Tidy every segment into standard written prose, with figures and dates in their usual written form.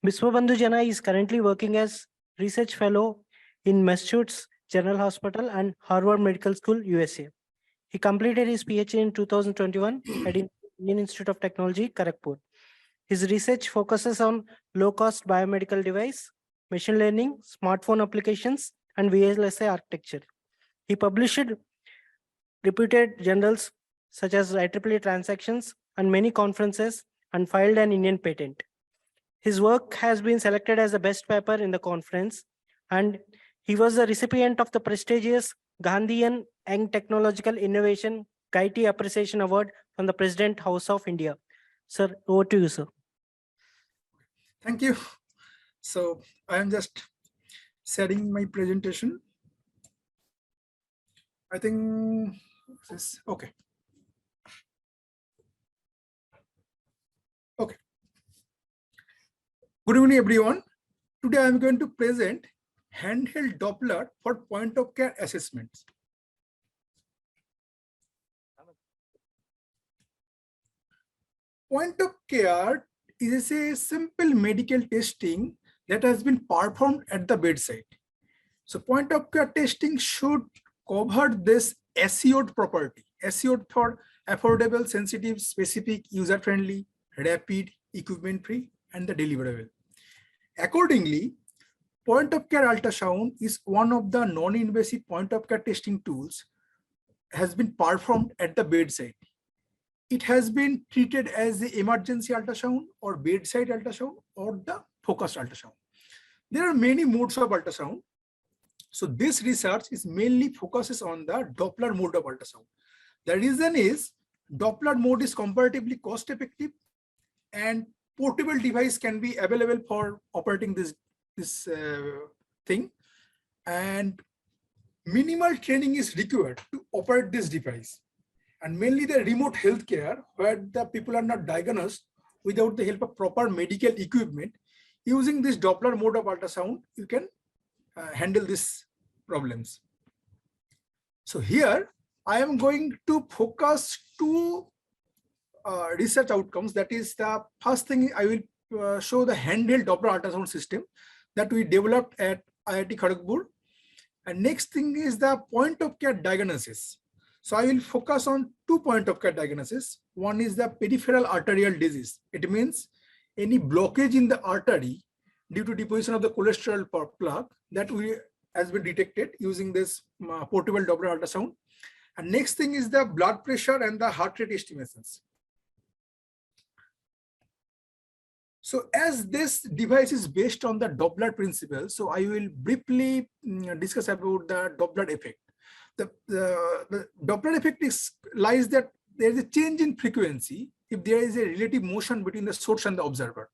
Biswabandhu Jana is currently working as research fellow in Massachusetts General Hospital and Harvard Medical School, USA. He completed his PhD in 2021 at Indian Institute of Technology, Kharagpur. His research focuses on low-cost biomedical device, machine learning, smartphone applications, and VLSI architecture. He published reputed journals such as IEEE Transactions and many conferences and filed an Indian patent. His work has been selected as the best paper in the conference, and he was the recipient of the prestigious Gandhian Young Technological Innovation Gaiety Appreciation Award from the President House of India. Sir, over to you, sir. Thank you. So I am just sharing my presentation. I think this okay. Okay. Good evening, everyone. Today I am going to present handheld Doppler for point of care assessments. Point of care is a simple medical testing that has been performed at the bedside. So point of care testing should cover this assured property. Assured for affordable, sensitive, specific, user-friendly, rapid, equipment-free, and the deliverable. Accordingly, point of care ultrasound is one of the non-invasive point of care testing tools has been performed at the bedside. It has been treated as the emergency ultrasound or bedside ultrasound or the focused ultrasound. There are many modes of ultrasound. So this research is mainly focuses on the Doppler mode of ultrasound. The reason is Doppler mode is comparatively cost effective and portable device can be available for operating this thing, and minimal training is required to operate this device. And mainly the remote healthcare, where the people are not diagnosed without the help of proper medical equipment, using this Doppler mode of ultrasound, you can handle these problems. So here I am going to focus two research outcomes. That is, the first thing I will show the handheld Doppler ultrasound system that we developed at IIT Kharagpur. And next thing is the point of care diagnosis. So I will focus on 2 point of care diagnosis. One is the peripheral arterial disease. It means any blockage in the artery due to deposition of the cholesterol plaque that has been detected using this portable Doppler ultrasound. And next thing is the blood pressure and the heart rate estimations. So as this device is based on the Doppler principle, so I will briefly discuss about the Doppler effect. The Doppler effect lies that there is a change in frequency if there is a relative motion between the source and the observer.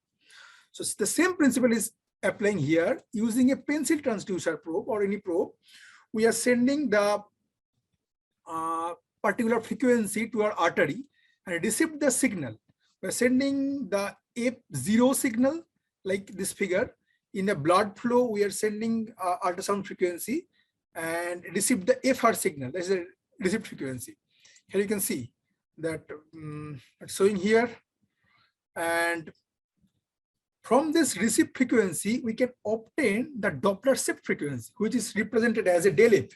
So the same principle is applying here. Using a pencil transducer probe or any probe, we are sending the particular frequency to our artery and receive the signal. We are sending the F0 signal, like this figure. In the blood flow, we are sending ultrasound frequency and receive the FR signal. That is the received frequency. Here you can see that it's showing here. And from this received frequency, we can obtain the Doppler shift frequency, which is represented as a del F.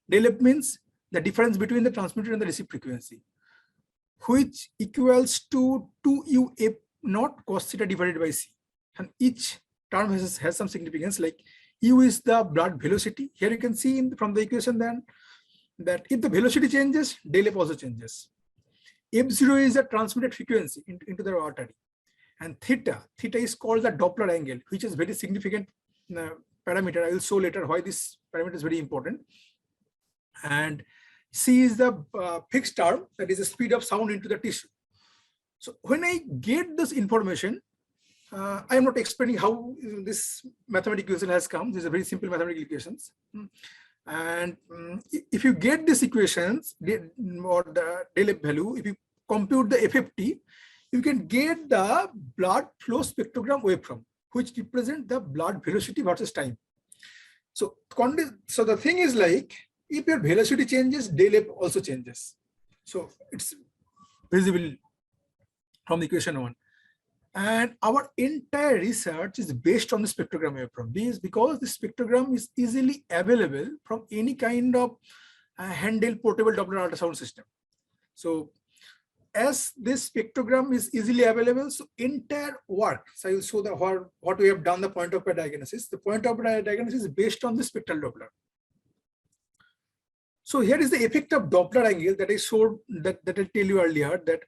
Del F means the difference between the transmitted and the received frequency, which equals to 2UF naught cos theta divided by C. And each term has some significance, like U is the blood velocity. Here you can see from the equation then that if the velocity changes, del F also changes. F0 is the transmitted frequency into the artery. And theta is called the Doppler angle, which is very significant parameter. I will show later why this parameter is very important. And C is the fixed term, that is the speed of sound into the tissue. So when I get this information, I am not explaining how this mathematical equation has come. These are very simple mathematical equations. And if you get these equations or the del F value, if you compute the FFT, you can get the blood flow spectrogram waveform, which represent the blood velocity versus time. So the thing is like, if your velocity changes, del F also changes. So it's visible from the equation 1. And our entire research is based on the spectrogram waveform. Because the spectrogram is easily available from any kind of handheld portable Doppler ultrasound system. So as this spectrogram is easily available, so entire work, so I will show the what we have done, the point of care diagnosis. The point of care diagnosis is based on the spectral Doppler. So here is the effect of Doppler angle that I showed, that I tell you earlier, that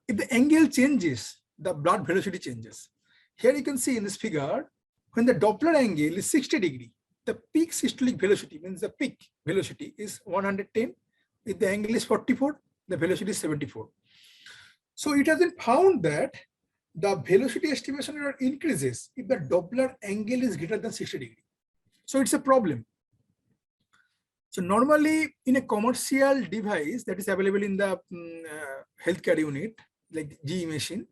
if the angle changes, the blood velocity changes. Here you can see in this figure, when the Doppler angle is 60 degree, the peak systolic velocity, means the peak velocity, is 110. If the angle is 44, the velocity is 74. So it has been found that the velocity estimation error increases if the Doppler angle is greater than 60 degree. So it's a problem. So normally in a commercial device that is available in the healthcare unit, like GE machine,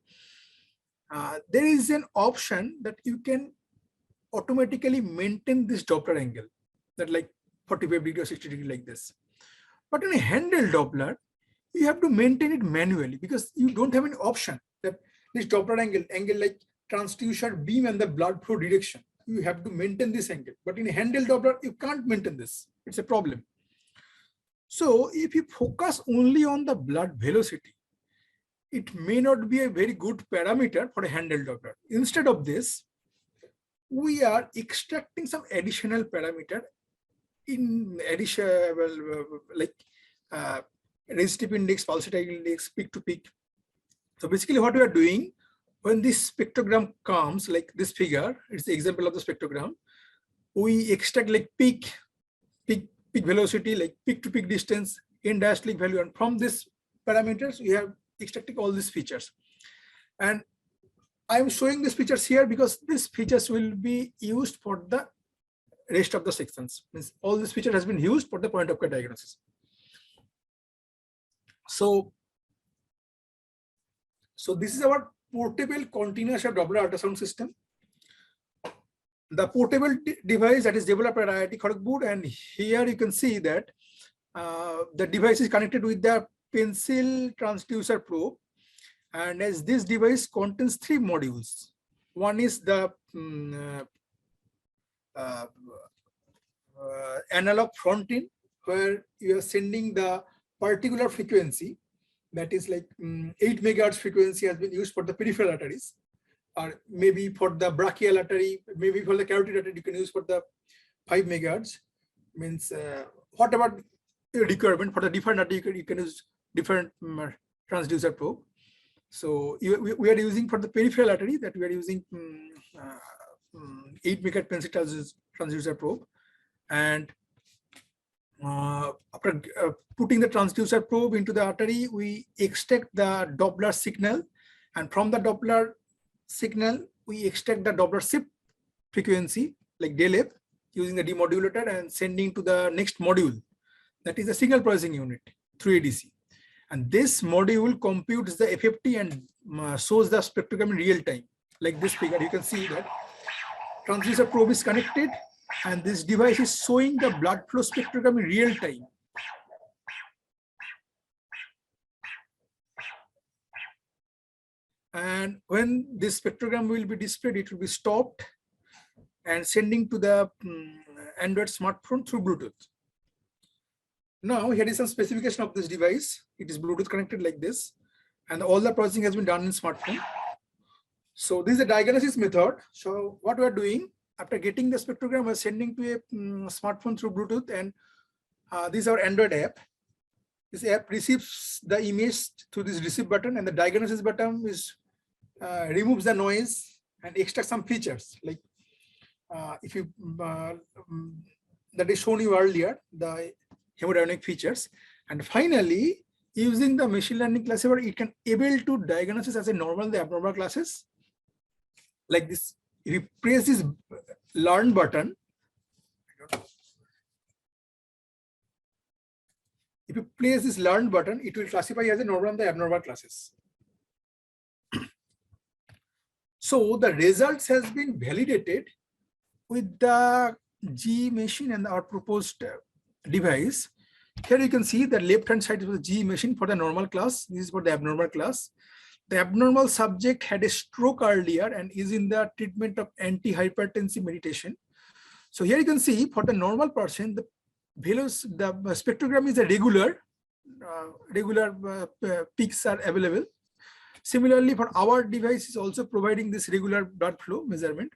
there is an option that you can automatically maintain this Doppler angle, that like 45 degree or 60 degree like this. But in a handheld Doppler, you have to maintain it manually, because you don't have any option that this Doppler angle like transducer beam and the blood flow direction, you have to maintain this angle. But in a handheld Doppler, you can't maintain this. It's a problem. So if you focus only on the blood velocity, it may not be a very good parameter for a handheld Doppler. Instead of this, we are extracting some additional parameter in addition, like resistive index, pulsatile index, peak to peak. So basically what we are doing, when this spectrogram comes, like this figure, it's the example of the spectrogram, we extract like peak velocity, like peak to peak distance, in diastolic value, and from this parameters we have extracting all these features. And I'm showing these features here because these features will be used for the rest of the sections. Means all this feature has been used for the point of care diagnosis. So this is our portable continuous Doppler ultrasound system. The portable device that is developed by IIT Kharagpur, and here you can see that the device is connected with the pencil transducer probe, and as this device contains 3 modules. One is the analog front end, where you are sending the particular frequency, that is like 8 megahertz frequency has been used for the peripheral arteries, or maybe for the brachial artery, maybe for the carotid artery you can use for the 5 megahertz. Means whatever your requirement for the different artery, you can use different transducer probe. So we are using for the peripheral artery, that we are using 8 megahertz pencil transducer probe. And after putting the transducer probe into the artery, we extract the Doppler signal, and from the Doppler signal we extract the Doppler shift frequency, like del F, using the demodulator and sending to the next module, that is a signal processing unit through ADC. And this module computes the FFT and shows the spectrogram in real time. Like this figure, you can see that transducer probe is connected, and this device is showing the blood flow spectrogram in real time. And when this spectrogram will be displayed, it will be stopped and sending to the Android smartphone through Bluetooth. Now here is some specification of this device. It is Bluetooth connected like this, and all the processing has been done in smartphone. So this is the diagnosis method. So what we are doing, after getting the spectrogram, we are sending to a smartphone through Bluetooth, and this is our Android app. This app receives the image through this receive button, and the diagnosis button is removes the noise and extracts some features, like if you that is shown you earlier, the hemodynamic features. And finally, using the machine learning classifier, it can able to diagnose as a normal the abnormal classes, like this. If you press this learn button, if you place this learn button, it will classify as a normal and the abnormal classes. So the results has been validated with the G machine and our proposed device. Here you can see the left hand side is the G machine for the normal class. This is for the abnormal class. The abnormal subject had a stroke earlier and is in the treatment of antihypertensive medication. So here you can see for the normal person, the spectrogram is a regular peaks are available. Similarly, for our device is also providing this regular blood flow measurement.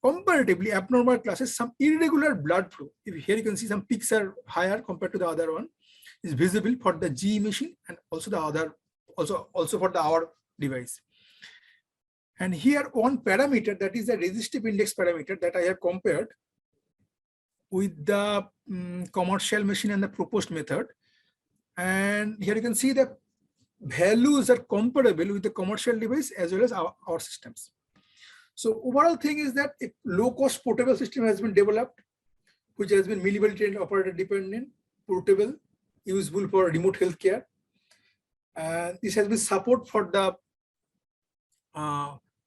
Comparatively, abnormal classes, some irregular blood flow. Here you can see some peaks are higher compared to the other one, is visible for the GE machine and also the other, also for our device. And here one parameter, that is the resistive index parameter, that I have compared with the commercial machine and the proposed method. And here you can see the values are comparable with the commercial device as well as our systems. So overall thing is that a low-cost portable system has been developed, which has been millivoltage and operator dependent, portable, useful for remote healthcare. And this has been support for the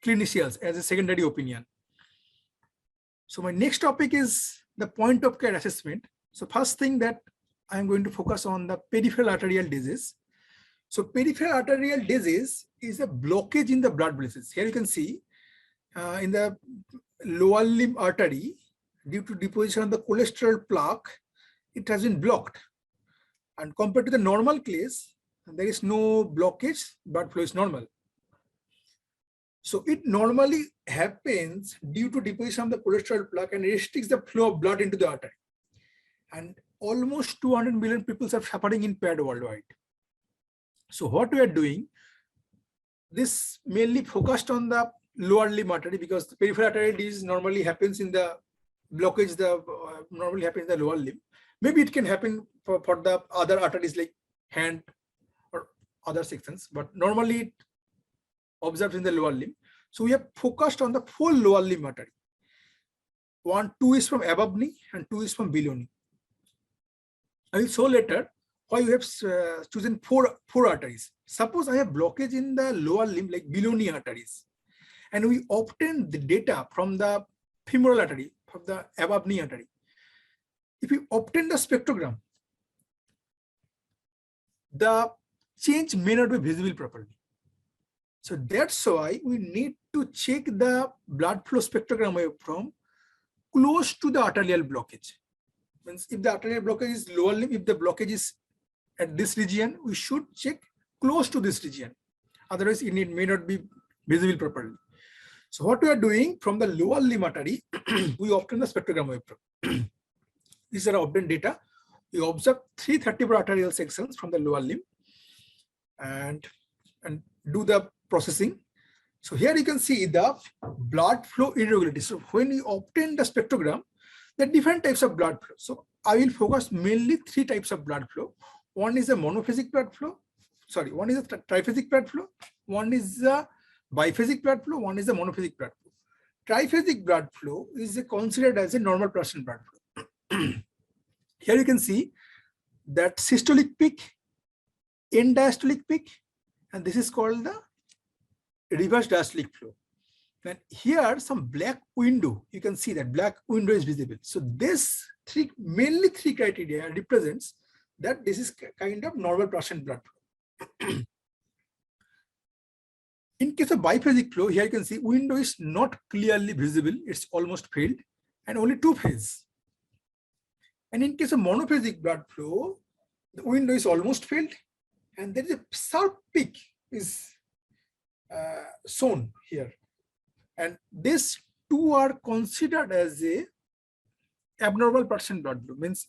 clinicians as a secondary opinion. So my next topic is the point of care assessment. So first thing that I'm going to focus on the peripheral arterial disease. So peripheral arterial disease is a blockage in the blood vessels. Here you can see in the lower limb artery, due to deposition of the cholesterol plaque, it has been blocked. And compared to the normal case, there is no blockage, blood flow is normal. So it normally happens due to deposition of the cholesterol plaque and restricts the flow of blood into the artery. And almost 200 million people are suffering in PAD worldwide. So what we are doing, this mainly focused on the lower limb artery, because the peripheral arterial disease normally happens in the blockage, normally happens in the lower limb. Maybe it can happen for the other arteries like hand or other sections, but normally it observed in the lower limb. So we have focused on the full lower limb artery. 2 is from above knee and 2 is from below knee. I will show later why we have chosen four arteries. Suppose I have blockage in the lower limb like below knee arteries, and we obtain the data from the femoral artery, from the above knee artery. If we obtain the spectrogram, the change may not be visible properly. So that's why we need to check the blood flow spectrogram waveform close to the arterial blockage. Means if the arterial blockage is lower limb, if the blockage is at this region, we should check close to this region. Otherwise, it may not be visible properly. So what we are doing from the lower limb artery, we obtain the spectrogram waveform. These are obtained data. We observe 334 arterial sections from the lower limb and do the processing. So here you can see the blood flow irregularity. So when we obtain the spectrogram, there are different types of blood flow. So I will focus mainly 3 types of blood flow. One is a monophasic blood flow. Sorry, one is a triphasic blood flow. One is a biphasic blood flow. One is a monophasic blood flow. Triphasic blood flow is considered as a normal person blood flow. Here you can see that systolic peak, end diastolic peak, and this is called the reverse diastolic flow. And here some black window, you can see that black window is visible. So this mainly three criteria represents that this is kind of normal person blood flow. In case of biphasic flow, here you can see window is not clearly visible, it's almost filled, and only 2 phase. And in case of monophasic blood flow, the window is almost filled, and there is a sharp peak is shown here. And these 2 are considered as a abnormal person blood flow. Means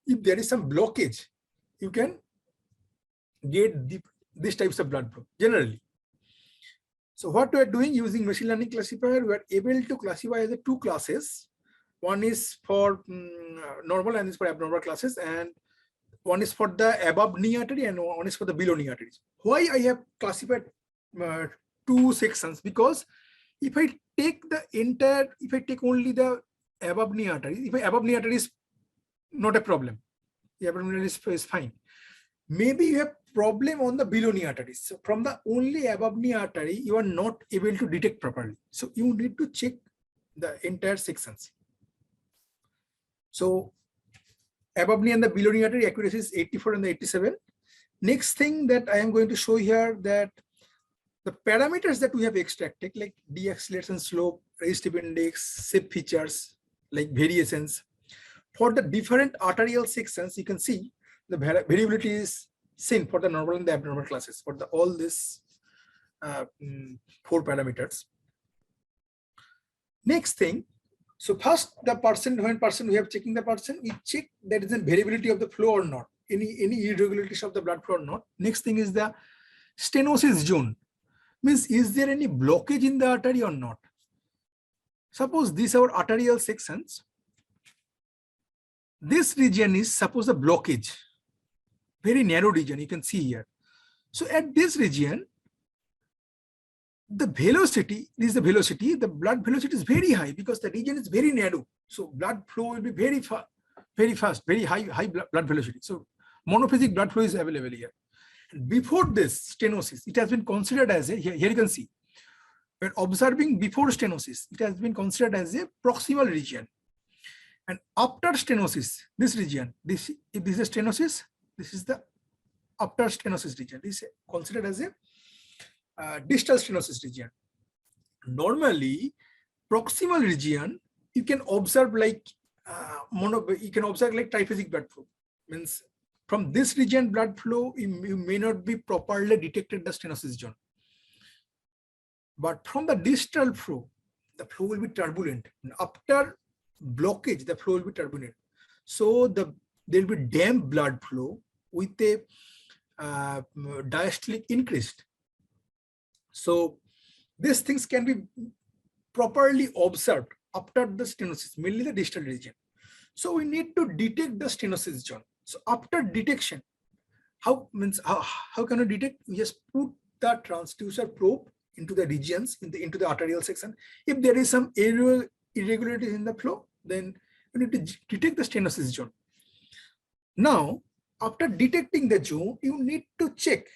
if there is some blockage, you can get these types of blood flow generally. So what we are doing using machine learning classifier, we are able to classify as 2 classes. One is for normal and is for abnormal classes, and one is for the above knee artery and one is for the below knee arteries. Why I have classified 2 sections? Because if I take the entire, if I take only the above knee artery, if above knee artery is not a problem, the above knee artery is fine. Maybe you have problem on the below knee arteries. So from the only above knee artery, you are not able to detect properly. So you need to check the entire sections. So above knee and the below knee artery accuracy is 84 and 87. Next thing that I am going to show here, that The parameters that we have extracted, like deceleration slope, resistive index, shape features, like variations. For the different arterial sections, you can see the variability is seen for the normal and the abnormal classes for the all this 4 parameters. Next thing, so first the person, when we have checking the person, we check that is a variability of the flow or not, any irregularities of the blood flow or not. Next thing is the stenosis zone, means is there any blockage in the artery or not. Suppose these are arterial sections. This region is suppose a blockage, very narrow region you can see here. So at this region, the velocity, this is the velocity, the blood velocity is very high because the region is very narrow. So blood flow will be very fast, very high blood velocity. So monophasic blood flow is available here. And before this stenosis, it has been considered as a, here you can see, when observing before stenosis, it has been considered as a proximal region. And after stenosis, this region, if this is stenosis, this is the after stenosis region. This is considered as a distal stenosis region. Normally, proximal region you can observe like triphasic blood flow. Means from this region blood flow, you may not be properly detected the stenosis zone. But from the distal flow, the flow will be turbulent. And after blockage, the flow will be turbulent. So there will be damp blood flow with a diastolic increased. So these things can be properly observed after the stenosis, mainly the distal region. So we need to detect the stenosis zone. So after detection, how can we detect? We just put the transducer probe into the regions into the arterial section. If there is some irregularities in the flow, then we need to detect the stenosis zone. Now, after detecting the zone, you need to check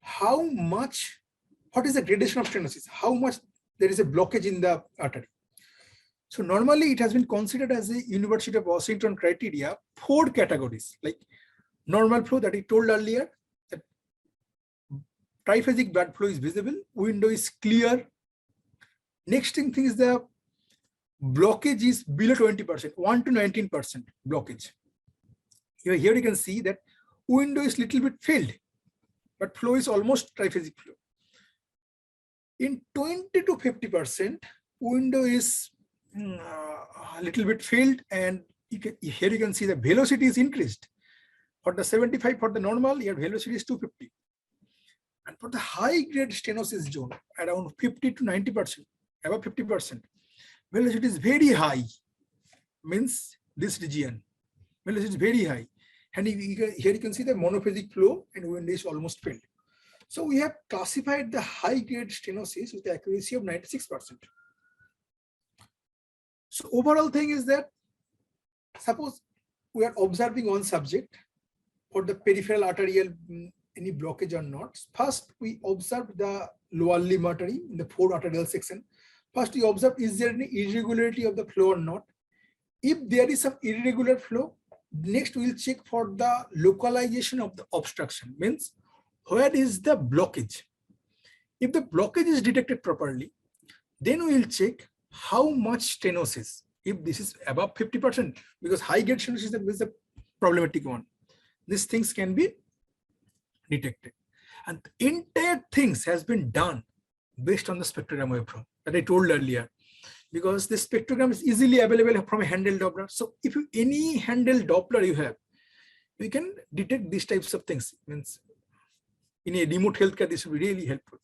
how much, what is the gradation of stenosis, how much there is a blockage in the artery. So normally it has been considered as a University of Washington criteria, 4 categories, like normal flow that I told earlier, that triphasic blood flow is visible, window is clear. Next thing is the blockage is below 20%, 1 to 19% blockage. Here you can see that window is little bit filled, but flow is almost triphasic flow. In 20 to 50%, window is a little bit filled, and here you can see the velocity is increased. For the 75, for the normal, your velocity is 250. And for the high grade stenosis zone, around 50 to 90%, above 50%, velocity is very high, means this region, velocity is very high. And here you can see the monophasic flow and window is almost filled. So we have classified the high grade stenosis with the accuracy of 96%. So overall thing is that, suppose we are observing one subject for the peripheral arterial, any blockage or not. First, we observe the lower limb artery in the 4 arterial section. First, we observe, is there any irregularity of the flow or not? If there is some irregular flow, next we'll check for the localization of the obstruction, means where is the blockage. If the blockage is detected properly, then we'll check how much stenosis. If this is above 50%, because high grade stenosis is the problematic one, these things can be detected. And the entire things has been done based on the spectrogram waveform that I told earlier, because the spectrogram is easily available from a handheld Doppler. So if you any handheld Doppler you have, you can detect these types of things. Means in a remote healthcare, this will be really helpful.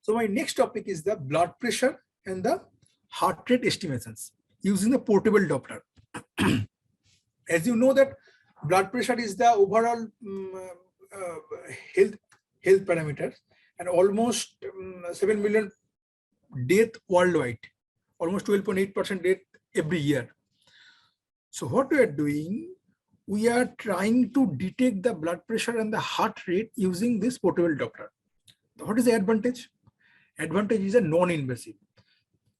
So my next topic is the blood pressure and the heart rate estimations using the portable Doppler. As you know that blood pressure is the overall health parameters, and almost 7 million death worldwide, almost 12.8% death every year. So what we are doing, we are trying to detect the blood pressure and the heart rate using this portable Doppler. What is the advantage? Advantage is a non-invasive.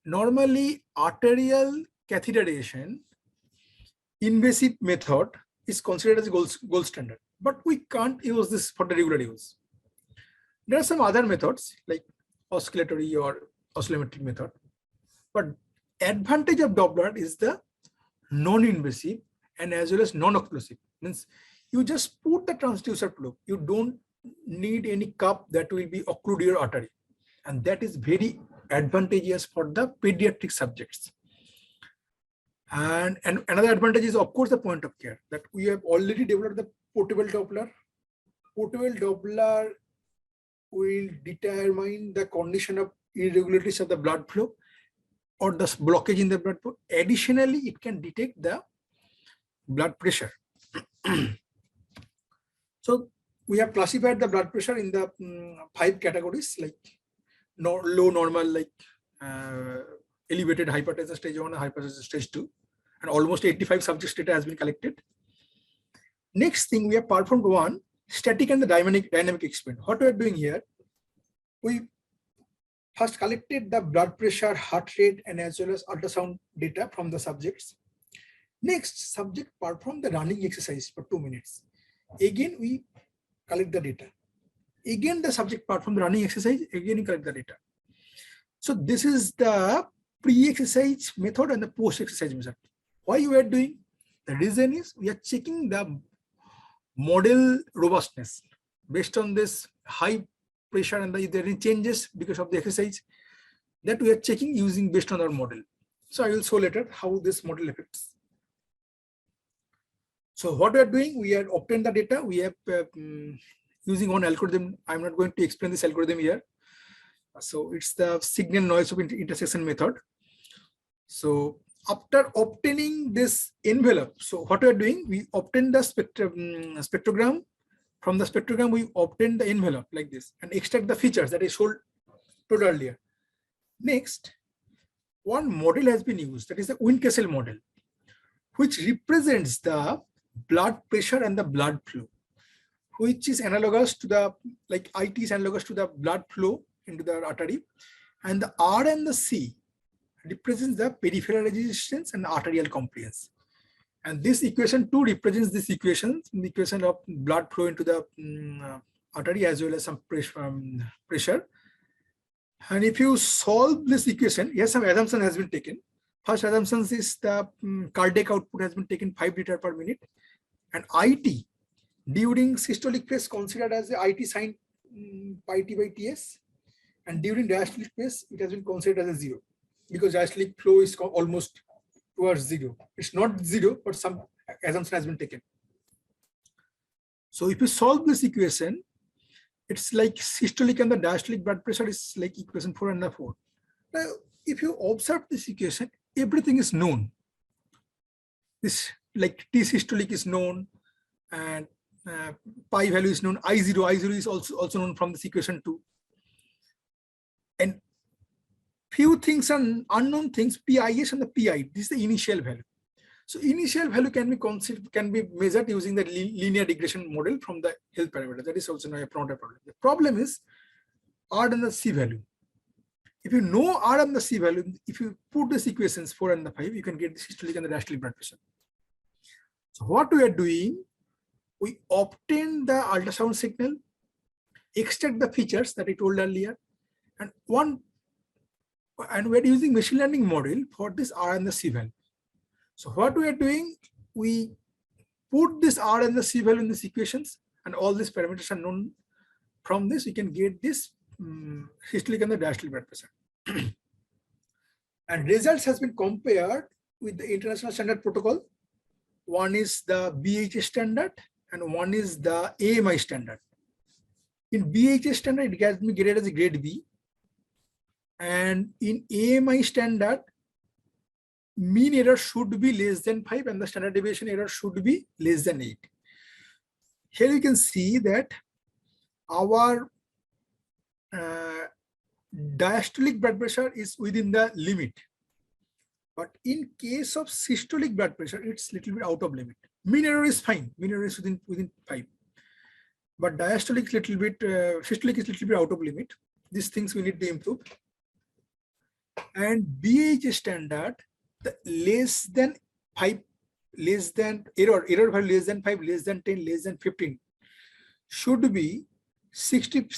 Normally, arterial catheterization, invasive method is considered as a gold standard, but we can't use this for the regular use. There are some other methods like oscillatory or oscillometric method, but advantage of Doppler is the non-invasive and as well as non-occlusive. Means you just put the transducer probe. You don't need any cup that will be occlude your artery, and that is very advantageous for the pediatric subjects. And another advantage is, of course, the point of care, that we have already developed the portable Doppler. Portable Doppler will determine the condition of irregularities of the blood flow or the blockage in the blood flow. Additionally, it can detect the blood pressure. So we have classified the blood pressure in the 5 categories, like low, normal, like elevated, hypertension stage 1, hypertension stage 2, and almost 85 subjects data has been collected. Next thing, we have performed one static and the dynamic experiment. What we are doing here, we first collected the blood pressure, heart rate, and as well as ultrasound data from the subjects. Next, subject performed the running exercise for 2 minutes. Again, we collect the data. Again, the subject performed the running exercise. Again, we collect the data. So this is the pre-exercise method and the post-exercise method. Why we are doing? The reason is we are checking the model robustness based on this high pressure and if there are any changes because of the exercise, that we are checking using based on our model. So I will show later how this model affects. So what we are doing, we have obtained the data. We have using one algorithm. I'm not going to explain this algorithm here. So it's the signal noise of intersection method. So after obtaining this envelope, so what we are doing, we obtain the spectrogram. From the spectrogram, we obtain the envelope like this and extract the features that I showed earlier. Next, one model has been used, that is the Windkessel model, which represents the blood pressure and the blood flow, which is analogous to the, like IT is analogous to the blood flow into the artery, and the R and the C represents the peripheral resistance and arterial compliance. And this equation 2 represents this equation, the equation of blood flow into the artery as well as some pressure. And if you solve this equation, yes, some assumption has been taken. First assumption is the cardiac output has been taken 5 liters per minute, and IT during systolic phase considered as the IT sine pi t by ts, and during diastolic phase it has been considered as a 0 because diastolic flow is almost towards 0. It's not 0, but some assumption has been taken. So if you solve this equation, it's like systolic and the diastolic blood pressure is like equation 4 and the 4. Now, if you observe this equation, everything is known. This like T systolic is known, and pi value is known. I0 is also known from this equation 2. And few things are unknown things, PIS and the PI. This is the initial value. So initial value can be measured using the linear regression model from the health parameter. That is also not a problem. The problem is R and the C value. If you know R and the C value, if you put these equations 4 and the 5, you can get the systolic and the diastolic blood pressure. So what we are doing, we obtain the ultrasound signal, extract the features that I told earlier, and we're using machine learning model for this R and the C value. So what we are doing, we put this R and the C value in these equations, and all these parameters are known. From this, we can get this systolic and the diastolic blood pressure. And results has been compared with the international standard protocol. One is the BHS standard and one is the AMI standard. In BHS standard, it has been graded as a grade B. And in AMI standard, mean error should be less than 5 and the standard deviation error should be less than 8. Here you can see that our diastolic blood pressure is within the limit. But in case of systolic blood pressure, it's little bit out of limit. Mean error is fine. Mean error is within 5. But diastolic is little bit, systolic is little bit out of limit. These things we need to improve. And BHS standard, the less than 5, less than error value less than 5, less than 10, less than 15 should be 60%,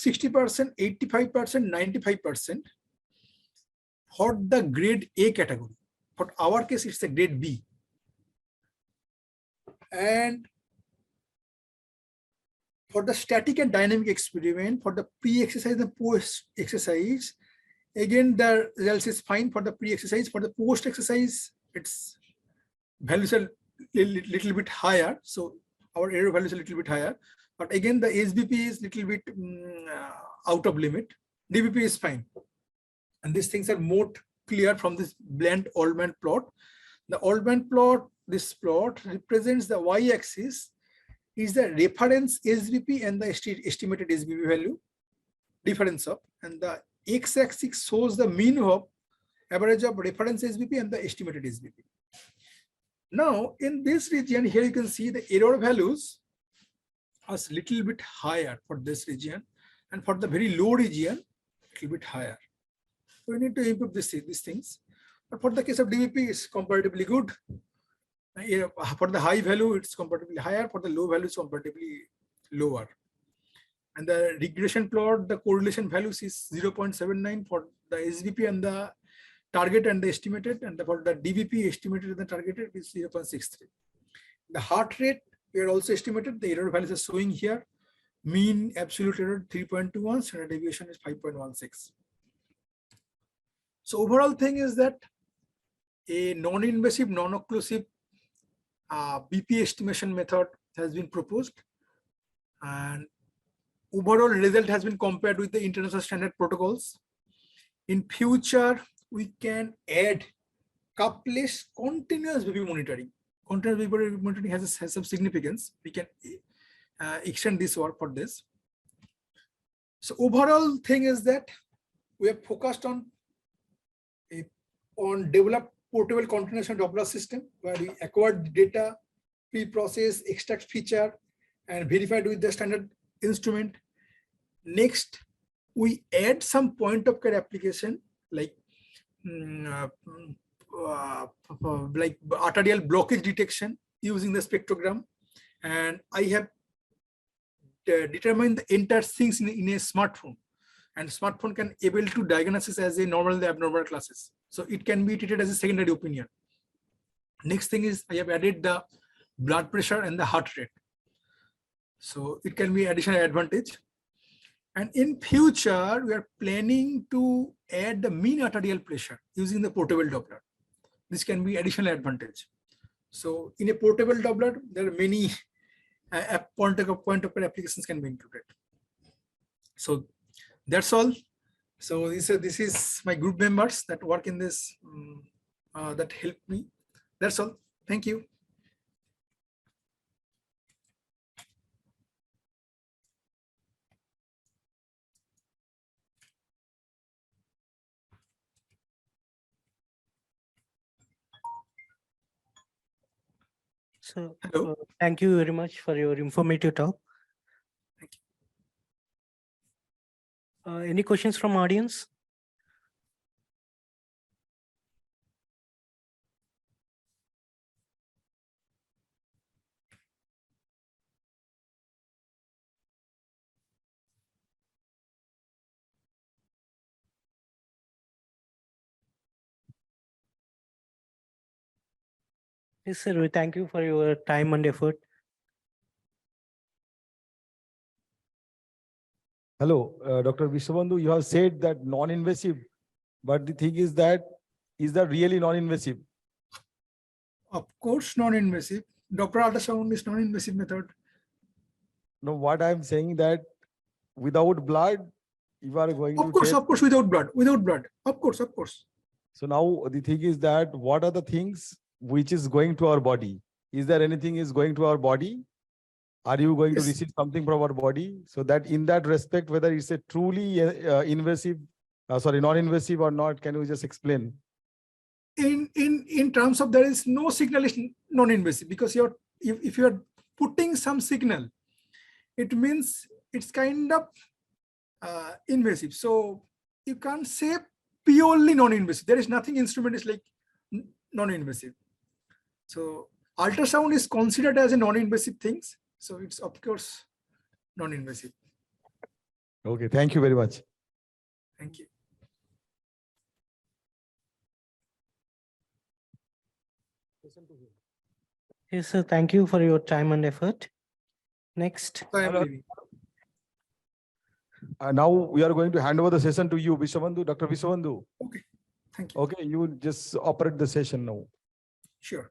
85%, 95% for the grade A category. For our case, it's a grade B. And for the static and dynamic experiment, for the pre-exercise and post-exercise, again, the results is fine for the pre-exercise. For the post-exercise, its values are little bit higher. So our error value is a little bit higher. But again, the SBP is little bit out of limit. DBP is fine. And these things are more clear from this blend Oldman plot. The Oldman plot, this plot represents the y-axis is the reference SBP and the estimated SBP value difference of, and the x-axis shows the mean of average of reference SBP and the estimated SBP. Now in this region here you can see the error values are a little bit higher for this region, and for the very low region a little bit higher. So we need to improve these things. But for the case of DBP, it's comparatively good. For the high value, it's comparatively higher. For the low value, it's comparatively lower. And the regression plot, the correlation values is 0.79 for the SBP and the target and the estimated, and for the DBP estimated and the targeted is 0.63. The heart rate, we are also estimated. The error values are showing here. Mean absolute error 3.21, standard deviation is 5.16. So overall thing is that a non-invasive, non-occlusive BP estimation method has been proposed, and overall result has been compared with the international standard protocols. In future, we can add cupless continuous BP monitoring. Continuous BP monitoring has some significance. We can extend this work for this. So overall thing is that we have focused on develop portable continuation Doppler system where we acquired data, pre-process, extract feature, and verified with the standard instrument. Next, we add some point of care application like arterial blockage detection using the spectrogram, and I have determined the entire things in a smartphone, and smartphone can able to diagnose as a normal and abnormal classes. So it can be treated as a secondary opinion. Next thing is I have added the blood pressure and the heart rate. So it can be additional advantage. And in future, we are planning to add the mean arterial pressure using the portable Doppler. This can be additional advantage. So in a portable Doppler, there are many point of care applications can be included. So that's all. So this is my group members that work in this, that help me. That's all. Thank you. So Hello. thank you very much for your informative talk. Thank you. Any questions from audience? Yes, sir. We thank you for your time and effort. Hello, Dr. Vishwabandhu, you have said that non-invasive, but the thing is that really non-invasive? Of course, non-invasive. Doppler ultrasound is non-invasive method. No, what I'm saying that without blood, you are going to test. Of course, without blood, of course. So now the thing is that what are the things which is going to our body? Is there anything is going to our body? Are you going to receive something from our body? So that in that respect, whether it's a truly invasive, non-invasive or not, can you just explain? In terms of there is no signal is non-invasive, because if you are putting some signal, it means it's kind of invasive. So you can't say purely non-invasive. There is nothing instrument is like non-invasive. So ultrasound is considered as a non-invasive things. So it's of course non-invasive. Okay, thank you very much. Thank you. Yes, sir. Thank you for your time and effort. Next. So I am Hello. leaving. Now we are going to hand over the session to you, Vishwabandhu, Dr. Vishwabandhu. Okay, thank you. Okay, you just operate the session now. Sure.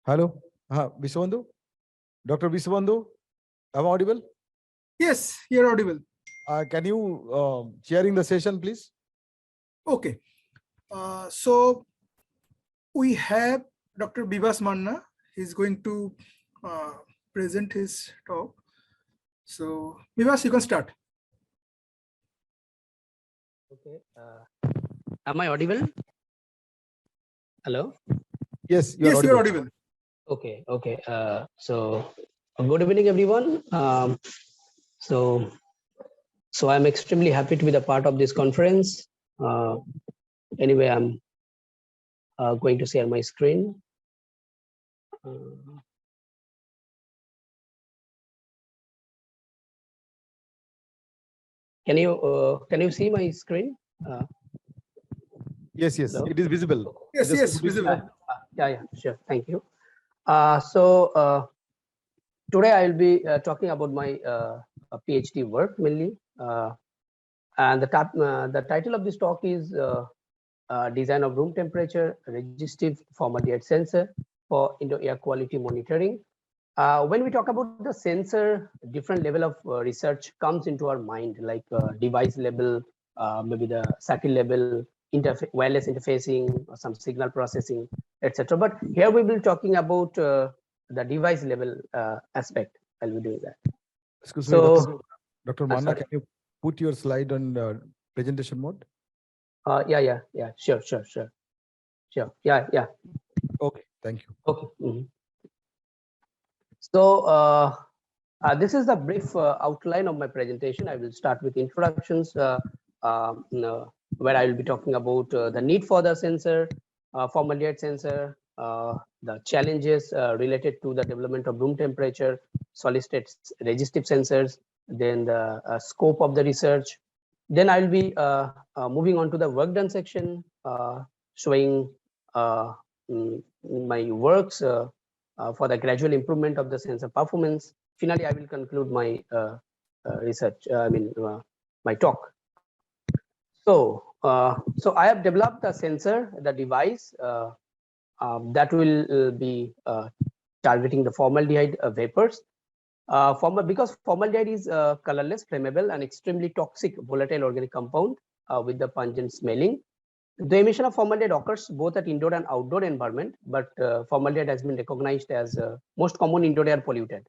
Hello, Vishwabandhu, Dr. Vishwabandhu, am I audible? Yes, you're audible. Can you sharing the session, please? Okay. So we have Dr. Bivas Manna. He's going to present his talk. So Bivas, you can start. Okay. Am I audible? Hello? Yes, Yes, you're audible. Okay, okay. So good evening, everyone. So I'm extremely happy to be the part of this conference. Anyway, I'm going to share my screen. Can you see my screen? Yes, yes, Hello? it is visible. Yes, Just yes, put it- visible. Yeah, sure. Thank you. Today I will be talking about my PhD work mainly. And the title of this talk is Design of Room Temperature Resistive Formaldehyde Sensor for Indoor Air Quality Monitoring. When we talk about the sensor, different level of research comes into our mind, like device level, maybe the circuit level, wireless interfacing, or some signal processing, etc. But here we will be talking about the device level aspect. I'll be doing that. Excuse me, So, Dr. Manna, sorry. can you put your slide on presentation mode? Yeah, sure. Yeah. Okay, thank you. Okay. So this is the brief outline of my presentation. I will start with introductions, where I will be talking about the need for the sensor, formaldehyde sensor, the challenges related to the development of room temperature, solid state resistive sensors, then the scope of the research. Then I will be moving on to the work done section, showing my works for the gradual improvement of the sensor performance. Finally, I will conclude my research, my talk. So I have developed the sensor, the device that will be targeting the formaldehyde vapors. Because formaldehyde is colorless, flammable, and extremely toxic volatile organic compound with the pungent smelling. The emission of formaldehyde occurs both at indoor and outdoor environment, but formaldehyde has been recognized as most common indoor air pollutant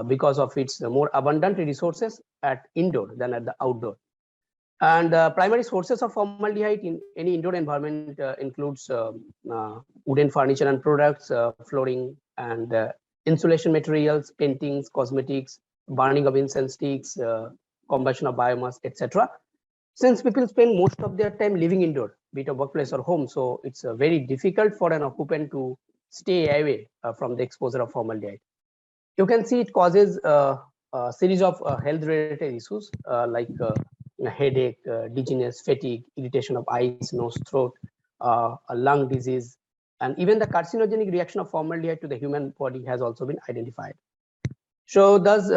because of its more abundant resources at indoor than at the outdoor. And primary sources of formaldehyde in any indoor environment includes wooden furniture and products, flooring, and insulation materials, paintings, cosmetics, burning of incense sticks, combustion of biomass, etc. Since people spend most of their time living indoor, be it a workplace or home, so it's very difficult for an occupant to stay away from the exposure of formaldehyde. You can see it causes a series of health-related issues like headache, dizziness, fatigue, irritation of eyes, nose, throat, a lung disease, and even the carcinogenic reaction of formaldehyde to the human body has also been identified. So thus,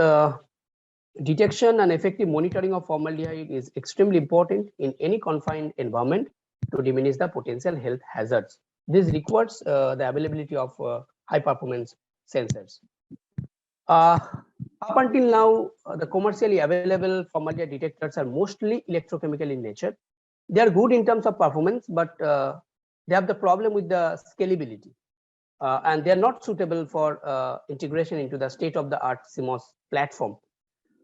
detection and effective monitoring of formaldehyde is extremely important in any confined environment to diminish the potential health hazards. This requires the availability of high performance sensors. Up until now, the commercially available formaldehyde detectors are mostly electrochemical in nature. They are good in terms of performance, but they have the problem with the scalability. And they are not suitable for integration into the state-of-the-art CMOS platform.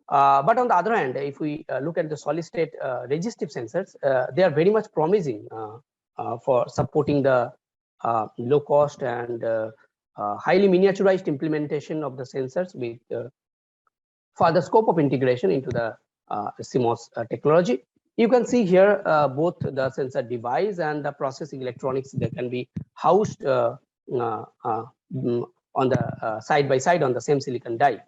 But on the other hand, if we look at the solid-state resistive sensors, they are very much promising for supporting the low cost and highly miniaturized implementation of the sensors with further scope of integration into the CMOS technology. You can see here both the sensor device and the processing electronics that can be housed on the side by side on the same silicon die.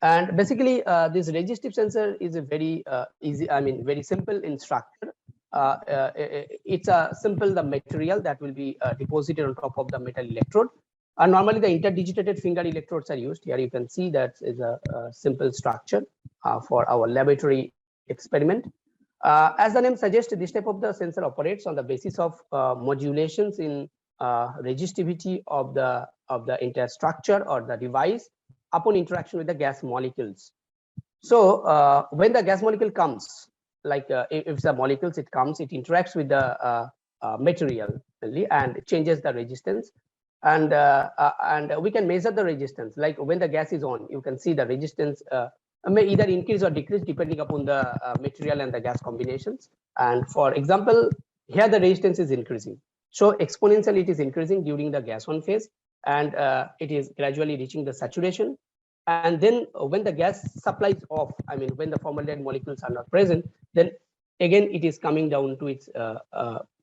And basically, this resistive sensor is a very easy, very simple in structure. It's a simple the material that will be deposited on top of the metal electrode. And normally the interdigitated finger electrodes are used. Here you can see that is a simple structure for our laboratory experiment. As the name suggests, this type of the sensor operates on the basis of modulations in resistivity of the entire structure or the device upon interaction with the gas molecules. So when the gas molecule comes, like if the molecules it comes, it interacts with the material and changes the resistance. And we can measure the resistance. Like when the gas is on, you can see the resistance may either increase or decrease depending upon the material and the gas combinations. And for example, here the resistance is increasing. So exponentially it is increasing during the gas on phase, and it is gradually reaching the saturation. And then when the gas supply is off, when the formaldehyde molecules are not present, then again it is coming down to its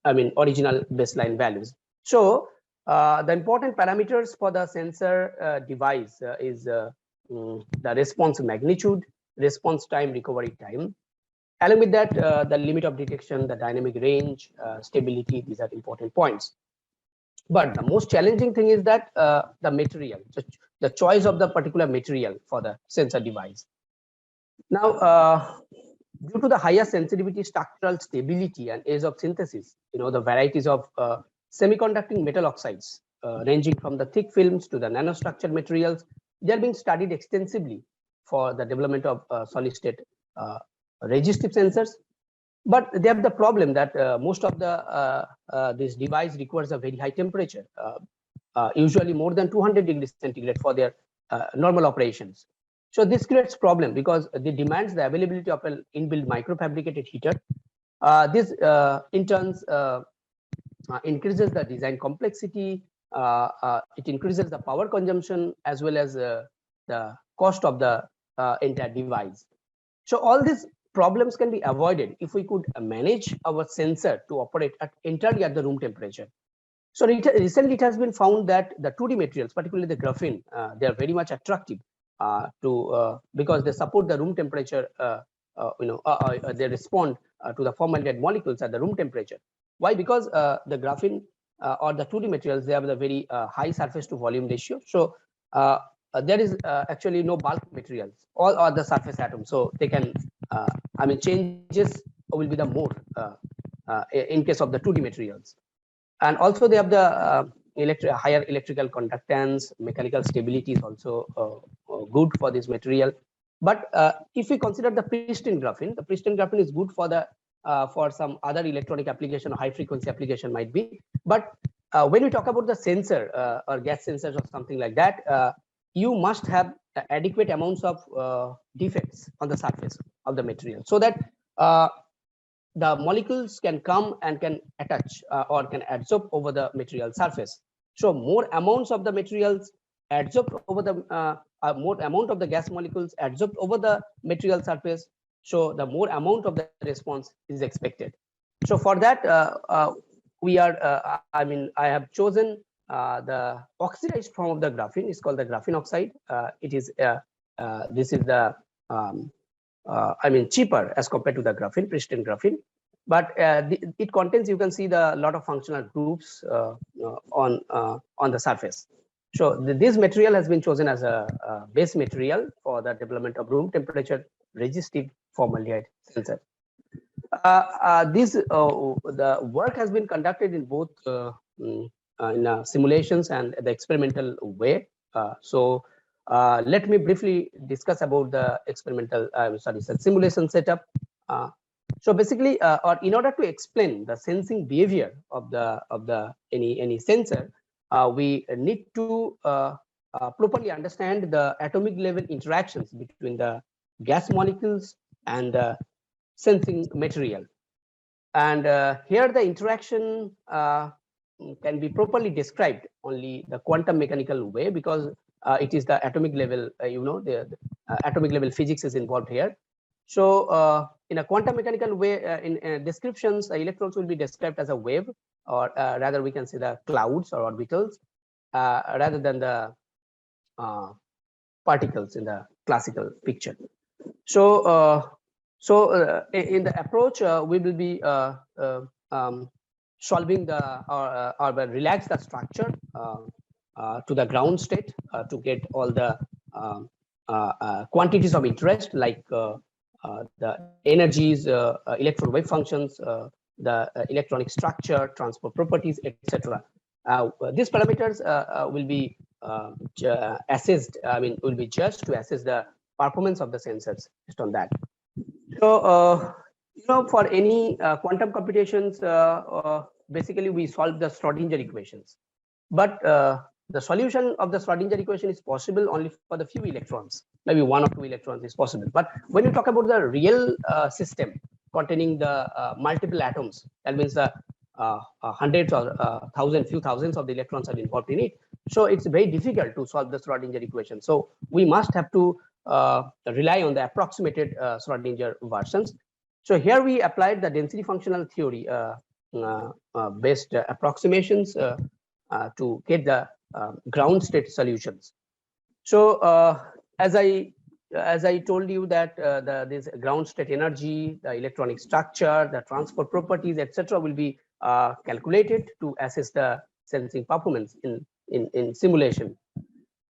original baseline values. So the important parameters for the sensor device is the response magnitude, response time, recovery time. Along with that, the limit of detection, the dynamic range, stability, these are important points. But the most challenging thing is that the material, the choice of the particular material for the sensor device. Now, due to the higher sensitivity, structural stability, and age of synthesis, the varieties of semiconducting metal oxides, ranging from the thick films to the nanostructured materials, they are being studied extensively for the development of solid-state resistive sensors. But they have the problem that most of the this device requires a very high temperature, usually more than 200 degrees centigrade for their normal operations. So this creates problem because it demands the availability of an inbuilt microfabricated heater. This in turn increases the design complexity. It increases the power consumption as well as the cost of the entire device. So all these problems can be avoided if we could manage our sensor to operate entirely at the room temperature. So recently it has been found that the 2D materials, particularly the graphene, they are very much attractive because they support the room temperature. They respond to the formaldehyde molecules at the room temperature. Why? Because the graphene or the 2D materials, they have a very high surface to volume ratio. So there is actually no bulk materials or the surface atoms. So they can, changes will be the more in case of the 2D materials. And also they have the higher electrical conductance, mechanical stability is also good for this material. But if we consider the pristine graphene is good for the for some other electronic application or high frequency application might be. But when we talk about the sensor or gas sensors or something like that, you must have adequate amounts of defects on the surface of the material so that the molecules can come and can attach or can adsorb over the material surface. So more amounts of the materials adsorbed over the more amount of the gas molecules adsorbed over the material surface. So the more amount of the response is expected. So for that, we are, I have chosen the oxidized form of the graphene is called the graphene oxide. It is this is the I mean cheaper as compared to the graphene, pristine graphene, but it contains, you can see, the lot of functional groups on the surface. So this material has been chosen as a base material for the development of room temperature resistive formaldehyde sensor. The work has been conducted in both in simulations and the experimental way. Let me briefly discuss about the experimental, simulation setup. So basically, or in order to explain the sensing behavior of any sensor, we need to properly understand the atomic level interactions between the gas molecules and the sensing material. And here the interaction can be properly described only the quantum mechanical way, because it is the atomic level, the atomic level physics is involved here. So in a quantum mechanical way, in descriptions, electrons will be described as a wave, or rather we can say the clouds or orbitals, rather than the particles in the classical picture. So in the approach, we will be solving or relax the structure to the ground state to get all the quantities of interest, like the energies, electron wave functions, the electronic structure, transport properties, etc. These parameters will be assessed, will be judged to assess the performance of the sensors based on that. So, for any quantum computations, basically we solve the Schrodinger equations. But the solution of the Schrodinger equation is possible only for the few electrons, maybe 1 or 2 electrons is possible. But when you talk about the real system containing the multiple atoms, that means the hundreds or few thousands of the electrons are involved in it. So it's very difficult to solve the Schrodinger equation. So we must have to rely on the approximated Schrodinger versions. So here we applied the density functional theory based approximations to get the ground state solutions. So as I told you that this ground state energy, the electronic structure, the transport properties, etc., will be calculated to assess the sensing performance in simulation.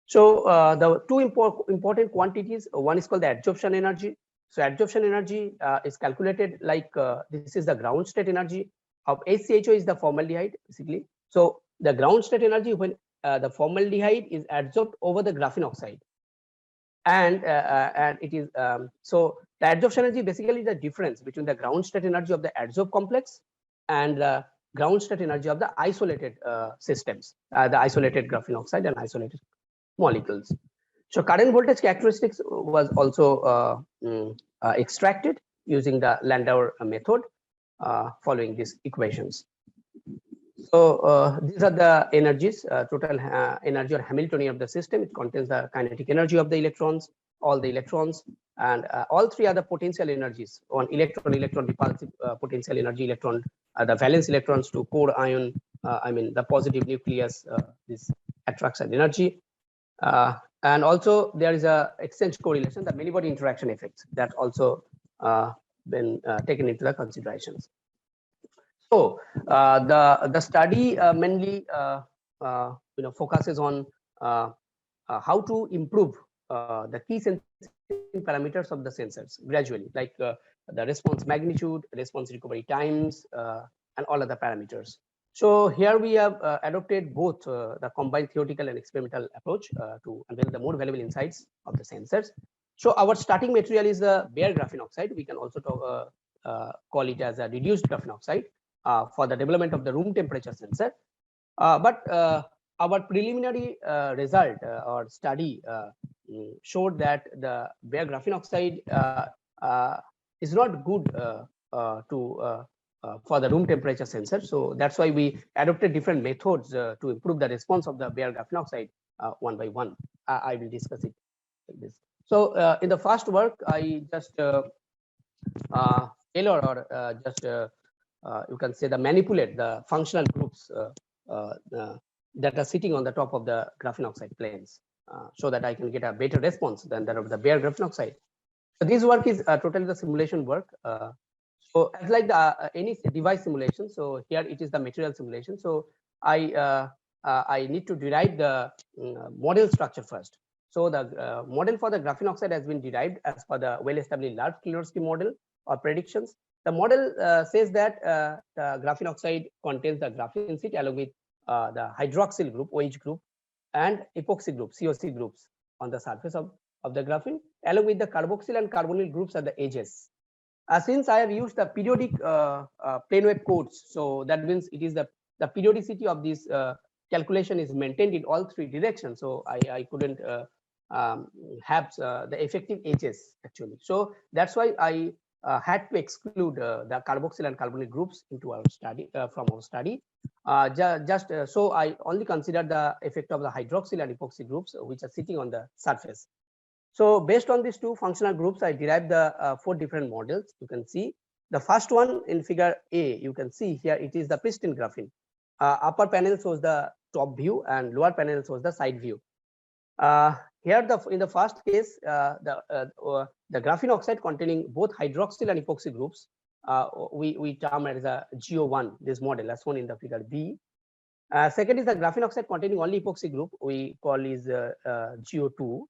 So the two important quantities, one is called the adsorption energy. So adsorption energy is calculated like this is the ground state energy of HCHO is the formaldehyde basically. So the ground state energy when the formaldehyde is adsorbed over the graphene oxide, and it is so the adsorption energy basically is the difference between the ground state energy of the adsorbed complex and the ground state energy of the isolated systems, the isolated graphene oxide and isolated molecules. So current voltage characteristics was also extracted using the Landauer method following these equations. So these are the energies, total energy or Hamiltonian of the system. It contains the kinetic energy of the electrons, all the electrons, and all three are the potential energies on electron repulsive potential energy, electron, the valence electrons to core ion, the positive nucleus, this attraction energy. And also there is a exchange correlation, the many-body interaction effects that also been taken into the considerations. So the study mainly focuses on how to improve the key sensing parameters of the sensors gradually, like the response magnitude, response recovery times, and all other parameters. So here we have adopted both the combined theoretical and experimental approach to unveil the more valuable insights of the sensors. So our starting material is the bare graphene oxide. We can also talk, call it as a reduced graphene oxide for the development of the room temperature sensor. But our preliminary result or study showed that the bare graphene oxide is not good for the room temperature sensor. So that's why we adopted different methods to improve the response of the bare graphene oxide one by one. I will discuss it like this. So in the first work, I just tailor or just you can say the manipulate the functional groups that are sitting on the top of the graphene oxide planes, so that I can get a better response than that of the bare graphene oxide. So this work is totally the simulation work. So as like the any device simulation, so here it is the material simulation. So I need to derive the model structure first. So the model for the graphene oxide has been derived as per the well-established large Klodowski model or predictions. The model says that the graphene oxide contains the graphene sheet along with the hydroxyl group, OH group, and epoxy group, COC groups on the surface of the graphene, along with the carboxyl and carbonyl groups at the edges. Since I have used the periodic plane wave codes, so that means it is the periodicity of this calculation is maintained in all three directions. So I couldn't have the effective edges actually. So that's why I had to exclude the carboxyl and carbonyl groups into our study from our study. So I only considered the effect of the hydroxyl and epoxy groups which are sitting on the surface. So based on these two functional groups, I derived the 4 different models. You can see the first one in figure A. You can see here it is the pristine graphene. Upper panel shows the top view and lower panel shows the side view. Here in the first case, the graphene oxide containing both hydroxyl and epoxy groups, we term as a GO1, this model as shown in the figure B. Second is the graphene oxide containing only epoxy group, we call is GO2.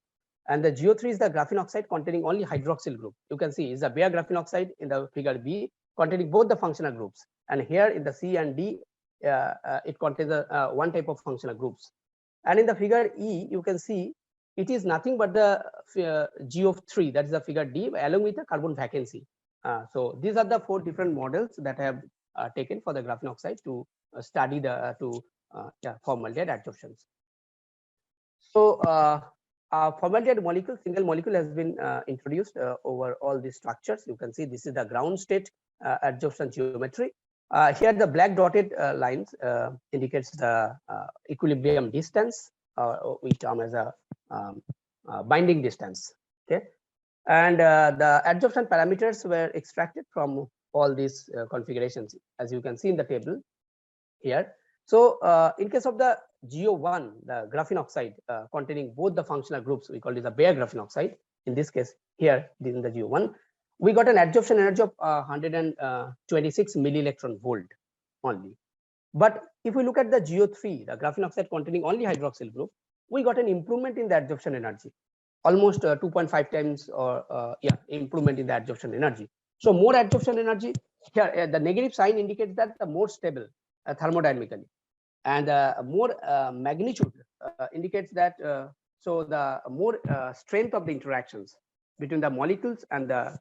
And the GO3 is the graphene oxide containing only hydroxyl group. You can see is a bare graphene oxide in the figure B containing both the functional groups. And here in the C and D, it contains one type of functional groups. And in the figure E, you can see it is nothing but the GO3, that is the figure D, along with the carbon vacancy. So these are the 4 different models that I have taken for the graphene oxide to study the formaldehyde adsorptions. So formaldehyde molecule, single molecule has been introduced over all these structures. You can see this is the ground state adsorption geometry. Here the black dotted lines indicates the equilibrium distance, we term as a binding distance. Okay, and the adsorption parameters were extracted from all these configurations, as you can see in the table here. So in case of the GO1, the graphene oxide containing both the functional groups, we call it the bare graphene oxide. In this case, here in the GO1, we got an adsorption energy of 126 milli-electron volt only. But if we look at the GO3, the graphene oxide containing only hydroxyl group, we got an improvement in the adsorption energy, almost 2.5 times or improvement in the adsorption energy. So more adsorption energy here, the negative sign indicates that the more stable thermodynamically, and more magnitude indicates that so the more strength of the interactions between the molecules and the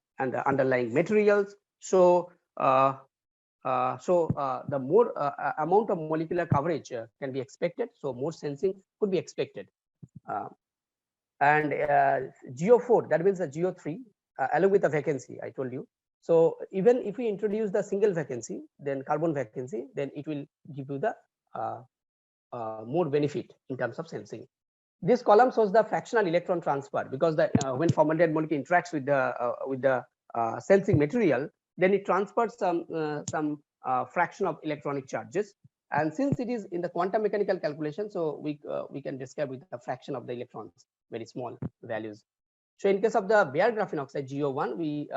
underlying materials. So the more amount of molecular coverage can be expected, so more sensing could be expected. And GO4, that means the GO3 along with the vacancy I told you. So even if we introduce the single vacancy, then carbon vacancy, then it will give you the more benefit in terms of sensing. This column shows the fractional electron transfer, because the when formaldehyde molecule interacts with the sensing material, then it transfers some fraction of electronic charges. And since it is in the quantum mechanical calculation, so we can describe with a fraction of the electrons, very small values. So in case of the bare graphene oxide GO1, we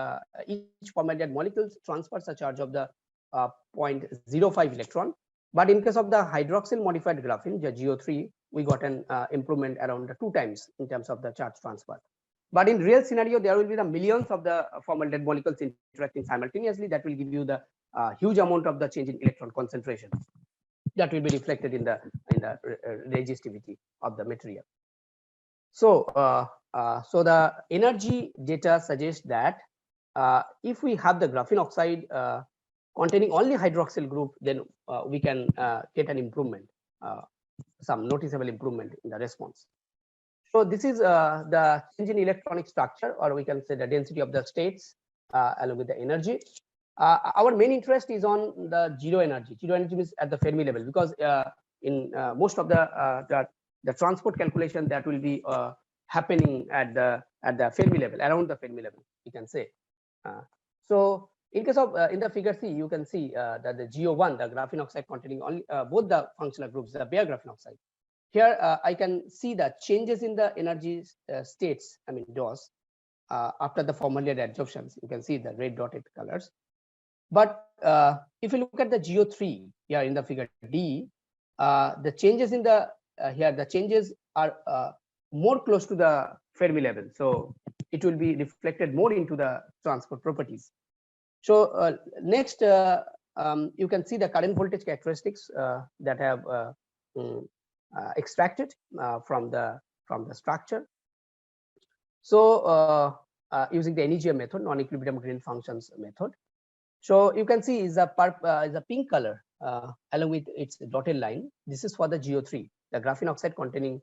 each formaldehyde molecule transfers a charge of the 0.05 electron. But in case of the hydroxyl modified graphene, the GO3, we got an improvement around 2 times in terms of the charge transfer. But in real scenario, there will be the millions of the formaldehyde molecules interacting simultaneously. That will give you the huge amount of the change in electron concentration that will be reflected in the resistivity of the material. So so the energy data suggests that if we have the graphene oxide containing only hydroxyl group, then we can get an improvement, some noticeable improvement in the response. So this is the change in electronic structure, or we can say the density of the states along with the energy. Our main interest is on the zero energy. Zero energy means at the Fermi level, because in most of the transport calculation that will be happening at the Fermi level, around the Fermi level, you can say. So In case of in the figure C, you can see that the GO1, the graphene oxide containing only both the functional groups, the bare graphene oxide. Here I can see the changes in the energy states, I mean DOS, after the formaldehyde adsorptions. You can see the red dotted colors. But if you look at the GO3 here in the figure D, the changes in the here the changes are more close to the Fermi level, so it will be reflected more into the transport properties. So next, you can see the current voltage characteristics that have extracted from the structure. So using the NEGM method, non-equilibrium green functions method. So you can see is a pink color along with its dotted line. This is for the GO3, the graphene oxide containing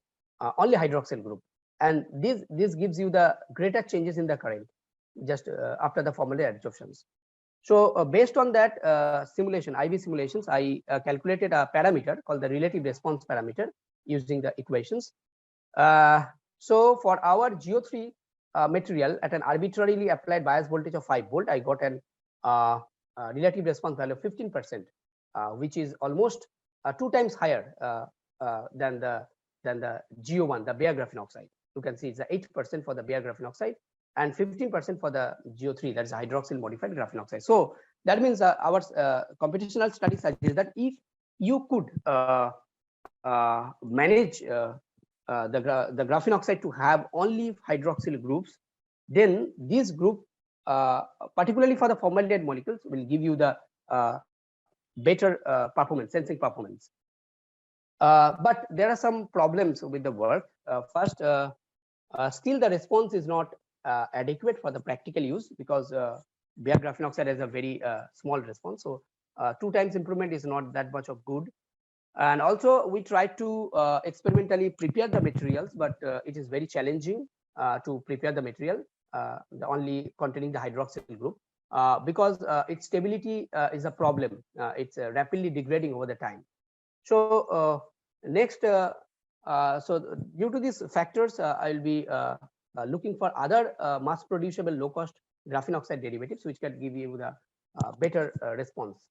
only hydroxyl group, and this gives you the greater changes in the current just after the formaldehyde adsorptions. So based on that simulation, IV simulations, I calculated a parameter called the relative response parameter using the equations. So for our GO3 material at an arbitrarily applied bias voltage of 5 volt, I got an relative response value of 15%, which is almost 2 times higher than the GO1, the bare graphene oxide. You can see it's 8% for the bare graphene oxide and 15% for the GO3, that is hydroxyl modified graphene oxide. So that means our computational study suggests that if you could manage the graphene oxide to have only hydroxyl groups, then this group, particularly for the formaldehyde molecules, will give you the better performance, sensing performance. But there are some problems with the work. First, still the response is not adequate for the practical use, because bare graphene oxide has a very small response. So 2 times improvement is not that much of good. And also we try to experimentally prepare the materials, but it is very challenging to prepare the material only containing the hydroxyl group, because its stability is a problem. It's rapidly degrading over the time. So next, so due to these factors, I will be looking for other mass producible low cost graphene oxide derivatives which can give you the better response.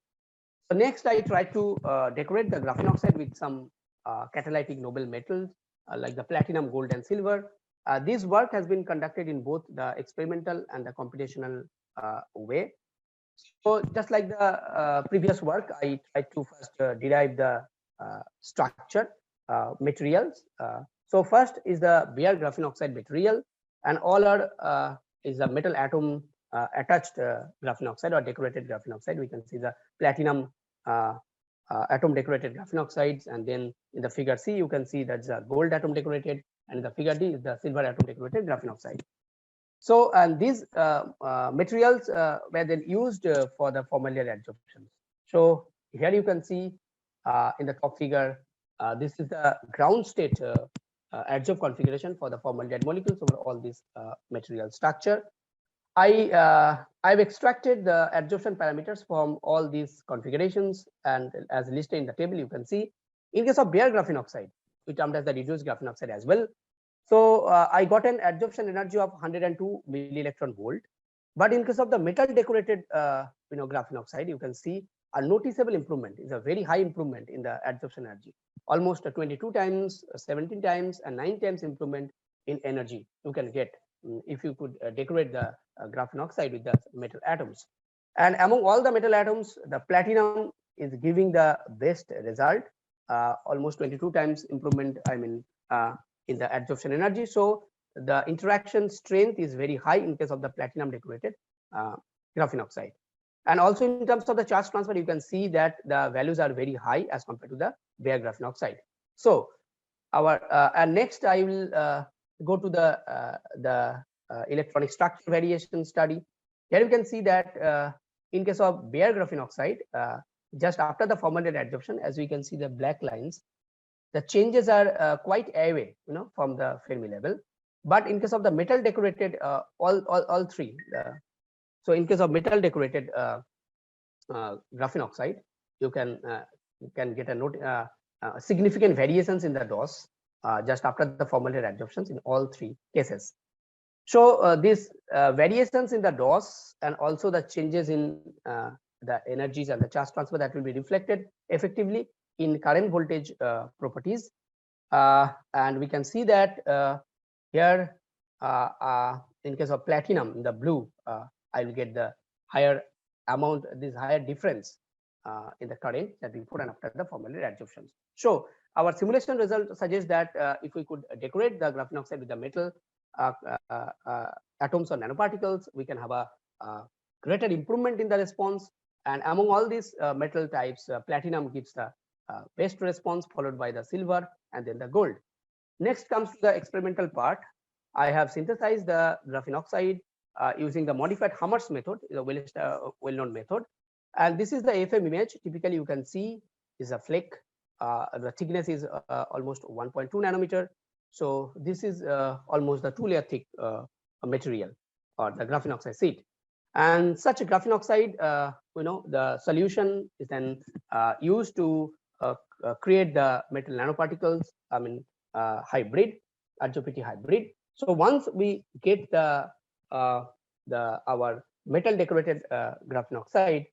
So next, I try to decorate the graphene oxide with some catalytic noble metals like the platinum, gold, and silver. This work has been conducted in both the experimental and the computational way. So just like the previous work, I tried to first derive the structure materials. So first is the bare graphene oxide material, and all are is a metal atom attached graphene oxide or decorated graphene oxide. We can see the platinum atom decorated graphene oxides, and then in the figure C you can see that's a gold atom decorated, and in the figure D is the silver atom decorated graphene oxide. So and these materials were then used for the formaldehyde adsorption. So here you can see in the top figure, this is the ground state adsorb configuration for the formaldehyde molecules over all this material structure. I've extracted the adsorption parameters from all these configurations, and as listed in the table, you can see in case of bare graphene oxide, we termed as the reduced graphene oxide as well. So I got an adsorption energy of 102 milli-electron volt. But in case of the metal decorated graphene oxide, you can see a noticeable improvement. Is a very high improvement in the adsorption energy, almost 22 times, 17 times, and 9 times improvement in energy you can get if you could decorate the graphene oxide with the metal atoms. And among all the metal atoms, the platinum is giving the best result, almost 22 times improvement, I mean, in the adsorption energy. So the interaction strength is very high in case of the platinum decorated graphene oxide. And also in terms of the charge transfer, you can see that the values are very high as compared to the bare graphene oxide. So our and next I will go to the electronic structure variation study. Here you can see that in case of bare graphene oxide, just after the formaldehyde adsorption, as we can see the black lines, the changes are quite away, from the Fermi level. But in case of the metal decorated, all three. So in case of metal decorated graphene oxide, you can get a significant variations in the DOS just after the formaldehyde adsorptions in all three cases. So these variations in the DOS and also the changes in the energies and the charge transfer that will be reflected effectively in current voltage properties. And we can see that here in case of platinum in the blue, I will get the higher amount, this higher difference in the current that before and after the formaldehyde adsorptions. So our simulation result suggests that if we could decorate the graphene oxide with the metal atoms or nanoparticles, we can have a greater improvement in the response. And among all these metal types, platinum gives the best response, followed by the silver and then the gold. Next comes to the experimental part. I have synthesized the graphene oxide using the modified Hammer's method, the well-known method. And this is the AFM image. Typically, you can see is a flake. The thickness is almost 1.2 nanometer. So this is almost the 2-layer thick material or the graphene oxide sheet. And such a graphene oxide, the solution is then used to create the metal nanoparticles. I mean, hybrid, RGPT hybrid. So once we get our metal decorated graphene oxide,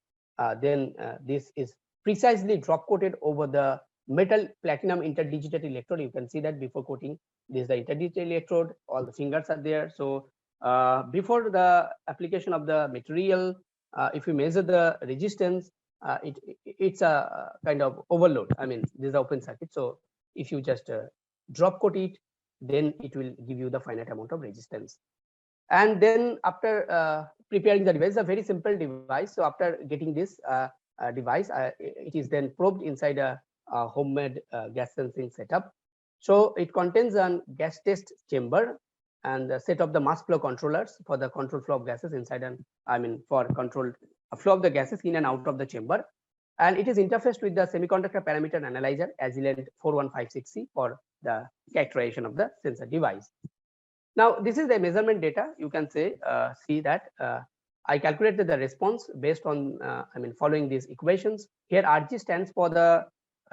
then this is precisely drop coated over the metal platinum interdigitate electrode. You can see that before coating, this is the interdigitate electrode, all the fingers are there. So before the application of the material, if you measure the resistance, it's a kind of overload. I mean, this is the open circuit. So if you just drop coat it, then it will give you the finite amount of resistance. And then after preparing the device, a very simple device. So after getting this device, it is then probed inside a homemade gas sensing setup. So it contains a gas test chamber and a set of the mass flow controllers for the control flow of gases inside, and I mean for control flow of the gases in and out of the chamber. And it is interfaced with the semiconductor parameter analyzer Agilent 4156C for the characterization of the sensor device. Now, this is the measurement data. You can say, see that I calculated the response based on, following these equations. Here, RG stands for the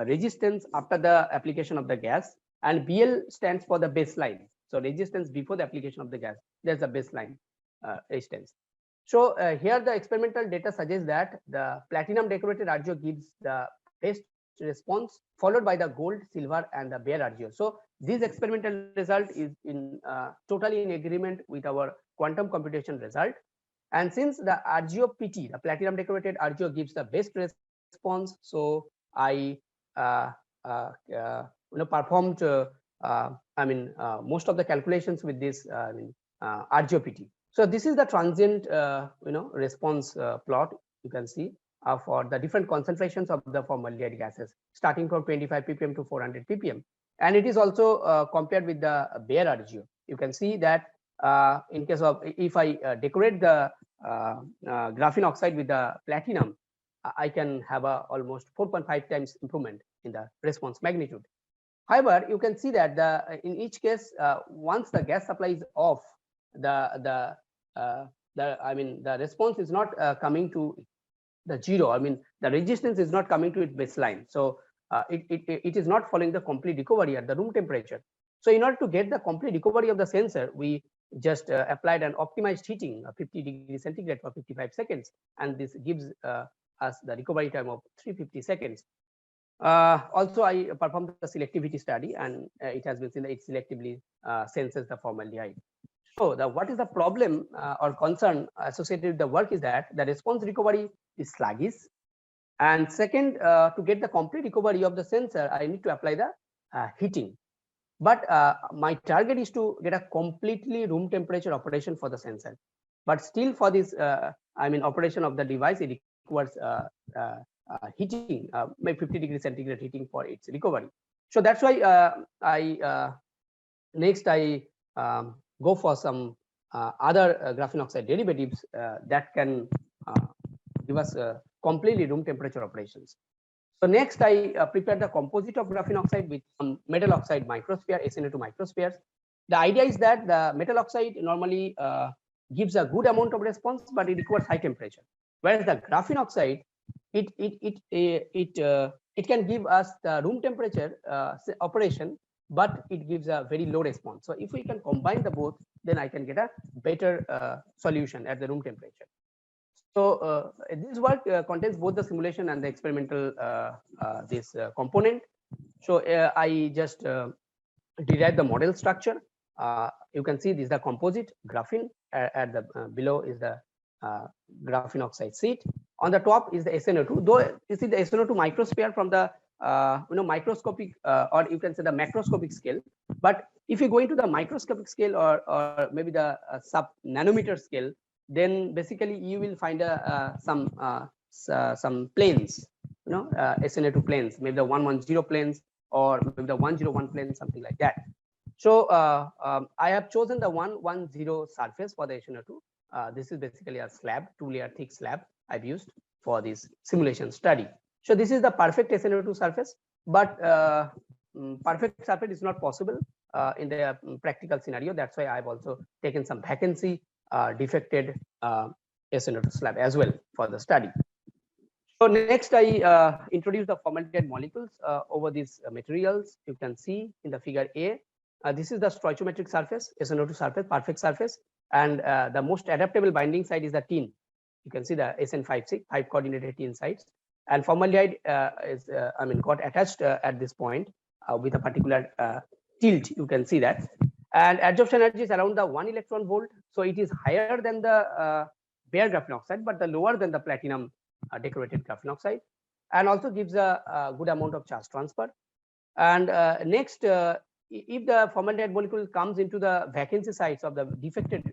resistance after the application of the gas, and BL stands for the baseline. So resistance before the application of the gas, there's a baseline resistance. So here the experimental data suggests that the platinum decorated RGO gives the best response, followed by the gold, silver, and the bare RGO. So this experimental result is in totally in agreement with our quantum computation result. And since the RGO PT, the platinum decorated RGO, gives the best response, so I performed most of the calculations with this RGO PT. So this is the transient response plot you can see for the different concentrations of the formaldehyde gases, starting from 25 ppm to 400 ppm. And it is also compared with the bare RGO. You can see that in case of, if I decorate the graphene oxide with the platinum, I can have a almost 4.5 times improvement in the response magnitude. However, you can see that in each case, once the gas supply is off, the response is not coming to the zero. I mean, the resistance is not coming to its baseline. So it is not following the complete recovery at the room temperature. So in order to get the complete recovery of the sensor, we just applied an optimized heating of 50 degrees centigrade for 55 seconds. And this gives us the recovery time of 350 seconds. Also, I performed the selectivity study, and it has been seen that it selectively senses the formaldehyde. So what is the problem or concern associated with the work is that the response recovery is sluggish. And second, to get the complete recovery of the sensor, I need to apply the heating. But my target is to get a completely room temperature operation for the sensor. But still for this, operation of the device, it requires heating, maybe 50 degrees centigrade heating for its recovery. So that's why next I go for some other graphene oxide derivatives that can give us completely room temperature operations. So next I prepared the composite of graphene oxide with some metal oxide microsphere, SN2 microspheres. The idea is that the metal oxide normally gives a good amount of response, but it requires high temperature. Whereas the graphene oxide, it can give us the room temperature operation, but it gives a very low response. So if we can combine the both, then I can get a better solution at the room temperature. So this work contains both the simulation and the experimental component. So I just derived the model structure. You can see this is the composite graphene. At the below is the graphene oxide sheet. On the top is the SNO2. Though you see the SNO2 microsphere from the microscopic or you can say the macroscopic scale. But if you go into the microscopic scale or maybe the sub nanometer scale, then basically you will find some planes, SNO2 planes, maybe the 110 planes or maybe the 101 planes, something like that. So I have chosen the 110 surface for the SNO2. This is basically a slab, 2-layer thick slab I've used for this simulation study. So this is the perfect SNO2 surface, but perfect surface is not possible in the practical scenario. That's why I've also taken some vacancy defected SNO2 slab as well for the study. So next I introduce the formaldehyde molecules over these materials. You can see in the figure A, this is the stoichiometric surface, SNO2 surface, perfect surface, and the most adaptable binding site is the tin. You can see the SN56, 5 coordinated tin sites, and formaldehyde is got attached at this point with a particular tilt. You can see that, and adsorption energy is around the 1 electron volt. So it is higher than the bare graphene oxide, but the lower than the platinum decorated graphene oxide, and also gives a good amount of charge transfer. And next, if the formaldehyde molecule comes into the vacancy sites of the defected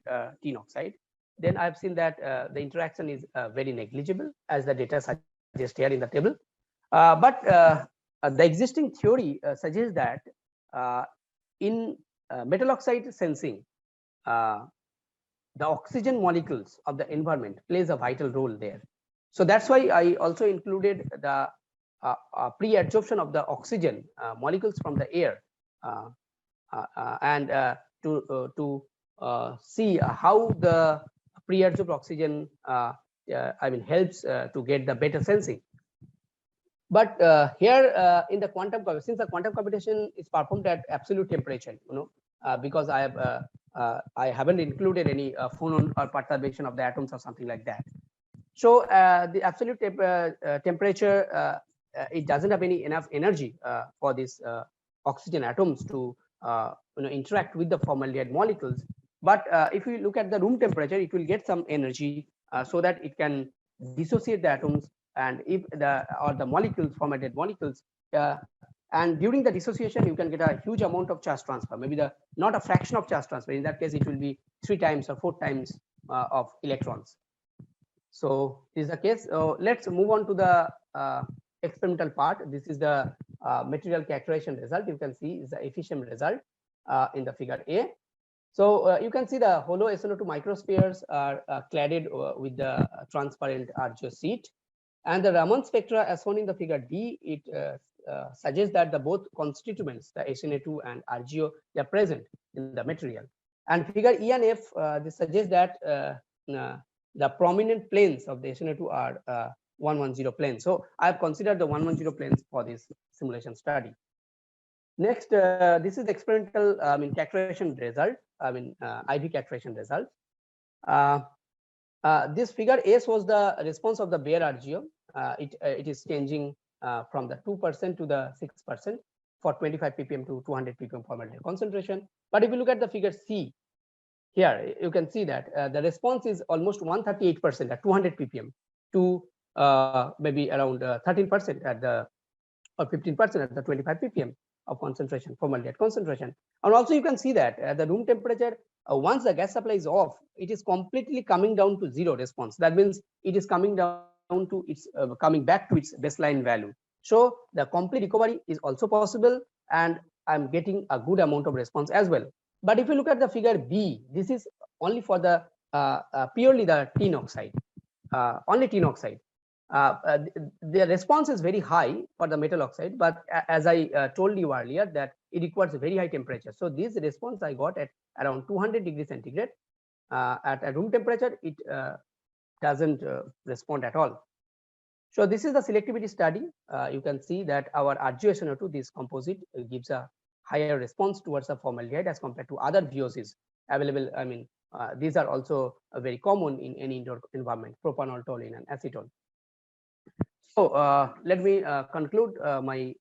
tin oxide, then I've seen that the interaction is very negligible, as the data suggests here in the table. But the existing theory suggests that in metal oxide sensing, the oxygen molecules of the environment plays a vital role there. So that's why I also included the pre-adsorption of the oxygen molecules from the air, and to see how the pre-adsorbed oxygen helps to get the better sensing. But here in the quantum, since the quantum computation is performed at absolute temperature, because I haven't included any phonon or perturbation of the atoms or something like that. So the absolute temperature, it doesn't have enough energy for these oxygen atoms to interact with the formaldehyde molecules. But if you look at the room temperature, it will get some energy so that it can dissociate the atoms, and if the molecules, formaldehyde molecules, and during the dissociation you can get a huge amount of charge transfer, maybe not a fraction of charge transfer. In that case it will be 3 times or 4 times of electrons. So this is the case. Let's move on to the experimental part. This is the material characterization result. You can see is the efficient result in the figure A. So you can see the hollow SNO2 microspheres are cladded with the transparent RGO sheet, and the Raman spectra as shown in the figure D, it suggests that the both constituents, the SNO2 and RGO, they are present in the material. And figure E and F, this suggests that the prominent planes of the SNO2 are 110 planes. So I have considered the 110 planes for this simulation study. Next, this is the experimental characterization result, IV characterization result. This figure A shows the response of the bare RGO. It is changing from the 2% to the 6% for 25 ppm to 200 ppm formaldehyde concentration. But if you look at the figure C, here you can see that the response is almost 138% at 200 ppm to maybe around 13% at the, or 15% at the 25 ppm of concentration, formaldehyde concentration. And also you can see that at the room temperature, once the gas supply is off, it is completely coming down to 0 response. That means it is coming down to its coming back to its baseline value. So the complete recovery is also possible, and I'm getting a good amount of response as well. But if you look at the figure B, this is only for the purely the tin oxide, only tin oxide. The response is very high for the metal oxide, but as I told you earlier, that it requires a very high temperature. So this response I got at around 200 degrees centigrade. At a room temperature, it doesn't respond at all. So this is the selectivity study. You can see that our RGO-SNO2, this composite, gives a higher response towards the formaldehyde as compared to other VOCs. available. I mean, these are also very common in any indoor environment, propanol, toluene, and acetone. So let me conclude my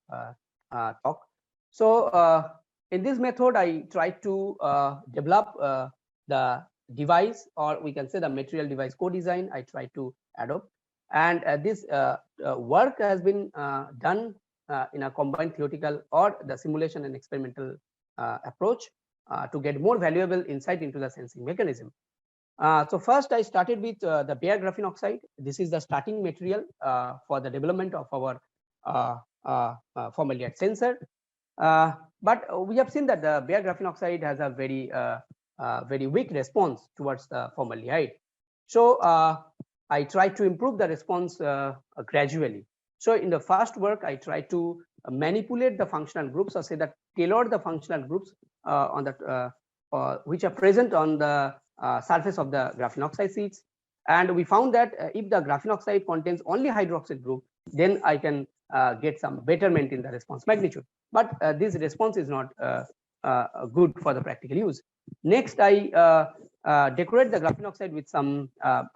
talk. So in this method, I try to develop the device, or we can say the material device co-design. I try to adopt, and this work has been done in a combined theoretical or the simulation and experimental approach to get more valuable insight into the sensing mechanism. So first I started with the bare graphene oxide. This is the starting material for the development of our formaldehyde sensor. But we have seen that the bare graphene oxide has a very weak response towards the formaldehyde. So I try to improve the response gradually. So in the first work, I try to manipulate the functional groups, or say that tailor the functional groups on the which are present on the surface of the graphene oxide sheets. And we found that if the graphene oxide contains only hydroxide group, then I can get some betterment in the response magnitude. But this response is not good for the practical use. Next, I decorate the graphene oxide with some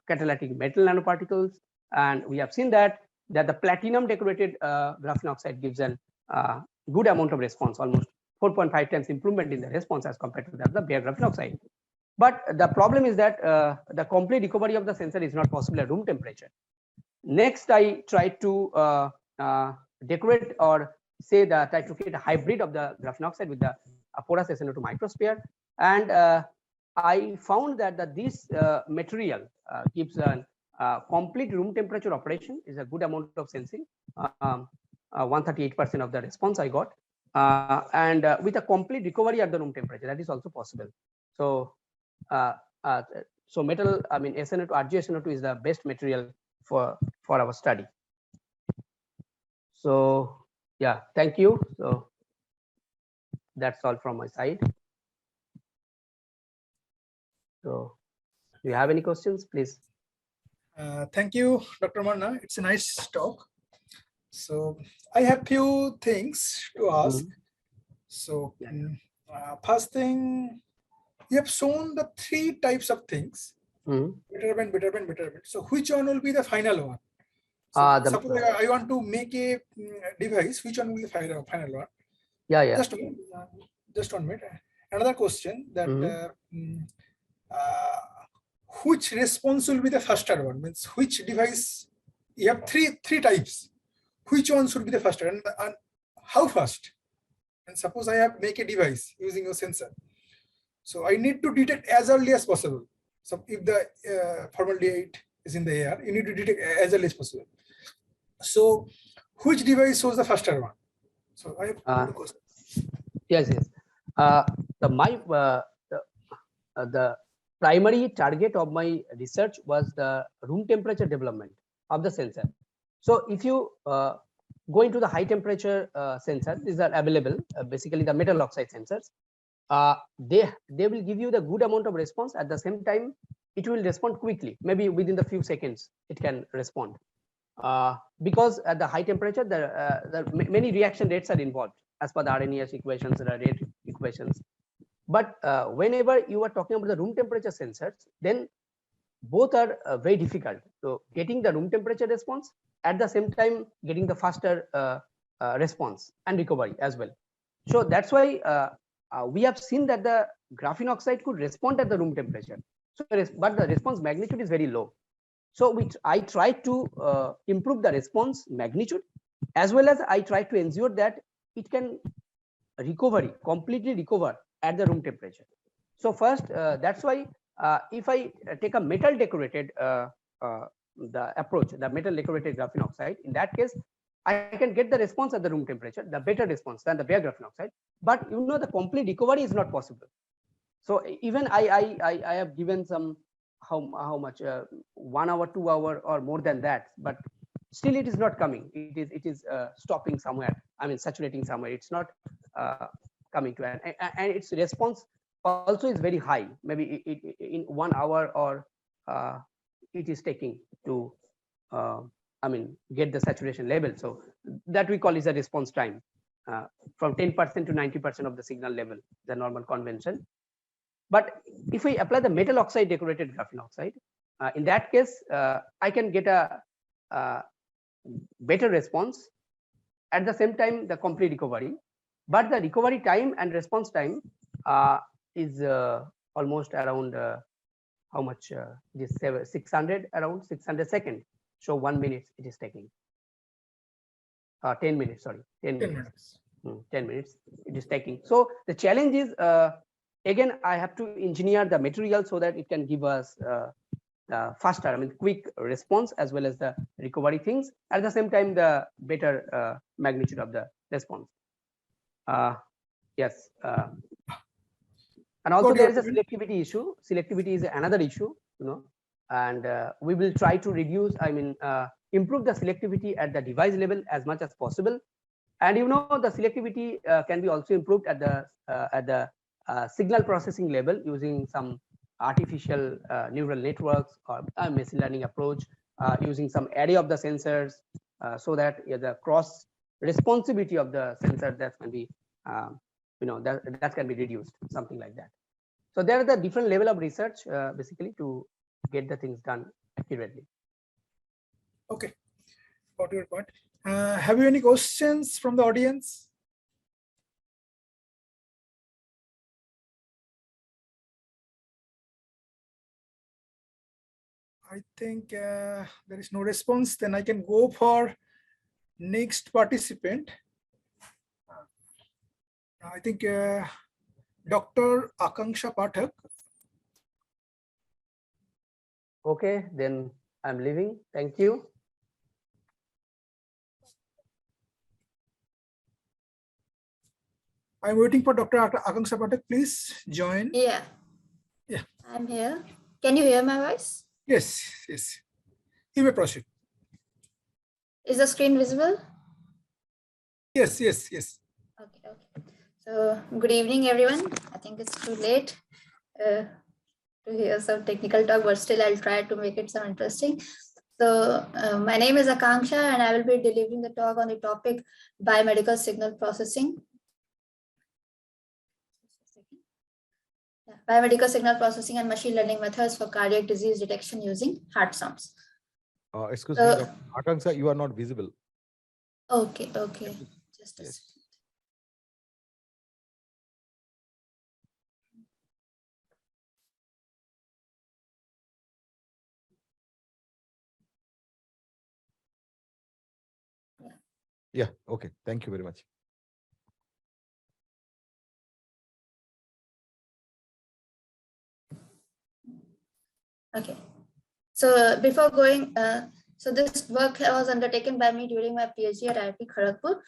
catalytic metal nanoparticles, and we have seen that the platinum decorated graphene oxide gives a good amount of response, almost 4.5 times improvement in the response as compared to the bare graphene oxide. But the problem is that the complete recovery of the sensor is not possible at room temperature. Next, I try to decorate, or say that try to create a hybrid of the graphene oxide with the porous SNO2 microsphere, and I found that this material gives a complete room temperature operation, is a good amount of sensing, 138% of the response I got, and with a complete recovery at the room temperature, that is also possible. So so metal, I mean SNO2, RgSNO2 is the best material for our study. So yeah, thank you. So that's all from my side. So do you have any questions, please? Thank you, Dr. Manna. It's a nice talk. So I have few things to ask. So first thing, you have shown the 3 types of things. Betterment. So which one will be the final one? So suppose I want to make a device, which one will be the final one? Yeah. Just 1 minute. Another question, that which response will be the faster one? Means which device? You have three types. Which one should be the faster, and how fast? And suppose I have make a device using a sensor, so I need to detect as early as possible. So if the formaldehyde is in the air, you need to detect as early as possible. So which device shows the faster one? So I have two questions. Yes. The primary target of my research was the room temperature development of the sensor. So if you go into the high temperature sensor, these are available, basically the metal oxide sensors. They will give you the good amount of response. At the same time, it will respond quickly, maybe within the few seconds it can respond, because at the high temperature the many reaction rates are involved as per the Arrhenius equations and rate equations. But whenever you are talking about the room temperature sensors, then both are very difficult. So getting the room temperature response, at the same time getting the faster response and recovery as well. So that's why we have seen that the graphene oxide could respond at the room temperature. So, but the response magnitude is very low. So I try to improve the response magnitude, as well as I try to ensure that it can completely recover at the room temperature. So first, that's why if I take a metal decorated the approach, the metal decorated graphene oxide, in that case, I can get the response at the room temperature, the better response than the bare graphene oxide. But you know, the complete recovery is not possible. So even I have given some how much 1 hour, 2 hour, or more than that, but still it is not coming. It is stopping somewhere. I mean, saturating somewhere. It's not coming to and its response also is very high. Maybe in 1 hour, or it is taking to I mean, get the saturation level. So that we call is a response time from 10% to 90% of the signal level, the normal convention. But if we apply the metal oxide decorated graphene oxide, in that case, I can get a better response. At the same time, the complete recovery, but the recovery time and response time is almost around how much? It is 600, around 600 seconds. So 1 minute it is taking. 10 minutes, sorry, 10 minutes. 10 minutes it is taking. So the challenge is, again, I have to engineer the material so that it can give us faster, I mean, quick response as well as the recovery things. At the same time, the better magnitude of the response. Yes. And also there is a selectivity issue. Selectivity is another issue, you know, and we will try to reduce, I mean, improve the selectivity at the device level as much as possible. And you know, the selectivity can be also improved at the signal processing level using some artificial neural networks or machine learning approach, using some array of the sensors, so that the cross responsibility of the sensor that can be, you know, that can be reduced, something like that. So there are the different level of research basically to get the things done accurately. Okay, got your point. Have you any questions from the audience? I think there is no response. Then I can go for next participant. I think Dr. Akanksha Pathak. Okay, then I'm leaving. Thank you. I'm waiting for Dr. Akanksha Pathak. Please join. Yeah. Yeah. I'm here. Can you hear my voice? Yes, yes. You may proceed. Is the screen visible? Yes, yes, yes. Okay, okay. So good evening, everyone. I think it's too late to hear some technical talk, but still I'll try to make it some interesting. So my name is Akanksha, and I will be delivering the talk on the topic biomedical signal processing. Biomedical signal processing and machine learning methods for cardiac disease detection using heart sounds. Excuse me, Dr. Akanksha, you are not visible. Okay, okay. Just a second. Yeah, okay. Thank you very much. Okay. So before going, so this work was undertaken by me during my PhD at IIT Kharagpur,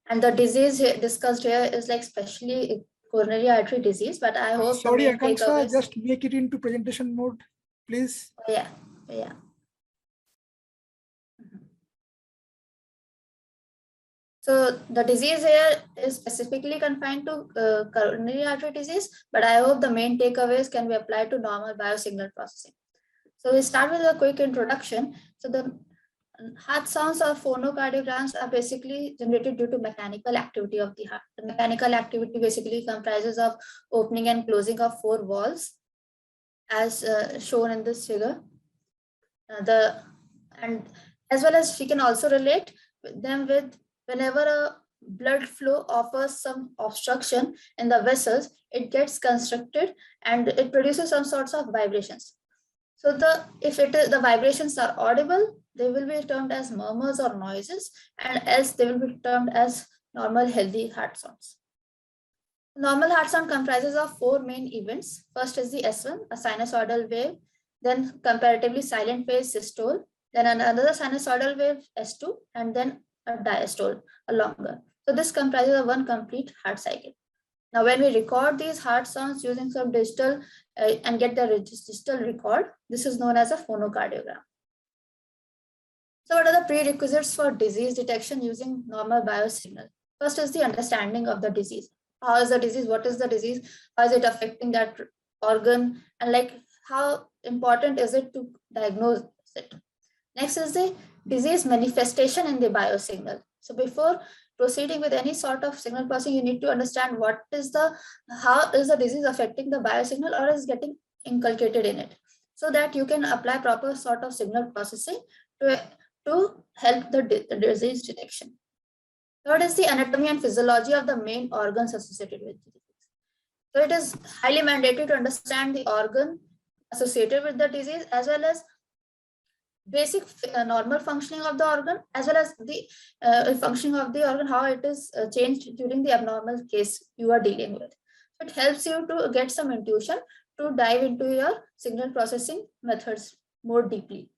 and the disease discussed here is like especially coronary artery disease. But I hope. Sorry, Akanksha, just make it into presentation mode, please. Oh, yeah, yeah. So the disease here is specifically confined to coronary artery disease, but I hope the main takeaways can be applied to normal biosignal processing. So we start with a quick introduction. So the heart sounds or phonocardiograms are basically generated due to mechanical activity of the heart. The mechanical activity basically comprises of opening and closing of 4 valves, as shown in this figure. And as well as we can also relate them with whenever a blood flow offers some obstruction in the vessels, it gets constricted and it produces some sorts of vibrations. So if the vibrations are audible, they will be termed as murmurs or noises, and else they will be termed as normal healthy heart sounds. Normal heart sound comprises of 4 main events. First is the S1, a sinusoidal wave, then comparatively silent phase systole, then another sinusoidal wave S2, and then a diastole, a longer. So this comprises of one complete heart cycle. Now, when we record these heart sounds using some digital and get the digital record, this is known as a phonocardiogram. So what are the prerequisites for disease detection using normal biosignal? First is the understanding of the disease. How is the disease? What is the disease? How is it affecting that organ? And like how important is it to diagnose it? Next is the disease manifestation in the biosignal. So before proceeding with any sort of signal processing, you need to understand how is the disease affecting the biosignal or is getting inculcated in it, so that you can apply proper sort of signal processing to help the disease detection. Third is the anatomy and physiology of the main organs associated with the disease. So it is highly mandatory to understand the organ associated with the disease, as well as basic normal functioning of the organ, as well as the functioning of the organ, how it is changed during the abnormal case you are dealing with. It helps you to get some intuition to dive into your signal processing methods more deeply.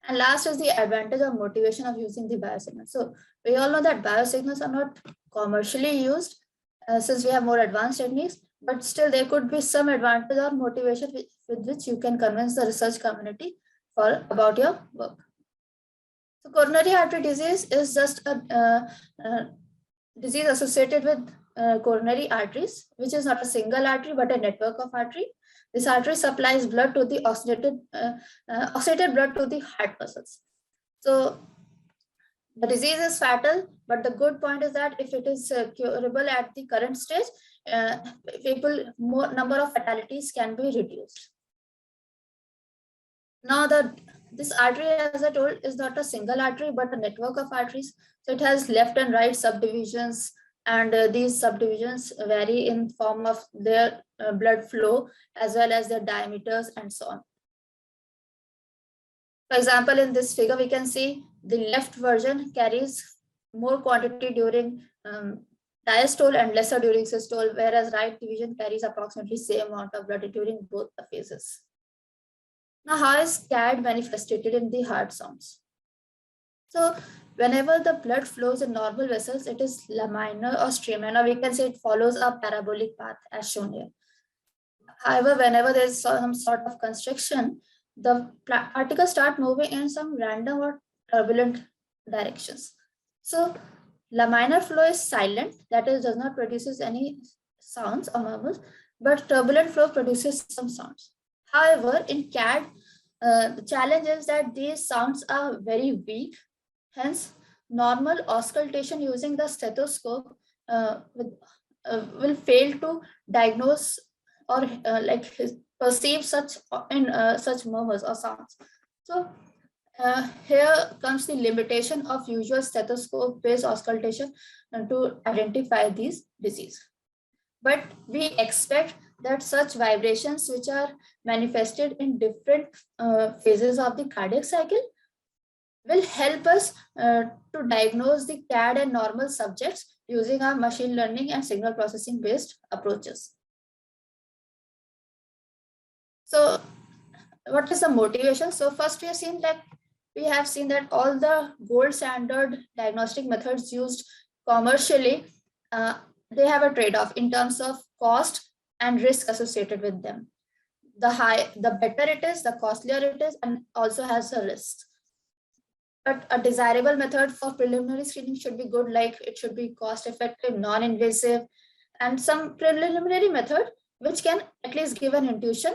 And last is the advantage or motivation of using the biosignals. So we all know that biosignals are not commercially used since we have more advanced techniques, but still there could be some advantage or motivation with which you can convince the research community about your work. So coronary artery disease is just a disease associated with coronary arteries, which is not a single artery but a network of artery. This artery supplies blood to the oxygenated blood to the heart muscles. So the disease is fatal, but the good point is that if it is curable at the current stage, number of fatalities can be reduced. Now this artery, as I told, is not a single artery but a network of arteries. So it has left and right subdivisions, and these subdivisions vary in form of their blood flow as well as their diameters and so on. For example, in this figure, we can see the left version carries more quantity during diastole and lesser during systole, whereas right division carries approximately same amount of blood during both the phases. Now, how is CAD manifested in the heart sounds? So whenever the blood flows in normal vessels, it is laminar or streamlined, or we can say it follows a parabolic path as shown here. However, whenever there is some sort of constriction, the particles start moving in some random or turbulent directions. So laminar flow is silent, that is, does not produce any sounds or murmurs, but turbulent flow produces some sounds. However, in CAD, the challenge is that these sounds are very weak. Hence, normal auscultation using the stethoscope will fail to diagnose or perceive such murmurs or sounds. So here comes the limitation of usual stethoscope-based auscultation to identify these disease. But we expect that such vibrations, which are manifested in different phases of the cardiac cycle, will help us to diagnose the CAD and normal subjects using our machine learning and signal processing based approaches. So what is the motivation? So first we have seen that all the gold standard diagnostic methods used commercially, they have a trade-off in terms of cost and risk associated with them. The better it is, the costlier it is, and also has a risk. But a desirable method for preliminary screening should be good, like it should be cost-effective, non-invasive, and some preliminary method which can at least give an intuition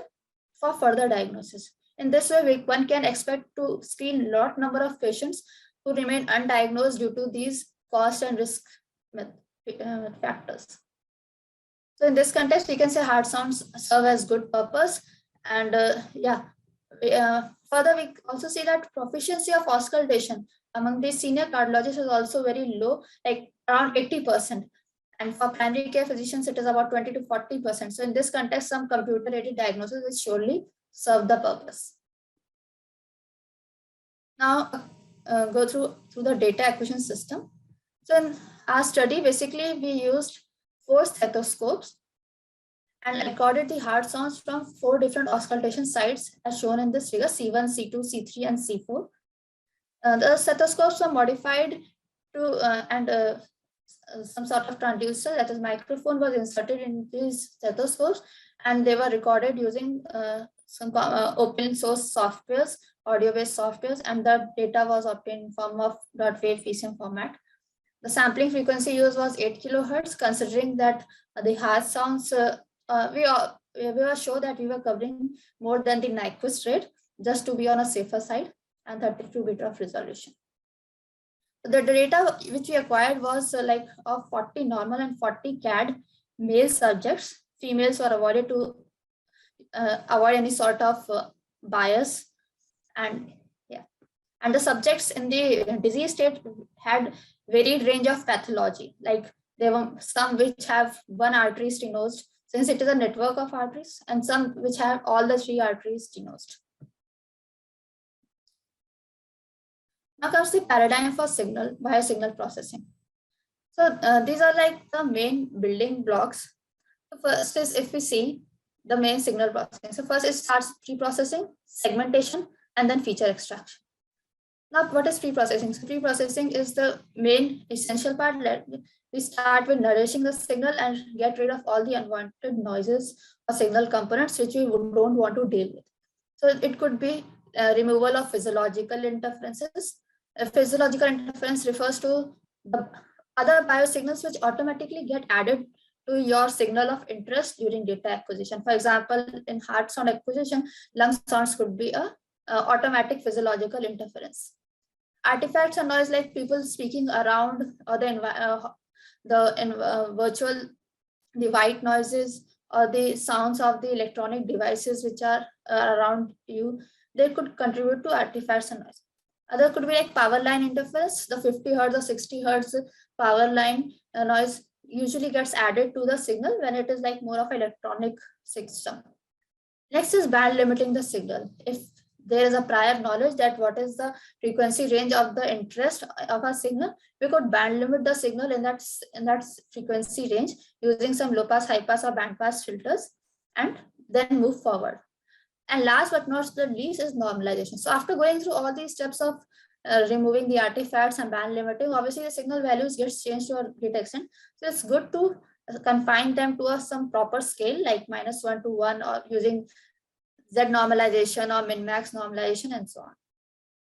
for further diagnosis. In this way, one can expect to screen lot number of patients who remain undiagnosed due to these cost and risk factors. So in this context, we can say heart sounds serve as good purpose. And further, we also see that proficiency of auscultation among the senior cardiologists is also very low, like around 80%. And for primary care physicians, it is about 20 to 40%. So in this context, some computer-aided diagnosis will surely serve the purpose. Now, go through the data acquisition system. So in our study, basically, we used 4 stethoscopes and recorded the heart sounds from 4 different auscultation sites as shown in this figure, C1, C2, C3, and C4. The stethoscopes were modified to some sort of transducer, that is microphone, was inserted in these stethoscopes, and they were recorded using some open source softwares, audio-based softwares, and the data was obtained in form of .wave PCM format. The sampling frequency used was 8 kilohertz, considering that the heart sounds, we were sure that we were covering more than the Nyquist rate, just to be on a safer side. and 32-bit of resolution. The data which we acquired was like of 40 normal and 40 CAD male subjects. Females were avoided to avoid any sort of bias, and the subjects in the disease state had varied range of pathology. Like there were some which have one artery stenosed, since it is a network of arteries, and some which have all the 3 arteries stenosed. Now comes the paradigm for biosignal processing. So these are like the main building blocks. The first is, if we see the main signal processing. So first it starts pre-processing, segmentation, and then feature extraction. Now, what is pre-processing? So pre-processing is the main essential part. We start with nourishing the signal and get rid of all the unwanted noises or signal components which we don't want to deal with. So it could be removal of physiological interferences. Physiological interference refers to the other biosignals which automatically get added to your signal of interest during data acquisition. For example, in heart sound acquisition, lung sounds could be a automatic physiological interference. Artifacts and noise, like people speaking around, or the white noises or the sounds of the electronic devices which are around you, they could contribute to artifacts and noise. Other could be like power line interference. The 50 hertz or 60 hertz power line noise usually gets added to the signal when it is like more of an electronic system. Next is band limiting the signal. If there is a prior knowledge that what is the frequency range of the interest of a signal, we could band limit the signal in that frequency range using some low pass, high pass, or band pass filters, and then move forward. And last but not the least is normalization. So after going through all these steps of removing the artifacts and band limiting, obviously the signal values gets changed to a great extent. So it's good to confine them to some proper scale, like -1 to 1, or using Z normalization or min-max normalization, and so on.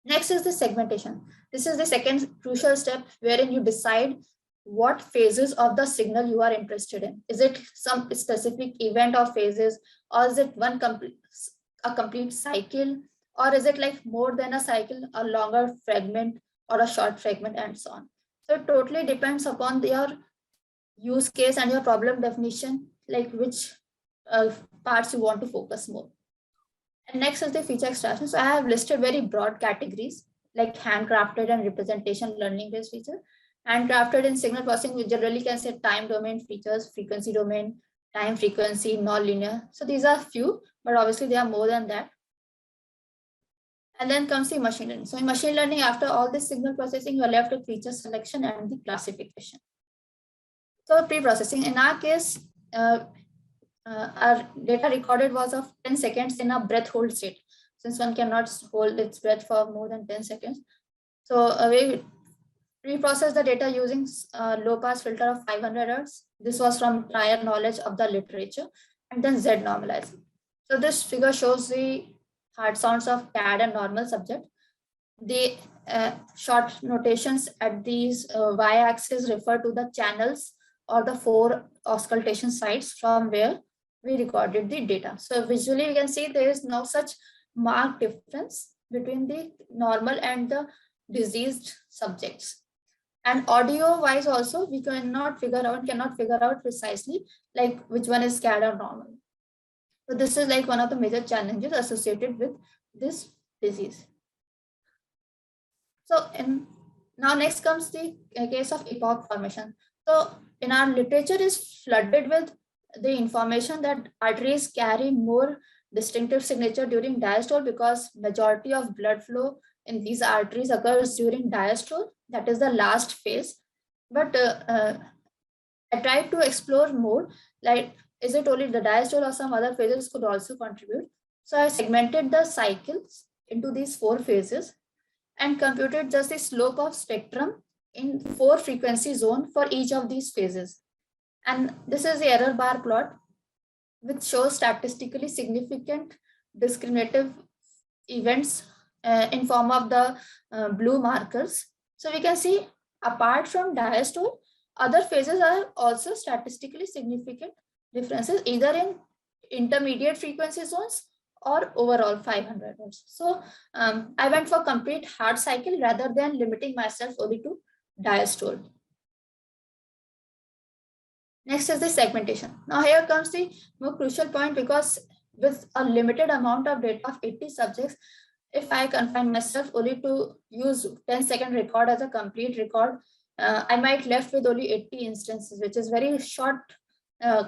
Next is the segmentation. This is the second crucial step wherein you decide what phases of the signal you are interested in. Is it some specific event or phases, or is it a complete cycle, or is it like more than a cycle, a longer fragment or a short fragment, and so on. So it totally depends upon your use case and your problem definition, like which parts you want to focus more. And next is the feature extraction. So I have listed very broad categories like handcrafted and representation learning based feature. Handcrafted in signal processing, we generally can say time domain features, frequency domain, time frequency, nonlinear. So these are few, but obviously they are more than that. And then comes the machine learning. So in machine learning, after all this signal processing, you are left with feature selection and the classification. So pre-processing, in our case, our data recorded was of 10 seconds in a breath hold state, since one cannot hold its breath for more than 10 seconds. So we pre-process the data using low pass filter of 500 hertz. This was from prior knowledge of the literature, and then Z normalizing. So this figure shows the heart sounds of CAD and normal subject. The short notations at these y-axis refer to the channels or the 4 auscultation sites from where we recorded the data. So visually we can see there is no such marked difference between the normal and the diseased subjects. And audio wise also, we cannot figure out precisely like which one is CAD or normal. So this is like one of the major challenges associated with this disease. So now next comes the case of epoch formation. So in our literature is flooded with the information that arteries carry more distinctive signature during diastole, because majority of blood flow in these arteries occurs during diastole, that is the last phase. But I tried to explore more, like is it only the diastole or some other phases could also contribute. So I segmented the cycles into these 4 phases and computed just the slope of spectrum in 4 frequency zone for each of these phases. And this is the error bar plot, which shows statistically significant discriminative events in form of the blue markers. So we can see apart from diastole, other phases are also statistically significant differences either in intermediate frequency zones or overall 500 hertz. So I went for complete hard cycle rather than limiting myself only to diastole. Next is the segmentation. Now here comes the more crucial point, because with a limited amount of data of 80 subjects, if I confine myself only to use 10-second record as a complete record, I might left with only 80 instances, which is very short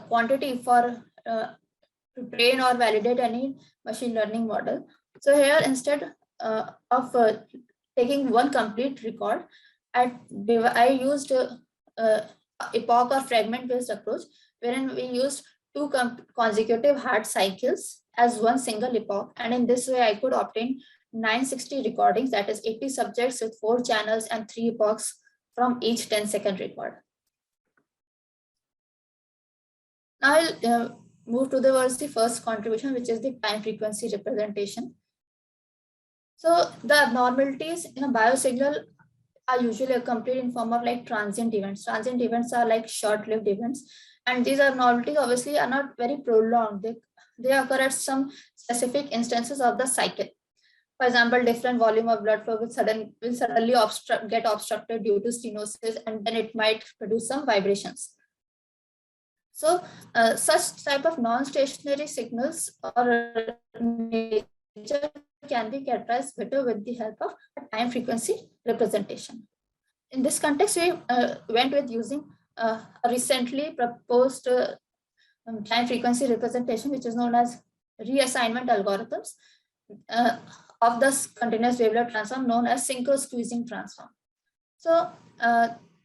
quantity for to train or validate any machine learning model. So here, instead of taking one complete record, I used epoch or fragment based approach, wherein we used two consecutive hard cycles as one single epoch, and in this way I could obtain 960 recordings, that is 80 subjects with 4 channels and 3 epochs from each 10-second record. Now I'll move towards the first contribution, which is the time frequency representation. So the abnormalities in a biosignal are usually accompanied in form of like transient events. Transient events are like short-lived events, and these abnormalities obviously are not very prolonged. They occur at some specific instances of the cycle. For example, different volume of blood flow will suddenly get obstructed due to stenosis, and then it might produce some vibrations. So such type of non-stationary signals or nature can be characterized better with the help of a time frequency representation. In this context, we went with using a recently proposed time frequency representation, which is known as reassignment algorithms of the continuous wavelet transform, known as synchro squeezing transform. So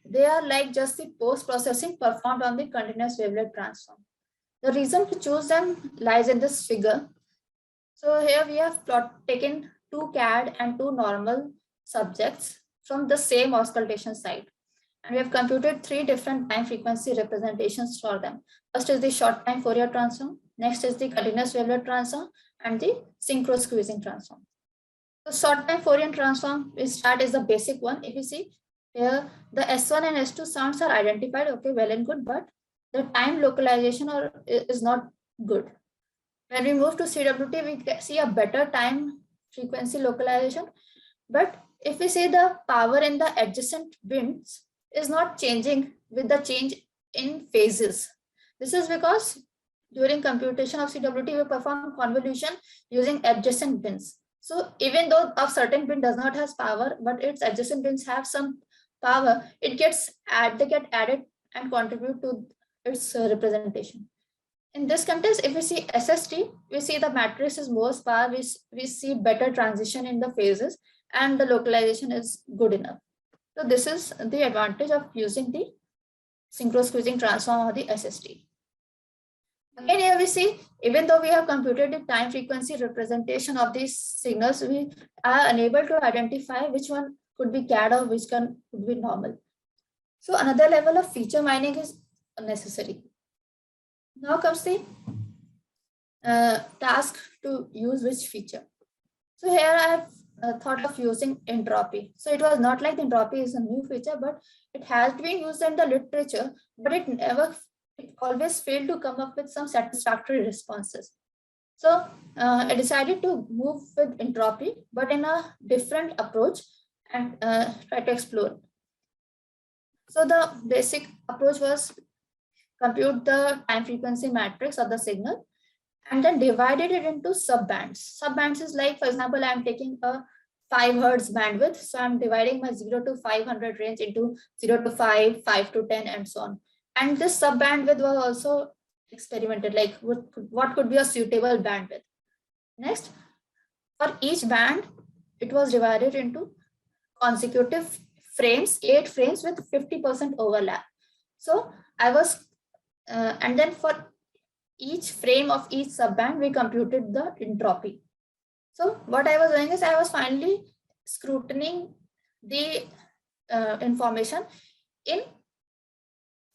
they are like just the post-processing performed on the continuous wavelet transform. The reason to choose them lies in this figure. So here we have taken 2 CAD and 2 normal subjects from the same auscultation site, and we have computed 3 different time frequency representations for them. First is the short time Fourier transform, next is the continuous wavelet transform, and the synchro squeezing transform. So short time Fourier transform we start is the basic one. If you see here, the S1 and S2 sounds are identified, okay, well and good, but the time localization is not good. When we move to CWT, we see a better time frequency localization, but if we see the power in the adjacent bins is not changing with the change in phases. This is because during computation of CWT, we perform convolution using adjacent bins. So even though a certain bin does not have power, but its adjacent bins have some power, they get added and contribute to its representation. In this context, if we see SST, we see the matrix is most power, we see better transition in the phases, and the localization is good enough. So this is the advantage of using the synchro squeezing transform or the SST. Again, here we see, even though we have computed the time frequency representation of these signals, we are unable to identify which one could be CAD or which one could be normal. So another level of feature mining is necessary. Now comes the task to use which feature. So here I have thought of using entropy. So it was not like the entropy is a new feature, but it has been used in the literature, but it always failed to come up with some satisfactory responses. So I decided to move with entropy, but in a different approach, and try to explore. So the basic approach was compute the time frequency matrix of the signal and then divided it into subbands. Subbands is like, for example, I'm taking a 5 Hertz bandwidth. So I'm dividing my 0 to 500 range into 0 to 5, 5 to 10, and so on. And this sub bandwidth was also experimented, like what could be a suitable bandwidth. Next, for each band, it was divided into consecutive frames, 8 frames with 50% overlap. So I was, and then for each frame of each subband, we computed the entropy. So what I was doing is I was finally scrutinizing the information in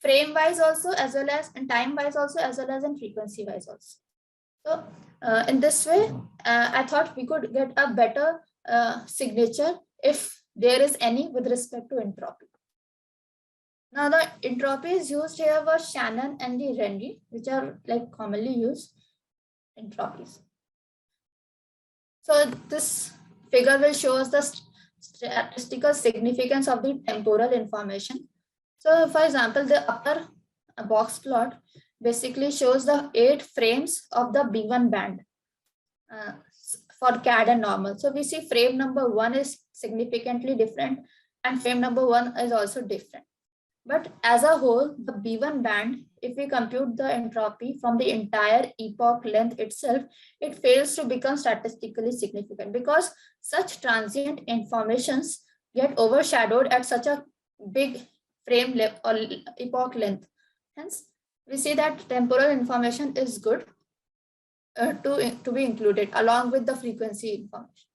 frame wise also, as well as in time wise also, as well as in frequency wise also. So in this way, I thought we could get a better signature if there is any with respect to entropy. Now the entropy is used here for Shannon and the Renyi, which are like commonly used entropies. So this figure will show us the statistical significance of the temporal information. So for example, the upper box plot basically shows the 8 frames of the B1 band for CAD and normal. So we see frame number 1 is significantly different and frame number 1 is also different. But as a whole, the B1 band, if we compute the entropy from the entire epoch length itself, it fails to become statistically significant because such transient informations get overshadowed at such a big frame or epoch length. Hence, we see that temporal information is good to be included along with the frequency information.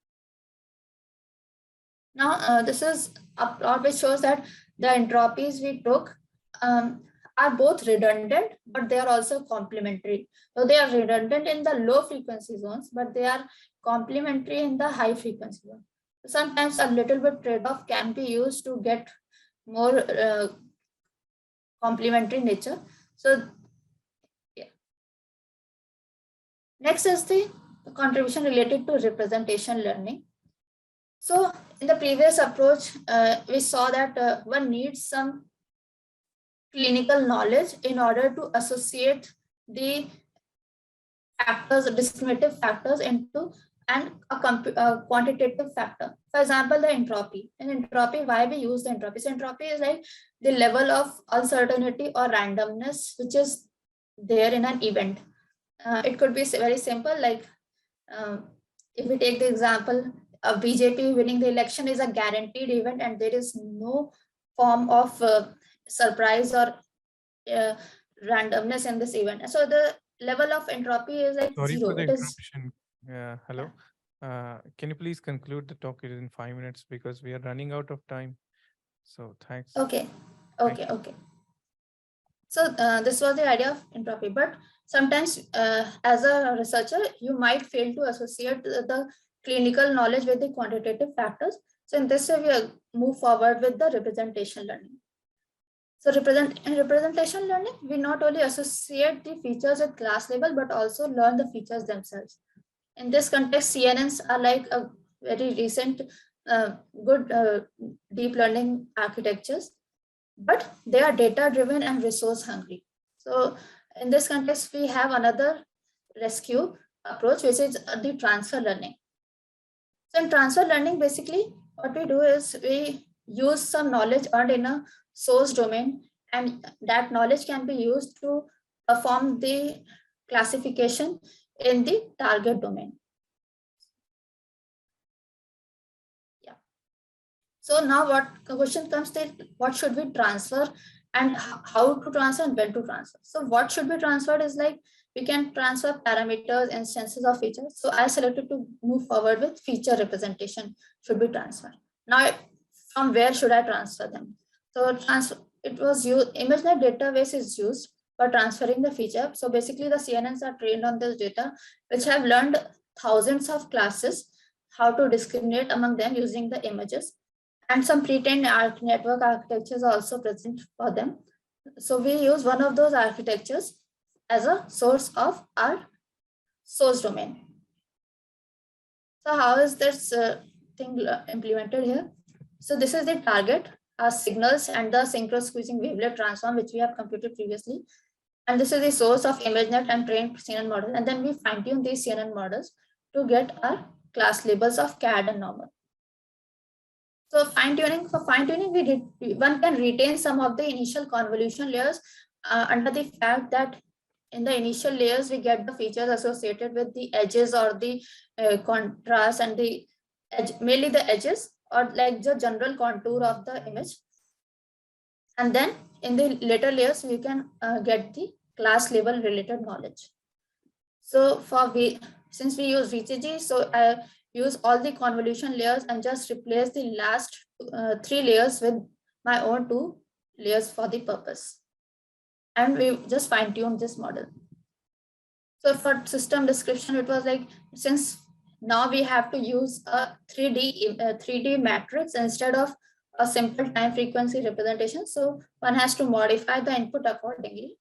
Now, this is a plot which shows that the entropies we took are both redundant, but they are also complementary. So they are redundant in the low frequency zones, but they are complementary in the high frequency zone. Sometimes a little bit trade-off can be used to get more complementary nature. So yeah. Next is the contribution related to representation learning. So in the previous approach, we saw that one needs some clinical knowledge in order to associate the factors, discriminative factors into a quantitative factor. For example, the entropy. In entropy, why we use the entropy? So entropy is like the level of uncertainty or randomness which is there in an event. It could be very simple, like if we take the example, BJP winning the election is a guaranteed event and there is no form of surprise or randomness in this event. So the level of entropy is like Sorry zero. for the It is, interruption. Hello. Can you please conclude the talk in 5 minutes because we are running out of time. So thanks. okay. Thank Okay. you. Okay. So this was the idea of entropy, but sometimes as a researcher, you might fail to associate the clinical knowledge with the quantitative factors. So in this way, we move forward with the representation learning. So in representation learning, we not only associate the features at class level, but also learn the features themselves. In this context, CNNs are like a very recent good deep learning architectures, but they are data driven and resource hungry. So in this context, we have another rescue approach, which is the transfer learning. So in transfer learning, basically what we do is we use some knowledge earned in a source domain, and that knowledge can be used to perform the classification in the target domain. Yeah. So now what question comes to what should we transfer and how to transfer and when to transfer. So what should be transferred is like we can transfer parameters, instances of features. So I selected to move forward with feature representation should be transferred. Now from where should I transfer them? So it was used, ImageNet database is used for transferring the feature. So basically the CNNs are trained on this data, which have learned thousands of classes, how to discriminate among them using the images. And some pre-trained network architectures are also present for them. So we use one of those architectures as a source of our source domain. So how is this thing implemented here? So this is the target, our signals and the synchro squeezing wavelet transform, which we have computed previously. And this is the source of ImageNet and trained CNN model. And then we fine tune these CNN models to get our class labels of CAD and normal. So for fine tuning, one can retain some of the initial convolution layers under the fact that in the initial layers, we get the features associated with the edges or the contrast and the edge, mainly the edges or like the general contour of the image. And then in the later layers, we can get the class level related knowledge. So since we use VCG, so I use all the convolution layers and just replace the last 3 layers with my own 2 layers for the purpose. And we just fine tune this model. So for system description, it was like, since now we have to use a 3D matrix instead of a simple time frequency representation. So one has to modify the input accordingly.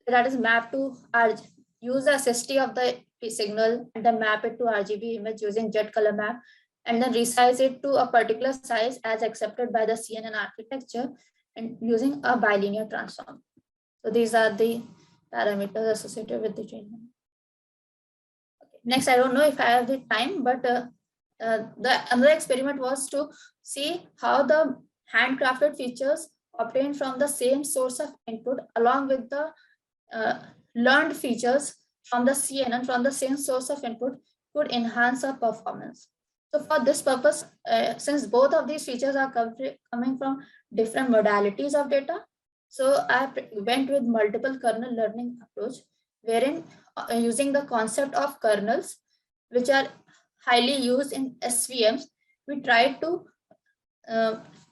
That is mapped to our use the SST of the signal and then map it to RGB image using jet color map, and then resize it to a particular size as accepted by the CNN architecture and using a bilinear transform. So these are the parameters associated with the training. Okay. Next, I don't know if I have the time, but another experiment was to see how the handcrafted features obtained from the same source of input along with the learned features from the CNN from the same source of input could enhance our performance. So for this purpose, since both of these features are coming from different modalities of data, so I went with multiple kernel learning approach, wherein using the concept of kernels, which are highly used in SVMs, we tried to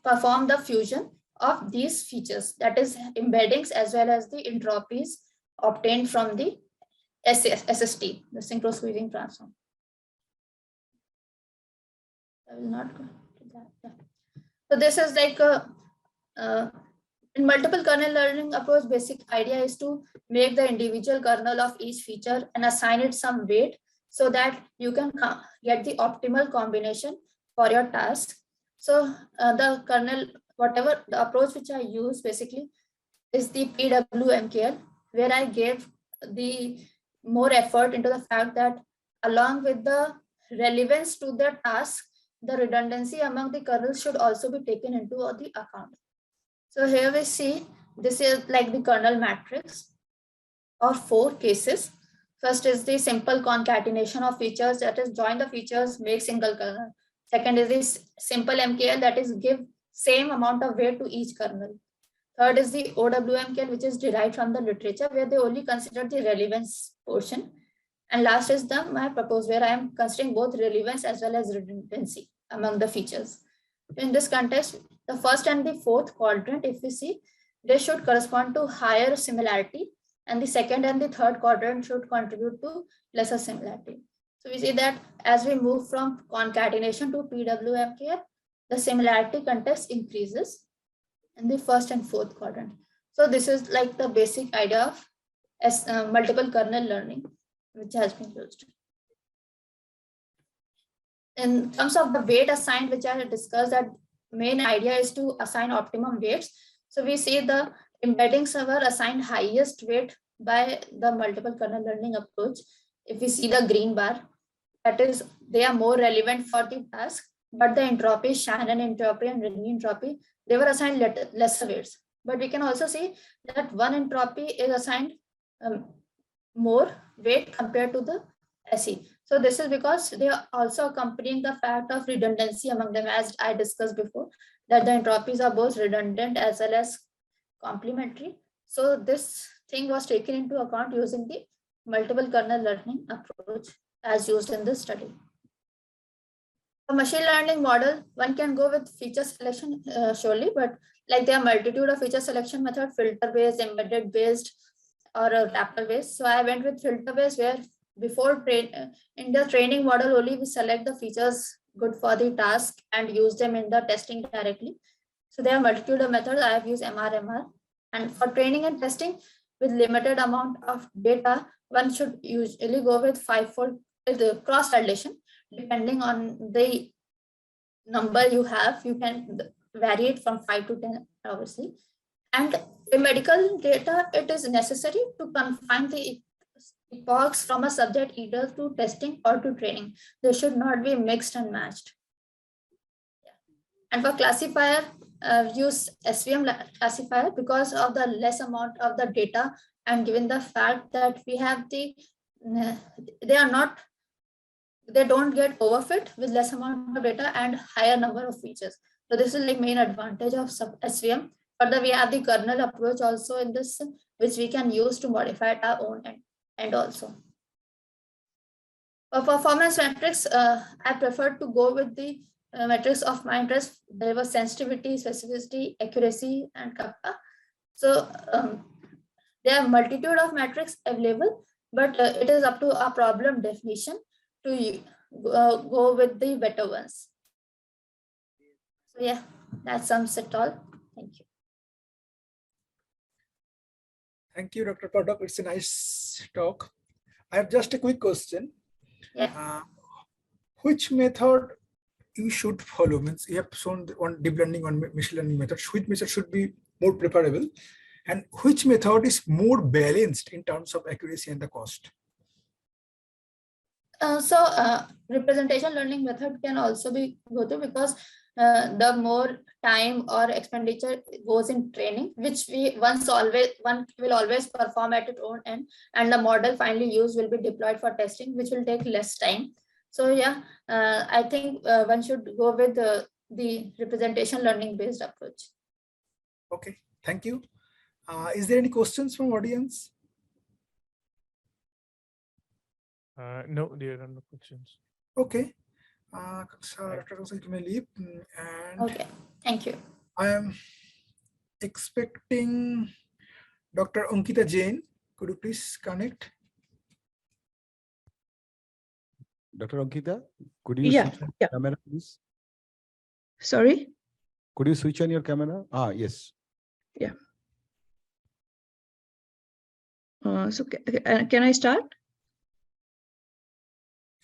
perform the fusion of these features, that is embeddings as well as the entropies obtained from the SST, the synchro squeezing transform. I will not go to that. Yeah. So this is like in multiple kernel learning approach, basic idea is to make the individual kernel of each feature and assign it some weight so that you can get the optimal combination for your task. So the kernel, whatever the approach which I use basically is the PWMKL, where I gave the more effort into the fact that along with the relevance to the task, the redundancy among the kernels should also be taken into the account. So here we see this is like the kernel matrix of 4 cases. First is the simple concatenation of features, that is join the features, make single kernel. Second is this simple MKL, that is give same amount of weight to each kernel. Third is the OWMKL, which is derived from the literature, where they only consider the relevance portion. And last is my proposed, where I am considering both relevance as well as redundancy among the features. In this context, the first and the fourth quadrant, if we see, they should correspond to higher similarity, and the second and the third quadrant should contribute to lesser similarity. So we see that as we move from concatenation to PWMKL, the similarity context increases in the first and fourth quadrant. So this is like the basic idea of multiple kernel learning, which has been used. In terms of the weight assigned, which I had discussed, that main idea is to assign optimum weights. So we see the embeddings were assigned highest weight by the multiple kernel learning approach. If we see the green bar, that is, they are more relevant for the task, but the entropy, Shannon entropy and Renyi entropy, they were assigned lesser weights. But we can also see that one entropy is assigned more weight compared to the SE. So this is because they are also accompanying the fact of redundancy among them, as I discussed before, that the entropies are both redundant as well as complementary. So this thing was taken into account using the multiple kernel learning approach as used in this study. A machine learning model, one can go with feature selection surely, but like there are multitude of feature selection method, filter based, embedded based, or a wrapper based. So I went with filter based, where before in the training model only we select the features good for the task and use them in the testing directly. So there are multitude of methods. I have used MR. And for training and testing with limited amount of data, one should usually go with 5-fold cross validation. Depending on the number you have, you can vary it from 5 to 10, obviously. And in medical data, it is necessary to confine the epochs from a subject either to testing or to training. They should not be mixed and matched. And for classifier, use SVM classifier because of the less amount of the data, and given the fact that we have the, they don't get overfit with less amount of data and higher number of features. So this is the main advantage of SVM. Further, we have the kernel approach also in this, which we can use to modify at our own end also. For performance metrics, I prefer to go with the metrics of my interest. There was sensitivity, specificity, accuracy, and kappa. So there are multitude of metrics available, but it is up to our problem definition to go with the better ones. So yeah, that sums it all. Thank you. Thank you, Dr. Pradap. It's a nice talk. I have just a quick question. Yeah. Which method you should follow? Means you have shown on deep learning, on machine learning methods. Which method should be more preferable, and which method is more balanced in terms of accuracy and the cost? Representation learning method can also be go to, because the more time or expenditure goes in training, which one will always perform at its own end, and the model finally used will be deployed for testing, which will take less time. So yeah, I think one should go with the representation learning based approach. Okay, thank you. Is there any questions from audience? No, there are no questions. Okay. Dr. Rosak, you may leave. And Okay, thank you. I am expecting Dr. Ankita Jain. Could you please connect? Dr. Ankita, could you Yeah, switch on yeah. camera, please? Sorry. Could you switch on your camera? Yes. Can I start?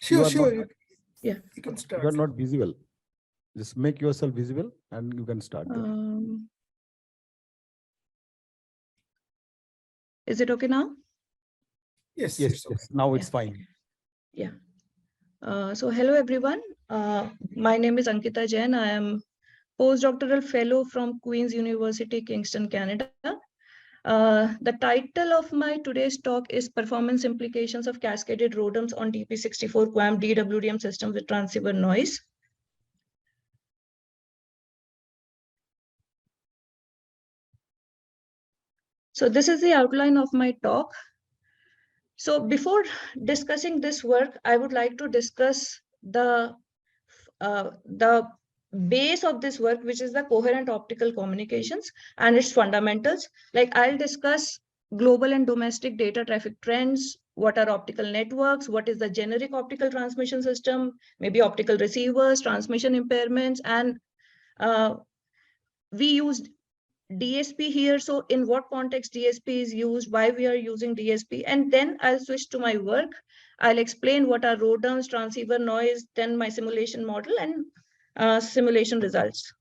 Sure, are sure. not- Yeah. You can start. You are not visible. Just make yourself visible and you can start. there. Is it okay now? Yes, Yes, it's okay. yes. Now it's Yeah. fine. Yeah. So hello everyone. My name is Ankita Jain. I am postdoctoral fellow from Queen's University, Kingston, Canada. The title of my today's talk is Performance Implications of Cascaded ROADMs on DP64 QAM DWDM System with Transceiver Noise. So this is the outline of my talk. So before discussing this work, I would like to discuss the base of this work, which is the coherent optical communications and its fundamentals. Like I'll discuss global and domestic data traffic trends, what are optical networks, what is the generic optical transmission system, maybe optical receivers, transmission impairments, and we used DSP here. So in what context DSP is used, why we are using DSP, and then I'll switch to my work. I'll explain what are ROADMs, transceiver noise, then my simulation model and simulation results.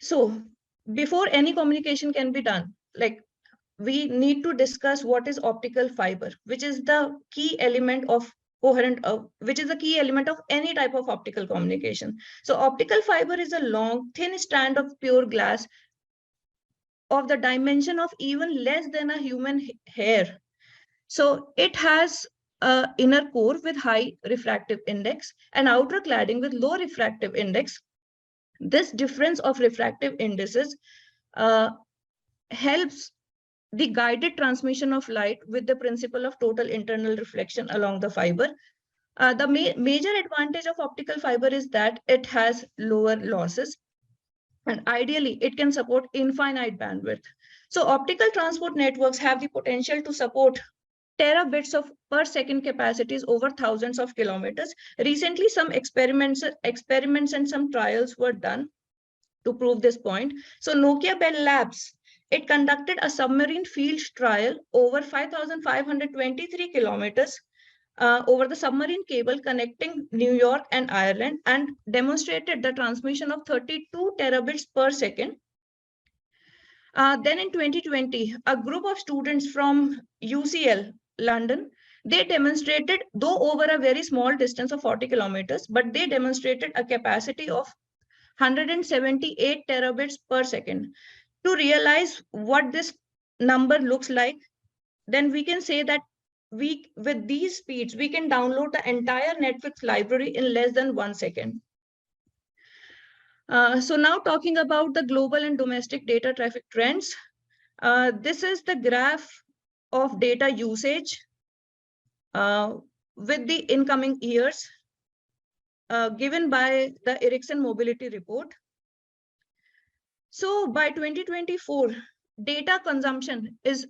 So before any communication can be done, like we need to discuss what is optical fiber, which is the key element of coherent, which is the key element of any type of optical communication. So optical fiber is a long, thin strand of pure glass of the dimension of even less than a human hair. So it has an inner core with high refractive index and outer cladding with low refractive index. This difference of refractive indices helps the guided transmission of light with the principle of total internal reflection along the fiber. The major advantage of optical fiber is that it has lower losses, and ideally it can support infinite bandwidth. So optical transport networks have the potential to support terabits of per second capacities over thousands of kilometers. Recently, some experiments and some trials were done to prove this point. So Nokia Bell Labs, it conducted a submarine field trial over 5,523 kilometers over the submarine cable connecting New York and Ireland, and demonstrated the transmission of 32 terabits per second. Then in 2020, a group of students from UCL, London, they demonstrated, though over a very small distance of 40 kilometers, but they demonstrated a capacity of 178 terabits per second. To realize what this number looks like, then we can say that with these speeds, we can download the entire Netflix library in less than 1 second. So now talking about the global and domestic data traffic trends. This is the graph of data usage with the incoming years given by the Ericsson Mobility Report. So by 2024, data consumption is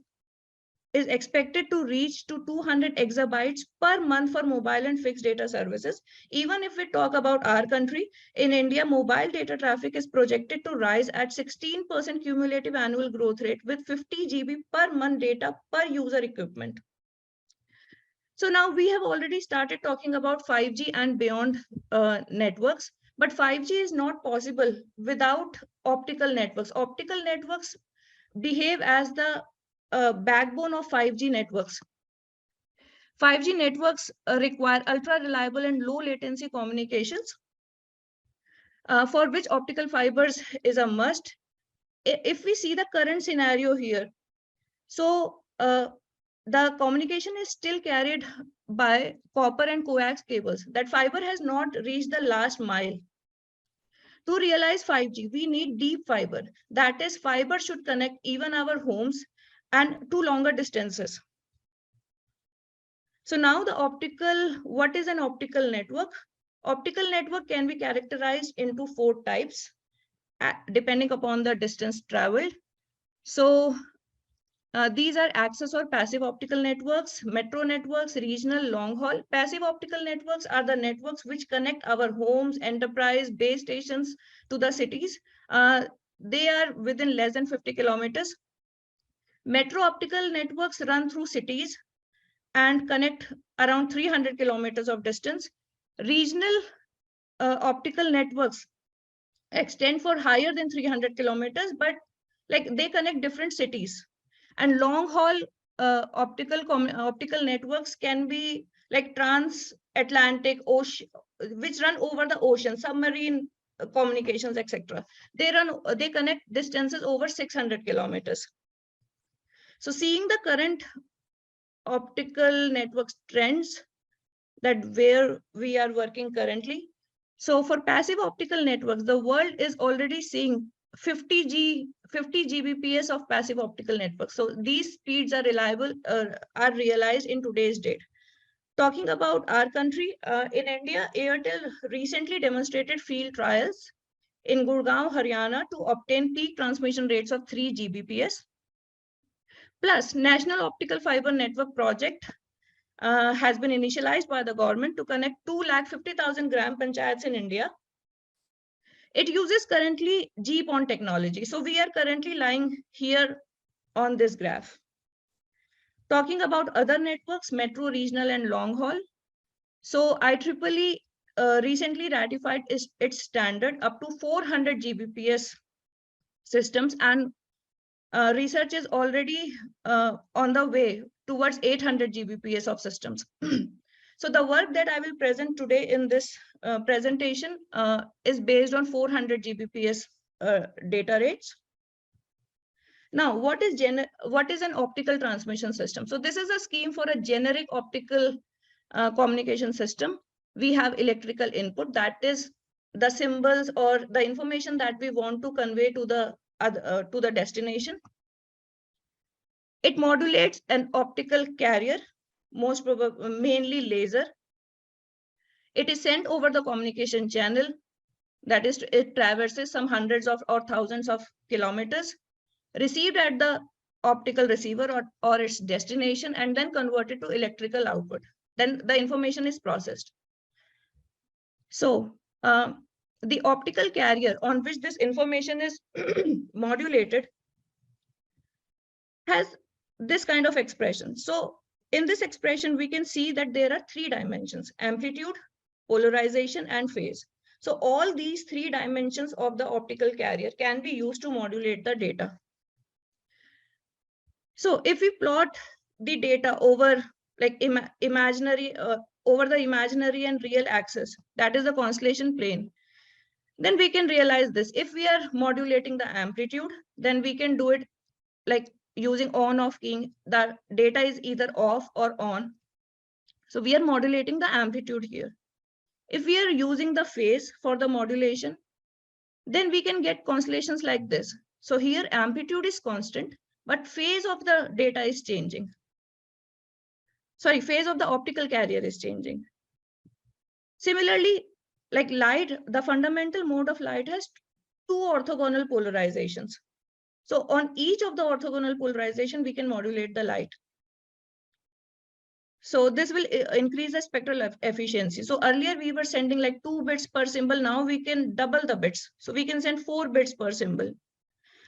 expected to reach to 200 exabytes per month for mobile and fixed data services. Even if we talk about our country, in India, mobile data traffic is projected to rise at 16% cumulative annual growth rate with 50 GB per month data per user equipment. So now we have already started talking about 5G and beyond networks, but 5G is not possible without optical networks. Optical networks behave as the backbone of 5G networks. 5G networks require ultra reliable and low latency communications, for which optical fibers is a must. If we see the current scenario here, so the communication is still carried by copper and coax cables. That fiber has not reached the last mile. To realize 5G, we need deep fiber. That is, fiber should connect even our homes and to longer distances. So now what is an optical network? Optical network can be characterized into 4 types, depending upon the distance traveled. So these are access or passive optical networks, metro networks, regional long haul. Passive optical networks are the networks which connect our homes, enterprise, base stations to the cities. They are within less than 50 kilometers. Metro optical networks run through cities and connect around 300 kilometers of distance. Regional optical networks extend for higher than 300 kilometers, but like they connect different cities. And long haul optical networks can be like transatlantic ocean, which run over the ocean, submarine communications, etc. They connect distances over 600 kilometers. So seeing the current optical networks trends, that where we are working currently. So for passive optical networks, the world is already seeing 50 Gbps of passive optical networks. So these speeds are reliable, are realized in today's date. Talking about our country, in India, Airtel recently demonstrated field trials in Gurgaon, Haryana to obtain peak transmission rates of 3 Gbps. Plus, National Optical Fiber Network Project has been initialized by the government to connect 250,000 gram panchayats in India. It uses currently GPON technology. So we are currently lying here on this graph. Talking about other networks, metro, regional, and long haul. So IEEE recently ratified its standard up to 400 Gbps systems, and research is already on the way towards 800 Gbps of systems. So the work that I will present today in this presentation is based on 400 Gbps data rates. Now, what is an optical transmission system? So this is a scheme for a generic optical communication system. We have electrical input, that is the symbols or the information that we want to convey to the destination. It modulates an optical carrier, most probably mainly laser. It is sent over the communication channel, that is, it traverses some hundreds of or thousands of kilometers, received at the optical receiver or its destination, and then converted to electrical output. Then the information is processed. So the optical carrier on which this information is modulated has this kind of expression. So in this expression, we can see that there are 3 dimensions: amplitude, polarization, and phase. So all these 3 dimensions of the optical carrier can be used to modulate the data. So if we plot the data over like imaginary over the imaginary and real axis, that is the constellation plane, then we can realize this. If we are modulating the amplitude, then we can do it like using on-off keying. The data is either off or on. So we are modulating the amplitude here. If we are using the phase for the modulation, then we can get constellations like this. So here amplitude is constant, but phase of the data is changing. Sorry, phase of the optical carrier is changing. Similarly, like light, the fundamental mode of light has 2 orthogonal polarizations. So on each of the orthogonal polarization, we can modulate the light. So this will increase the spectral efficiency. So earlier we were sending like 2 bits per symbol. Now we can double the bits. So we can send 4 bits per symbol.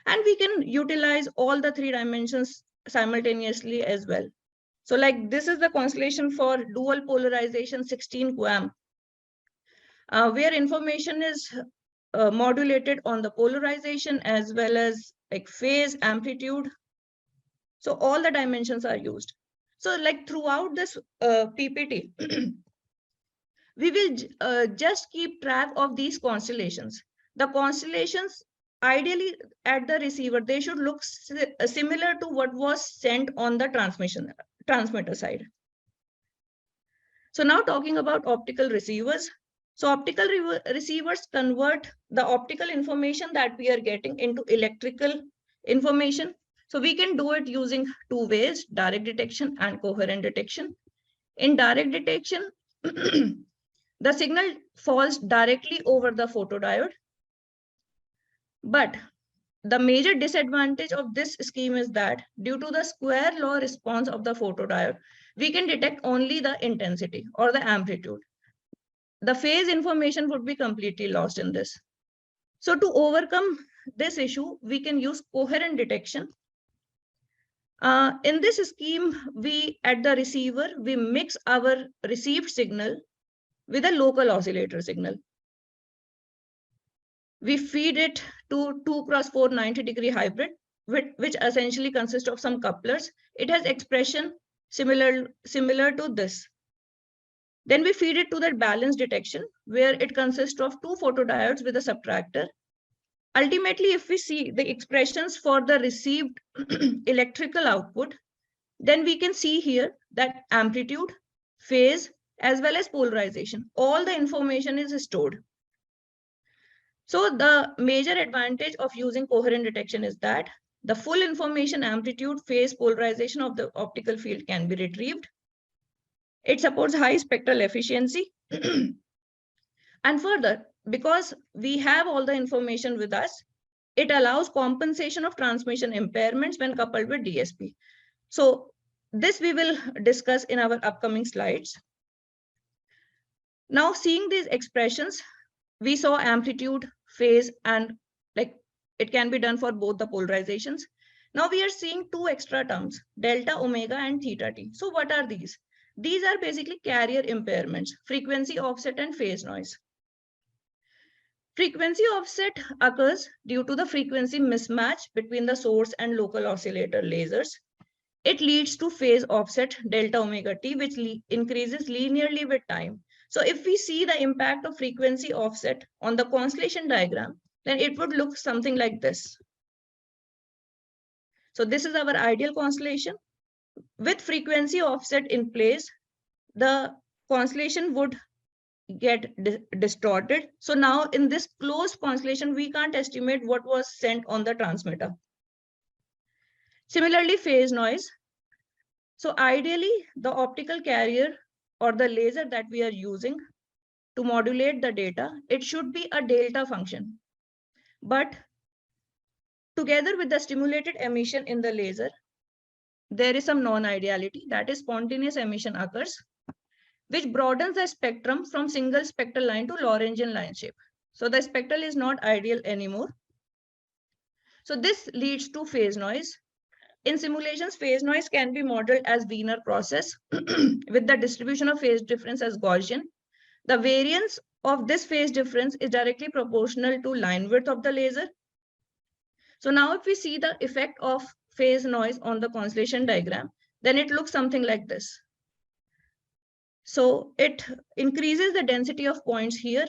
And we can utilize all the 3 dimensions simultaneously as well. So like this is the constellation for dual polarization 16 QAM, where information is modulated on the polarization as well as like phase, amplitude. So all the dimensions are used. So like throughout this PPT, we will just keep track of these constellations. The constellations ideally at the receiver, they should look similar to what was sent on the transmitter side. So now talking about optical receivers. So optical receivers convert the optical information that we are getting into electrical information. So we can do it using two ways, direct detection and coherent detection. In direct detection, the signal falls directly over the photodiode. But the major disadvantage of this scheme is that due to the square law response of the photodiode, we can detect only the intensity or the amplitude. The phase information would be completely lost in this. So to overcome this issue, we can use coherent detection. In this scheme, we at the receiver, we mix our received signal with a local oscillator signal. We feed it to 2x4 90-degree hybrid, which essentially consists of some couplers. It has expression similar to this. Then we feed it to that balance detection, where it consists of two photodiodes with a subtractor. Ultimately, if we see the expressions for the received electrical output, then we can see here that amplitude, phase, as well as polarization, all the information is stored. So the major advantage of using coherent detection is that the full information, amplitude, phase, polarization of the optical field can be retrieved. It supports high spectral efficiency. And further, because we have all the information with us, it allows compensation of transmission impairments when coupled with DSP. So this we will discuss in our upcoming slides. Now, seeing these expressions, we saw amplitude, phase, and like it can be done for both the polarizations. Now we are seeing two extra terms, delta omega and theta t. So what are these? These are basically carrier impairments, frequency offset and phase noise. Frequency offset occurs due to the frequency mismatch between the source and local oscillator lasers. It leads to phase offset delta omega t, which increases linearly with time. So if we see the impact of frequency offset on the constellation diagram, then it would look something like this. So this is our ideal constellation. With frequency offset in place, the constellation would get distorted. So now in this closed constellation, we can't estimate what was sent on the transmitter. Similarly, phase noise. So ideally, the optical carrier or the laser that we are using to modulate the data, it should be a delta function. But together with the stimulated emission in the laser, there is some non-ideality, that is spontaneous emission occurs, which broadens the spectrum from single spectral line to Lorentzian line shape. So the spectral is not ideal anymore. So this leads to phase noise. In simulations, phase noise can be modeled as Wiener process with the distribution of phase difference as Gaussian. The variance of this phase difference is directly proportional to line width of the laser. So now if we see the effect of phase noise on the constellation diagram, then it looks something like this. So it increases the density of points here,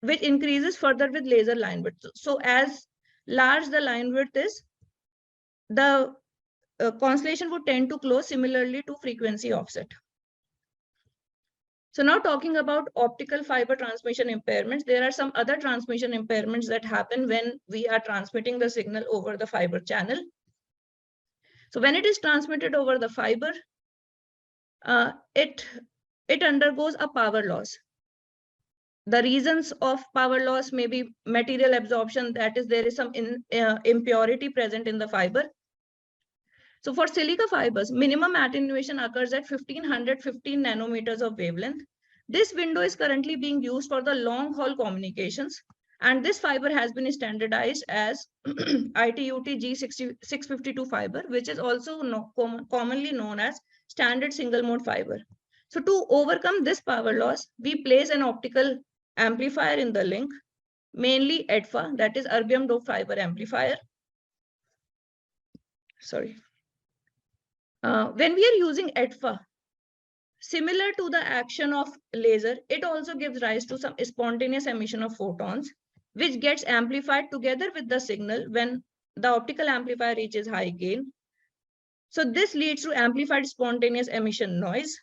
which increases further with laser line width. So as large the line width is, the constellation would tend to close similarly to frequency offset. So now talking about optical fiber transmission impairments, there are some other transmission impairments that happen when we are transmitting the signal over the fiber channel. So when it is transmitted over the fiber, it undergoes a power loss. The reasons of power loss may be material absorption, that is, there is some impurity present in the fiber. So for silica fibers, minimum attenuation occurs at 1515 nanometers of wavelength. This window is currently being used for the long haul communications. And this fiber has been standardized as ITUT G652 fiber, which is also commonly known as standard single mode fiber. So to overcome this power loss, we place an optical amplifier in the link, mainly EDFA, that is erbium doped fiber amplifier. Sorry. When we are using EDFA, similar to the action of laser, it also gives rise to some spontaneous emission of photons, which gets amplified together with the signal when the optical amplifier reaches high gain. So this leads to amplified spontaneous emission noise,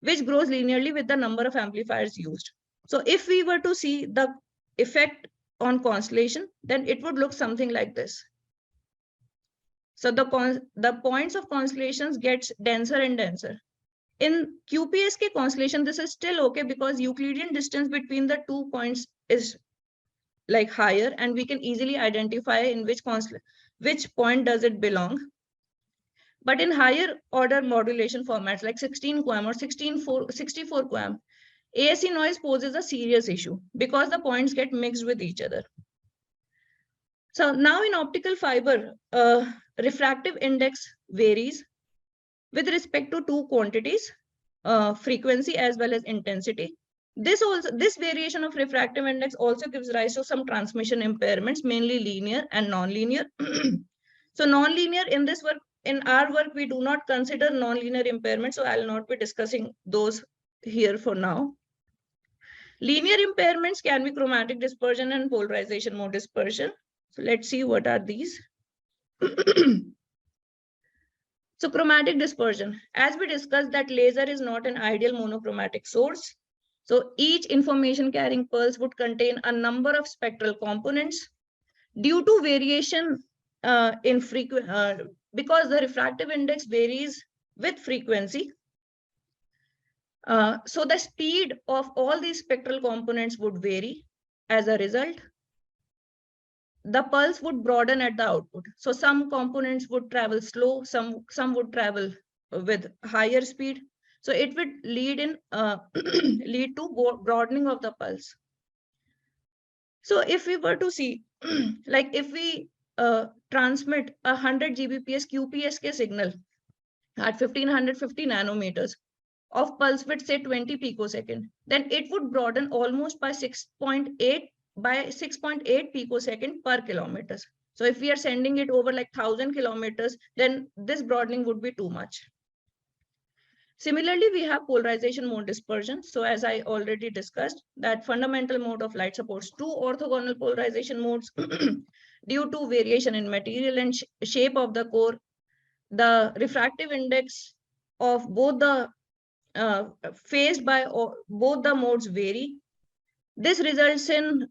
which grows linearly with the number of amplifiers used. So if we were to see the effect on constellation, then it would look something like this. So the points of constellations gets denser and denser. In QPSK constellation, this is still okay because Euclidean distance between the 2 points is like higher, and we can easily identify in which point does it belong. But in higher order modulation formats like 16 QAM or 64 QAM, ASE noise poses a serious issue because the points get mixed with each other. So now in optical fiber, refractive index varies with respect to two quantities, frequency as well as intensity. This variation of refractive index also gives rise to some transmission impairments, mainly linear and nonlinear. So nonlinear in our work, we do not consider nonlinear impairments, so I'll not be discussing those here for now. Linear impairments can be chromatic dispersion and polarization mode dispersion. So let's see what are these. So chromatic dispersion, as we discussed that laser is not an ideal monochromatic source. So each information carrying pulse would contain a number of spectral components. Due to variation in frequency, because the refractive index varies with frequency, so the speed of all these spectral components would vary. As a result, the pulse would broaden at the output. So some components would travel slow, some would travel with higher speed. So it would lead to broadening of the pulse. So if we were to see, like if we transmit 100 Gbps QPSK signal at 1550 nanometers of pulse width, say 20 picosecond, then it would broaden almost by 6.8 picosecond per kilometers. So if we are sending it over like 1000 kilometers, then this broadening would be too much. Similarly, we have polarization mode dispersion. So as I already discussed, that fundamental mode of light supports two orthogonal polarization modes. Due to variation in material and shape of the core, the refractive index of both the phased by both the modes vary. This results in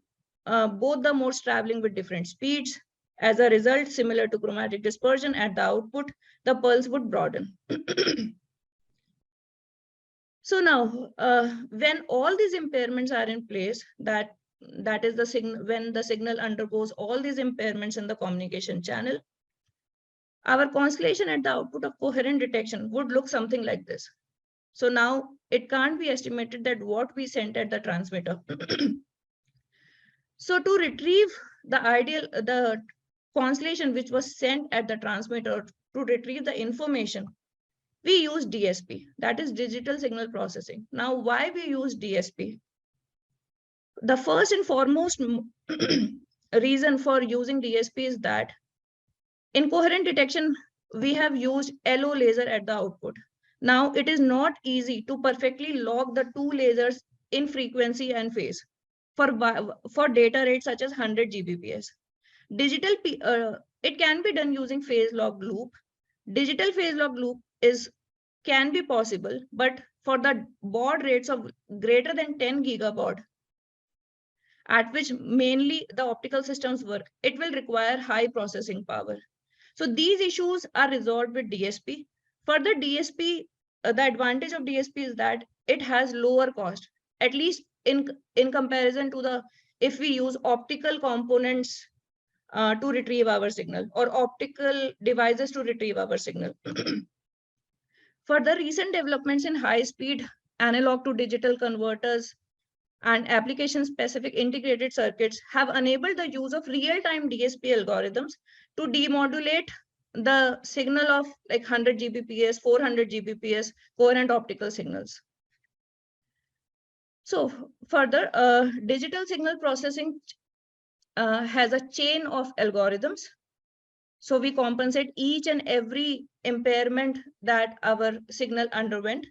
both the modes traveling with different speeds. As a result, similar to chromatic dispersion at the output, the pulse would broaden. So now, when all these impairments are in place, that is the signal, when the signal undergoes all these impairments in the communication channel, our constellation at the output of coherent detection would look something like this. So now it can't be estimated that what we sent at the transmitter. So to retrieve the constellation which was sent at the transmitter, to retrieve the information, we use DSP, that is digital signal processing. Now, why we use DSP? The first and foremost reason for using DSP is that in coherent detection, we have used LO laser at the output. Now, it is not easy to perfectly log the two lasers in frequency and phase for data rates such as 100 Gbps. It can be done using phase log loop. Digital phase log loop can be possible, but for the baud rates of greater than 10 gigabaud, at which mainly the optical systems work, it will require high processing power. So these issues are resolved with DSP. Further, DSP, the advantage of DSP is that it has lower cost, at least in comparison to if we use optical components to retrieve our signal, or optical devices to retrieve our signal. Further, recent developments in high-speed analog to digital converters and application-specific integrated circuits have enabled the use of real-time DSP algorithms to demodulate the signal of like 100 Gbps, 400 Gbps coherent optical signals. So further, digital signal processing has a chain of algorithms. So we compensate each and every impairment that our signal underwent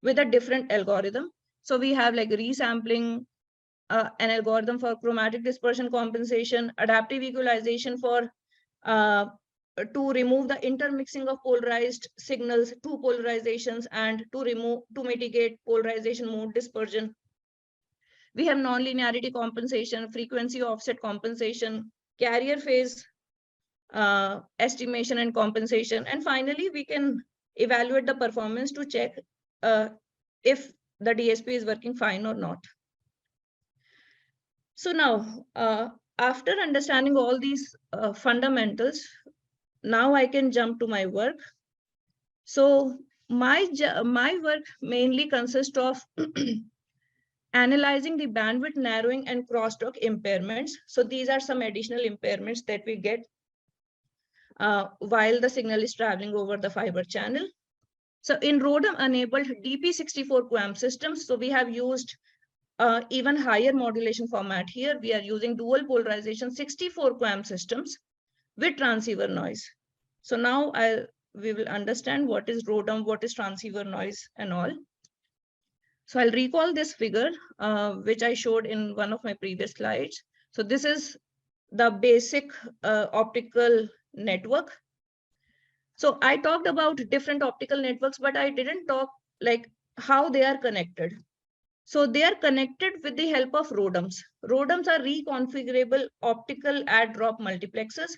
with a different algorithm. So we have like resampling, an algorithm for chromatic dispersion compensation, adaptive equalization for to remove the intermixing of polarized signals, two polarizations, and to mitigate polarization mode dispersion. We have nonlinearity compensation, frequency offset compensation, carrier phase estimation and compensation. And finally, we can evaluate the performance to check if the DSP is working fine or not. So now, after understanding all these fundamentals, now I can jump to my work. So my work mainly consists of analyzing the bandwidth narrowing and crosstalk impairments. So these are some additional impairments that we get while the signal is traveling over the fiber channel. So in ROADM-enabled DP64 QAM systems, so we have used even higher modulation format here. We are using dual polarization 64 QAM systems with transceiver noise. So now we will understand what is ROADM, what is transceiver noise and all. So I'll recall this figure, which I showed in one of my previous slides. So this is the basic optical network. So I talked about different optical networks, but I didn't talk like how they are connected. So they are connected with the help of ROADMs. ROADMs are reconfigurable optical add-drop multiplexers.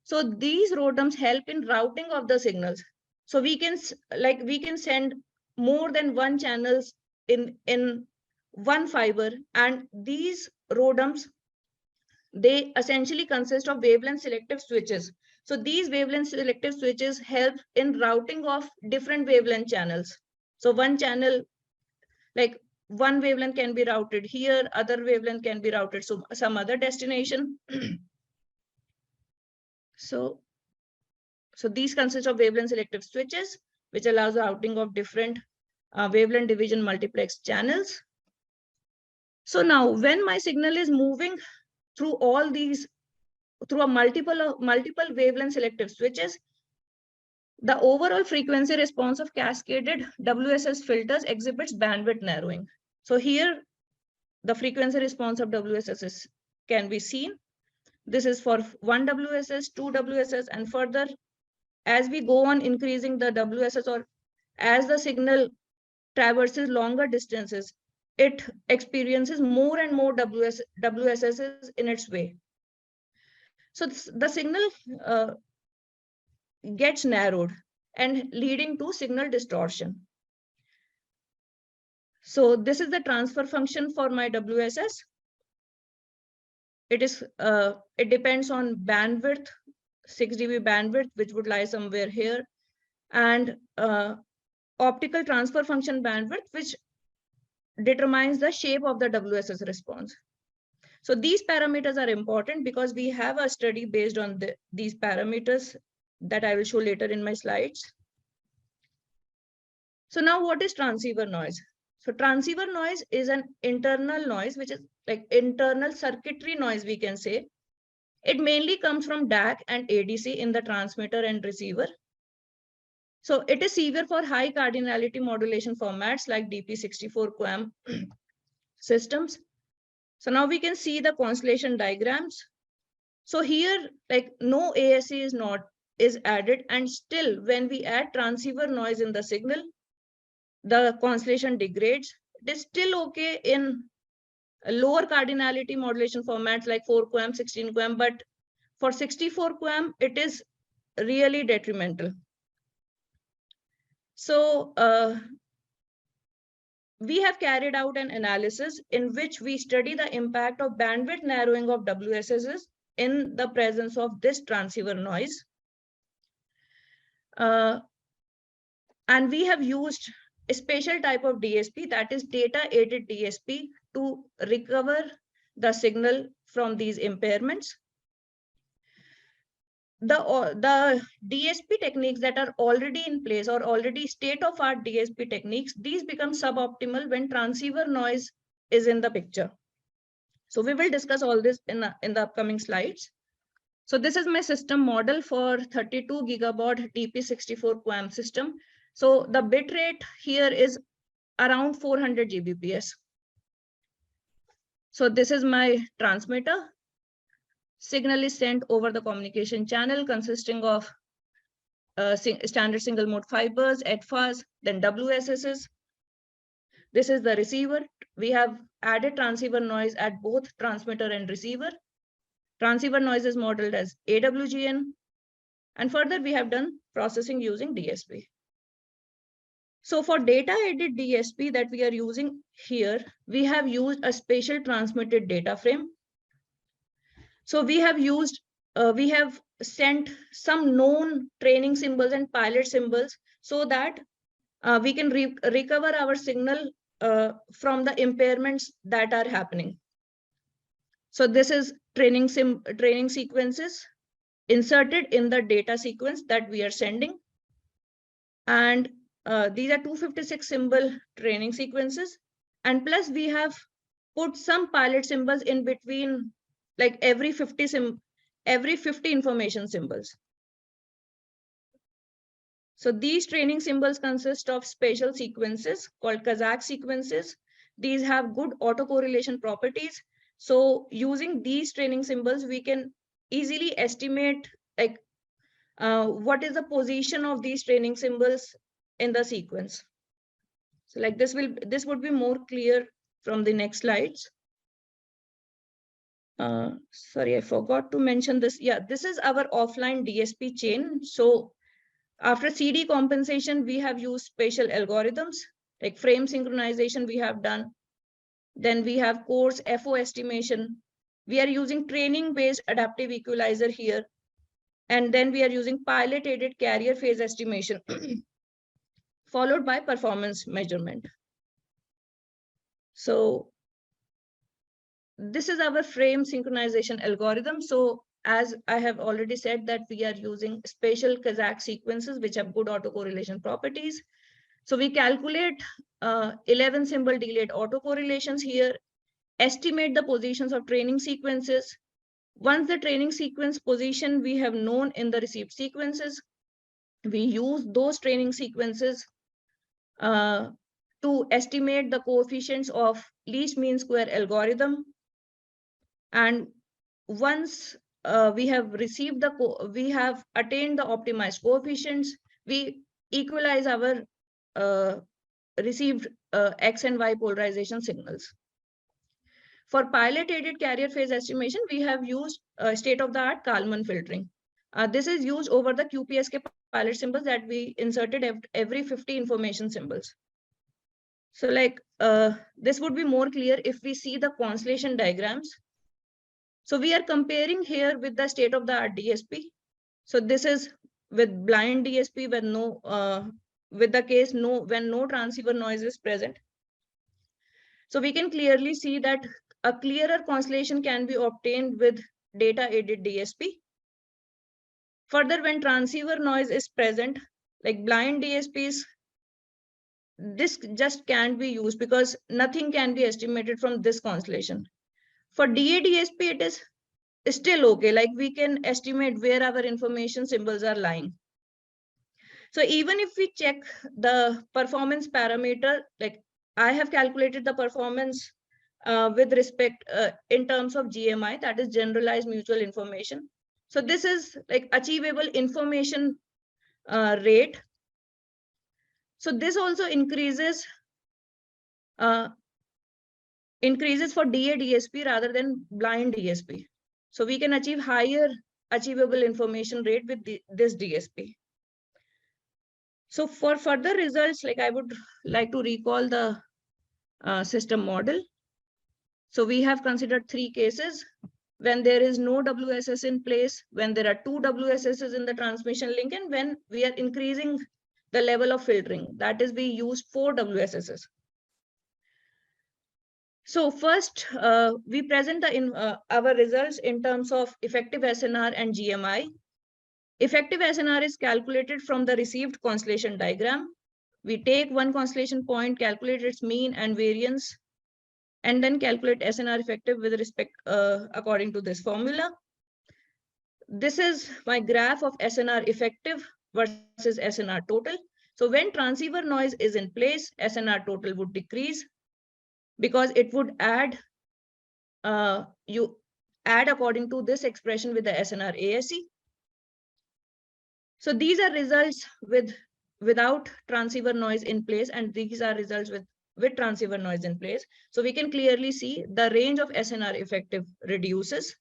So these ROADMs help in routing of the signals. So we can send more than one channels in one fiber, and these ROADMs, they essentially consist of wavelength selective switches. So these wavelength selective switches help in routing of different wavelength channels. So one channel, like one wavelength can be routed here, other wavelength can be routed to some other destination. So these consist of wavelength selective switches, which allows routing of different wavelength division multiplex channels. So now when my signal is moving through all these, through a multiple wavelength selective switches, the overall frequency response of cascaded WSS filters exhibits bandwidth narrowing. So here, the frequency response of WSS can be seen. This is for 1 WSS, 2 WSS, and further, as we go on increasing the WSS, or as the signal traverses longer distances, it experiences more and more WSSs in its way. So the signal gets narrowed and leading to signal distortion. So this is the transfer function for my WSS. It is it depends on bandwidth, 6 dB bandwidth, which would lie somewhere here, and optical transfer function bandwidth, which determines the shape of the WSS response. So these parameters are important because we have a study based on these parameters that I will show later in my slides. So now what is transceiver noise? So transceiver noise is an internal noise, which is like internal circuitry noise, we can say. It mainly comes from DAC and ADC in the transmitter and receiver. So it is severe for high cardinality modulation formats like DP64 QAM systems. So now we can see the constellation diagrams. So here, like no ASE is added, and still when we add transceiver noise in the signal, the constellation degrades. It is still okay in lower cardinality modulation formats like 4 QAM, 16 QAM, but for 64 QAM, it is really detrimental. So we have carried out an analysis in which we study the impact of bandwidth narrowing of WSSs in the presence of this transceiver noise. And we have used a special type of DSP, that is data aided DSP, to recover the signal from these impairments. The DSP techniques that are already in place or already state-of-art DSP techniques, these become suboptimal when transceiver noise is in the picture. So we will discuss all this in the upcoming slides. So this is my system model for 32 gigabaud DP64 QAM system. So the bit rate here is around 400 Gbps. So this is my transmitter. Signal is sent over the communication channel consisting of standard single mode fibers, EDFAs, then WSSs. This is the receiver. We have added transceiver noise at both transmitter and receiver. Transceiver noise is modeled as AWGN. And further, we have done processing using DSP. So for data-aided DSP that we are using here, we have used a spatial transmitted data frame. So we have sent some known training symbols and pilot symbols so that we can recover our signal from the impairments that are happening. So this is training sequences inserted in the data sequence that we are sending. And these are 256 symbol training sequences. And plus we have put some pilot symbols in between, like every 50 information symbols. So these training symbols consist of spatial sequences called Kazakh sequences. These have good autocorrelation properties. So using these training symbols, we can easily estimate like what is the position of these training symbols in the sequence. So like this would be more clear from the next slides. Sorry, I forgot to mention this. Yeah, this is our offline DSP chain. So after CD compensation, we have used spatial algorithms like frame synchronization we have done. Then we have coarse FO estimation. We are using training-based adaptive equalizer here. And then we are using pilot-aided carrier phase estimation, followed by performance measurement. So this is our frame synchronization algorithm. So as I have already said that we are using spatial Kazakh sequences, which have good autocorrelation properties. So we calculate 11 symbol delayed autocorrelations here, estimate the positions of training sequences. Once the training sequence position we have known in the received sequences, we use those training sequences to estimate the coefficients of least mean square algorithm. And once we have attained the optimized coefficients, we equalize our received X and Y polarization signals. For pilot-aided carrier phase estimation, we have used state-of-the-art Kalman filtering. This is used over the QPSK pilot symbols that we inserted every 50 information symbols. So like this would be more clear if we see the constellation diagrams. So we are comparing here with the state-of-the-art DSP. So this is with blind DSP when no transceiver noise is present. So we can clearly see that a clearer constellation can be obtained with data-aided DSP. Further, when transceiver noise is present, like blind DSPs, this just can't be used because nothing can be estimated from this constellation. For DA-DSP, it is still okay. Like we can estimate where our information symbols are lying. So even if we check the performance parameter, like I have calculated the performance with respect in terms of GMI, that is generalized mutual information. So this is like achievable information rate. So this also increases for DA-DSP rather than blind DSP. So we can achieve higher achievable information rate with this DSP. So for further results, like I would like to recall the system model. So we have considered 3 cases: when there is no WSS in place, when there are 2 WSSs in the transmission link, and when we are increasing the level of filtering. That is, we use 4 WSSs. So first, we present our results in terms of effective SNR and GMI. Effective SNR is calculated from the received constellation diagram. We take one constellation point, calculate its mean and variance, and then calculate SNR effective with respect according to this formula. This is my graph of SNR effective versus SNR total. So when transceiver noise is in place, SNR total would decrease because it would add, you add according to this expression with the SNR ASE. So these are results without transceiver noise in place, and these are results with transceiver noise in place. So we can clearly see the range of SNR effective reduces.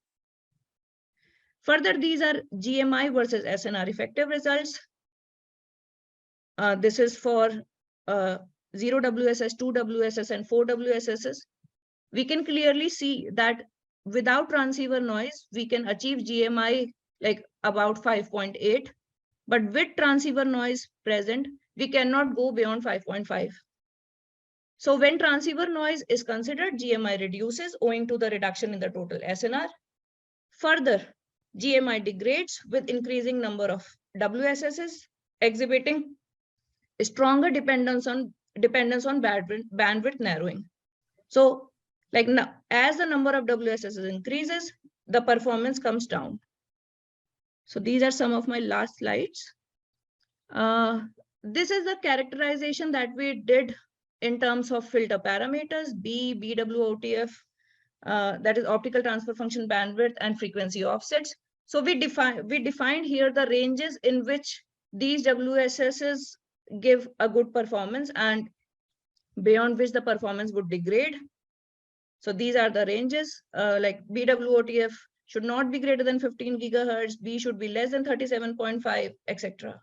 Further, these are GMI versus SNR effective results. This is for 0 WSS, 2 WSS, and 4 WSS. We can clearly see that without transceiver noise, we can achieve GMI like about 5.8. But with transceiver noise present, we cannot go beyond 5.5. So when transceiver noise is considered, GMI reduces owing to the reduction in the total SNR. Further, GMI degrades with increasing number of WSSs, exhibiting stronger dependence on bandwidth narrowing. So like now, as the number of WSSs increases, the performance comes down. So these are some of my last slides. This is the characterization that we did in terms of filter parameters, BWOTF, that is optical transfer function bandwidth and frequency offsets. So we defined here the ranges in which these WSSs give a good performance and beyond which the performance would degrade. So these are the ranges, like BWOTF should not be greater than 15 gigahertz, B should be less than 37.5, etc.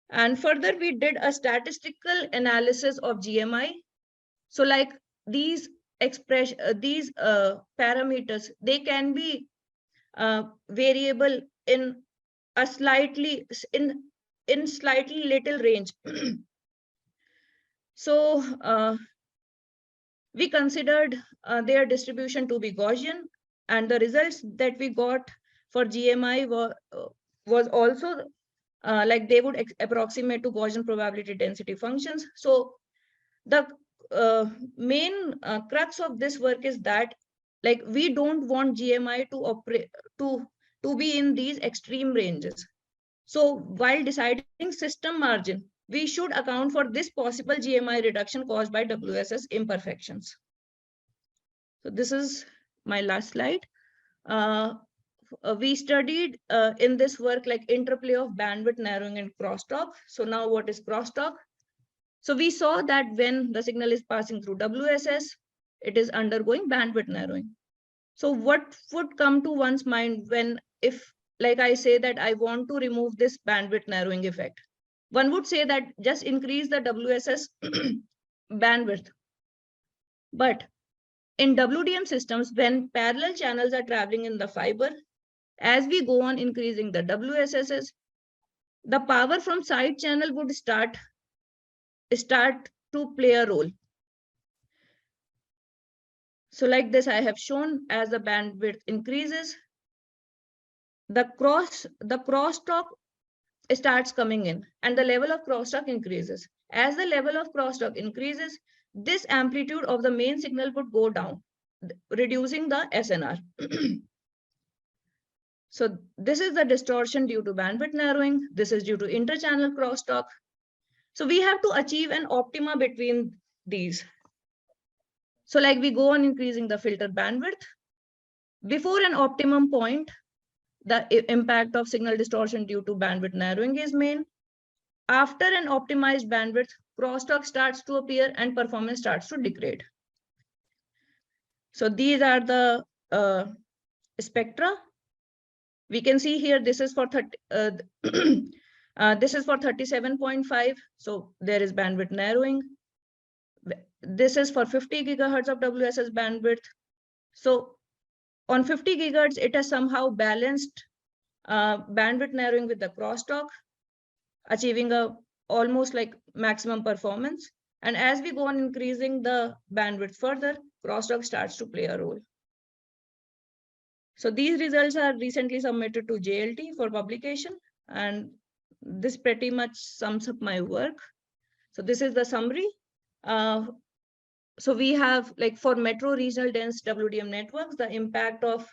And further, we did a statistical analysis of GMI. So like these parameters, they can be variable in a slightly little range. So we considered their distribution to be Gaussian, and the results that we got for GMI was also like they would approximate to Gaussian probability density functions. So the main crux of this work is that like we don't want GMI to operate to be in these extreme ranges. So while deciding system margin, we should account for this possible GMI reduction caused by WSS imperfections. So this is my last slide. We studied in this work like interplay of bandwidth narrowing and crosstalk. So now what is crosstalk? So we saw that when the signal is passing through WSS, it is undergoing bandwidth narrowing. So what would come to one's mind when, if like I say that I want to remove this bandwidth narrowing effect? One would say that just increase the WSS bandwidth. But in WDM systems, when parallel channels are traveling in the fiber, as we go on increasing the WSSs, the power from side channel would start to play a role. So like this, I have shown as the bandwidth increases, the crosstalk starts coming in and the level of crosstalk increases. As the level of crosstalk increases, this amplitude of the main signal would go down, reducing the SNR. So this is the distortion due to bandwidth narrowing. This is due to interchannel crosstalk. So we have to achieve an optima between these. So like we go on increasing the filter bandwidth. Before an optimum point, the impact of signal distortion due to bandwidth narrowing is main. After an optimized bandwidth, crosstalk starts to appear and performance starts to degrade. So these are the spectra. We can see here this is for 37.5. So there is bandwidth narrowing. This is for 50 gigahertz of WSS bandwidth. So on 50 gigahertz, it has somehow balanced bandwidth narrowing with the crosstalk, achieving a almost like maximum performance. And as we go on increasing the bandwidth further, crosstalk starts to play a role. So these results are recently submitted to JLT for publication, and this pretty much sums up my work. So this is the summary. So we have, like, for metro regional dense WDM networks, the impact of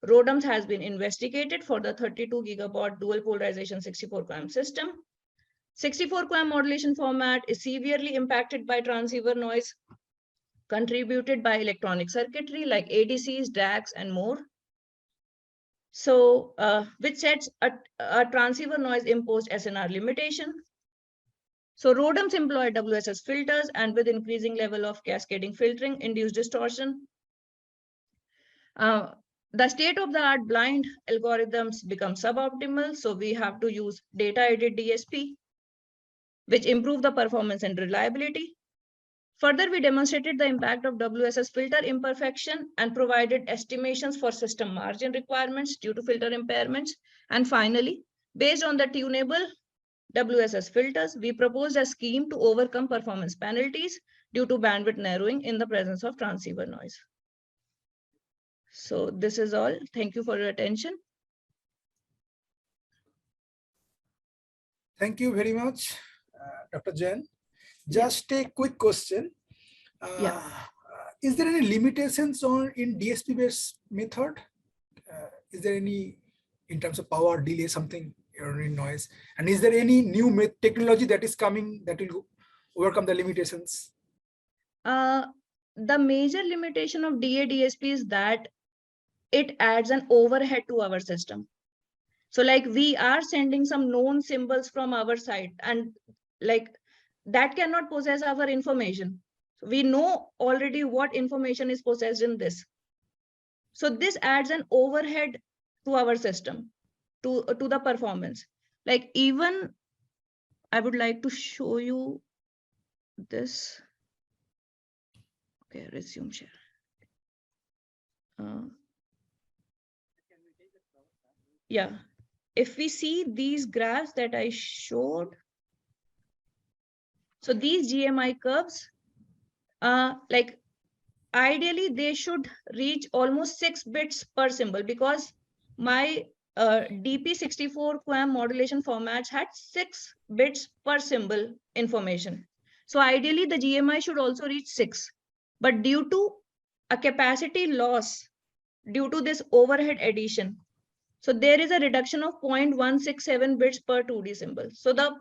ROADMs has been investigated for the 32 gigabaud dual polarization 64 QAM system. 64 QAM modulation format is severely impacted by transceiver noise contributed by electronic circuitry like ADCs, DACs, and more. So, which sets a transceiver noise imposed SNR limitation. So ROADMs employ WSS filters, and with increasing level of cascading filtering induced distortion. The state-of-the-art blind algorithms become suboptimal, so we have to use data-aided DSP, which improve the performance and reliability. Further, we demonstrated the impact of WSS filter imperfection and provided estimations for system margin requirements due to filter impairments. And finally, based on the tunable WSS filters, we proposed a scheme to overcome performance penalties due to bandwidth narrowing in the presence of transceiver noise. So this is all. Thank you for your attention. Thank you very much, Dr. Jain. Just a quick question. Yeah. Is there any limitations on in DSP-based method? Is there any, in terms of power, delay, something, or in noise? And is there any new technology that is coming that will overcome the limitations? The major limitation of DA-DSP is that it adds an overhead to our system. So like we are sending some known symbols from our side, and like that cannot possess our information. We know already what information is possessed in this. So this adds an overhead to our system, to the performance. Like even, I would like to show you this. Okay, resume share. Yeah, if we see these graphs that I showed, so these GMI curves, like ideally they should reach almost 6 bits per symbol, because my DP64 QAM modulation formats had 6 bits per symbol information. So ideally the GMI should also reach 6, but due to a capacity loss, due to this overhead addition, so there is a reduction of 0.167 bits per 2D symbol. So the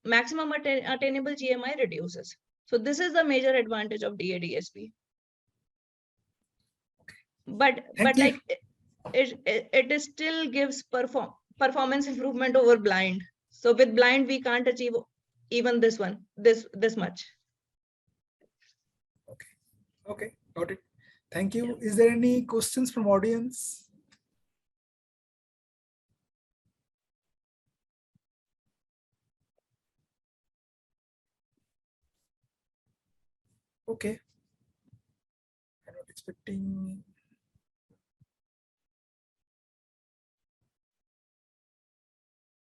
maximum attainable GMI reduces. So this is the major advantage of DA-DSP. But like it still gives performance improvement over blind. So with blind we can't achieve even this much. Okay, got it. Thank you. Is there any questions from audience? Okay. I'm not expecting.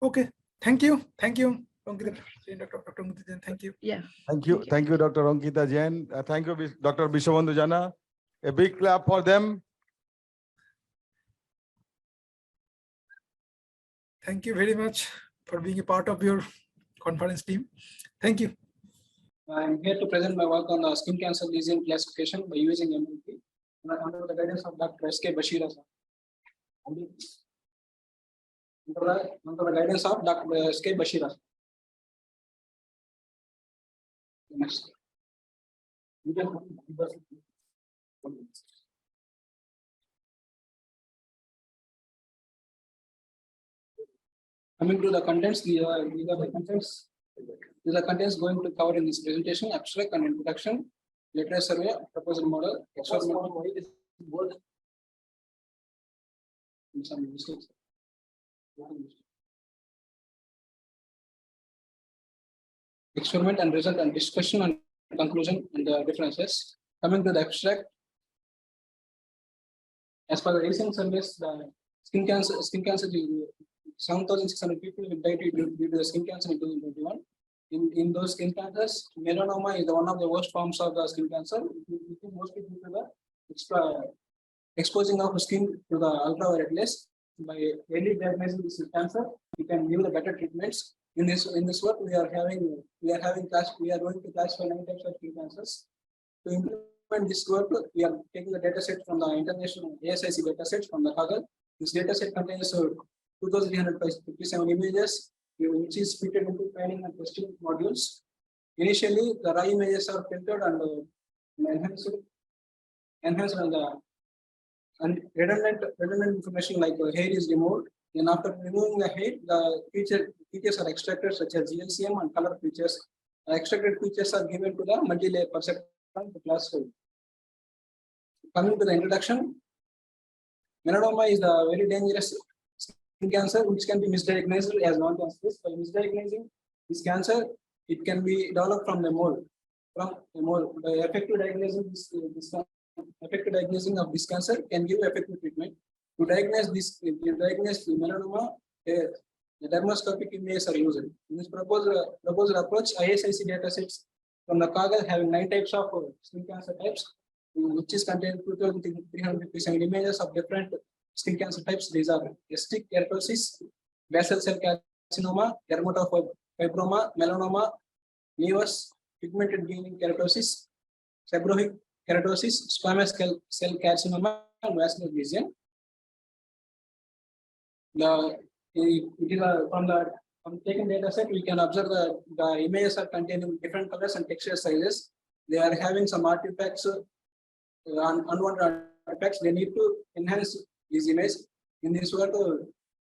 Okay. Thank you. Thank you. Dr. Ankita Jain, thank you. Yeah. Thank you. Thank you, Dr. Ankita Jain. Thank you, Dr. Bishabandhu Jana. A big clap for them. Thank you very much for being a part of your conference team. Thank you. I'm here to present my work on the skin cancer lesion classification by using MLP under the guidance of Dr. S.K. Bashira. Under the guidance of Dr. S.K. Bashira. Next. Coming to the contents, these are the contents. These are contents going to cover in this presentation: abstract and introduction, literature survey, proposal model, some mistakes. Experiment and result and discussion and conclusion and the differences. Coming to the abstract, as per the recent surveys, the skin cancer 7,600 people will die due to the skin cancer in 2021. in those skin cancers, melanoma is one of the worst forms of the skin cancer. Mostly due to the exposing of skin to the ultraviolet rays. By early diagnosing this cancer, we can give the better treatments. In this work, we are going to classify 9 types of skin cancers. To implement this work, we are taking the data set from the international ASIC data set from the Kaggle. This data set contains 2,357 images, which is split into training and testing modules. Initially, the raw images are filtered and enhanced and redundant information like hair is removed. Then after removing the hair, the features are extracted, such as GLCM and color features. The extracted features are given to the multi-layer perceptron to classify. Coming to the introduction, melanoma is a very dangerous skin cancer which can be misdiagnosed as one cancer. By misdiagnosing this cancer, it can be developed from the mole. By effective diagnosing of this cancer can give effective treatment. To diagnose the melanoma, the dermoscopic images are used. In this proposed approach, ISIC datasets from the Kaggle having 9 types of skin cancer types, which is contained 2,357 images of different skin cancer types. These are cystic keratosis, basal cell carcinoma, dermatofibroma, melanoma, nevus, pigmented gaining keratosis, seborrheic keratosis, squamous cell carcinoma, and vascular lesion. From taken data set, we can observe the images are containing different colors and texture sizes. They are having some artifacts, unwanted artifacts. They need to enhance these images. In this work,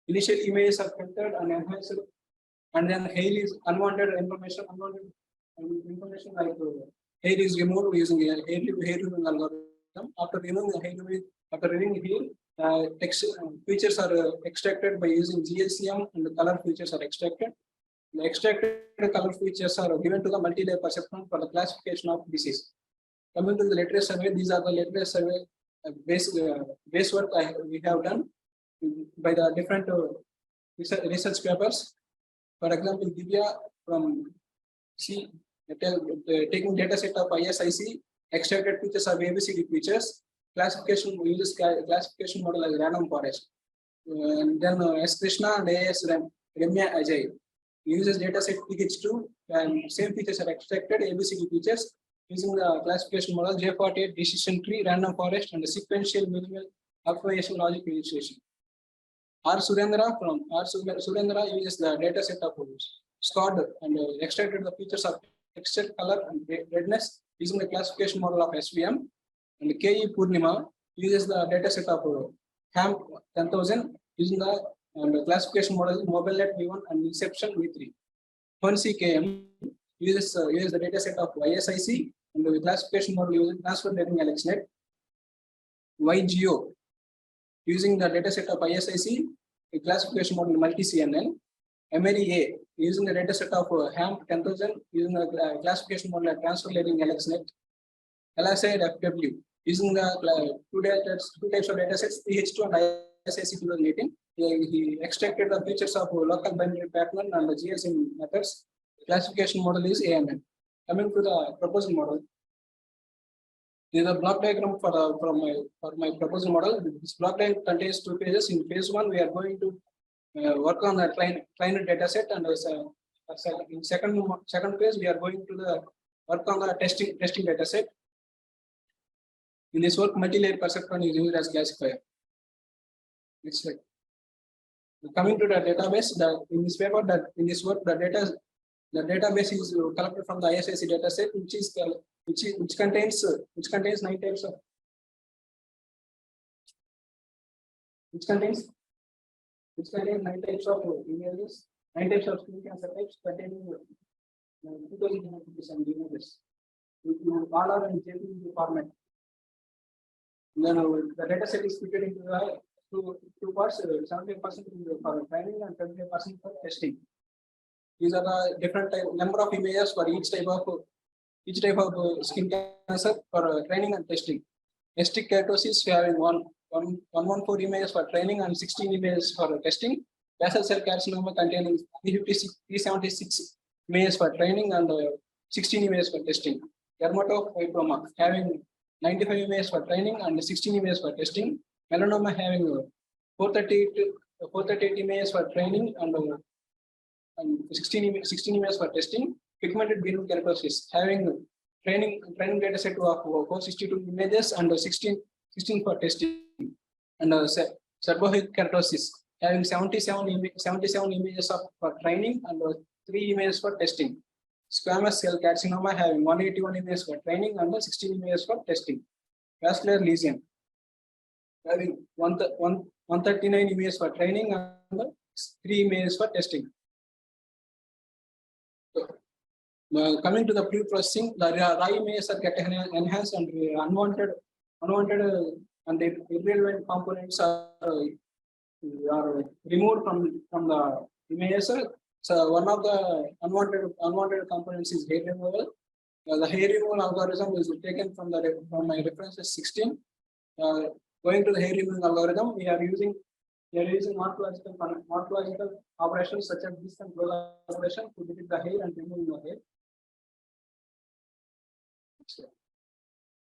initial images are filtered and enhanced, and then hair is unwanted information like hair is removed using hair removing algorithm. After removing hair, features are extracted by using GLCM, and the color features are extracted. The extracted color features are given to the multi-layer perceptron for the classification of disease. Coming to the literature survey, these are the literature survey base work we have done by the different research papers. For example, Divya from taking data set of ISIC, extracted features of ABCD features. Classification uses classification model as random forest. And then S. Krishna and AS Ramya Ajay uses dataset PH2 and same features are extracted ABCD features using the classification model J48 decision tree, random forest, and the sequential minimal optimization logic registration. R. Surendra uses the dataset of SCORD and extracted the features of texture, color, and redness using the classification model of SVM. And K.E. Purnima uses the dataset of HAM 10,000 using the classification model MobileNet V1 and Inception V3. Fancy KM uses the dataset of ISIC and the classification model using transfer learning AlexNet. YGO using the dataset of ISIC, the classification model multi-CNN. MREA using the dataset of HAM 10,000 using the classification model transfer learning AlexNet. LSI FW using the two types of datasets, PH2 and ISIC 2018. He extracted the features of local binary pattern and the GSM methods. The classification model is AMN. Coming to the proposal model, this is a block diagram for my proposal model. This block diagram contains 2 phases. In phase 1, we are going to work on the trained dataset, and in second phase, we are going to work on the testing dataset. In this work, multi-layer perceptron is used as classifier. Next slide. Coming to the database, in this paper, in this work, the database is collected from the ISIC dataset, which contains 9 types of which contains 9 types of images, 9 types of skin cancer types containing 2,057 images. All are in JPG format. Then the data set is split into two parts, 70% for training and 25% for testing. These are the different number of images for each type of skin cancer for training and testing. Cystic keratosis, we have 114 images for training and 16 images for testing. Basal cell carcinoma containing 376 images for training and 16 images for testing. Dermatofibroma having 95 images for training and 16 images for testing. Melanoma having 438 images for training and 16 images for testing. Pigmented green keratosis having training data set of 462 images and 16 for testing. And seborrheic keratosis having 77 images for training and 3 images for testing. Squamous cell carcinoma having 181 images for training and 16 images for testing. Vascular lesion having 139 images for training and 3 images for testing. Coming to the pre-processing, the raw images are getting enhanced and unwanted and irrelevant components are removed from the images. So one of the unwanted components is hair removal. The hair removal algorithm is taken from my references 16. Going to the hair removal algorithm, we are using morphological operations such as this and close operation to detect the hair and remove the hair.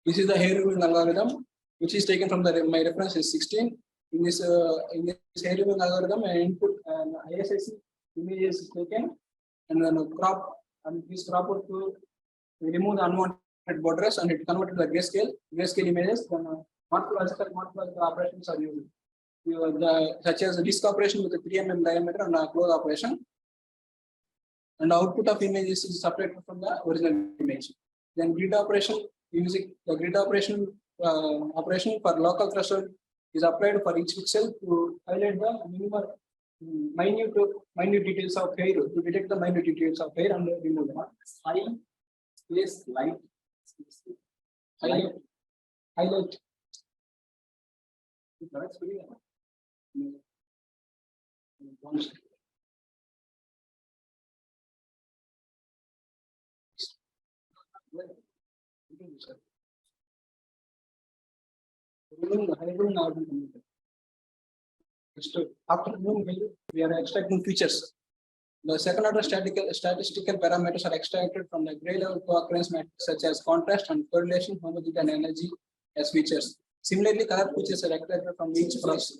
This is the hair removal algorithm, which is taken from my reference is 16. In this hair removal algorithm, an input and ISIC image is taken, and then crop and this crop to remove the unwanted borders and it converted to the grayscale images. Then morphological operations are used, such as a disk operation with a 3 mm diameter and a close operation. And the output of images is separated from the original image. Then grid operation, using the grid operation for local threshold is applied for each pixel to highlight the minute details of hair, to detect the minute details of hair and remove them. Highlight. After we are extracting features. The second order statistical parameters are extracted from the gray level co-occurrence matrix such as contrast and correlation, homogeneity and energy as features. Similarly, color features are extracted from each process.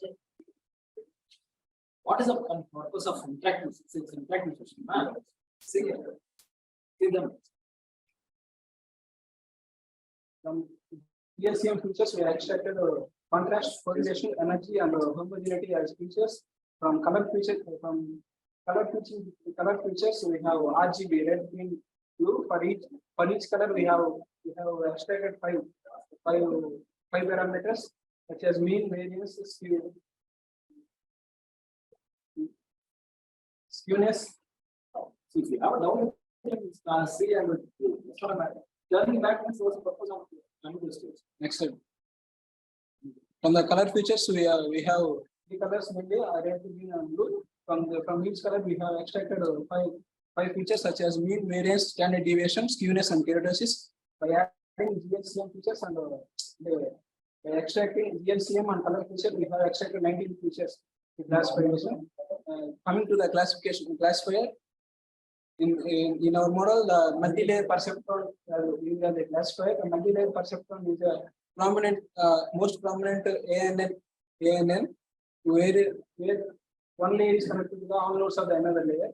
What is the purpose of interactive? It's interactive system. See them. From ECM features, we have extracted contrast, correlation, energy, and homogeneity as features. From color features, we have RGB, red, green, blue. For each color, we have extracted five parameters such as mean, variance, skewness. So if you have a doubt, see and turning back to source purpose of computer stage. Next slide. From the color features, we have 3 colors mainly, red, green, and blue. From each color, we have extracted five features such as mean, variance, standard deviation, skewness, and keratosis. By adding GLCM features and by extracting GLCM and color feature, we have extracted 19 features in classification. Coming to the classifier, in our model, the multi-layer perceptron is the classifier. The multi-layer perceptron is a prominent, most prominent ANN, where one layer is connected to the all nodes of the another layer.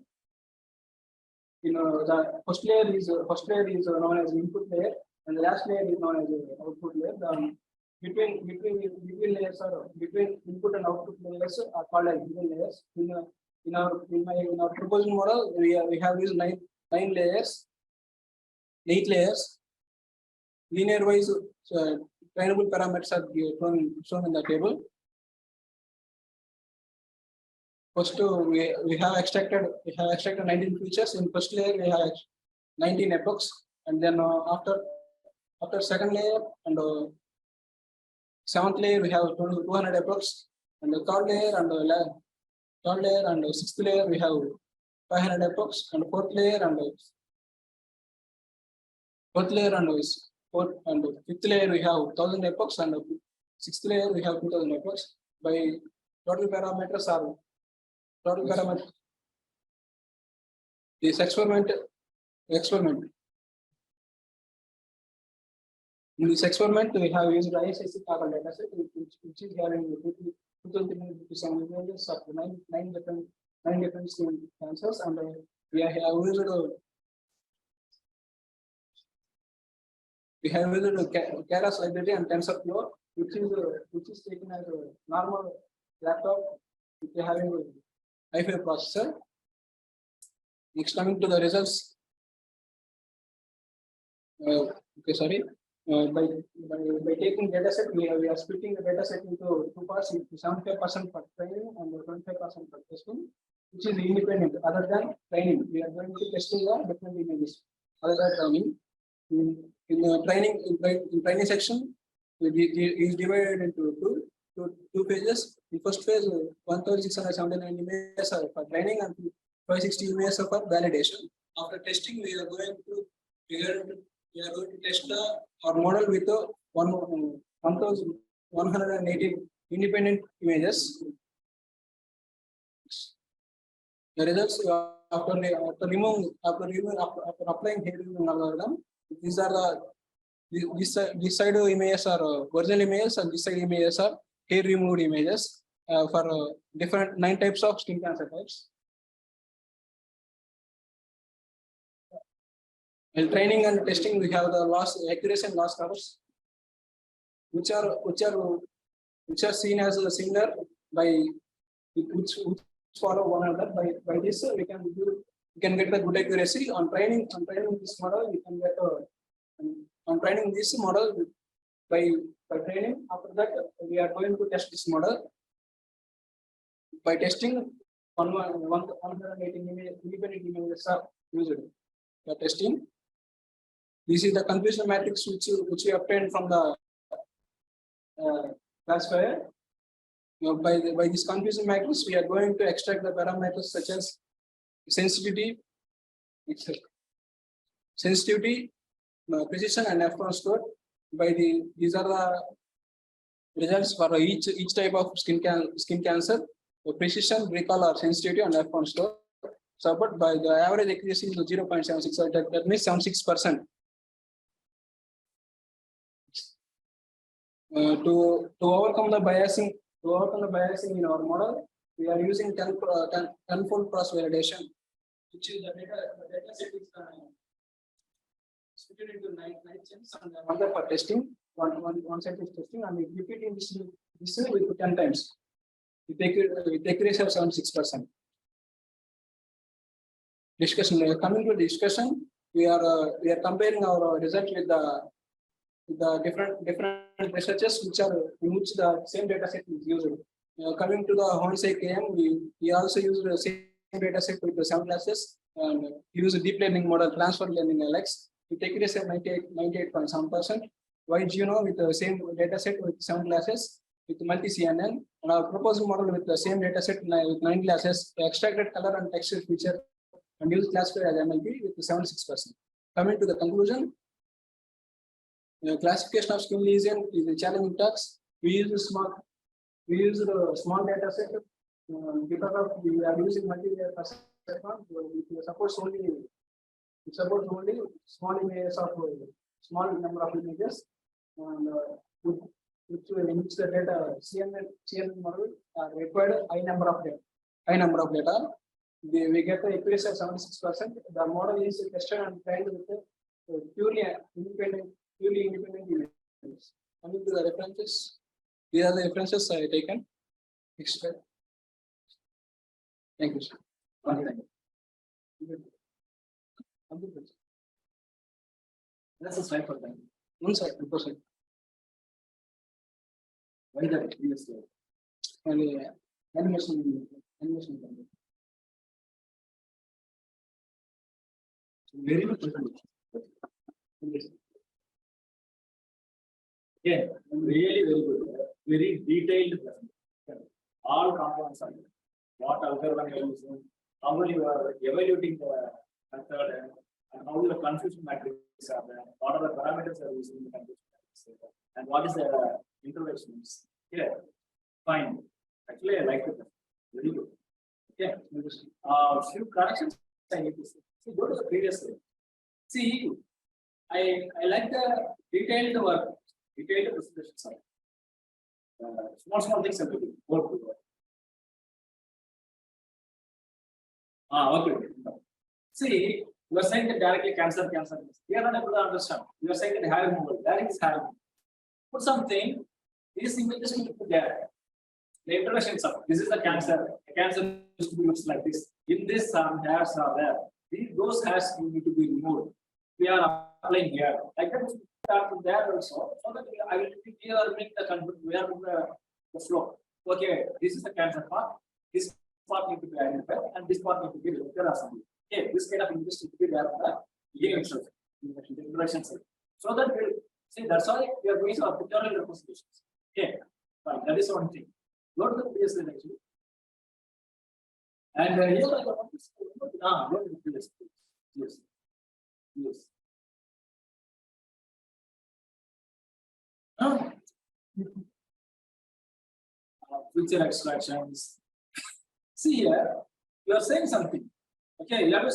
The first layer is known as input layer, and the last layer is known as output layer. Between layers are between input and output layers are called as hidden layers. In our proposed model, we have used 8 layers. Linear wise trainable parameters are shown in the table. First, we have extracted 19 features. In first layer, we have 19 epochs, and then after second layer and seventh layer, we have 200 epochs, and the third layer and sixth layer, we have 500 epochs, and fourth layer and fifth layer, we have 1000 epochs, and sixth layer, we have 2000 epochs. By total parameters are This experiment. In this experiment, we have used ISIC carbon dataset, which is having 2027 images of nine different skin cancers, and we have used Keras library and TensorFlow, which is taken as a normal laptop with having a i5 processor. Next, coming to the results. Okay, sorry. By taking dataset, we are splitting the dataset into two parts, 75% for training and 25% for testing, which is independent. Other than training, we are going to testing the different images. Other than training, in the training section, it is divided into two phases. The first phase, 1,679 images are for training and 560 images are for validation. After testing, we are going to test our model with 1,180 independent images. The results after applying hair removing algorithm, these are this side images are original images and this side images are hair removed images for different 9 types of skin cancer types. In training and testing, we have the accuracy and loss curves, which are seen as similar by which follow one another. By this, we can get the good accuracy on training. On training this model, we can get on training this model by training. After that, we are going to test this model by testing 180 independent images are used for testing. This is the confusion matrix which we obtained from the classifier. By this confusion matrix, we are going to extract the parameters such as sensitivity, precision, and F1 score. These are the results for each type of skin cancer: precision, recall, or sensitivity, and F1 score. So, but by the average accuracy is 0.76, so that means 76%. To overcome the biasing in our model, we are using tenfold cross validation, which is the data set is split into nine chunks, and one for testing, one set is testing, and we repeat in this with 10 times. We take accuracy of 76%. Discussion. Coming to discussion, we are comparing our result with the different researchers in which the same data set is used. Coming to the Hornsey KM, we also use the same data set with the 7 classes and use a deep learning model, transfer learning LX. We take it as 98.7%. YGNO with the same data set with 7 classes with multi-CNN, and our proposed model with the same data set with 9 classes, extracted color and texture feature and use classifier as MLP with 76%. Coming to the conclusion, classification of skin lesion is a challenging task. We use a small data set because of we are using multi-layer perceptron. It supports only small images of small number of images, and which the data CNN model required high number of data. We get the accuracy of 76%. The model is tested and trained with purely independent images. Coming to the references, these are the references I have taken. Next slide. Thank you, sir. That's a slide for them. One slide, one slide. Why that previous slide? Only animation. Very much. Yeah, really very good. Very detailed presentation. All components are there. What algorithm you are using, how you are evaluating the method, and how the confusion matrix are there. What are the parameters you are using in the confusion matrix, and what is the interventions? Yeah, fine. Actually, I like it. Very good. Yeah, few corrections I need to say. So go to the previous slide. See, I like the detailed work, detailed presentation side. Small things have to do. Work. Okay. See, you are saying that directly cancer. We are not able to understand. You are saying that hair removal. That is hair removal. Put something. These images will put there. The introduction of this is the cancer. The cancer looks like this. In this, some hairs are there. Those hairs need to be removed. We are applying here. I can start from there also. So that I will here make the convert. We are the flow. Okay, this is the cancer part. This part need to be identified, and this part need to be there or something. Okay, this kind of interest need to be there on the beginning itself, in the introduction side. So that we see that's why we are going to pictorial representations. Okay, fine. That is one thing. Go to the previous slide actually. And here I want to go to the previous slide. Yes. Future extractions. See here, you are saying something. Okay, you have to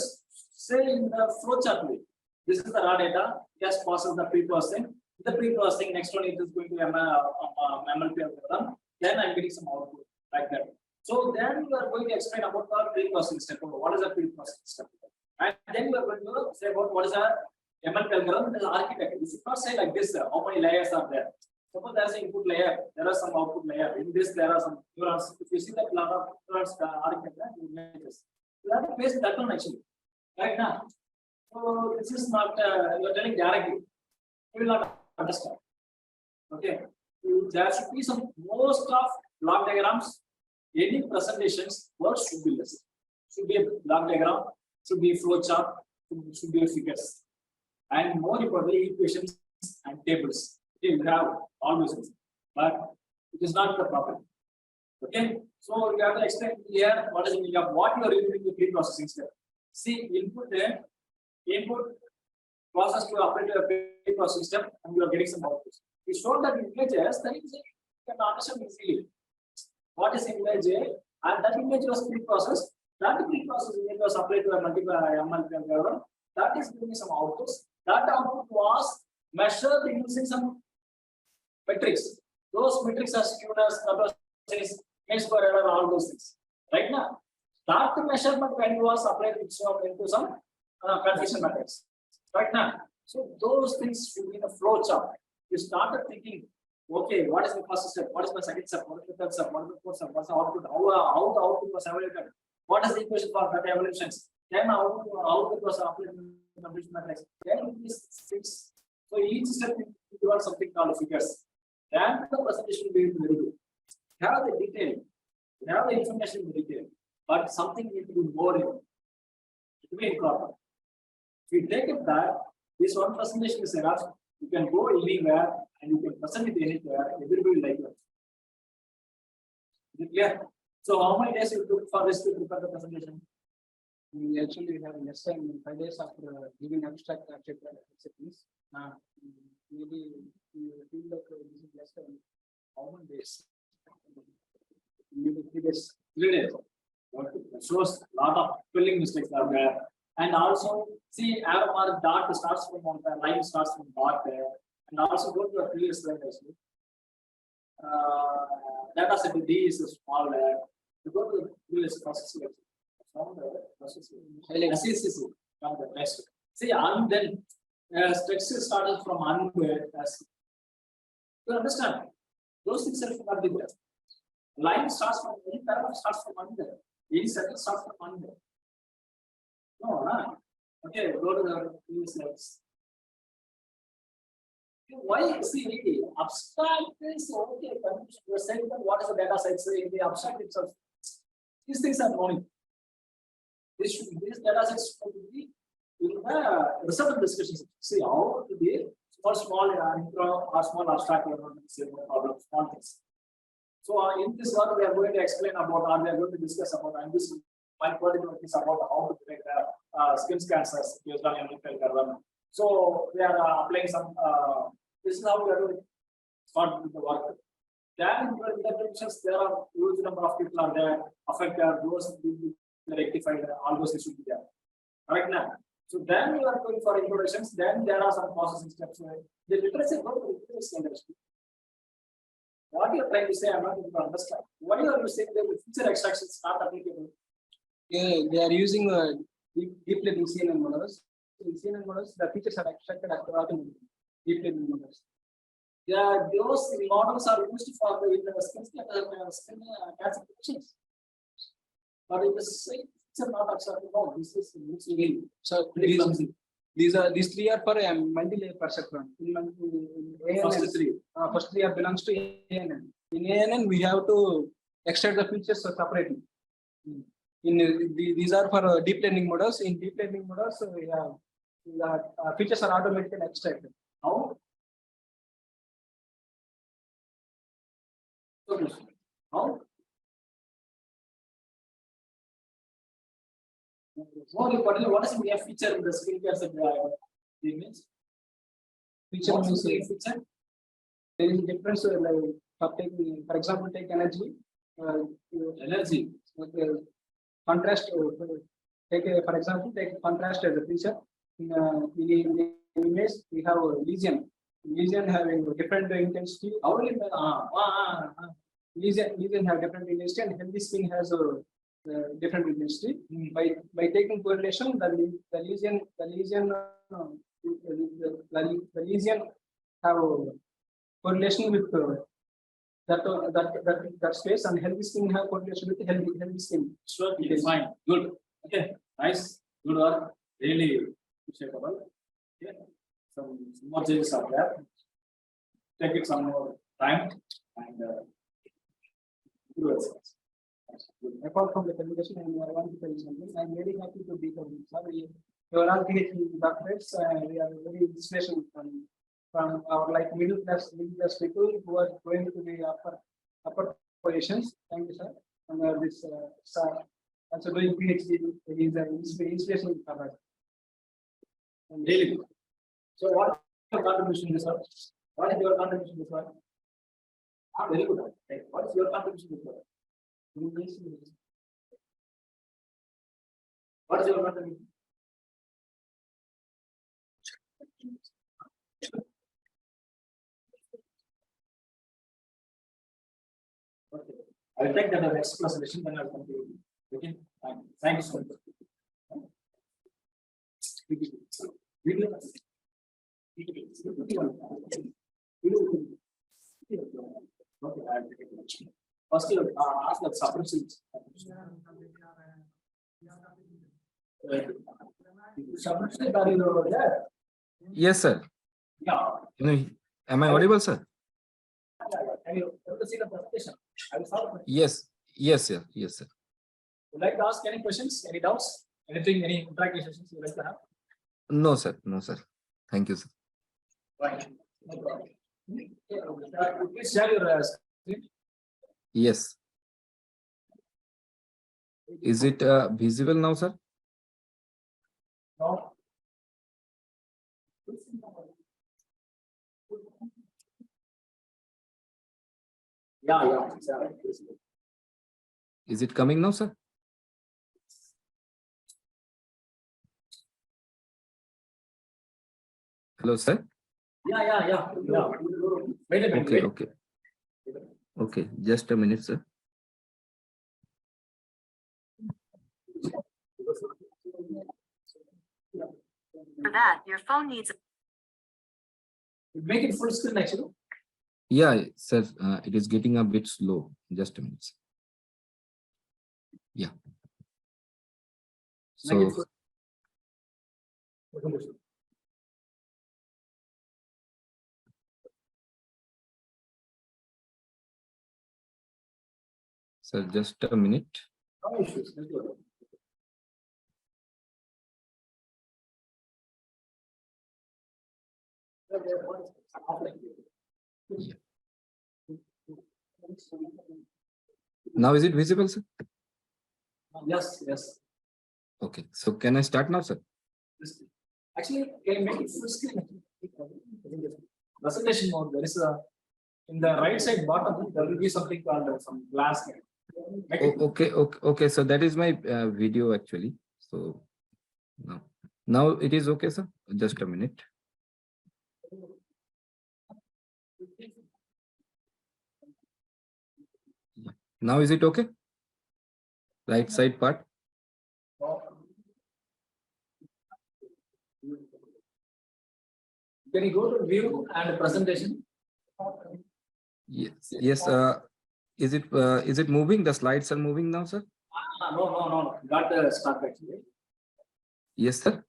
say in the flowchart way. This is the raw data. Yes, passes the pre-processing. The pre-processing, next one it is going to MLP algorithm. Then I'm getting some output like that. So then you are going to explain about the pre-processing step. What is the pre-processing step? And then you are going to say about what is the MLP algorithm, the architecture. You should not say like this, how many layers are there. Suppose there is an input layer, there are some output layer. In this, there are some neurons. If you see that lot of neurons architecture, you have to paste that one actually. Right now. So this is not you are telling directly. You will not understand. Okay. There should be some most of block diagrams. Any presentations, words should be listed. Should be a block diagram, should be a flow chart, should be a figures. And more importantly, equations and tables. Okay, you have all those things, but it is not the problem. Okay, so you have to explain here what is the meaning of what you are using the pre-processing step. See, input process to apply to a pre-processing step, and you are getting some outputs. You show that images, then you can understand easily what is image A, and that image was pre-processed. That pre-processed image was applied to a multiple MLP algorithm. That is giving some outputs. That output was measured using some metrics. Those metrics are skewness, curvature, mean square error, all those things. Right now, that measurement value was applied into some confusion matrix. Right now, so those things should be in the flow chart. You started thinking, okay, what is the first step? What is the second step? What is the third step? What is the fourth step? What's the output? How the output was evaluated? What is the equation for that evaluations? Then how output was applied in the confusion matrix? Then these things. So each step you want something called figures. Then the presentation will be very good. Have the detail, have the information in detail, but something needs to be more in it. It will be important. If you take it back, this one presentation is enough. You can go anywhere and you can present it anywhere. Everybody like it. Is it clear? So how many days you took for this to prepare the presentation? We actually have less than 5 days after giving abstract acceptance. Maybe you feel like this is less than how many days? Maybe 3 days. 3 days. Okay. It shows a lot of spelling mistakes are there. And also, see, arrow mark dot starts from one, the line starts from dot there. And also go to the previous slide actually. Data set D is a small there. You go to the previous process. See, and then text is started from unware. You understand? Those things are not there. Line starts from any paragraph starts from unware. Any sentence starts from unware. No, no. Okay, go to the previous slides. Why see abstract is okay? You're saying that what is the data set? So in the abstract itself, these things are known. These data sets should be in the result of discussions. See how to be small intro or small abstract problem, small things. So in this one we are going to explain about, or we are going to discuss about, and this my particular is about how to detect skin cancers based on MLP algorithm. So we are applying some. This is how we are going to start with the work. Then in the interventions, there are huge number of people are there affected. Those will be rectified. All those should be there. Correct now. So then you are going for introductions, then there are some processing steps. The literacy industry. What you are trying to say, I'm not able to understand. Why are you saying that the feature extraction is not applicable? Yeah, they are using deep learning CNN models. In CNN models, the features are extracted automatically. Deep learning models. Yeah, those models are used for the skin cancer patients. But it is not acceptable. This is really So these three are for a multi-layer perceptron. first three. First three are belongs to ANN. In ANN, we have to extract the features separately. These are for deep learning models. In deep learning models, we have the features are automatically extracted. How? How? What is the feature in the skin cancer image? Feature What is means the feature? there is a difference. For example, take energy. Energy. Contrast. For example, take contrast as a feature. In the image, we have a lesion. Lesion having different intensity. Lesion have different intensity, and healthy skin has a different intensity. By taking correlation, the lesion have a correlation with that space, and healthy skin have correlation with healthy skin. Sure, fine, good. Okay, nice, good work. Really appreciable. Okay, some more changes are there. Take it some more time and do it. Apart from the presentation, I want to tell you something. I'm very happy to be here. Sorry, you are all PhD doctorates. We are very inspiration from our like middle class people who are going to the upper positions. Thank you, sir. And this sir also doing PhD. He is an inspiration for us. Really good. So what is your contribution to this one? What is your contribution to this one? Very good. Okay. What is your contribution to this one? What is your contribution? Okay. I will take that as next presentation, then I will come to you. Okay. Thank you so much. Okay, I will take it. First, ask the substitutes. Substitute are you over there? Yes, sir. Yeah. Am I audible, sir? Have you ever seen the presentation? I will solve it. Yes, yes, sir. Yes, sir. Would you like to ask any questions, any doubts, anything, any interactive sessions you would like to have? No, sir. No, sir. Thank you, sir. Right. No problem. Please share your screen. Yes. Is it visible now, sir? No. Yeah. Is it coming now, sir? Hello, sir. Yeah. Wait a minute. Okay, okay. Okay, just a minute, sir. For that, your phone needs Make it full screen actually. Yeah, sir. It is getting a bit slow. Just a minute, sir. Yeah. So, sir, just a minute. No issues. Now is it visible, sir? Yes. Okay. So can I start now, sir? Actually, can you make it full screen? Presentation mode. There is a in the right side bottom. There will be something called some glass. Okay. So that is my video actually. So now. Now it is okay, sir. Just a minute. Now is it okay? Right side part. Can you go to view and presentation? Yes. Yes. Is it moving? The slides are moving now, sir? No. Got start actually. Yes, sir.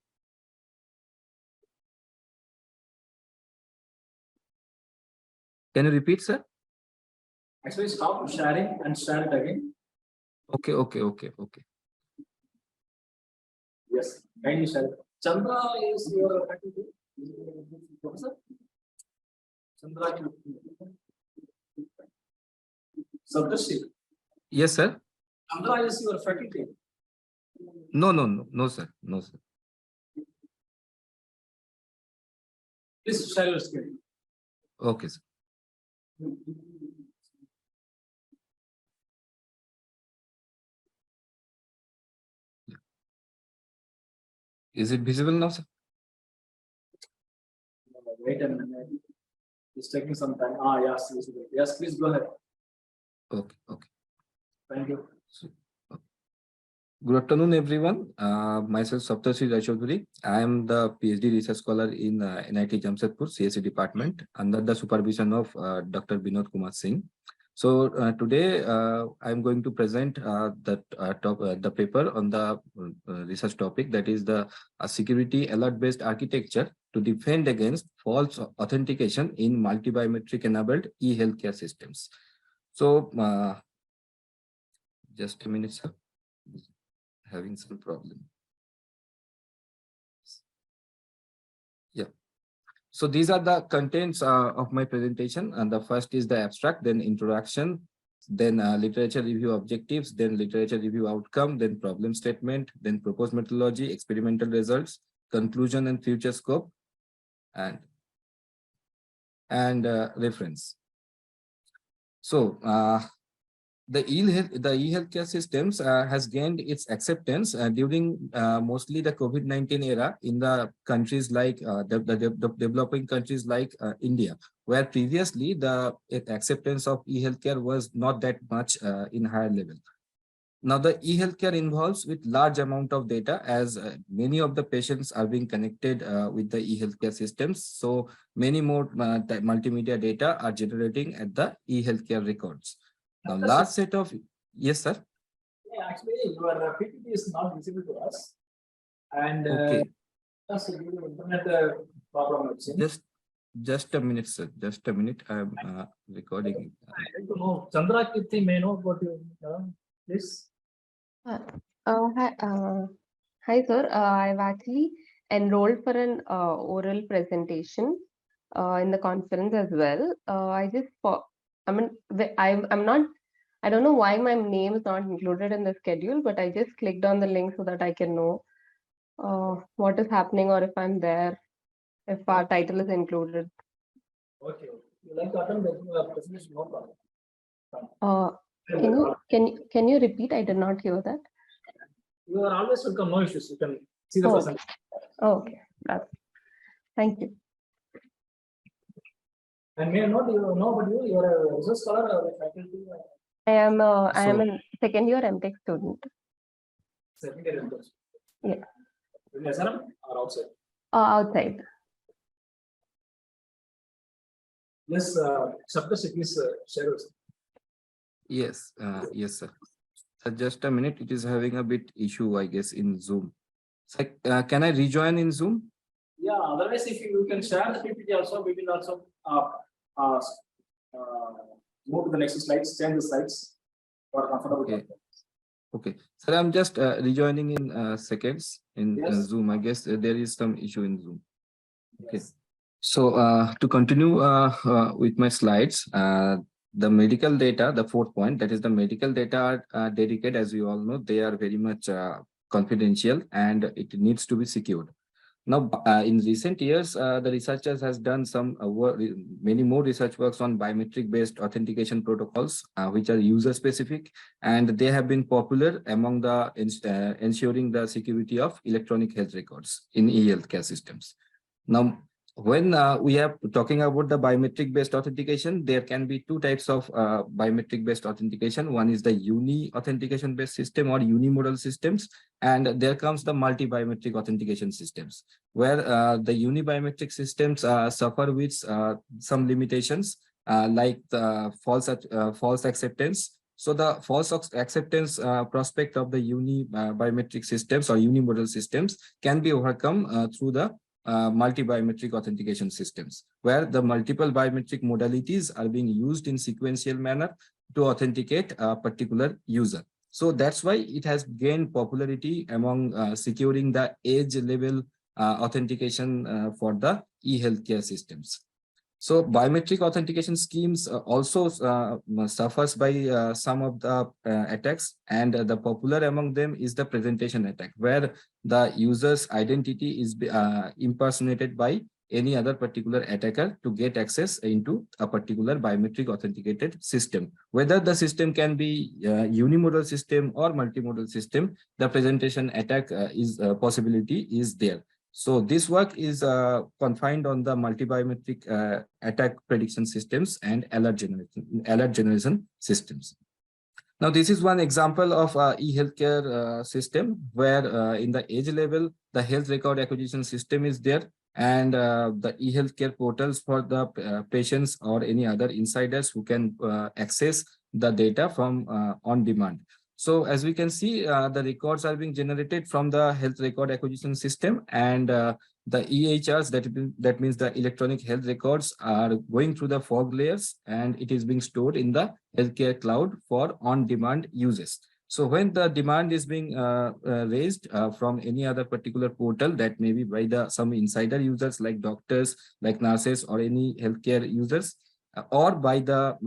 Can you repeat, sir? Actually, stop sharing and share it again. Okay. Yes, kindly share. Chandra is your faculty. Professor? Chandra. Sabdashi. Yes, sir. Chandra is your faculty. No, sir. No, sir. Please share your screen. Okay, sir. Is it visible now, sir? Wait a minute. It's taking some time. Yes, visible. Yes, please go ahead. Okay. Thank you. Good afternoon, everyone. Myself, Saptarshi Raichaudhuri. I am the PhD research scholar in NIT Jamshedpur CSE department under the supervision of Dr. Binod Kumar Singh. So today I am going to present the paper on the research topic, that is the security alert-based architecture to defend against false authentication in multi-biometric enabled e-healthcare systems. So just a minute, sir. Having some problem. Yeah. So these are the contents of my presentation, and the first is the abstract, then introduction, then literature review objectives, then literature review outcome, then problem statement, then proposed methodology, experimental results, conclusion and future scope, and reference. So the e-healthcare systems has gained its acceptance during mostly the COVID-19 era in the countries like the developing countries like India, where previously the acceptance of e-healthcare was not that much in higher level. Now the e-healthcare involves with large amount of data, as many of the patients are being connected with the e-healthcare systems. So many more multimedia data are generating at the e-healthcare records. Now, last set of, yes, sir. Yeah, actually, your PPT is not visible to us, and okay. Internet problem. Just a minute, sir. Just a minute. I'm recording. I like to know, Chandra Kirti may know what you please. Hi, sir. I've actually enrolled for an oral presentation in the conference as well. I don't know why my name is not included in the schedule, but I just clicked on the link so that I can know what is happening, or if I'm there, if our title is included. Okay. You like to attend the presentation? No problem. Can you repeat? I did not hear that. You are always welcome. No issues. You can see the presentation. Okay. Thank you. And may I know, do you know about you? You are a research scholar or a faculty? I am a second year MTech student. Second year MTech. Yeah. In SRM or outside? Outside. Yes, Saptarshi, please share us. Yes, yes, sir. Just a minute. It is having a bit issue, I guess, in Zoom. So, can I rejoin in Zoom? Yeah. Otherwise, if you can share the PPT also, we will also move to the next slides, change the slides for comfortable. Okay. Okay. Sir, I'm just rejoining in seconds in Zoom. I guess there is some issue in Zoom. Okay. Yes. So to continue with my slides, the medical data, the fourth point, that is the medical data are dedicated, as you all know, they are very much confidential and it needs to be secured. Now, in recent years, the researchers has done some many more research works on biometric-based authentication protocols, which are user-specific, and they have been popular among the ensuring the security of electronic health records in e-healthcare systems. Now, when we are talking about the biometric-based authentication, there can be two types of biometric-based authentication. One is the uni-authentication-based system or unimodal systems, and there comes the multi-biometric authentication systems, where the uni-biometric systems suffer with some limitations, like the false acceptance. So the false acceptance prospect of the uni-biometric systems or unimodal systems can be overcome through the multi-biometric authentication systems, where the multiple biometric modalities are being used in sequential manner to authenticate a particular user. So that's why it has gained popularity among securing the edge level authentication for the e-healthcare systems. So biometric authentication schemes also suffers by some of the attacks, and the popular among them is the presentation attack, where the user's identity is impersonated by any other particular attacker to get access into a particular biometric authenticated system. Whether the system can be unimodal system or multimodal system, the presentation attack possibility is there. So this work is confined on the multi-biometric attack prediction systems and alert generation systems. Now, this is one example of e-healthcare system where in the edge level, the health record acquisition system is there, and the e-healthcare portals for the patients or any other insiders who can access the data from on demand. So as we can see, the records are being generated from the health record acquisition system, and the EHRs, that means the electronic health records, are going through the fog layers, and it is being stored in the healthcare cloud for on-demand uses. So when the demand is being raised from any other particular portal, that may be by some insider users like doctors, like nurses, or any healthcare users, or by the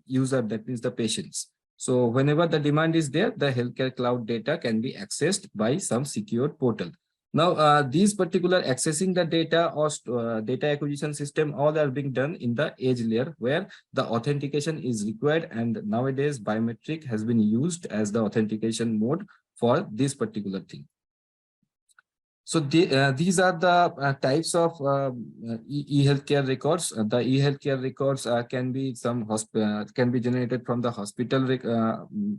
user, that means the patients. So whenever the demand is there, the healthcare cloud data can be accessed by some secured portal. Now, these particular accessing the data or data acquisition system, all are being done in the edge layer, where the authentication is required, and nowadays biometric has been used as the authentication mode for this particular thing. So these are the types of e-healthcare records. The e-healthcare records can be can be generated from the hospital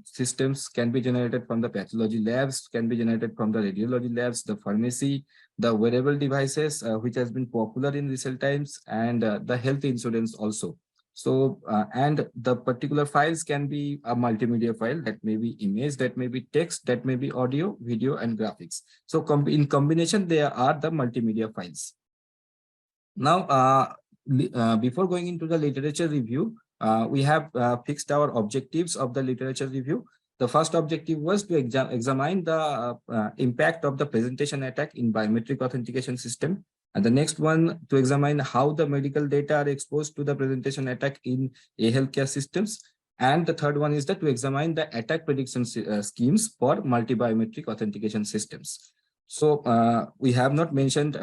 systems, can be generated from the pathology labs, can be generated from the radiology labs, the pharmacy, the wearable devices, which has been popular in recent times, and the health insurance also. So, and the particular files can be a multimedia file, that may be image, that may be text, that may be audio, video, and graphics. So in combination, there are the multimedia files. Now, before going into the literature review, we have fixed our objectives of the literature review. The first objective was to examine the impact of the presentation attack in biometric authentication system. And the next one, to examine how the medical data are exposed to the presentation attack in healthcare systems. And the third one is that to examine the attack prediction schemes for multi-biometric authentication systems. So we have not mentioned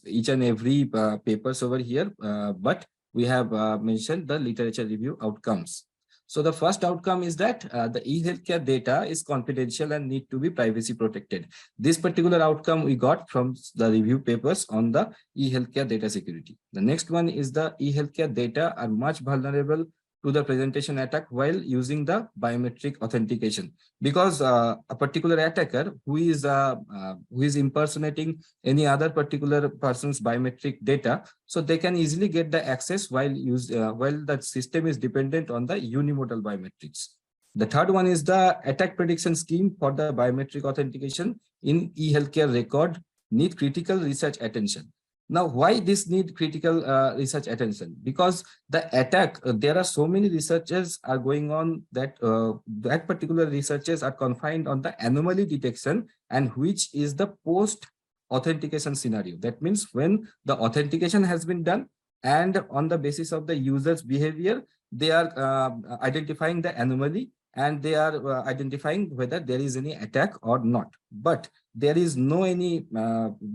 each and every papers over here, but we have mentioned the literature review outcomes. So the first outcome is that the e-healthcare data is confidential and need to be privacy protected. This particular outcome we got from the review papers on the e-healthcare data security. The next one is the e-healthcare data are much vulnerable to the presentation attack while using the biometric authentication, because a particular attacker who is impersonating any other particular person's biometric data, so they can easily get the access while the system is dependent on the unimodal biometrics. The third one is the attack prediction scheme for the biometric authentication in e-healthcare record need critical research attention. Now, why this need critical research attention? Because the attack, there are so many researches are going on that that particular researches are confined on the anomaly detection, and which is the post authentication scenario. That means when the authentication has been done, and on the basis of the user's behavior, they are identifying the anomaly, and they are identifying whether there is any attack or not. But there is no any,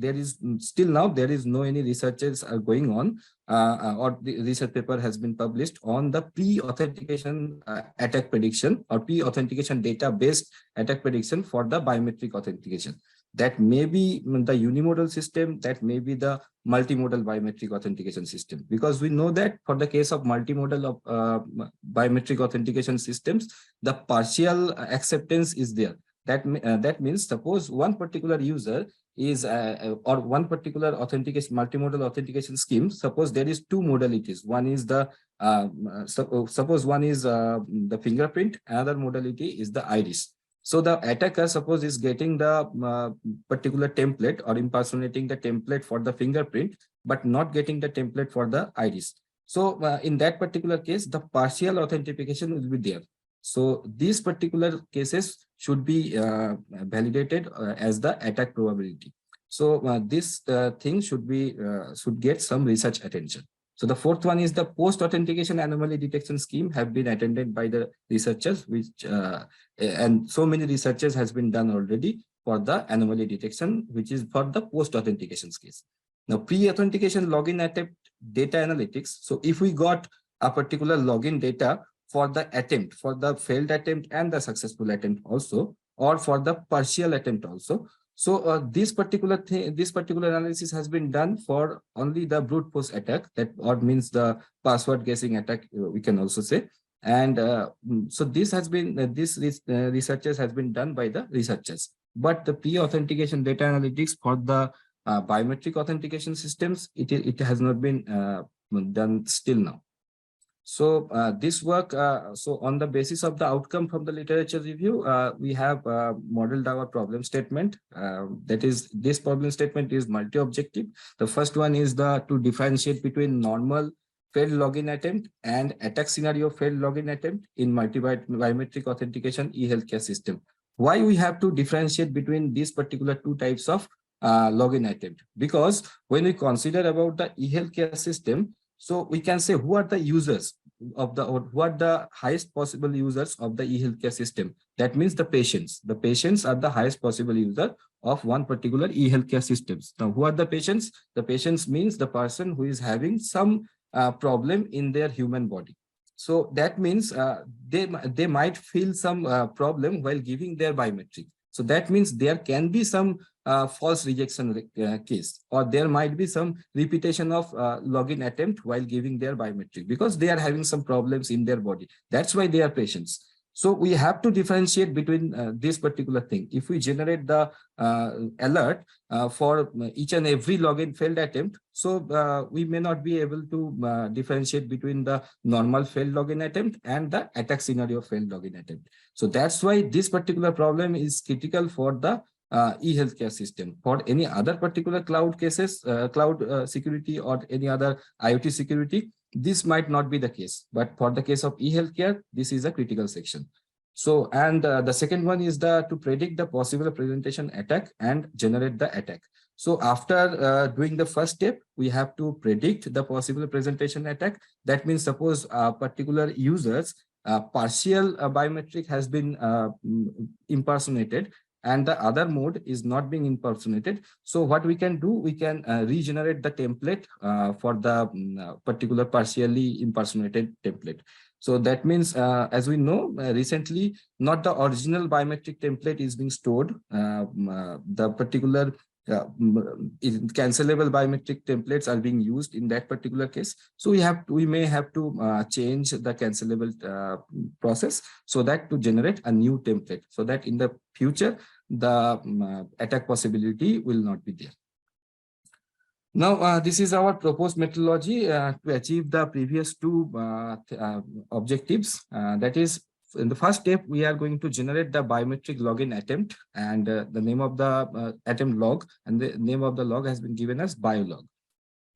there is still now, there is no any researches are going on or the research paper has been published on the pre-authentication attack prediction or pre-authentication data-based attack prediction for the biometric authentication. That may be the unimodal system, that may be the multimodal biometric authentication system. Because we know that for the case of multimodal biometric authentication systems, the partial acceptance is there. That means suppose one particular user is or one particular authentication multimodal authentication scheme. Suppose there is two modalities. One is the suppose one is the fingerprint. Another modality is the iris. So the attacker suppose is getting the particular template or impersonating the template for the fingerprint, but not getting the template for the iris. So in that particular case, the partial authentication will be there. So these particular cases should be validated as the attack probability. So this thing should be should get some research attention. So the fourth one is the post-authentication anomaly detection scheme have been attended by the researchers, which and so many researches has been done already for the anomaly detection, which is for the post-authentication case. Now, pre-authentication login attempt data analytics. So if we got a particular login data for the attempt, for the failed attempt and the successful attempt also, or for the partial attempt also. So this particular thing, this particular analysis has been done for only the brute force attack, that or means the password guessing attack, we can also say. And so this has been researches has been done by the researchers. But the pre-authentication data analytics for the biometric authentication systems, it has not been done still now. So this work, so on the basis of the outcome from the literature review, we have modeled our problem statement. That is, this problem statement is multi-objective. The first one is to differentiate between normal failed login attempt and attack scenario failed login attempt in multi-biometric authentication e-healthcare system. Why we have to differentiate between these particular two types of login attempt? Because when we consider about the e-healthcare system, so we can say who are the users of the, or who are the highest possible users of the e-healthcare system. That means the patients. The patients are the highest possible user of one particular e-healthcare systems. Now, who are the patients? The patients means the person who is having some problem in their human body. So that means they might feel some problem while giving their biometric. So that means there can be some false rejection case, or there might be some repetition of login attempt while giving their biometric, because they are having some problems in their body. That's why they are patients. So we have to differentiate between this particular thing. If we generate the alert for each and every login failed attempt, so we may not be able to differentiate between the normal failed login attempt and the attack scenario failed login attempt. So that's why this particular problem is critical for the e-healthcare system. For any other particular cloud cases, cloud security or any other IoT security, this might not be the case. But for the case of e-healthcare, this is a critical section. So, and the second one is to predict the possible presentation attack and generate the attack. So after doing the first step, we have to predict the possible presentation attack. That means suppose particular users partial biometric has been impersonated, and the other mode is not being impersonated. So what we can do, we can regenerate the template for the particular partially impersonated template. So that means, as we know, recently, not the original biometric template is being stored. The particular cancelable biometric templates are being used in that particular case. So we may have to change the cancelable process so that to generate a new template, so that in the future the attack possibility will not be there. Now, this is our proposed methodology to achieve the previous two objectives. That is, in the first step, we are going to generate the biometric login attempt, and the name of the attempt log, and the name of the log has been given as biolog.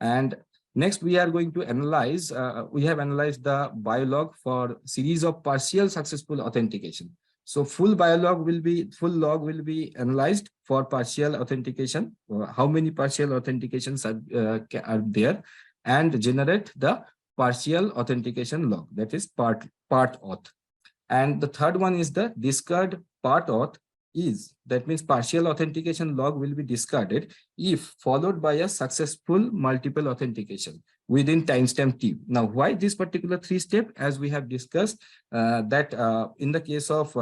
And next, we are going to analyze, we have analyzed the biolog for series of partial successful authentication. So full log will be analyzed for partial authentication, how many partial authentications are there, and generate the partial authentication log, that is part auth. And the third one is the discard part auth is, that means partial authentication log will be discarded if followed by a successful multiple authentication within timestamp t. Now, why this particular 3-step? As we have discussed, that in the case of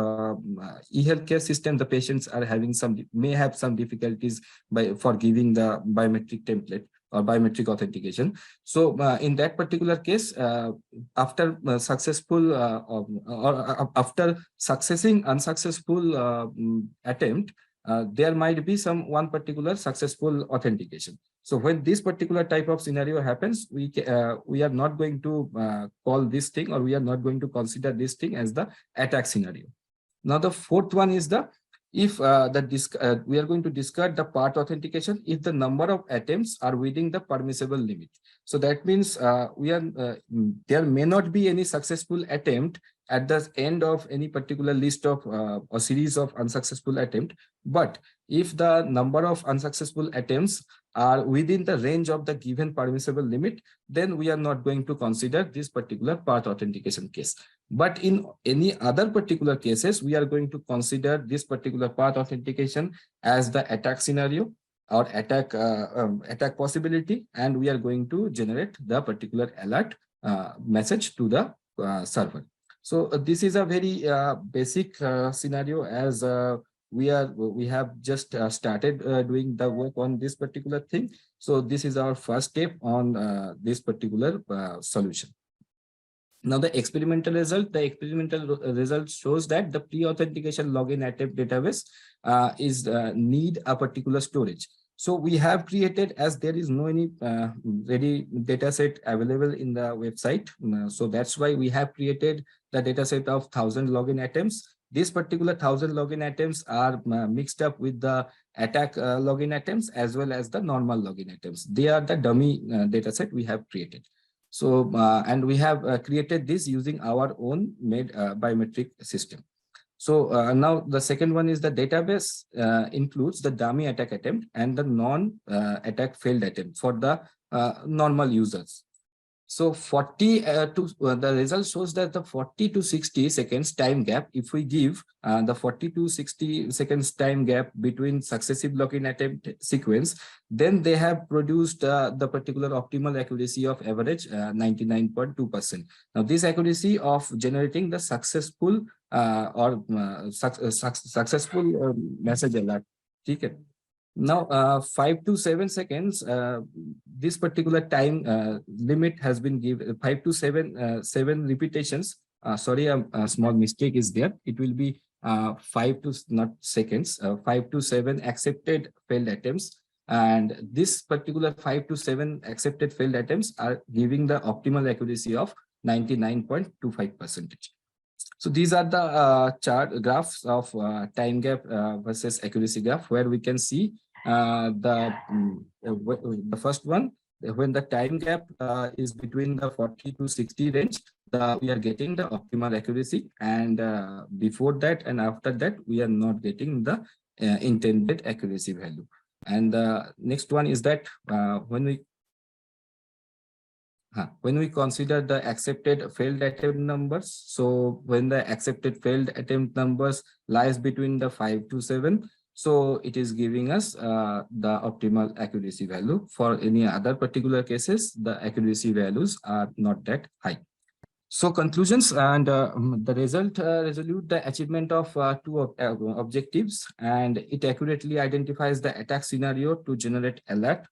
e-healthcare system, the patients are having may have some difficulties for giving the biometric template or biometric authentication. So in that particular case, after successful or after unsuccessful attempt, there might be one particular successful authentication. So when this particular type of scenario happens, we are not going to call this thing, or we are not going to consider this thing as the attack scenario. Now the fourth one is the if we are going to discard the part authentication if the number of attempts are within the permissible limit. So that means there may not be any successful attempt at the end of any particular list of a series of unsuccessful attempt, but if the number of unsuccessful attempts are within the range of the given permissible limit, then we are not going to consider this particular part authentication case. But in any other particular cases, we are going to consider this particular part authentication as the attack scenario or attack possibility, and we are going to generate the particular alert message to the server. So this is a very basic scenario, as we have just started doing the work on this particular thing. So this is our first step on this particular solution. Now the experimental result shows that the pre-authentication login attempt database need a particular storage. So we have created, as there is no any ready data set available in the website. So that's why we have created the data set of 1,000 login attempts. This particular 1,000 login attempts are mixed up with the attack login attempts as well as the normal login attempts. They are the dummy data set we have created. So, and we have created this using our own made biometric system. So now the second one is the database includes the dummy attack attempt and the non-attack failed attempt for the normal users. So the result shows that the 40 to 60 seconds time gap, if we give the 40 to 60 seconds time gap between successive login attempt sequence, then they have produced the particular optimal accuracy of average 99.2%. Now this accuracy of generating the successful successful message alert. Okay. Now 5 to 7 seconds, this particular time limit has been given. 5 to 7 repetitions. Sorry, a small mistake is there. It will be 5 to not seconds, 5 to 7 accepted failed attempts. And this particular 5 to 7 accepted failed attempts are giving the optimal accuracy of 99.25%. So these are the graphs of time gap versus accuracy graph, where we can see the first one, when the time gap is between the 40 to 60 range, we are getting the optimal accuracy, and before that and after that we are not getting the intended accuracy value. And the next one is that when we consider the accepted failed attempt numbers, so when the accepted failed attempt numbers lies between the 5 to 7, so it is giving us the optimal accuracy value. For any other particular cases, the accuracy values are not that high. So conclusions, and the result resolute the achievement of two objectives, and it accurately identifies the attack scenario to generate alert.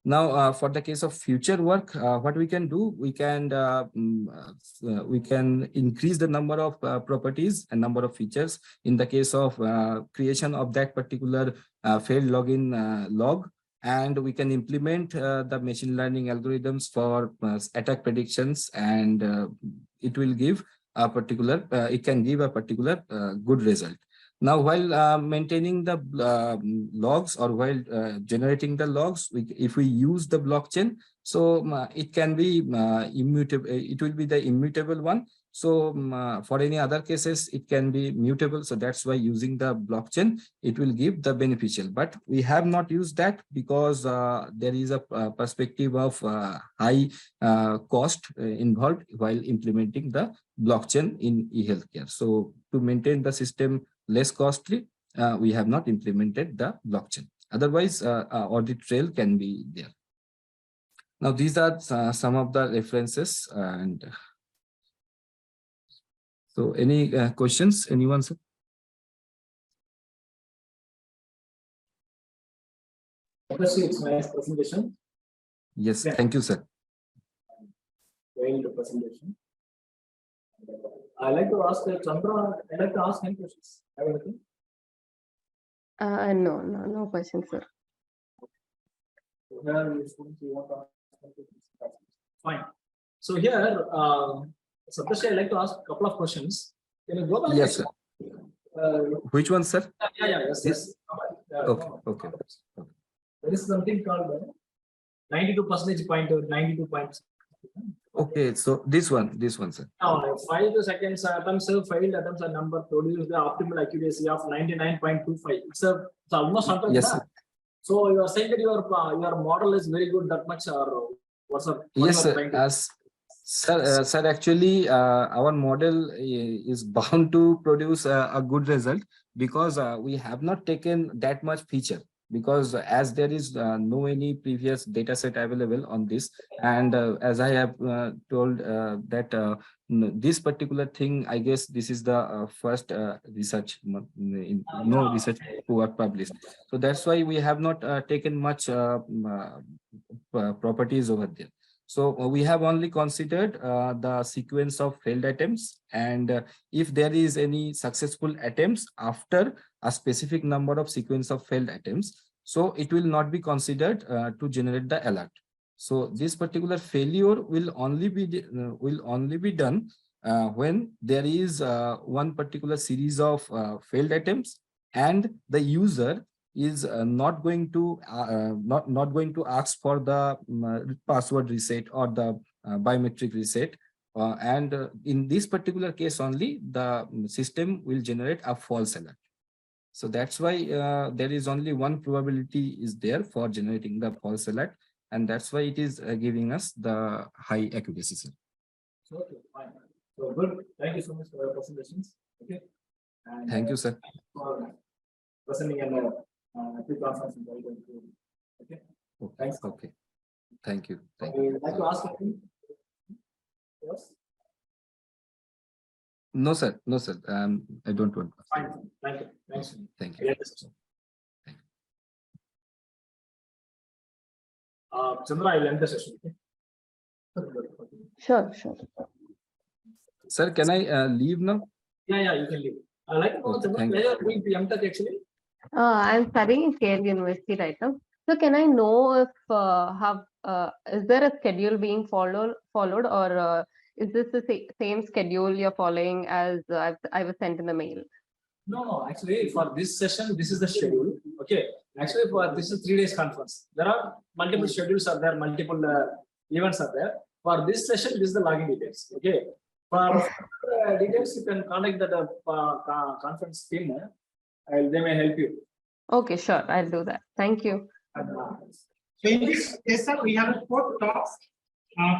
Now, for the case of future work, what we can do, we can increase the number of properties and number of features in the case of creation of that particular failed login log, and we can implement the machine learning algorithms for attack predictions, and it will give a particular, it can give a particular good result. Now, while maintaining the logs, or while generating the logs, if we use the blockchain, so it can be immutable. It will be the immutable one. So for any other cases, it can be mutable. So that's why using the blockchain, it will give the beneficial. But we have not used that because there is a perspective of high cost involved while implementing the blockchain in e-healthcare. So to maintain the system less costly, we have not implemented the blockchain. Otherwise, audit trail can be there. Now, these are some of the references. And so any questions, anyone, sir? Obviously, it's nice presentation. Yes, Yeah. thank you, sir. Very good presentation. I like to ask Chandra, I like to ask any questions. Have anything? No questions, sir. Here, students, you want to ask questions? Fine. So here, Saptashi, I'd like to ask a couple of questions. Can you go back? Yes, sir. Which one, sir? Yes. Okay. There is something called 92% pointer, 92 points. Okay, so this one, sir. Now, 5 seconds attempts, failed attempts are number produce the optimal accuracy of 99.25. It's almost 100. Yes, sir. So you are saying that your model is very good that much, or what's up? Yes, sir. As sir, actually, our model is bound to produce a good result because we have not taken that much feature, because as there is no any previous data set available on this, and as I have told that this particular thing, I guess this is the first research, no research work published. So that's why we have not taken much properties over there. So we have only considered the sequence of failed attempts, and if there is any successful attempts after a specific number of sequence of failed attempts, so it will not be considered to generate the alert. So this particular failure will only be done when there is one particular series of failed attempts, and the user is not going to ask for the password reset or the biometric reset, and in this particular case only the system will generate a false alert. So that's why there is only one probability is there for generating the false alert, and that's why it is giving us the high accuracy, sir. Okay, fine. So good. Thank you so much for your presentations. Okay. And, thank you, sir. For presenting an quick conference. Okay. Thanks. Okay. Thank you. Thank you. Would like to ask something? Yes. No, sir. No, sir. I don't want. Fine. Thank you. Thanks. Thank you. Chandra, I will end the session. Okay? Sure. Sir, can I leave now? Yeah, you can leave. I like to know, Chandra, where you are doing PMTech actually? I'm studying in Yale University right now. So can I know if is there a schedule being followed, or is this the same schedule you're following as I was sent in the mail? No. Actually, for this session, this is the schedule. Okay. Actually, for this is 3 days conference. There are multiple schedules are there, multiple events are there. For this session, this is the login details. Okay. For details, you can contact the conference team. They may help you. Okay, sure. I'll do that. Thank you. So in this session, we have 4 talks.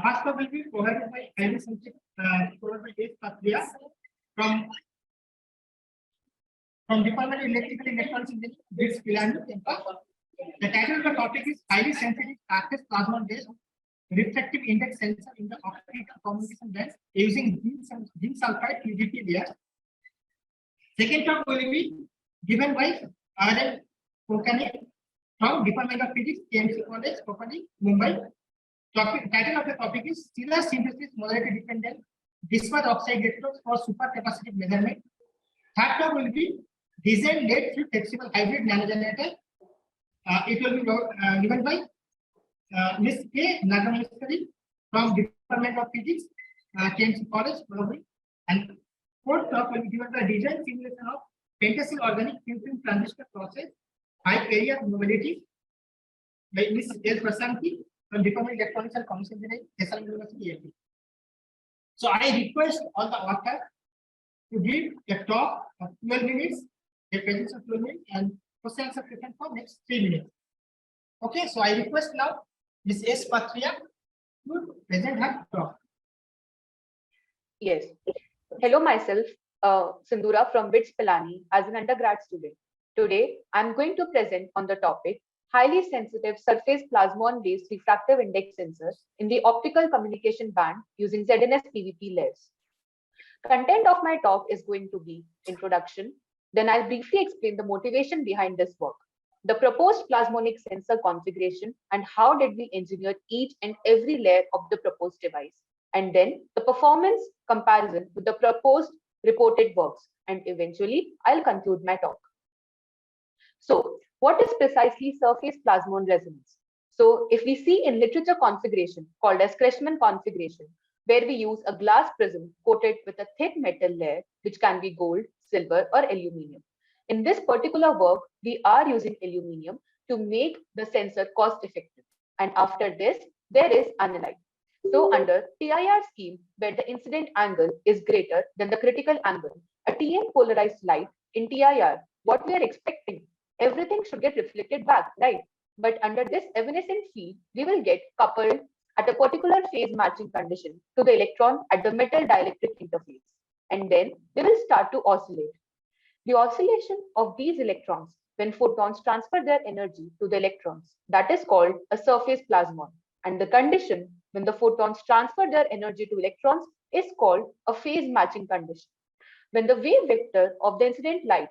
First talk will be provided by highly sensitive from Department of Electrical and Electronics Engineering. The title of the topic is highly sensitive access plasma based refractive index sensor in the optical communication band using zinc sulfide UGP layers. Second talk will be given by R.L. Kokane from Department of Physics, KMC College, Kopani, Mumbai. Title of the topic is Sealer synthesis molarity dependent disperse oxide electrodes for supercapacitive measurement. Third talk will be design lead free flexible hybrid nanogenerator. It will be given by Ms. K. Nagameshwari from Department of Physics, KMC College, Mumbai. And fourth talk will be given by design simulation of pentacell organic thin-film transistor process, high area mobility by Ms. L. Prasanthi from Department of Electronics and Communication Engineering, SRM University, AP. So I request all the author to give a talk of 12 minutes, a presentation of 12 minutes, and question answer session for next 3 minutes. Okay, so I request now Ms. S. Patria to present her talk. Yes. Hello, myself, Sindhura from BITS Pilani as an undergrad student. Today, I'm going to present on the topic highly sensitive surface plasmon-based refractive index sensors in the optical communication band using ZNS PVP layers. Content of my talk is going to be introduction, then I'll briefly explain the motivation behind this work, the proposed plasmonic sensor configuration, and how did we engineer each and every layer of the proposed device, and then the performance comparison with the proposed reported works, and eventually I'll conclude my talk. So what is precisely surface plasmon resonance? So if we see in literature configuration called as Kreshman configuration, where we use a glass prism coated with a thick metal layer, which can be gold, silver, or aluminum. In this particular work, we are using aluminum to make the sensor cost effective. And after this, there is analyte. So under TIR scheme, where the incident angle is greater than the critical angle, a TM polarized light in TIR, what we are expecting, everything should get reflected back, right? But under this evanescent field, we will get coupled at a particular phase matching condition to the electron at the metal dielectric interface. And then they will start to oscillate. The oscillation of these electrons when photons transfer their energy to the electrons, that is called a surface plasmon. And the condition when the photons transfer their energy to electrons is called a phase matching condition. When the wave vector of the incident light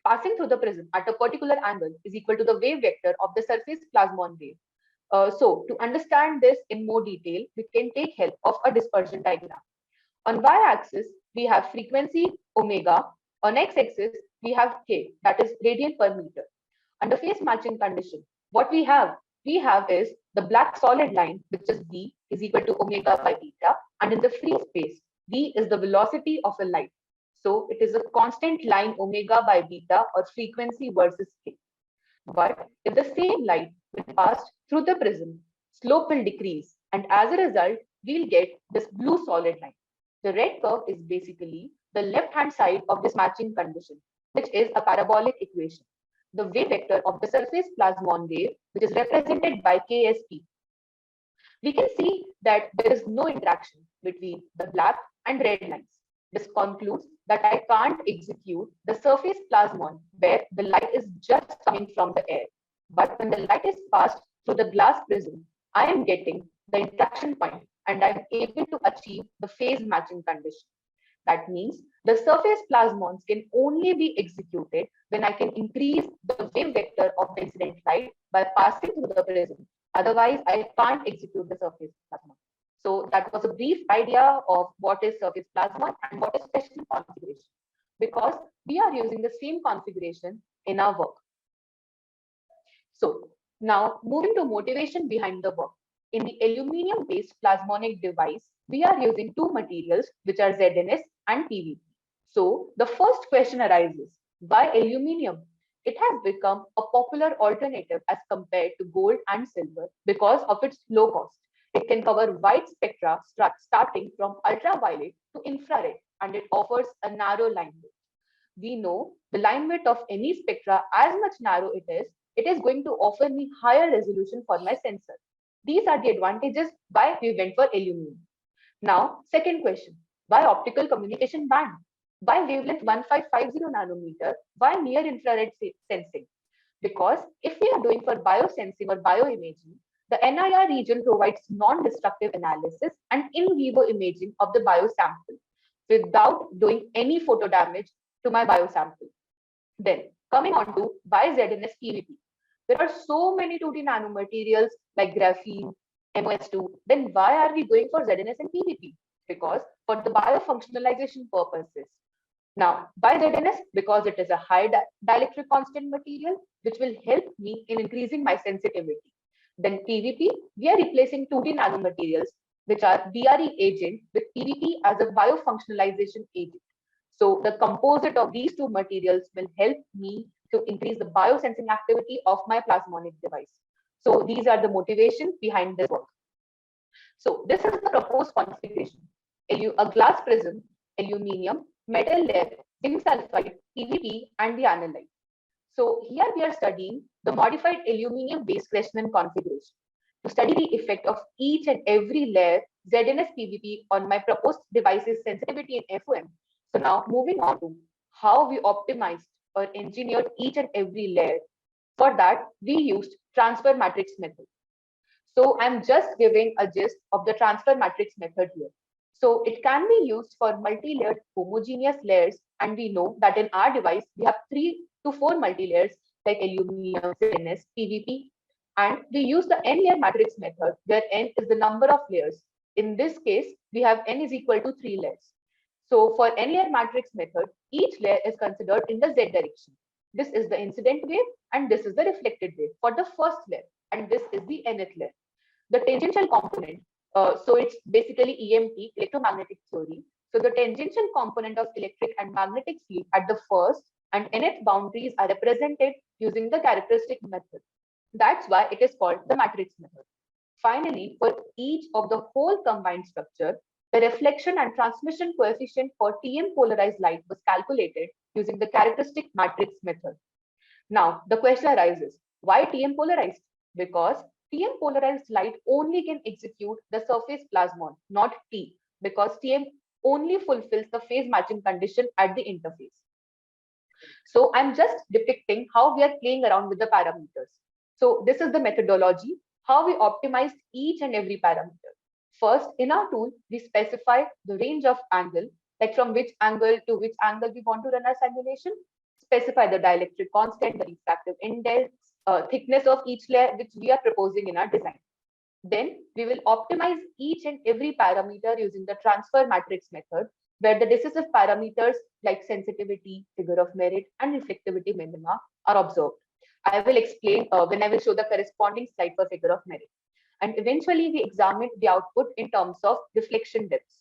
passing through the prism at a particular angle is equal to the wave vector of the surface plasmon wave. So to understand this in more detail, we can take help of a dispersion diagram. On y-axis, we have frequency omega. On x-axis, we have k, that is radian per meter. Under phase matching condition, what we have is the black solid line, which is v, is equal to omega by beta. And in the free space, v is the velocity of a light. So it is a constant line omega by beta or frequency versus k. But if the same light will pass through the prism, slope will decrease. And as a result, we'll get this blue solid line. The red curve is basically the left-hand side of this matching condition, which is a parabolic equation. The wave vector of the surface plasmon wave, which is represented by KSP. We can see that there is no interaction between the black and red lines. This concludes that I can't execute the surface plasmon where the light is just coming from the air. But when the light is passed through the glass prism, I am getting the interaction point and I'm able to achieve the phase matching condition. That means the surface plasmons can only be executed when I can increase the wave vector of the incident light by passing through the prism. Otherwise, I can't execute the surface plasmon. So that was a brief idea of what is surface plasmon and what is Kreshman configuration, because we are using the same configuration in our work. So now moving to motivation behind the work. In the aluminum-based plasmonic device, we are using two materials, which are ZNS and PVP. So the first question arises, why aluminum? It has become a popular alternative as compared to gold and silver because of its low cost. It can cover wide spectra starting from ultraviolet to infrared, and it offers a narrow line width. We know the line width of any spectra, as much narrow it is going to offer me higher resolution for my sensor. These are the advantages why we went for aluminum. Now, second question, why optical communication band? Why wavelength 1550 nanometer? Why near infrared sensing? Because if we are doing for biosensing or bioimaging, the NIR region provides non-destructive analysis and in vivo imaging of the biosample without doing any photo damage to my biosample. Then coming on to why ZNS PVP. There are so many 2D nanomaterials like graphene, MOS2. Then why are we going for ZNS and PVP? Because for the biofunctionalization purposes. Now, why ZNS? Because it is a high dielectric constant material, which will help me in increasing my sensitivity. Then PVP, we are replacing 2D nanomaterials, which are DRE agent with PVP as a biofunctionalization agent. So the composite of these two materials will help me to increase the biosensing activity of my plasmonic device. So these are the motivations behind this work. So this is the proposed configuration. a glass prism, aluminium, metal layer, zinc sulfide, PVP, and the analyte. So here we are studying the modified aluminium base Kreshnan configuration to study the effect of each and every layer ZNS PVP on my proposed device's sensitivity in FOM. So now moving on to how we optimized or engineered each and every layer. For that, we used transfer matrix method. So I'm just giving a gist of the transfer matrix method here. So it can be used for multi-layered homogeneous layers, and we know that in our device, we have 3 to 4 multi-layers like aluminium, ZNS, PVP, and we use the n-layer matrix method where n is the number of layers. In this case, we have n is equal to 3 layers. So for n-layer matrix method, each layer is considered in the z direction. This is the incident wave and this is the reflected wave for the first layer, and this is the nth layer. The tangential component, so it's basically EMT, electromagnetic theory. So the tangential component of electric and magnetic field at the first and nth boundaries are represented using the characteristic method. That's why it is called the matrix method. Finally, for each of the whole combined structure, the reflection and transmission coefficient for TM polarized light was calculated using the characteristic matrix method. Now, the question arises, why TM polarized? Because TM polarized light only can execute the surface plasmon, not T, because TM only fulfills the phase matching condition at the interface. So I'm just depicting how we are playing around with the parameters. So this is the methodology, how we optimized each and every parameter. First, in our tool, we specify the range of angle, like from which angle to which angle we want to run our simulation, specify the dielectric constant, the refractive index, thickness of each layer, which we are proposing in our design. Then we will optimize each and every parameter using the transfer matrix method, where the decisive parameters like sensitivity, figure of merit, and reflectivity minima are observed. I will explain when I will show the corresponding slide for figure of merit. And eventually we examine the output in terms of deflection depths.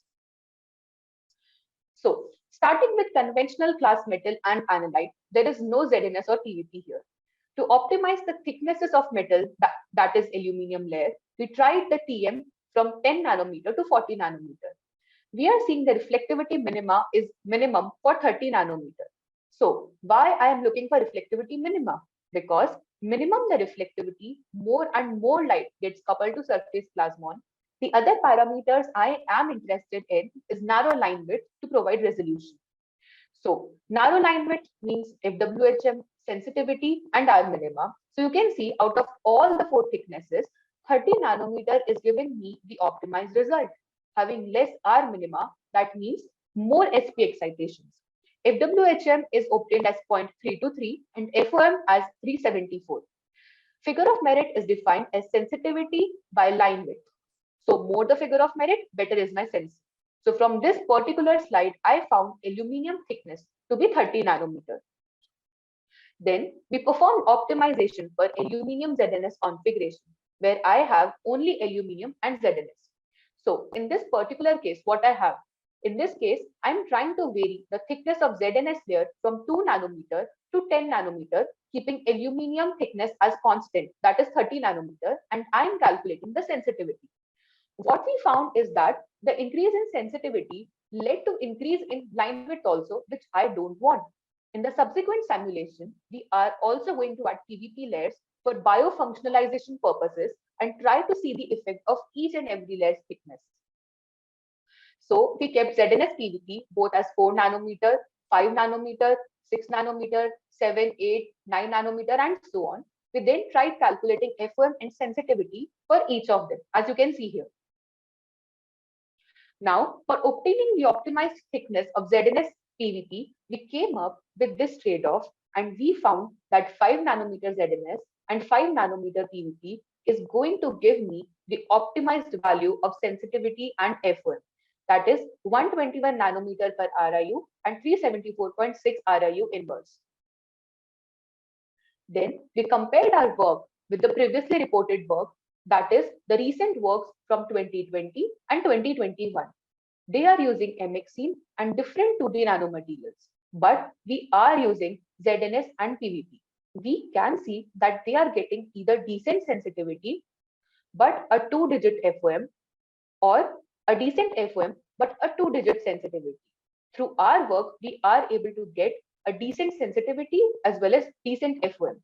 So starting with conventional class metal and analyte, there is no ZNS or PVP here. To optimize the thicknesses of metal, that is aluminium layer, we tried the TM from 10 nanometer to 40 nanometer. We are seeing the reflectivity minima is minimum for 30 nanometer. So why I am looking for reflectivity minima? Because minimum the reflectivity, more and more light gets coupled to surface plasmon. The other parameters I am interested in is narrow line width to provide resolution. So narrow line width means FWHM, sensitivity, and R minima. So you can see out of all the 4 thicknesses, 30 nanometer is giving me the optimized result. Having less R minima, that means more SP excitations. FWHM is obtained as 0.323 and FOM as 374. Figure of merit is defined as sensitivity by line width. So more the figure of merit, better is my sense. So from this particular slide, I found aluminium thickness to be 30 nanometer. Then we performed optimization for aluminium ZNS configuration, where I have only aluminium and ZNS. So in this particular case, what I have, in this case, I'm trying to vary the thickness of ZNS layer from 2 nanometer to 10 nanometer, keeping aluminium thickness as constant, that is 30 nanometer, and I'm calculating the sensitivity. What we found is that the increase in sensitivity led to increase in line width also, which I don't want. In the subsequent simulation, we are also going to add PVP layers for biofunctionalization purposes and try to see the effect of each and every layer's thickness. So we kept ZNS PVP both as 4 nanometer, 5 nanometer, 6 nanometer, 7, 8, 9 nanometer, and so on. We then tried calculating FOM and sensitivity for each of them, as you can see here. Now, for obtaining the optimized thickness of ZNS PVP, we came up with this trade-off, and we found that 5 nanometer ZNS and 5 nanometer PVP is going to give me the optimized value of sensitivity and FOM. That is 121 nanometer per RIU and 374.6 RIU inverse. Then we compared our work with the previously reported work, that is the recent works from 2020 and 2021. They are using MXene and different 2D nanomaterials, but we are using ZNS and PVP. We can see that they are getting either decent sensitivity, but a 2-digit FOM, or a decent FOM, but a 2-digit sensitivity. Through our work, we are able to get a decent sensitivity as well as decent F1.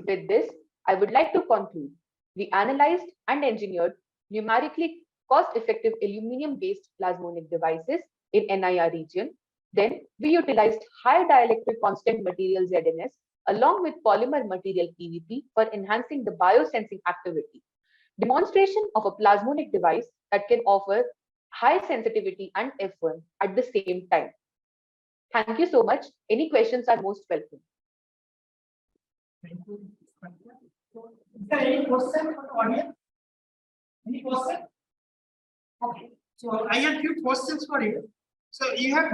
With this, I would like to conclude. We analyzed and engineered numerically cost-effective aluminum-based plasmonic devices in NIR region. Then we utilized high dielectric constant material ZNS along with polymer material PVP for enhancing the biosensing activity. Demonstration of a plasmonic device that can offer high sensitivity and F1 at the same time. Thank you so much. Any questions are most welcome. Thank you. Is there any question from the audience? Any question? Okay. So I have few questions for you. So you have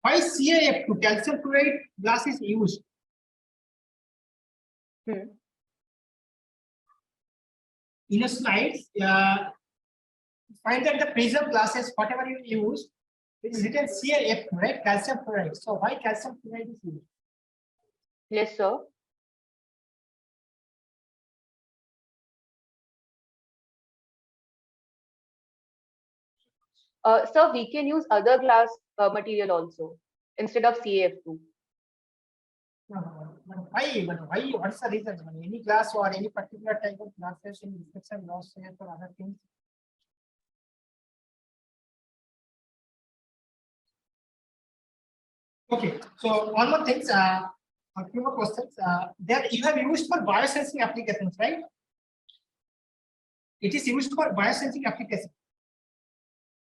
why CaF2 calcium fluoride glass is used? In your slides, find that the prism glasses, whatever you use, it is written CaF2, right? Calcium fluoride. So why calcium fluoride is used? Yes, sir. Sir, we can use other glass material also instead of CaF2. Why? What's the reason? Any glass or any particular type of glasses in reflection loss or other things? Okay, so one more things. A few more questions. There you have used for biosensing applications, right? It is used for biosensing applications.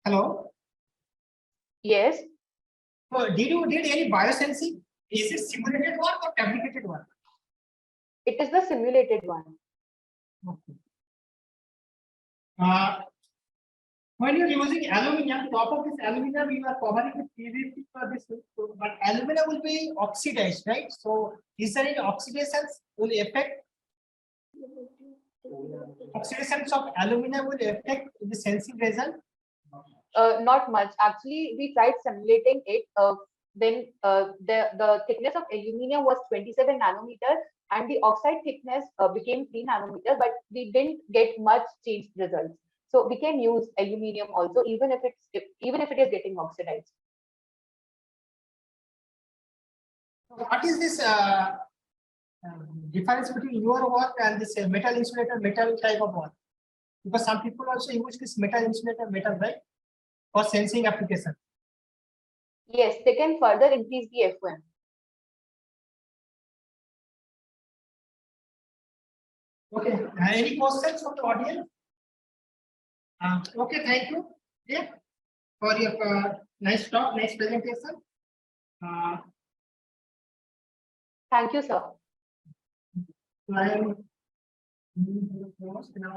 Hello. Yes. So did any biosensing? Is it simulated one or fabricated one? It is the simulated one. Okay. When you're using aluminum, top of this aluminum, you are covering with PVC for this, but aluminum will be oxidized, right? So is there any oxidations will affect? Oxidations of aluminum will affect the sensing result? Not much. Actually, we tried simulating it. Then the thickness of aluminium was 27 nanometer and the oxide thickness became 3 nanometer, but we didn't get much changed results. So we can use aluminium also, even if it is getting oxidized. What is this difference between your work and this metal insulator metal type of work? Because some people also use this metal insulator metal, right, for sensing application. Yes, they can further increase the F1. Okay, any questions from the audience? Okay, thank you. Yeah, for your nice talk, nice presentation. Thank you, sir. Now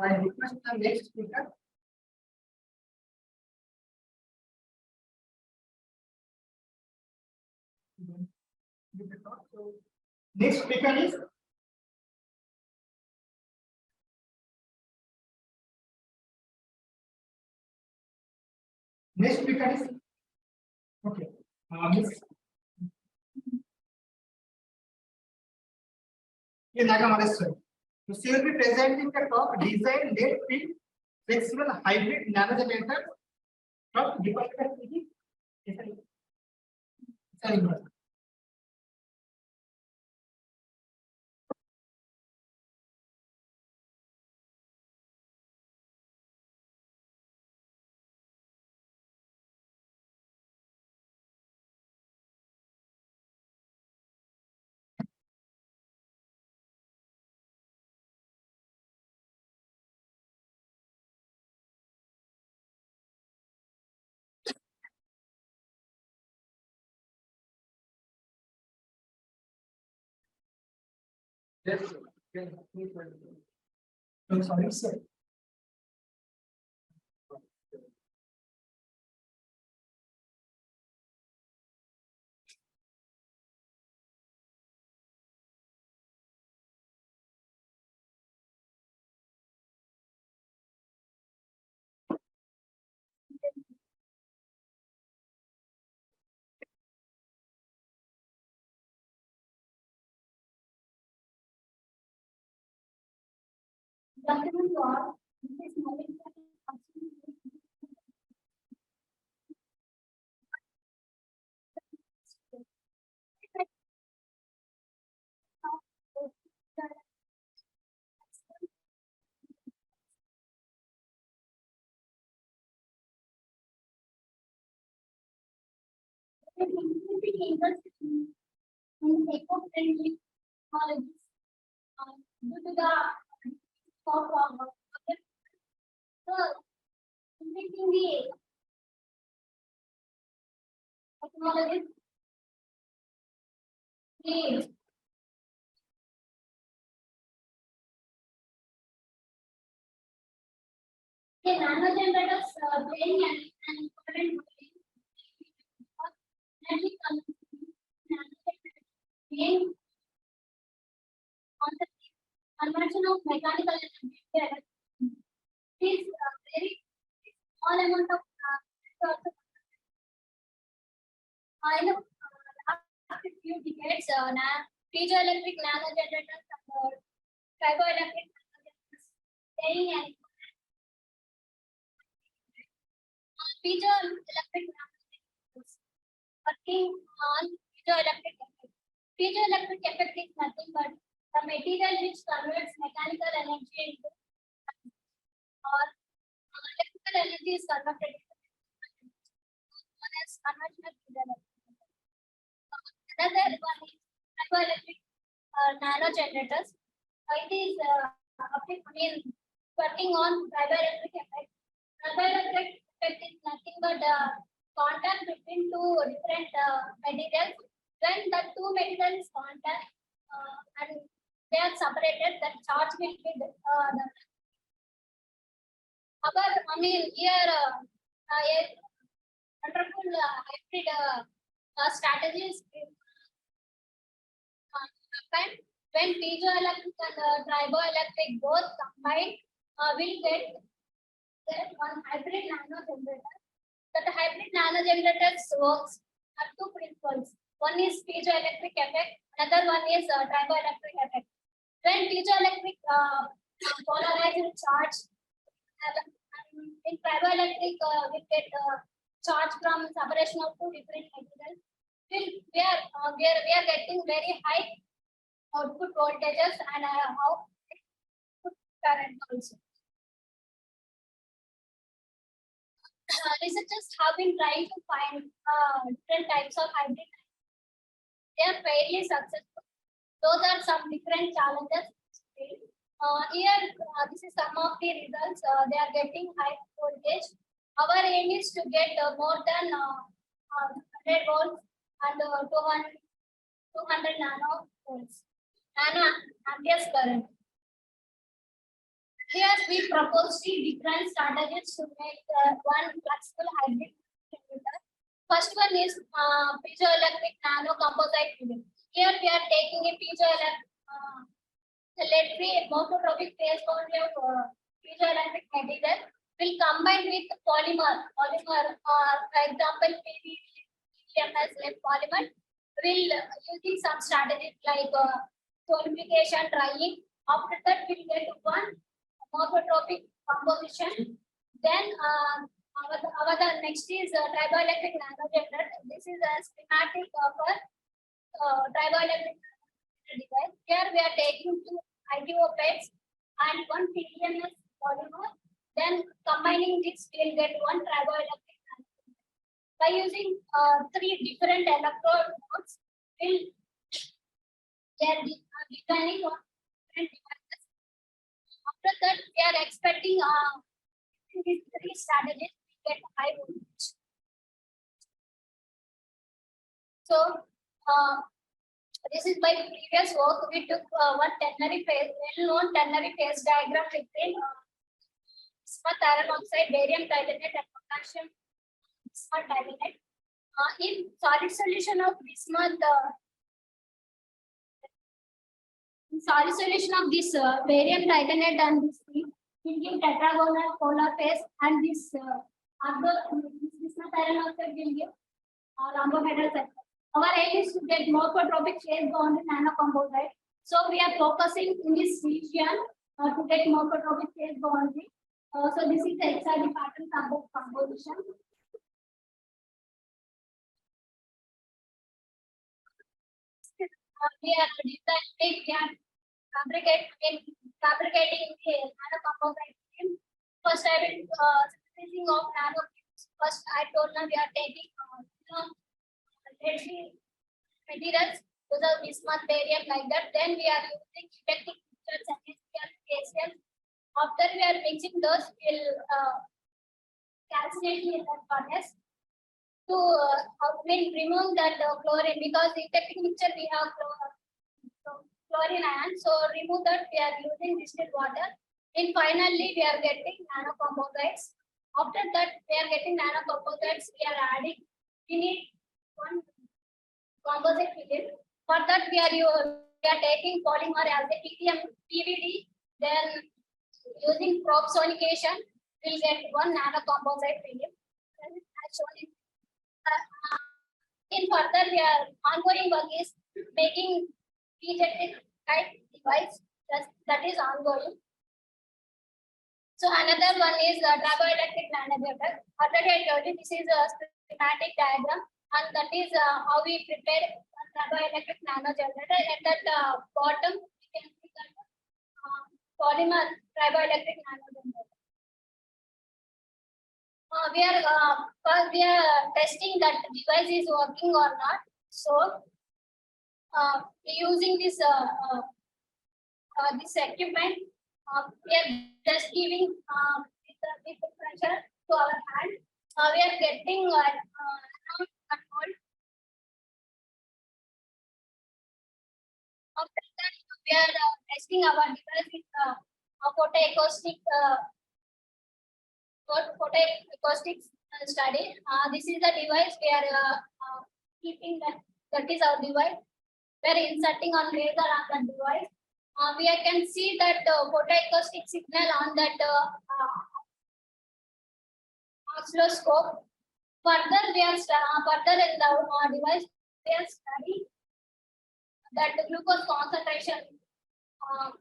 I request the next speaker. So, next speaker is okay. Miss Nagamadeswari. So she will be presenting the talk design late field flexible hybrid nanogenerator from Department of Physics. Yes, sir. I'm sorry, sir. in eco-friendly technologies due to the implementing the technologies the nanogenerators playing an important role in energy conservation, conversion of mechanical energy to electricity. This very small amount of in the last few decades, piezoelectric nanogenerators and triboelectric nanogenerators playing an piezoelectric nanogenerators working on piezoelectric effect. Piezoelectric effect is nothing but the material which converts mechanical energy into or electrical energy is converted into known as conventional piezoelectric. Another one is triboelectric nanogenerators. It is working on triboelectric effect. Triboelectric effect is nothing but contact between two different materials. When the two materials contact and they are separated, the charge will be here wonderful hybrid strategies happen when piezoelectric and triboelectric both combined will get one hybrid nanogenerator. That hybrid nanogenerators works at two principles. One is piezoelectric effect, another one is triboelectric effect. When piezoelectric polarized charge in triboelectric we get charge from separation of two different materials. We are getting very high output voltages and output current also. Researchers have been trying to find different types of hybrid. They are fairly successful. Those are some different challenges. Here, this is some of the results. They are getting high voltage. Our aim is to get more than 100 volts and 200 nanovolts, amperes current. Here we propose three different strategies to make one flexible hybrid generator. First one is piezoelectric nano composite unit. Here we are taking a piezoelectric monotropic phase boundary of piezoelectric material will combine with polymer, for example, PVMS polymer. Will using some strategies like solidification, drying. After that, we'll get one monotropic composition. Then our next is triboelectric nanogenerator. This is a schematic of a triboelectric device. Here we are taking two ITO pads and one PVMS polymer. Then combining this, we'll get one triboelectric nanogenerator. By using three different electrode nodes, they are designing on different devices. After that, we are expecting these three strategies to get high voltage. So, this is my previous work. We took one ternary phase, well-known ternary phase diagram between bismuth iron oxide, barium titanate, and potassium bismuth titanate. In solid solution of bismuth, in solid solution of this barium titanate and this will give tetragonal polar phase, and this bismuth iron oxide will give rhombohedral cycle. Our aim is to get morphotropic phase bond in nanocomposite. So we are focusing in this region to get morphotropic phase bond. So this is the XRD pattern composition. We are fabricating the nanocomposite scheme. First, I will synthesizing of nano. First, I told them we are taking materials to the Bismuth barium like that. Then we are using electric mixtures and KCl. After we are mixing those, we'll calcinate in that furnace to remove that chlorine, because in electric mixture we have chlorine ion. So remove that, we are using distilled water. And finally we are getting nanocomposites. After that we are getting nanocomposites, we are adding, we need one composite film. For that we are taking polymer as a PVD, then using probe sonication we'll get one nanocomposite film. In further, we are ongoing work is making piezoelectric type device that is ongoing. So another one is triboelectric nanogenerator. Already I told you this is a schematic diagram, and that is how we prepare a triboelectric nanogenerator. At that bottom, you can see that polymer triboelectric nanogenerator. We are testing that device is working or not. So using this this equipment, we are just giving with the pressure to our hand. We are getting control. After that, we are testing our device with photoacoustic study. This is the device we are keeping that is our device. We are inserting on laser on the device. We can see that photoacoustic signal on that oscilloscope. Further, we are further in the device we are studying that the glucose concentration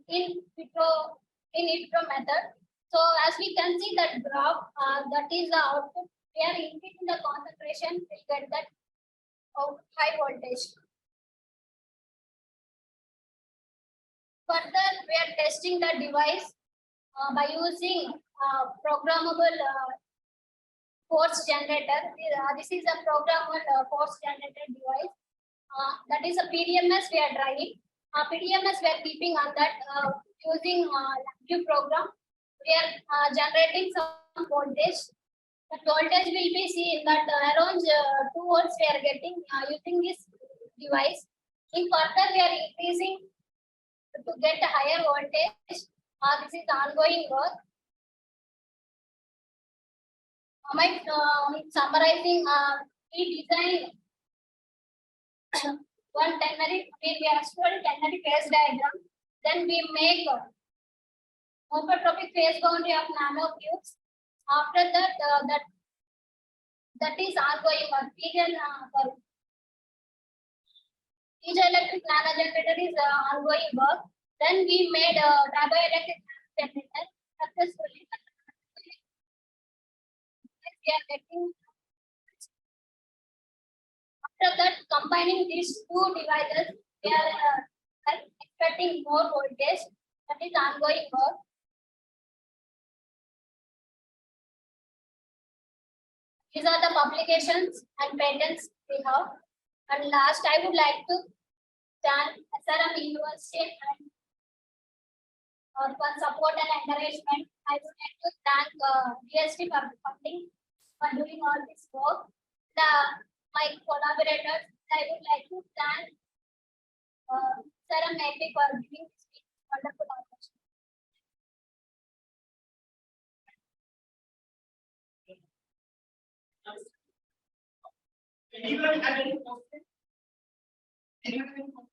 in vitro method. So as we can see that graph, that is the output. We are increasing the concentration, we get that high voltage. Further, we are testing the device by using programmable force generator. This is a programmable force generator device. That is a PDMS we are driving. PDMS we are keeping on that using LabVIEW program. We are generating some voltage. The voltage will be seen that around 2 volts we are getting using this device. In further, we are increasing to get a higher voltage. This is ongoing work. Summarizing, we design one ternary, we are stored ternary phase diagram. Then we make homotropic phase boundary of nanotubes. After that, that is ongoing work. Piezoelectric nanogenerator is ongoing work. Then we made a triboelectric nanogenerator successfully. We are getting. After that, combining these two devices, we are expecting more voltage. That is ongoing work. These are the publications and patents we have. And last, I would like to thank SRM University and for support and encouragement. I would like to thank DST for funding for doing all this work. My collaborators, I would like to thank SRM EPIC for giving this wonderful opportunity. Anyone have any questions? Anyone have any questions?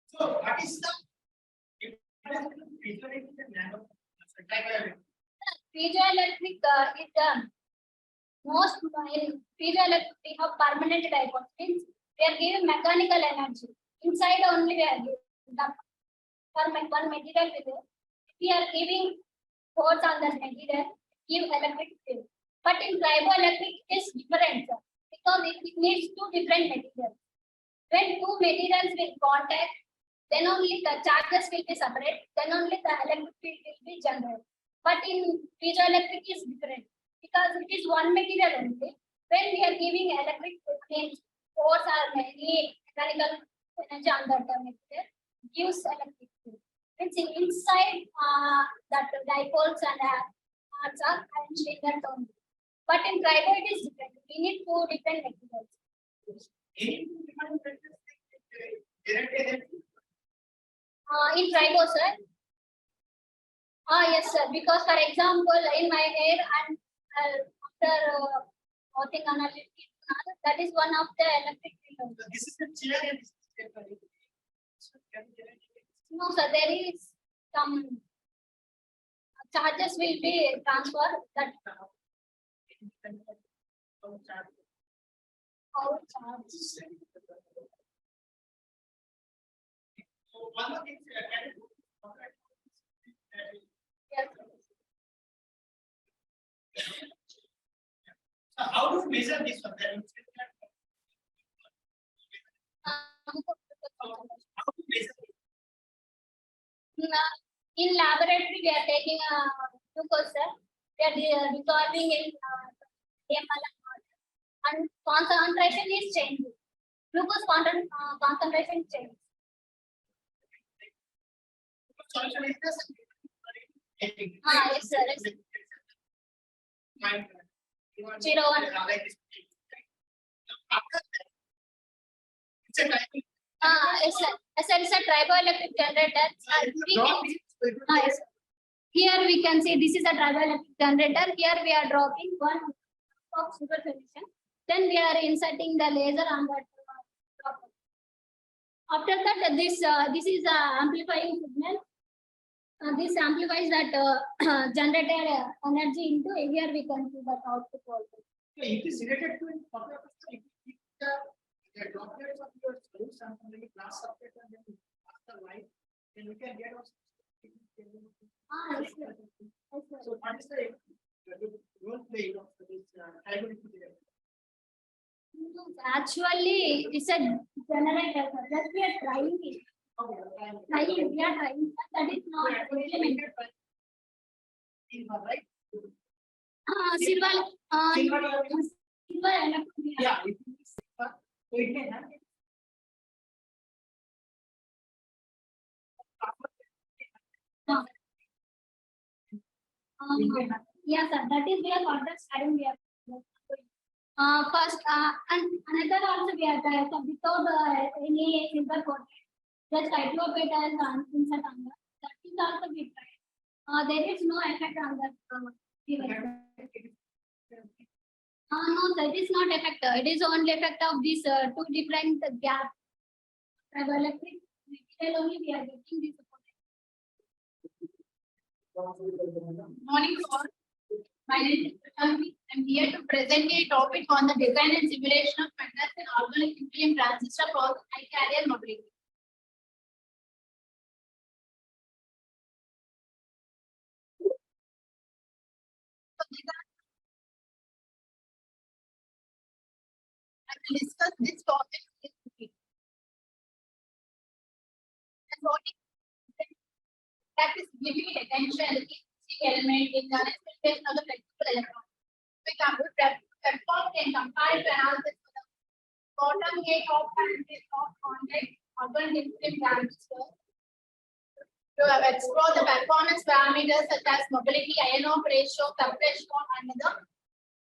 So what is the piezoelectric and nano? Piezoelectric is most in piezoelectric we have permanent dipoles, means we are giving mechanical energy. Inside only we are giving the one material with it. We are giving force on that material, give electric field. But in triboelectric it is different, sir, because it needs two different materials. When two materials will contact, then only the charges will be separate, then only the electric field will be generated. But in piezoelectric is different, because it is one material only. When we are giving electric means force or any mechanical energy on that material gives electric field. It's inside that dipoles and arcs are arranged in that only. But in tribo it is different. We need two different materials. In tribo, sir. Yes, sir. Because for example, in my hair and after housing analysis, that is one of the electric field. This is the chair. No, sir. There is some charges will be transferred. That how charges. One more thing, yes. So how to measure this one? How to measure it? In laboratory, we are taking glucose, sir. We are dissolving in DML and concentration is changing. Glucose concentration changes. Yes, sir. Yes, sir. It's a triboelectric generator. Yes. Here we can see this is a triboelectric generator. Here we are dropping one of sugar solution. Then we are inserting the laser on that. After that, this is amplifying signal. This amplifies that generated energy into here we can see that output voltage. It is related to the droplets of your solution from the glass substrate and then after light, then we can get also. Yes, sir. So what is the role play of this algorithm? Actually, it's a generator. Just we are trying it. We are trying. That is not implemented. Right? Silver. Yeah. Yes, sir. That is where further studying we are. First, and another also we are there. So without any silver coating, just hydropet and insert on that. That is also we tried. There is no effect on that. No, that is not effect. It is only effect of these two different gaps. Triboelectric material only we are getting this. Morning to all. My name is Prashant. I'm here to present a topic on the design and simulation of MEMS and organic nuclear transistor for high carrier mobility. I will discuss this topic with you. That is giving attention element in the expectation of the flexible electron. We can perform a comparative analysis for the bottom gate of contact organic transistor to explore the performance parameters such as mobility, ion-off ratio, threshold, and the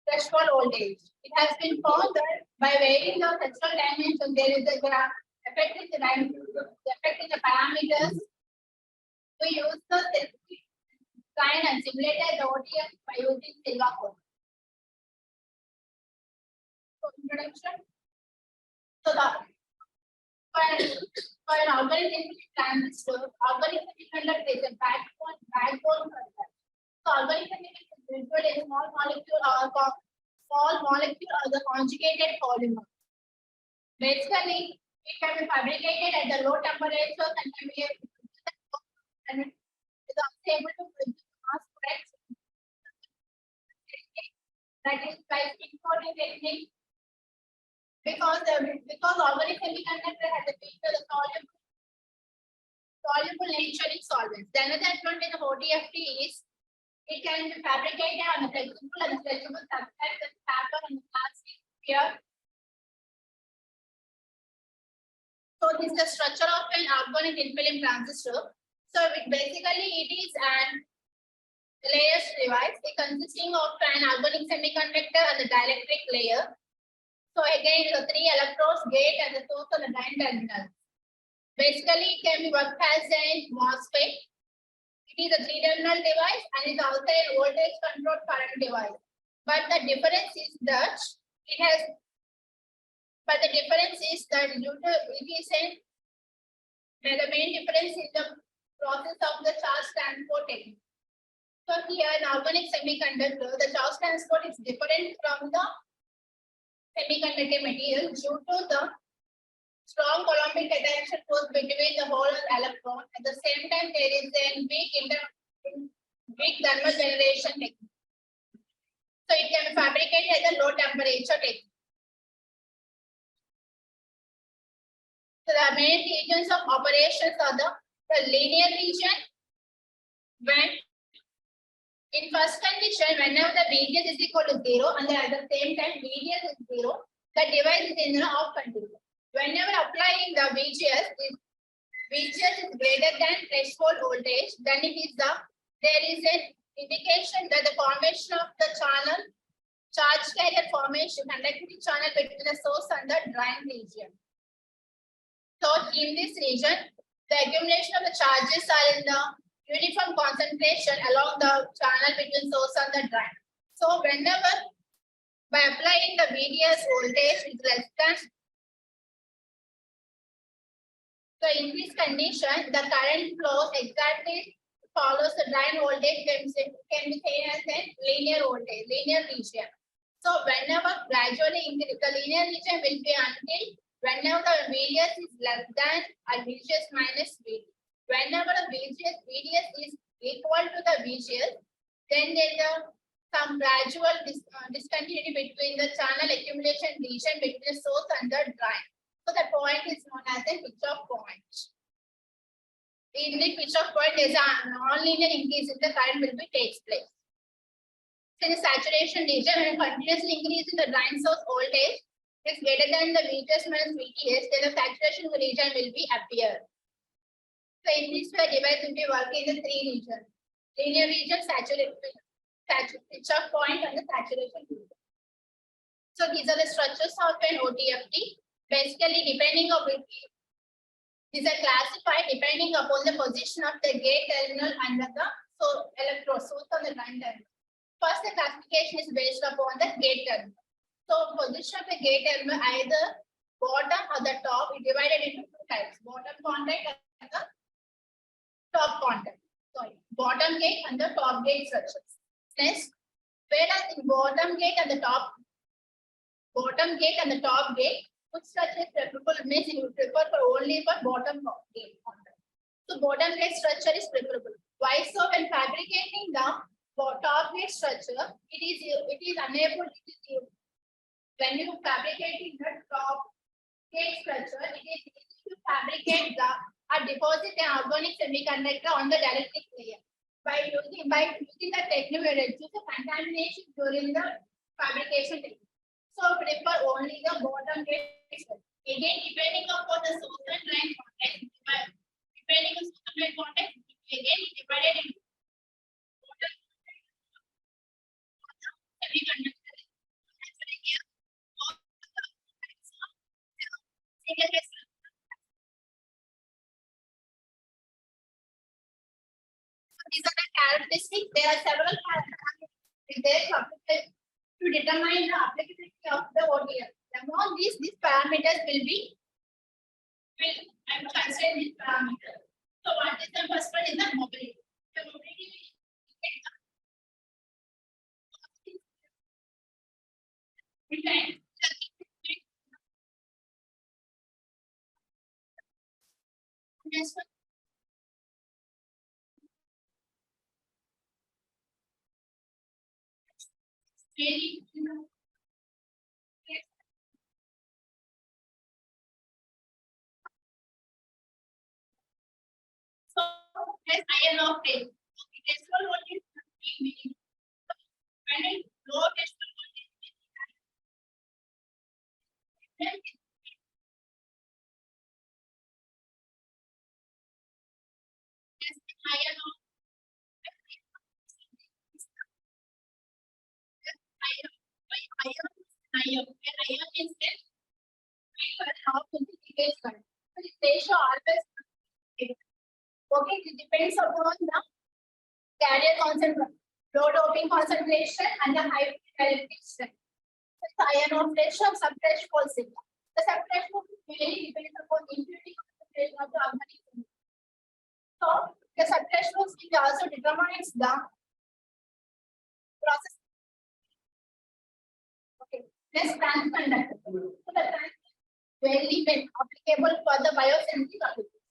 threshold voltage. It has been found that by varying the threshold dimension, there is a graph affecting the parameters. We use the design and simulated the OTF by using silver code. So introduction. So for an organic transistor, organic semiconductor is a backbone structure. So organic semiconductor is usually a small molecule or small molecule or the conjugated polymer. Basically, it can be fabricated at the low temperatures and can be and is also able to produce mass products. That is by importing technique, because organic semiconductor has a feature the soluble nature in solvents. The another advantage of OTFT is it can be fabricated on a flexible and stretchable substrate with paper and plastic here. So this is the structure of an organic thin film transistor. So basically it is an layers device consisting of an organic semiconductor and the dielectric layer. So again, the 3 electrodes, gate and the source and the drain terminal. Basically, it can be worked as a MOSFET. It is a 3-terminal device and is also a voltage controlled current device. But the difference is that it has. But the difference is that due to it is the main difference is the process of the charge transport technique. So here in organic semiconductor, the charge transport is different from the semiconductor material due to the strong Coulombic attraction force between the hole and electron. At the same time, there is a weak thermal generation technique. So it can be fabricated at a low temperature technique. So the main regions of operations are the linear region. When in first condition, whenever the VGS is equal to 0 and at the same time VDS is 0, the device is in the off condition. Whenever applying the VGS is greater than threshold voltage, then it is there is an indication that the formation of the channel, charge carrier formation, conductivity channel between the source and the drain region. So in this region, the accumulation of the charges are in the uniform concentration along the channel between source and the drain. So whenever by applying the VDS voltage is less than, so in this condition, the current flows exactly follows the drain voltage can be seen as a linear voltage, linear region. So whenever gradually increase, the linear region will be until whenever the VDS is less than or VGS minus VD. Whenever the VDS is equal to the VGS, then there is some gradual discontinuity between the channel accumulation region between the source and the drain. So the point is known as a Kirchhoff point. In the Kirchhoff point, there is a non-linear increase in the current takes place. So in the saturation region, when continuously increase in the drain source voltage is greater than the VGS minus VDS, then the saturation region will be appear. So in this way, device will be working in the 3 regions: linear region, saturation, Kirchhoff point, and the saturation region. So these are the structures of an OTFT. Basically, depending on which these are classified depending upon the position of the gate terminal and the electrode source on the drain terminal. First, the classification is based upon the gate terminal. So position of the gate terminal, either bottom or the top, is divided into 2 types: bottom contact and the top contact. Sorry, bottom gate and the top gate structures. Next, whereas in bottom gate and the top gate, which structure is preferable means you prefer only for bottom gate contact. So bottom gate structure is preferable. Why so? When fabricating the top gate structure, it is unable to. When you fabricating the top gate structure, it is easy to fabricate or deposit an organic semiconductor on the dielectric layer. By using the technique, we reduce the contamination during the fabrication technique. So prefer only the bottom gate. Again, depending upon the source and drain contact, again divided into bottom semiconductor. These are the characteristics. There are several characteristics to determine the applicability of the OTF. Among these parameters I'm considering these parameters. So what is the first one is the mobility. The mobility Next one. Really, so as iron of it. Threshold voltage is 3 milli. When it low threshold voltage is iron of iron. When iron is there, how to the current. So the ratio always okay, it depends upon the carrier concentration, low doping concentration, and the high electric strength. The iron of ratio of subthreshold signal. The subthreshold really depends upon the impurity concentration of the organism. So the subthreshold signal also determines the process. Okay, next transconductor. So the transconductor very applicable for the biosensitive application.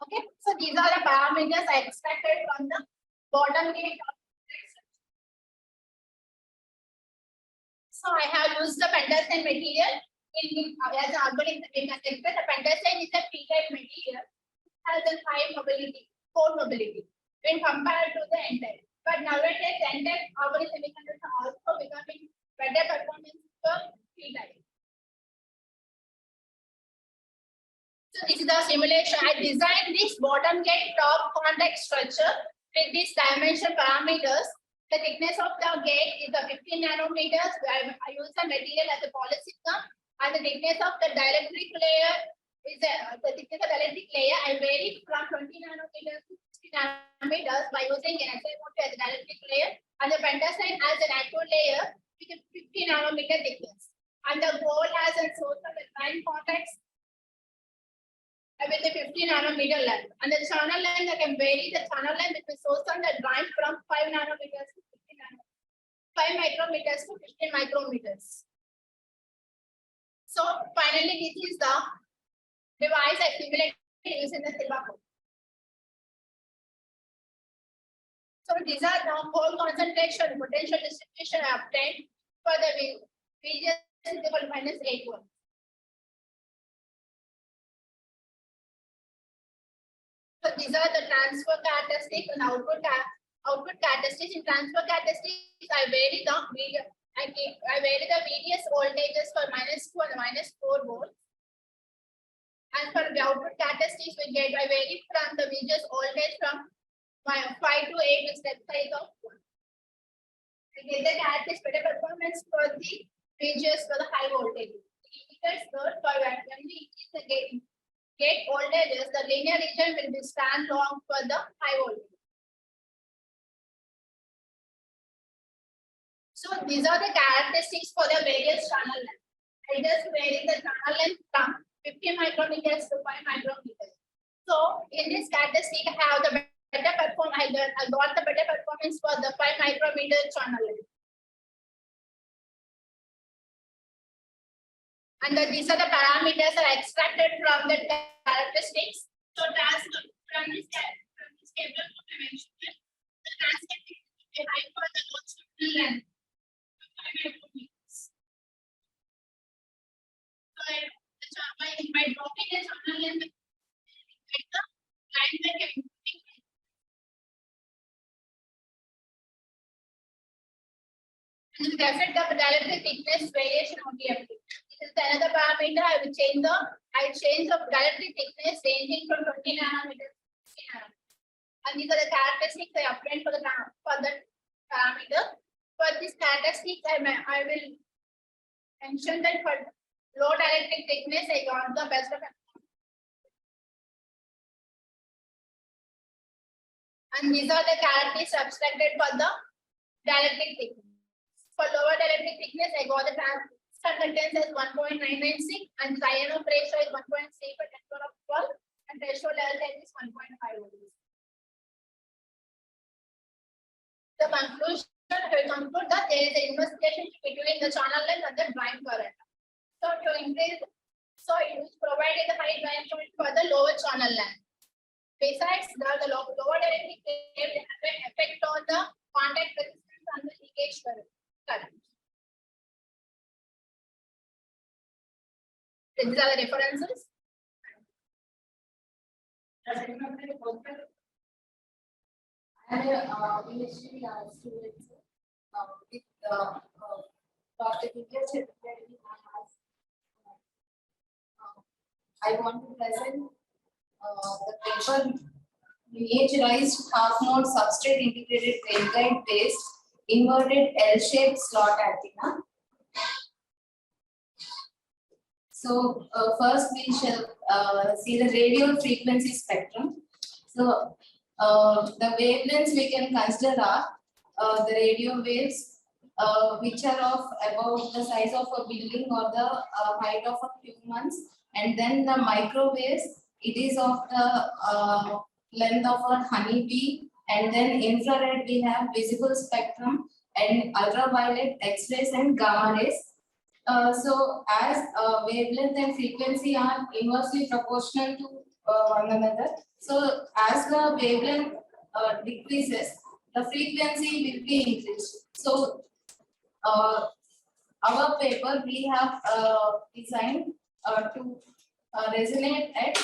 Okay, so these are the parameters I extracted from the bottom gate of the structure. So I have used the pentasine material as an organic semiconductor. The pentasine is a p-type material, has a high mobility, 4 mobility when compared to the n-type. But nowadays n-type organic semiconductor also becoming better performance for p-type. So this is the simulation. I designed this bottom gate top contact structure with these dimension parameters. The thickness of the gate is the 15 nanometers. I use the material as a polysilicon, and the thickness of the dielectric layer is the thickness of the dielectric layer. I vary from 20 nanometers to 60 nanometers by using an SRM as a dielectric layer, and the pentasine as an actual layer with a 50 nanometer thickness. And the gold has a source of the 9 contacts with a 50 nanometer length, and the channel length I can vary the channel length with the source on the drawing from 5 nanometers to 50 nanometers, 5 micrometers to 15 micrometers. So finally, this is the device I simulated using the Silva code. So these are the whole concentration potential distribution I obtained for the VGS is equal to -8 volts. So these are the transfer characteristics and output characteristics. In transfer characteristics, I vary the VDS voltages for -2 and -4 volts. And for the output characteristics, I vary from the VGS voltage from 5 to 8 with step size of 1. I get the characteristic better performance for the VGS for the high voltage. It indicates that for when we increase the gate voltages, the linear region will be stand long for the high voltage. So these are the characteristics for the various channel length. I just vary the channel length from 50 micrometers to 5 micrometers. So in this characteristic, I have the better performance. I got the better performance for the 5 micrometer channel length. And these are the parameters that I extracted from the characteristics. So from this table of dimension, the transcript is high for the load channel length of 5 micrometers. So by dropping the channel length, the line that can and the effect of dielectric thickness variation on the FT. This is another parameter. I change the dielectric thickness ranging from 20 nanometers to 60 nanometers. And these are the characteristics I obtained for the parameter. For this characteristics, I will mention that for low dielectric thickness, I got the best of it. And these are the characteristics abstracted for the dielectric thickness. For lower dielectric thickness, I got the transistor condense as 1.996 and Ionoff ratio is 1.3 per 10 power of 12 and threshold level is 1.5 volts. The conclusion, I will conclude that there is an inverse relationship between the channel length and the drawing current. So to increase soil which provided the high diameter for the lower channel length. Besides, the lower directly have an effect on the contact resistance and the leakage current. These are the references. I am a PhD student with Dr. Divya. I want to present the paper miniaturized half-mode substrate integrated waveguide based inverted L-shaped slot antenna. So first we shall see the radio frequency spectrum. So the wavelengths we can consider are the radio waves which are of about the size of a building or the height of a humans, and then the microwaves, it is of the length of a honeybee, and then infrared we have visible spectrum, and ultraviolet, X-rays and gamma rays. So as wavelength and frequency are inversely proportional to one another, so as the wavelength decreases, the frequency will be increased. So our paper we have designed to resonate at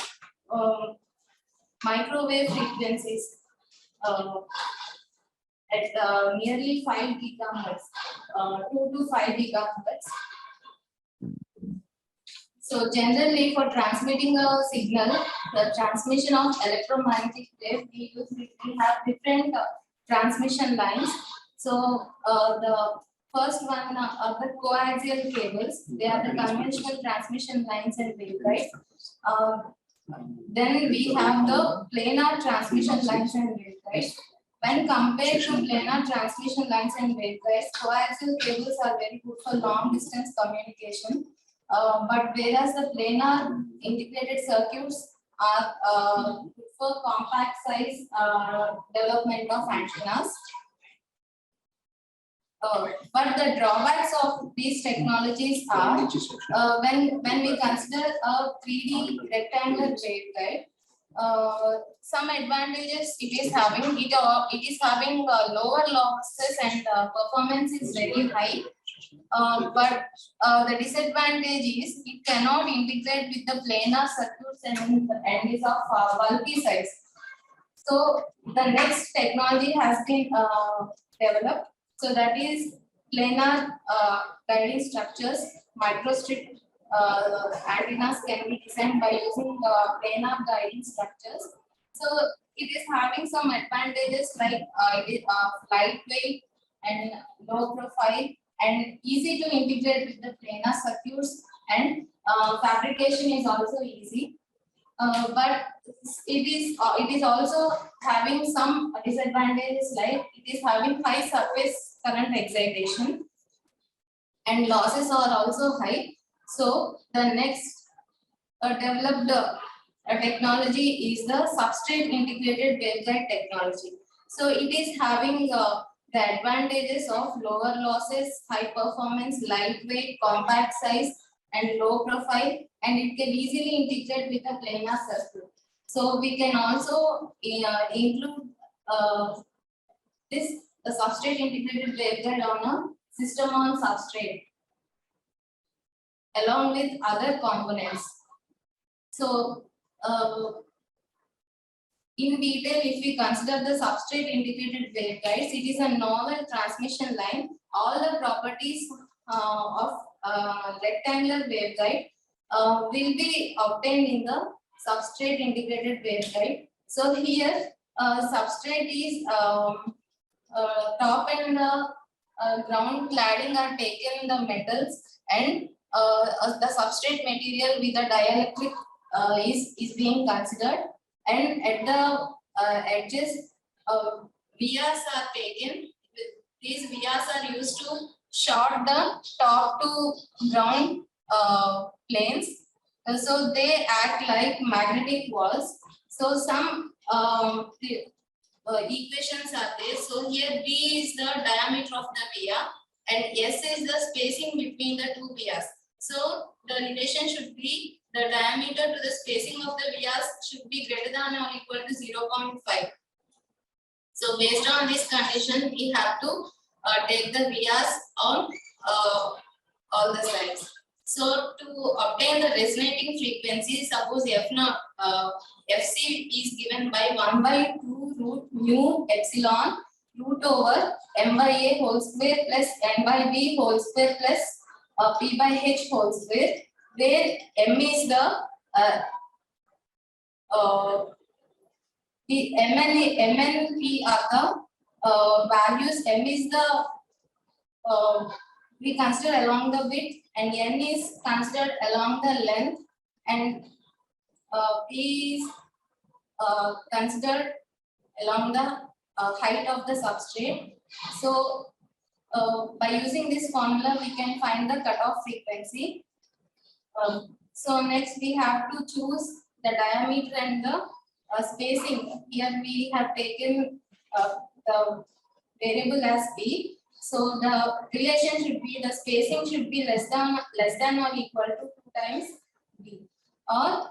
microwave frequencies at nearly 5 gigahertz, 2 to 5 gigahertz. So generally for transmitting a signal, the transmission of electromagnetic wave, we have different transmission lines. So the first one are the coaxial cables. They are the conventional transmission lines and waveguides. Then we have the planar transmission lines and waveguides. When compared to planar transmission lines and waveguides, coaxial cables are very good for long distance communication. But whereas the planar integrated circuits are good for compact size development of antennas. But the drawbacks of these technologies are when we consider a 3D rectangular waveguide, some advantages it is having. It is having lower losses and performance is very high. But the disadvantage is it cannot integrate with the planar circuits and is of bulky size. So the next technology has been developed. So that is planar guiding structures. Microstrip antennas can be designed by using planar guiding structures. So it is having some advantages like it is lightweight and low profile and easy to integrate with the planar circuits, and fabrication is also easy. But it is also having some disadvantages, like it is having high surface current excitation and losses are also high. So the next developed technology is the substrate integrated waveguide technology. So it is having the advantages of lower losses, high performance, lightweight, compact size and low profile, and it can easily integrate with a planar circuit. So we can also include the substrate integrated waveguide on a system on substrate along with other components. So in detail, if we consider the substrate integrated waveguides, it is a novel transmission line. All the properties of rectangular waveguide will be obtained in the substrate integrated waveguide. So here substrate is top and ground cladding are taken in the metals, and the substrate material with the dielectric is being considered, and at the edges vias are taken. These vias are used to short the top to ground planes, so they act like magnetic walls. So some equations are there. So here B is the diameter of the via and S is the spacing between the two vias. So the relation should be the diameter to the spacing of the vias should be greater than or equal to 0.5. So based on this condition, we have to take the vias on all the sides. So to obtain the resonating frequency, suppose Fc is given by 1/2 root mu epsilon root over m by a whole square plus n by b whole square plus p by h whole square, where m is the the mn and p are the values. M is the we consider along the width, and n is considered along the length, and p is considered along the height of the substrate. So by using this formula, we can find the cutoff frequency. So next we have to choose the diameter and the spacing. Here we have taken the variable as b. So the relation should be, the spacing should be less than or equal to 2 times b, or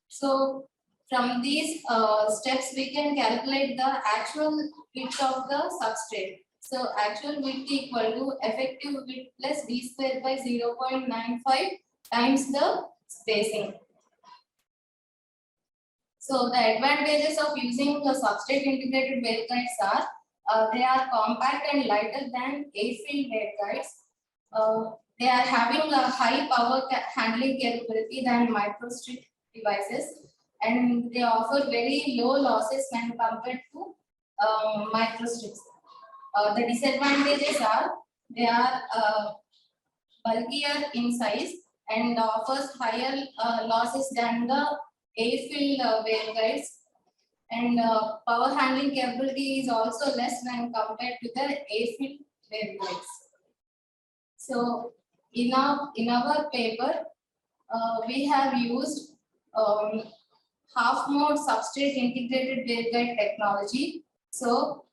so from these steps we can calculate the actual width of the substrate. So actual width equal to effective width plus d square by 0.95 times the spacing. So the advantages of using the substrate integrated waveguides are they are compact and lighter than air-filled waveguides. They are having a high power handling capability than microstrip devices, and they offer very low losses when compared to microstrips. The disadvantages are they are bulkier in size and offers higher losses than the air-filled waveguides, and power handling capability is also less when compared to the air-filled waveguides. So in our paper, we have used half mode substrate integrated waveguide technology. So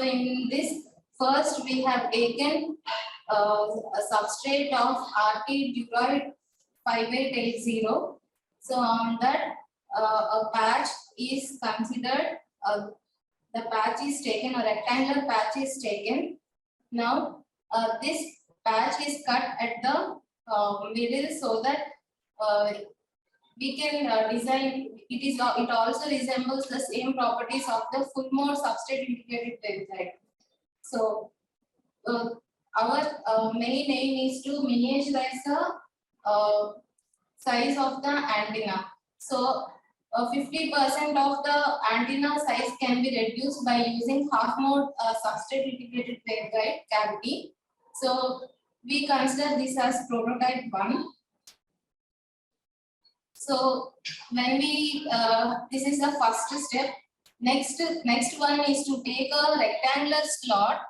in this, first we have taken a substrate of RT Duroid 5880. So on that, a patch is considered, the patch is taken, a rectangular patch is taken. Now this patch is cut at the middle so that we can design, it also resembles the same properties of the full mode substrate integrated waveguide. So our main aim is to miniaturize the size of the antenna. So 50% of the antenna size can be reduced by using half mode substrate integrated waveguide cavity. So we consider this as prototype 1. So when we this is the first step. Next one is to take a rectangular slot,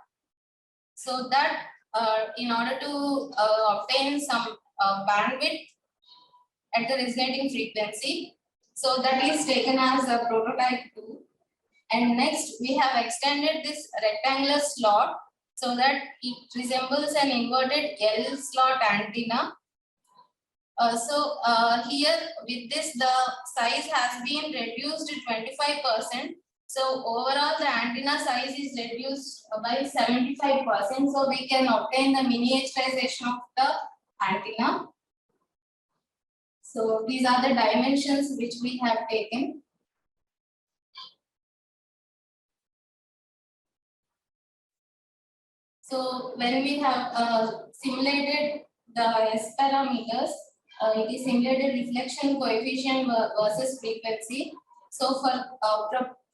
so that in order to obtain some bandwidth at the resonating frequency, so that is taken as a prototype 2. And next we have extended this rectangular slot so that it resembles an inverted L slot antenna. Here with this, the size has been reduced to 25%. So overall the antenna size is reduced by 75%. So we can obtain the miniaturization of the antenna. So these are the dimensions which we have taken. So when we have simulated the S parameters, it is simulated reflection coefficient versus frequency. So for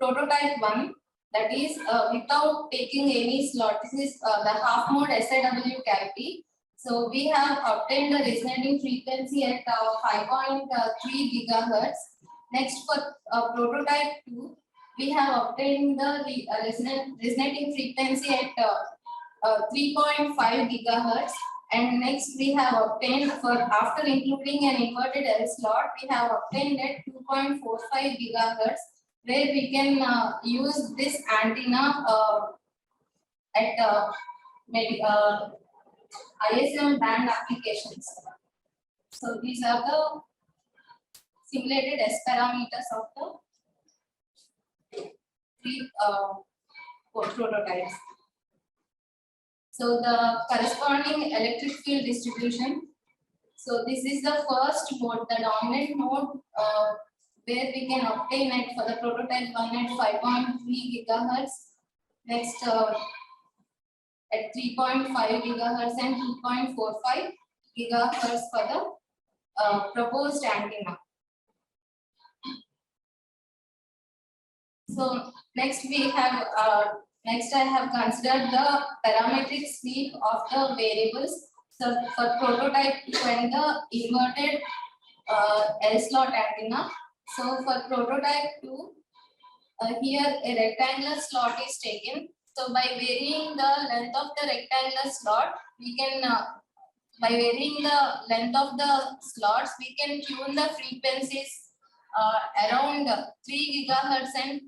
prototype 1, that is without taking any slot, this is the half mode SAW cavity. So we have obtained the resonating frequency at 5.3 gigahertz. Next for prototype 2, we have obtained the resonating frequency at 3.5 gigahertz. And next we have obtained, for after including an inverted L slot, we have obtained at 2.45 gigahertz, where we can use this antenna at ISM band applications. So these are the simulated S parameters of the three prototypes. So the corresponding electric field distribution. So this is the first mode, the dominant mode, where we can obtain it for the prototype 1 at 5.3 gigahertz. Next at 3.5 gigahertz and 2.45 gigahertz for the proposed antenna. So next we have next I have considered the parametric sweep of the variables. So for prototype 2 and the inverted L slot antenna. So for prototype 2, here a rectangular slot is taken. So by varying the length of the rectangular slot, we can by varying the length of the slots, we can tune the frequencies around 3 gigahertz and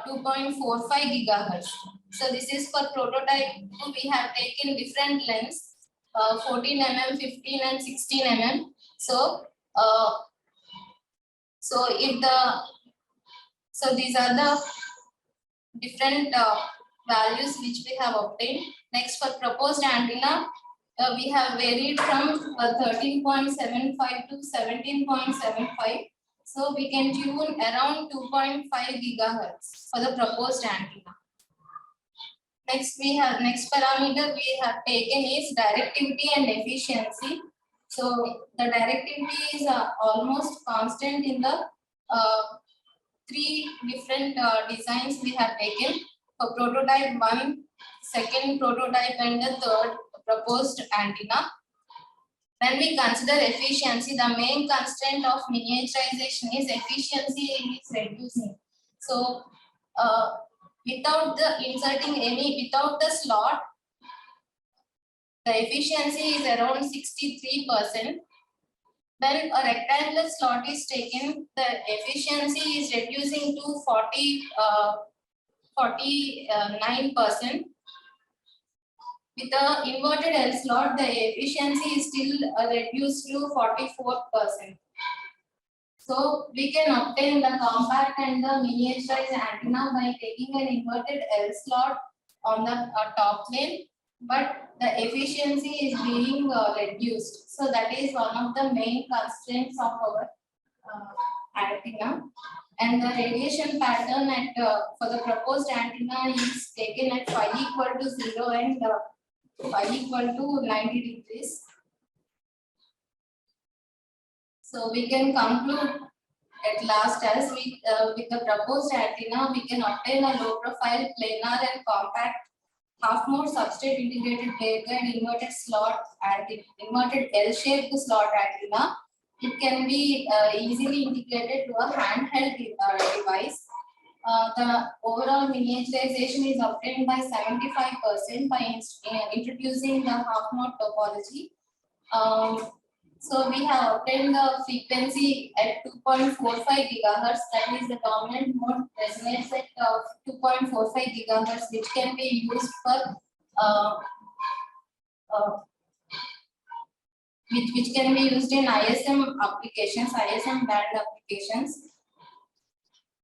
2.45 gigahertz. So this is for prototype 2. We have taken different lengths, 14 mm, 15 and 16 mm. So so these are the different values which we have obtained. Next, for proposed antenna, we have varied from 13.75 to 17.75. So we can tune around 2.5 gigahertz for the proposed antenna. Next, we have next parameter we have taken is directivity and efficiency. So the directivity is almost constant in the three different designs we have taken for prototype 1, second prototype and the third proposed antenna. When we consider efficiency, the main constraint of miniaturization is efficiency is reducing. So without the slot, the efficiency is around 63%. When a rectangular slot is taken, the efficiency is reducing to 49%. With the inverted L slot, the efficiency is still reduced to 44%. So we can obtain the compact and the miniaturized antenna by taking an inverted L slot on the top plane, but the efficiency is being reduced. So that is one of the main constraints of our antenna. And the radiation pattern at for the proposed antenna is taken at phi equal to 0 and phi equal to 90 degrees. So we can conclude at last as we with the proposed antenna, we can obtain a low profile, planar and compact half-mode substrate integrated waveguide inverted slot and inverted L-shaped slot antenna. It can be easily integrated to a handheld device. The overall miniaturization is obtained by 75% by introducing the half-mode topology. So we have obtained the frequency at 2.45 gigahertz, that is the dominant mode resonates at 2.45 gigahertz, which can be used for which can be used in ISM applications, ISM band applications.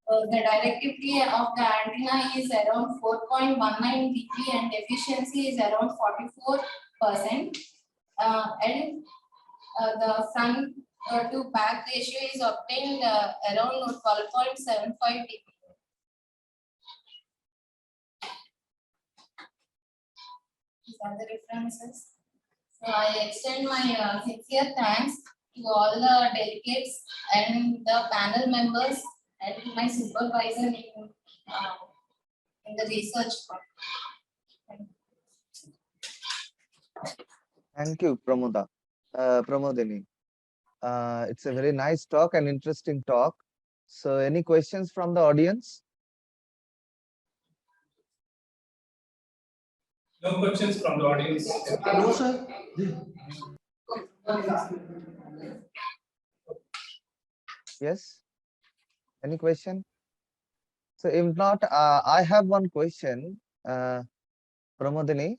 The directivity of the antenna is around 4.19 dB and efficiency is around 44%. And the front to back ratio is obtained around 12.75 dB. These are the references. So I extend my sincere thanks to all the delegates and the panel members and to my supervisor in the research part. Thank you, Pramodini. It's a very nice talk and interesting talk. So any questions from the audience? No questions from the audience. No, sir. Yes. Any question? So if not, I have one question. Pramodini?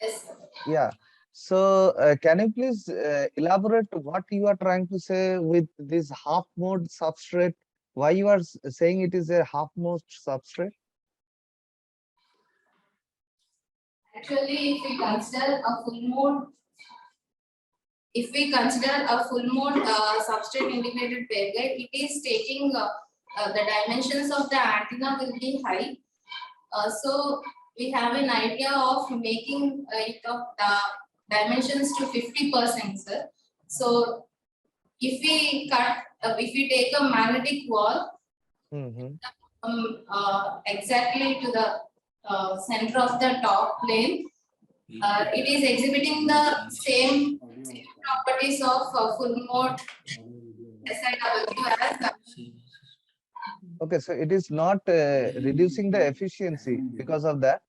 Yes, sir. Yeah. So can you please elaborate what you are trying to say with this half mode substrate? Why you are saying it is a half mode substrate? Actually, if we consider a full mode, substrate integrated waveguide, it is taking the dimensions of the antenna will be high. So we have an idea of making it of the dimensions to 50%, sir. So if we take a magnetic wall exactly to the center of the top plane, it is exhibiting the same properties of full mode SIW as Okay, so it is not reducing the efficiency because of that.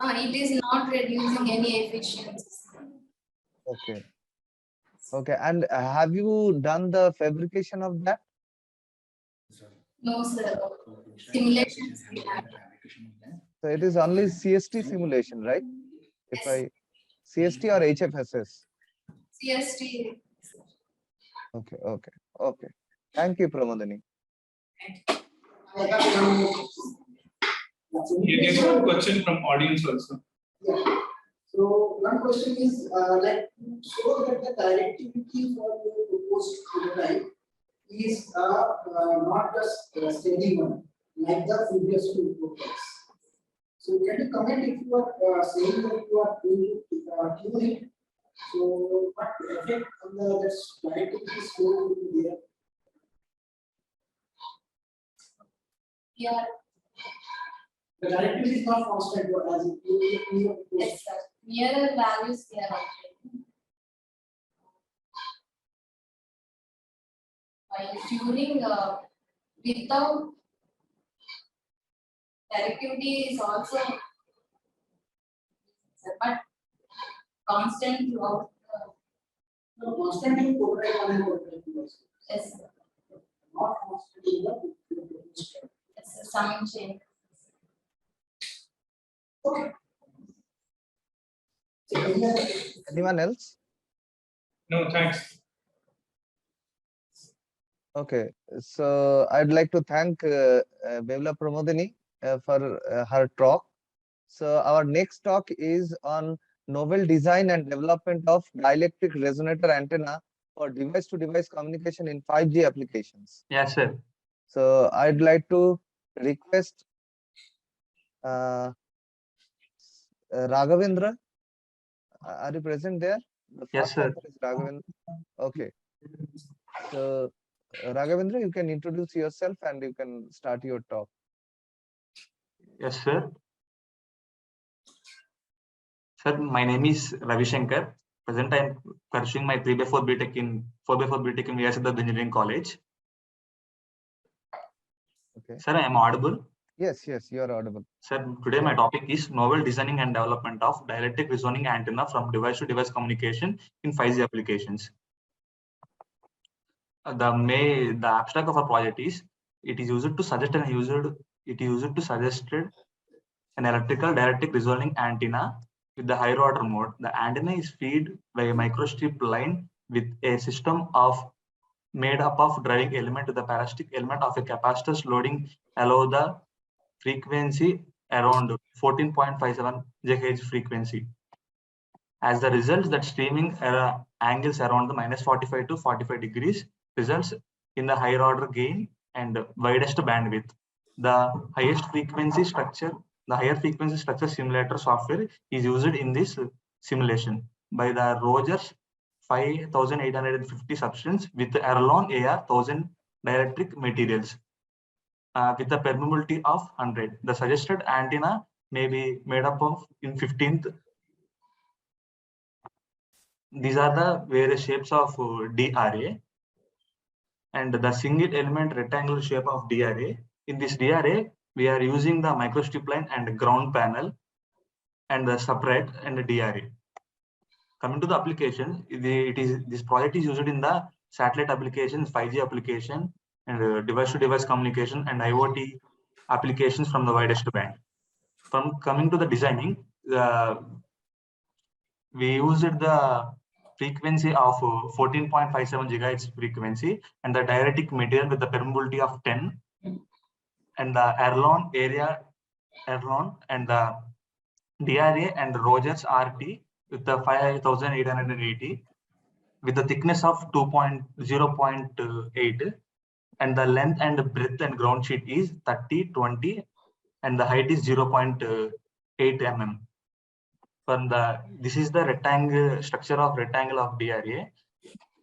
it is not reducing any efficiency. Okay. Okay, and have you done the fabrication of that? No, sir. Simulations. So it is only CST simulation, right? If I CST or HFSS? CST. Okay, okay, okay. Thank you, Pramodini. You get one question from audience also. Yeah. So one question is like show that the directivity for your proposed prototype is not just steady one like the previous two prototypes. So can you comment if you are saying that you are going to tune it? So what effect on the directivity score will be there? Yeah. The directivity is not constant as you Yes, sir. Nearer values here also. While tuning without directivity is also but constant throughout. No, constant in prototype and prototype also. Yes, sir. Not constant in the Yes, sir. Some change. Okay. Anyone else? No, thanks. Okay, so I'd like to thank Bevla Pramodini for her talk. So our next talk is on novel design and development of dielectric resonator antenna for device-to-device communication in 5G applications. Yes, sir. So I'd like to request Raghavendra. Are you present there? The Yes, first sir. author is Raghavendra. Okay. So Raghavendra, you can introduce yourself and you can start your talk. Yes, sir. Sir, my name is Ravi Shankar. Present, I am pursuing my 3x4 BTech in VSW Engineering College. Okay. Sir, I am audible. Yes, yes, you are audible. Sir, today my topic is novel designing and development of dielectric resonating antenna from device-to-device communication in 5G applications. The abstract of our project is it is used to suggest an electrical dielectric resonating antenna with the higher order mode. The antenna is fed by a microstrip line with a system made up of driving element to the parasitic element of a capacitor's loading allow the frequency around 14.57 GHz frequency. As the result, that streaming angles around the -45 to 45 degrees results in the higher order gain and widest bandwidth. The higher frequency structure simulator software is used in this simulation by the Rogers 5850 substance with Erlon AR 1000 dielectric materials. With a permeability of 100. The suggested antenna may be made up of in 15th. These are the various shapes of D array and the single element rectangular shape of D array. In this D array, we are using the microstrip line and ground panel and the substrate and the D array. Coming to the application, this project is used in the satellite applications, 5G application, and device-to-device communication and IoT applications from the widest band. From coming to the designing, we used the frequency of 14.57 gigahertz frequency and the dielectric material with the permeability of 10 and the Erlon and the DRA and Rogers RT with the 5880 with the thickness of 0.8 and the length and breadth and ground sheet is 30, 20 and the height is 0.8 mm. This is the rectangle structure of rectangle of DRA.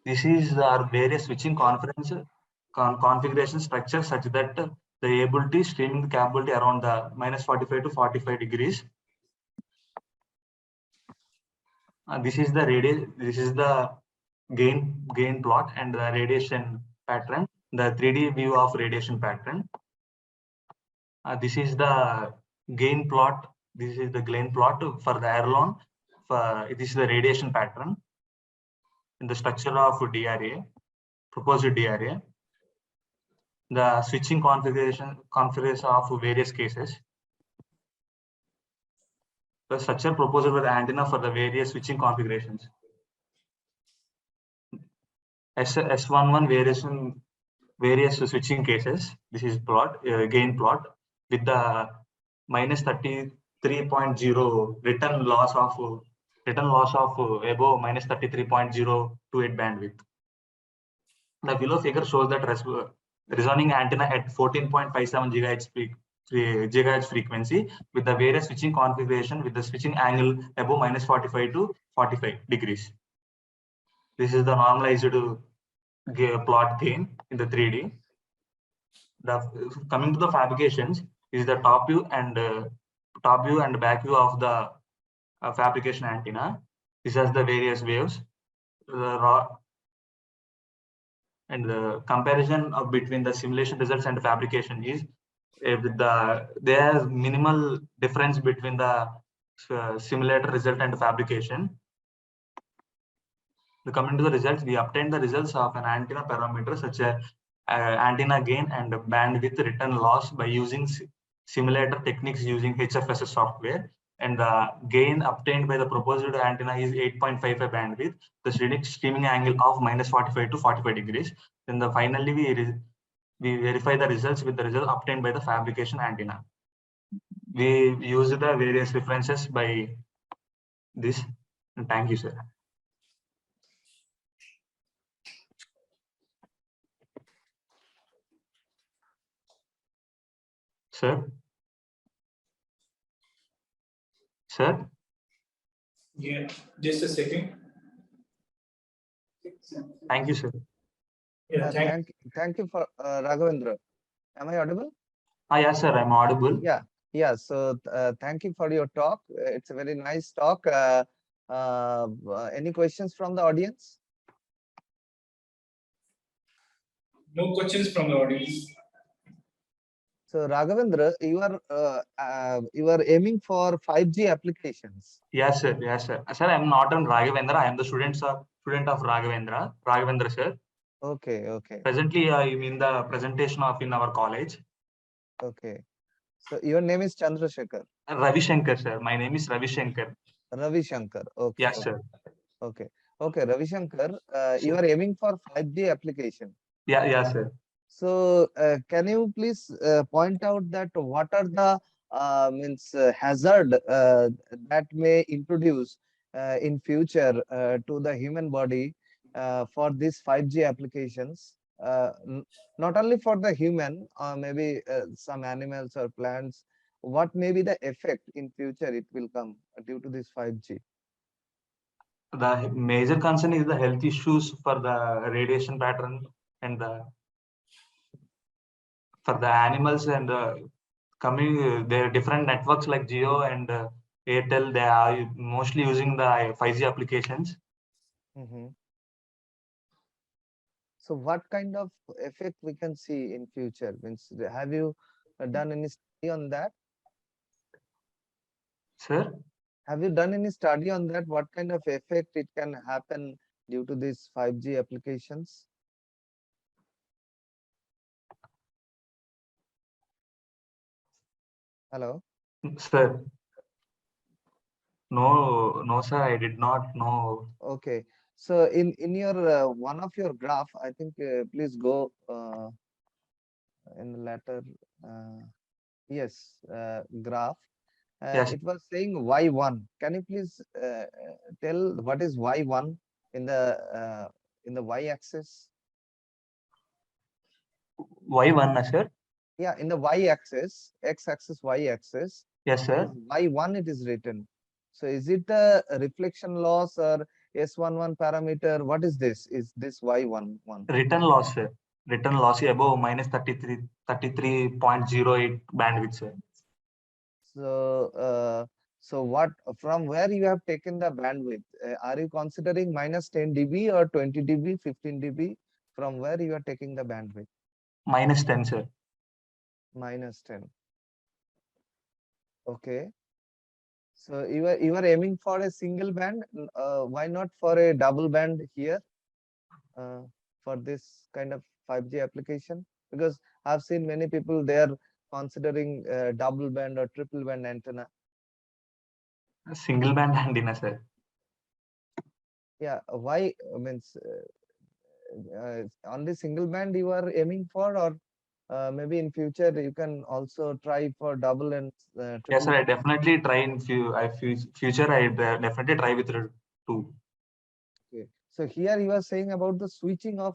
This is our various switching configuration structure such that the ability streaming the capability around the -45 to 45 degrees. This is the gain plot and the radiation pattern, the 3D view of radiation pattern. This is the gain plot. This is the gain plot for the Erlon. This is the radiation pattern in the structure of DRA, proposed DRA. The switching configuration of various cases. The structure proposed with the antenna for the various switching configurations. S11 various switching cases. This is plot gain plot with the -33.0 return loss of above -33.028 bandwidth. The below figure shows that resonating antenna at 14.57 gigahertz frequency with the various switching configuration with the switching angle above -45 to 45 degrees. This is the normalized plot gain in the 3D. Coming to the fabrications is the top view and back view of the fabrication antenna. This has the various waves. And the comparison between the simulation results and fabrication is there is minimal difference between the simulator result and fabrication. Coming to the results, we obtained the results of an antenna parameter such as antenna gain and bandwidth return loss by using simulator techniques using HFSS software. And the gain obtained by the proposed antenna is 8.55 bandwidth, the streaming angle of -45 to 45 degrees. Then finally we verify the results with the result obtained by the fabrication antenna. We use the various references by this. And thank you, sir. Sir? Yeah, just a second. Thank you, sir. Yeah, thank you for Raghavendra. Am I audible? Yes, sir, I'm audible. Yeah. So thank you for your talk. It's a very nice talk. Any questions from the audience? No questions from the audience. So Raghavendra, you are aiming for 5G applications. Yes, sir. Yes, sir. Sir, I'm not on Raghavendra. I am the student of Raghavendra, sir. Okay. Presently, I'm in the presentation in our college. Okay. So your name is Chandrasekhar. Ravi Shankar, sir. My name is Ravi Shankar. Ravi Shankar. Okay. Yes, sir. Okay. Ravi Shankar, you are aiming for 5G application. Yeah, sir. So can you please point out that what are the hazard that may introduce in future to the human body for these 5G applications? Not only for the human, maybe some animals or plants. What may be the effect in future it will come due to this 5G? The major concern is the health issues for the radiation pattern and for the animals and there are different networks like Jio and Airtel. They are mostly using the 5G applications. So what kind of effect we can see in future? Means, have you done any study on that? Sir? Have you done any study on that? What kind of effect it can happen due to these 5G applications? Hello. Sir. No, sir, I did not know. Okay. So in your one of your graph, I think please go in the latter yes graph. Yes. It was saying y1. Can you please tell what is y1 in the y-axis? Y1, sir? Yeah, in the y-axis, x-axis, y-axis. Yes, sir. Y1 it is written. So is it a reflection loss or S11 parameter? What is this? Is this Y11? Return loss, sir. Return loss above minus 33.08 bandwidth, sir. So so what from where you have taken the bandwidth? Are you considering minus 10 dB or 20 dB, 15 dB? From where you are taking the bandwidth? Minus 10, sir. Minus 10. Okay. So you are aiming for a single band. Why not for a double band here for this kind of 5G application? Because I've seen many people they are considering double band or triple band antenna. Single band antenna, sir. Yeah. Why means only single band you are aiming for, or maybe in future you can also try for double and triple? Yes, sir. I definitely try in future. I definitely try with two. Okay. So here you are saying about the switching of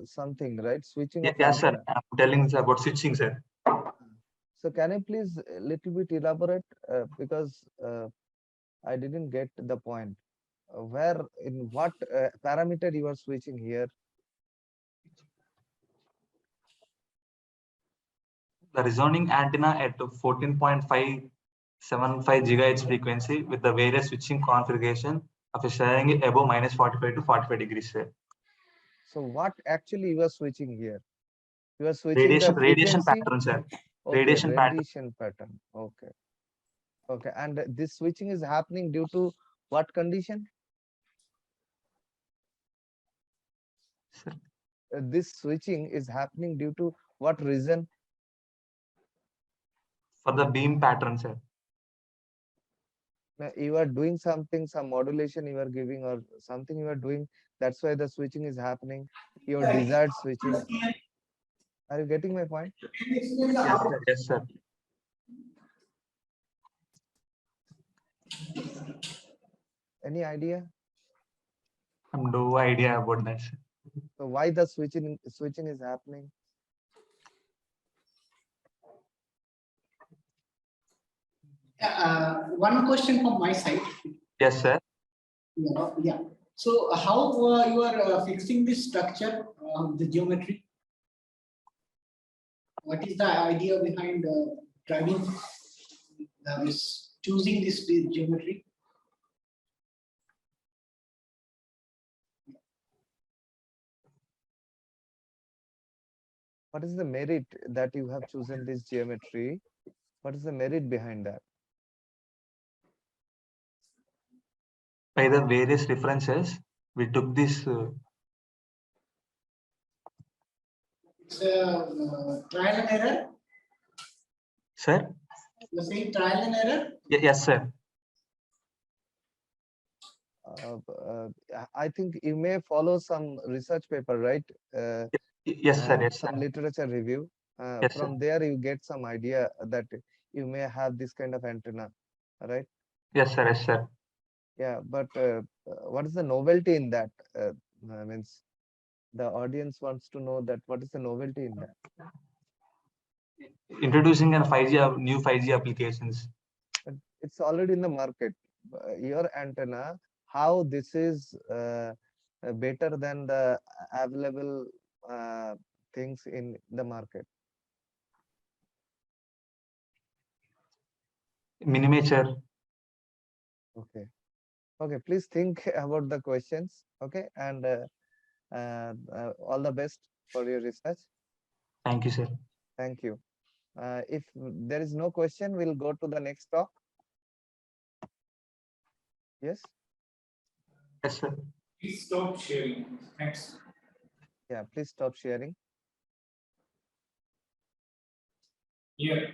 something, right? Switching of Yes, sir. antenna. I'm telling about switching, sir. So can you please a little bit elaborate because I didn't get the point. Where in what parameter you are switching here? The resounding antenna at 14.575 gigahertz frequency with the various switching configuration of a sharing above minus 45 to 45 degrees, sir. So what actually you are switching here? You are switching Radiation frequency? pattern, sir. Okay, Radiation pattern. Okay. Okay. And this switching is happening due to what condition? Sir. This switching is happening due to what reason? For the beam pattern, sir. You are doing something, some modulation you are giving or something you are doing. That's why the switching is happening. Your desired switching. Are you getting my point? Yes, sir. Yes, sir. Any idea? I have no idea about that, sir. So why the switching is happening? One question from my side. Yes, sir. Yeah. So how you are fixing this structure, the geometry? What is the idea behind driving this, choosing this geometry? What is the merit that you have chosen this geometry? What is the merit behind that? By the various references, we took this. It's a trial and error. Sir? You're saying trial and error? Yes, sir. I think you may follow some research paper, right? Yes, sir. Yes, some sir. literature review. Yes, From sir. there, you get some idea that you may have this kind of antenna, right? Yes, sir. Yes, sir. Yeah, but what is the novelty in that? Means the audience wants to know that what is the novelty in that? Introducing a 5G new 5G applications. It's already in the market. Your antenna, how this is better than the available things in the market? Miniature. Okay. Okay, please think about the questions. Okay, and all the best for your research. Thank you, sir. Thank you. If there is no question, we'll go to the next talk. Yes? Yes, sir. Please stop sharing. Thanks. Yeah, please stop sharing. Yeah.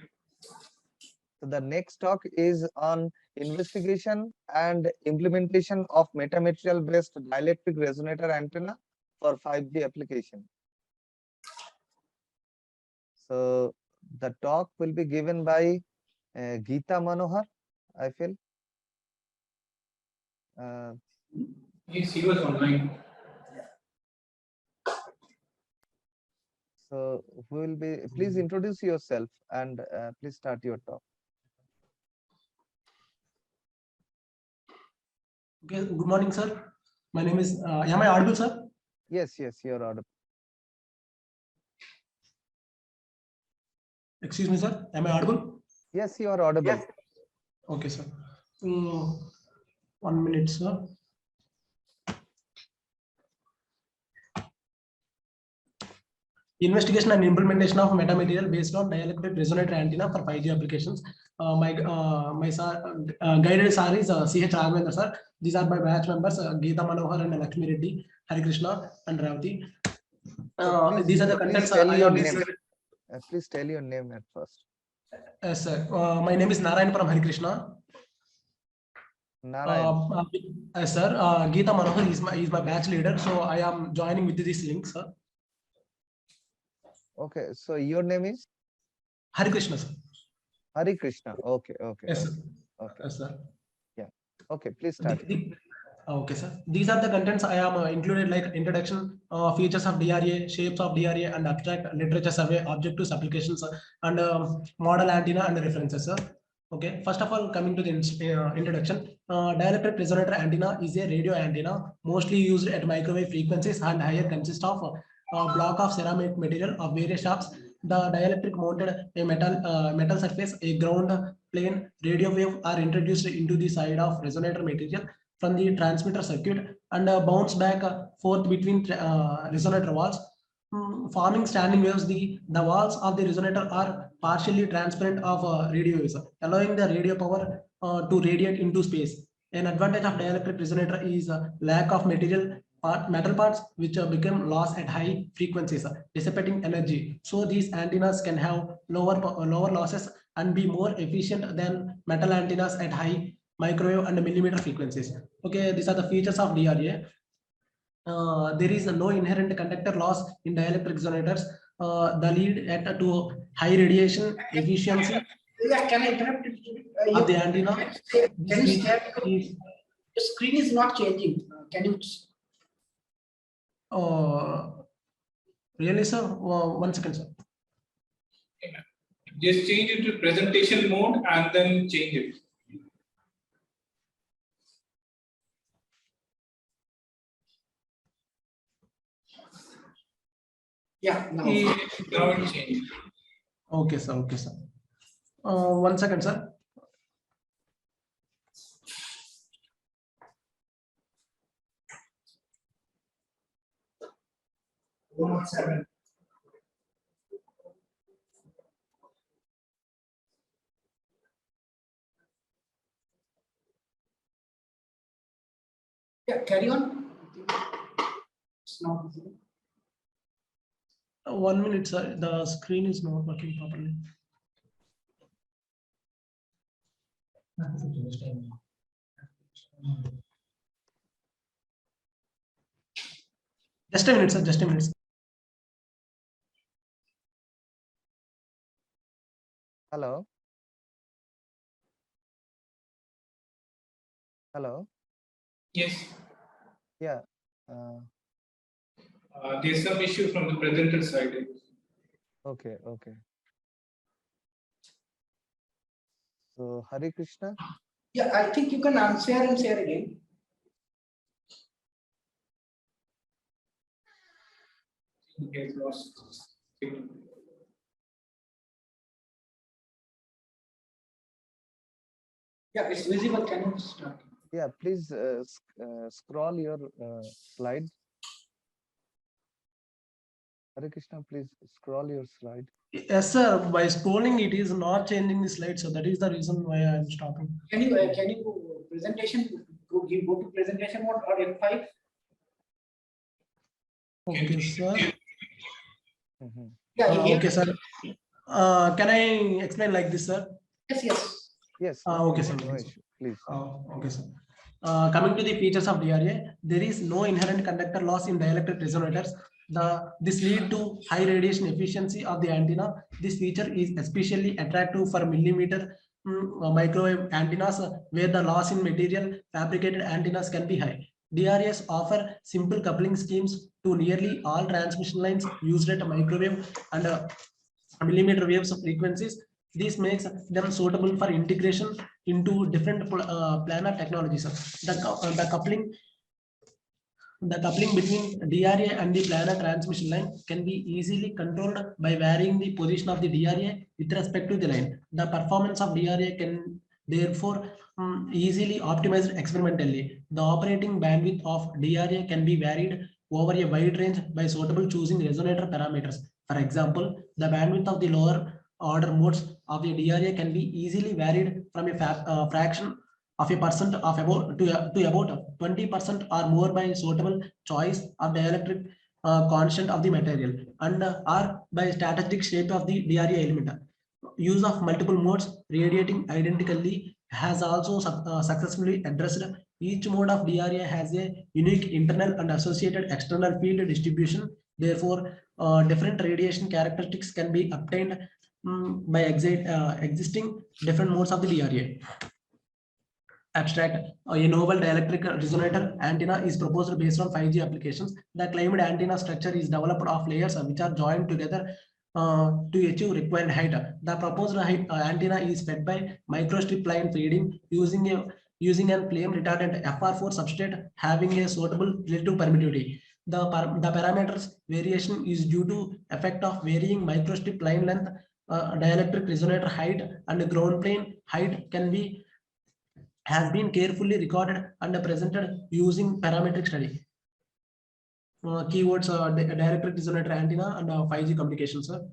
So the next talk is on investigation and implementation of metamaterial based dielectric resonator antenna for 5G application. So the talk will be given by Geeta Manohar, I feel. Yes, he was online. So who will be, please introduce yourself and please start your talk. Okay, good morning, sir. My name is, am I audible, sir? Yes, you're audible. Excuse me, sir. Am I audible? Yes, you are audible. Yes. Okay, sir. 1 minute, sir. Investigation and implementation of metamaterial based on dielectric resonator antenna for 5G applications. My guided sir is CH Raghavendra, sir. These are my batch members, Geeta Manohar and Lakshmi Reddy, Hari Krishna and Ravati. These are the contents. Please tell your name at first. Yes, sir. My name is Narayan from Hari Krishna. Narayan. Sir, Geeta Manohar is my batch leader, so I am joining with this link, sir. Okay, so your name is Hari Krishna, sir. Hari Krishna. Okay. Yes, sir. Okay. Yes, sir. Yeah. Okay, please start. Okay, sir. These are the contents I am included, like introduction, features of DRA, shapes of DRA, and abstract literature survey, objectives, applications, and model antenna and references, sir. Okay. First of all, coming to the introduction, dielectric resonator antenna is a radio antenna mostly used at microwave frequencies and higher, consists of a block of ceramic material of various shapes. The dielectric mounted a metal surface, a ground plane radio wave are introduced into the side of resonator material from the transmitter circuit and bounce back forth between resonator walls, forming standing waves. The walls of the resonator are partially transparent of radio waves, allowing the radio power to radiate into space. An advantage of dielectric resonator is lack of metal parts which become lost at high frequencies, dissipating energy. So these antennas can have lower losses and be more efficient than metal antennas at high microwave and millimeter frequencies. Okay, these are the features of DRA. There is no inherent conductor loss in dielectric resonators. The lead to high radiation efficiency. Yeah, can I interrupt you? Of the antenna. Can you share? The screen is not changing. Can you? Really, sir? 1 second, sir. Just change it to presentation mode and then change it. Yeah, now it changed. Okay, sir. Okay, sir. 1 second, sir. Yeah, carry on. It's not visible. 1 minute, sir. The screen is not working properly. Just a minute, sir. Just a minute. Hello. Hello. Yes. Yeah. There's some issue from the presenter side. Okay. So Hari Krishna. Yeah, I think you can share and share again. Okay, lost. Yeah, it's visible. Can you start? Yeah, please scroll your slide. Hare Krishna, please scroll your slide. Yes, sir. By scrolling, it is not changing the slide, so that is the reason why I am stopping. Can you presentation go to presentation mode or F5? Okay, sir. Yeah, Okay, sir. Can I explain like this, sir? Yes. Yes. Okay, sir. No issue. Please. Okay, sir. Coming to the features of DRA, there is no inherent conductor loss in dielectric resonators. This lead to high radiation efficiency of the antenna. This feature is especially attractive for millimeter microwave antennas where the loss in material fabricated antennas can be high. DRAs offer simple coupling schemes to nearly all transmission lines used at microwave and millimeter waves of frequencies. This makes them suitable for integration into different planar technologies. The coupling between DRA and the planar transmission line can be easily controlled by varying the position of the DRA with respect to the line. The performance of DRA can therefore easily optimized experimentally. The operating bandwidth of DRA can be varied over a wide range by suitable choosing resonator parameters. For example, the bandwidth of the lower order modes of the DRA can be easily varied from a fraction of a percent of about to about 20% or more by suitable choice of dielectric constant of the material and or by strategic shape of the DRA element. Use of multiple modes radiating identically has also successfully addressed. Each mode of DRA has a unique internal and associated external field distribution. Therefore, different radiation characteristics can be obtained by existing different modes of the DRA. Abstract, a novel dielectric resonator antenna is proposed based on 5G applications. The claimed antenna structure is developed of layers which are joined together to achieve required height. The proposed antenna is fed by microstrip line feeding using a flame retardant FR4 substrate having a suitable relative permittivity. The parameters variation is due to effect of varying microstrip line length, dielectric resonator height, and ground plane height has been carefully recorded and presented using parametric study. Keywords dielectric resonator antenna and 5G communications, sir.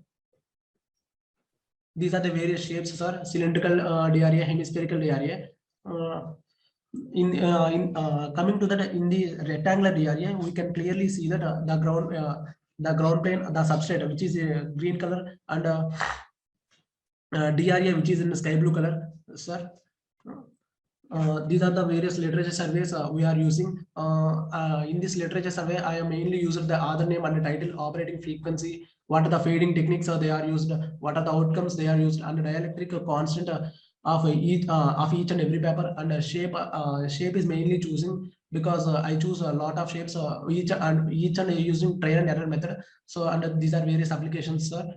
These are the various shapes, sir. Cylindrical DRA, hemispherical DRA. Coming to that, in the rectangular DRA, we can clearly see that the ground plane, the substrate, which is green color, and DRA, which is in sky blue color, sir. These are the various literature surveys we are using. In this literature survey, I am mainly using the author name and the title, operating frequency, what are the fading techniques they are used, what are the outcomes they are used, and the dielectric constant of each and every paper, and shape is mainly choosing because I choose a lot of shapes, each and using trial and error method. So, and these are various applications, sir.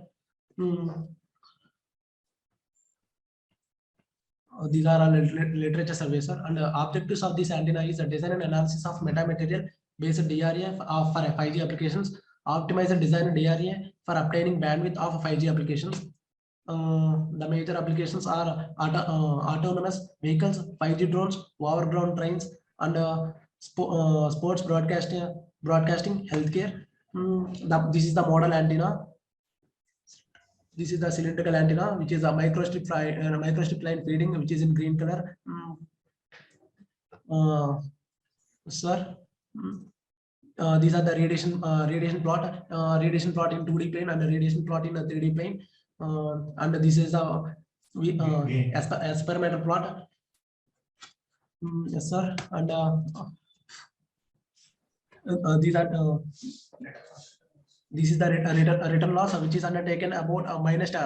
These are all literature surveys, sir. And objectives of this antenna is a design and analysis of metamaterial based DRA for 5G applications, optimize and design DRA for obtaining bandwidth of 5G applications. The major applications are autonomous vehicles, 5G drones, overground trains, and sports broadcasting, healthcare. This is the model antenna. This is the cylindrical antenna, which is a microstrip line feeding, which is in green color. Sir, these are the radiation plot in 2D plane and the radiation plot in a 3D plane. And this is a experimental plot. Yes, sir. And these are. This is the return loss which is undertaken about minus 10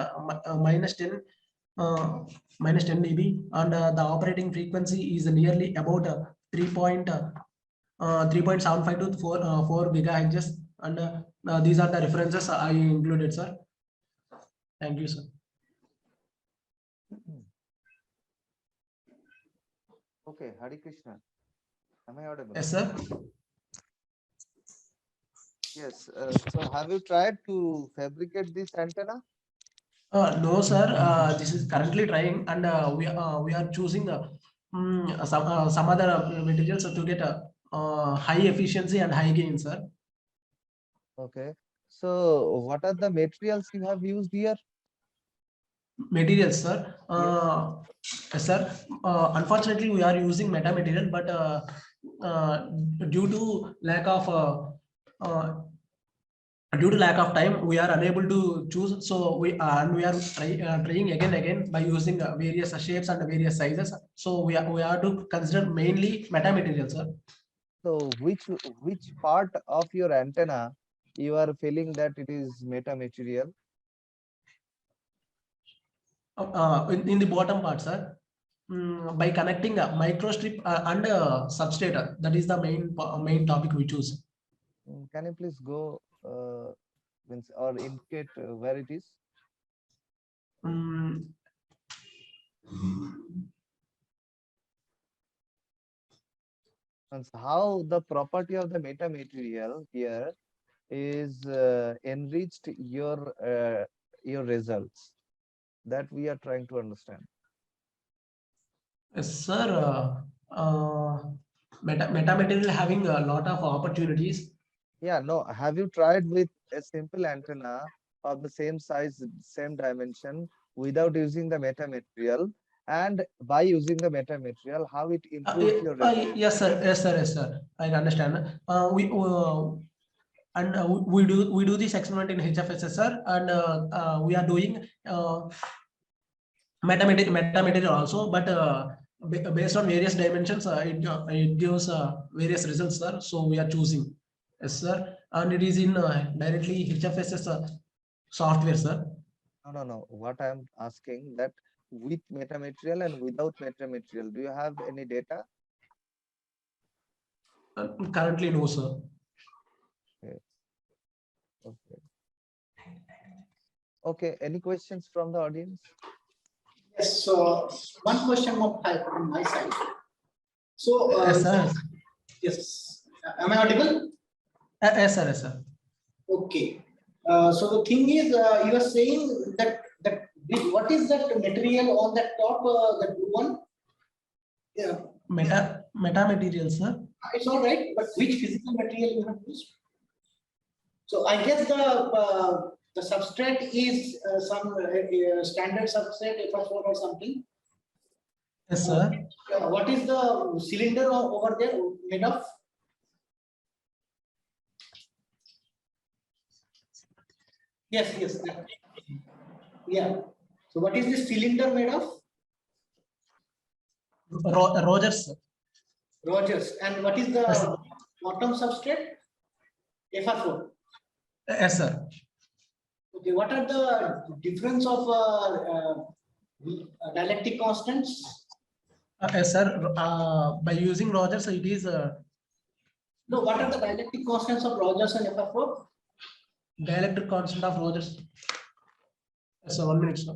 dB, and the operating frequency is nearly about 3.75 to 4 gigahertz, and these are the references I included, sir. Thank you, sir. Okay, Hari Krishna. Am I audible? Yes, sir. Yes. So have you tried to fabricate this antenna? No, sir. This is currently trying, and we are choosing some other materials to get high efficiency and high gain, sir. Okay. So what are the materials you have used here? Materials, sir. Yes, sir. Unfortunately, we are using metamaterial, but due to lack of due to lack of time, we are unable to choose. So we are trying again by using various shapes and various sizes. So we are to consider mainly metamaterials, sir. So which part of your antenna you are feeling that it is metamaterial? In the bottom part, sir. By connecting a microstrip and a substrate, that is the main topic we choose. Can you please go means or indicate where it is? And how the property of the metamaterial here is enriched your results, that we are trying to understand. Yes, sir. Metamaterial having a lot of opportunities. Yeah, no. Have you tried with a simple antenna of the same size, same dimension, without using the metamaterial, and by using the metamaterial, how it improves your result? Yes, sir. Yes, sir. Yes, sir. I understand. We do this experiment in HFSSR, and we are doing metamaterial also, but based on various dimensions, it gives various results, sir. So we are choosing. Yes, sir. And it is in directly HFSS software, sir. No. What I am asking that with metamaterial and without metamaterial, do you have any data? Currently, no, sir. Okay. Any questions from the audience? Yes. So one question from my side. So yes, sir. Yes. Am I audible? Yes, sir. Yes, sir. Okay. So the thing is, you are saying that what is that material on that top, that blue one? Yeah. Metamaterial, sir. It's all right, but which physical material you have used? So I guess the substrate is some standard substrate, FR4 or something. Yes, sir. What is the cylinder over there made of? Yes. Yeah. So what is this cylinder made of? Rogers. Rogers. And what is the bottom substrate? FR4. Yes, sir. Okay. What are the difference of dielectric constants? Yes, sir. By using Rogers, it is. No. What are the dielectric constants of Rogers and FR4? Dielectric constant of Rogers. Yes, sir. 1 minute, sir.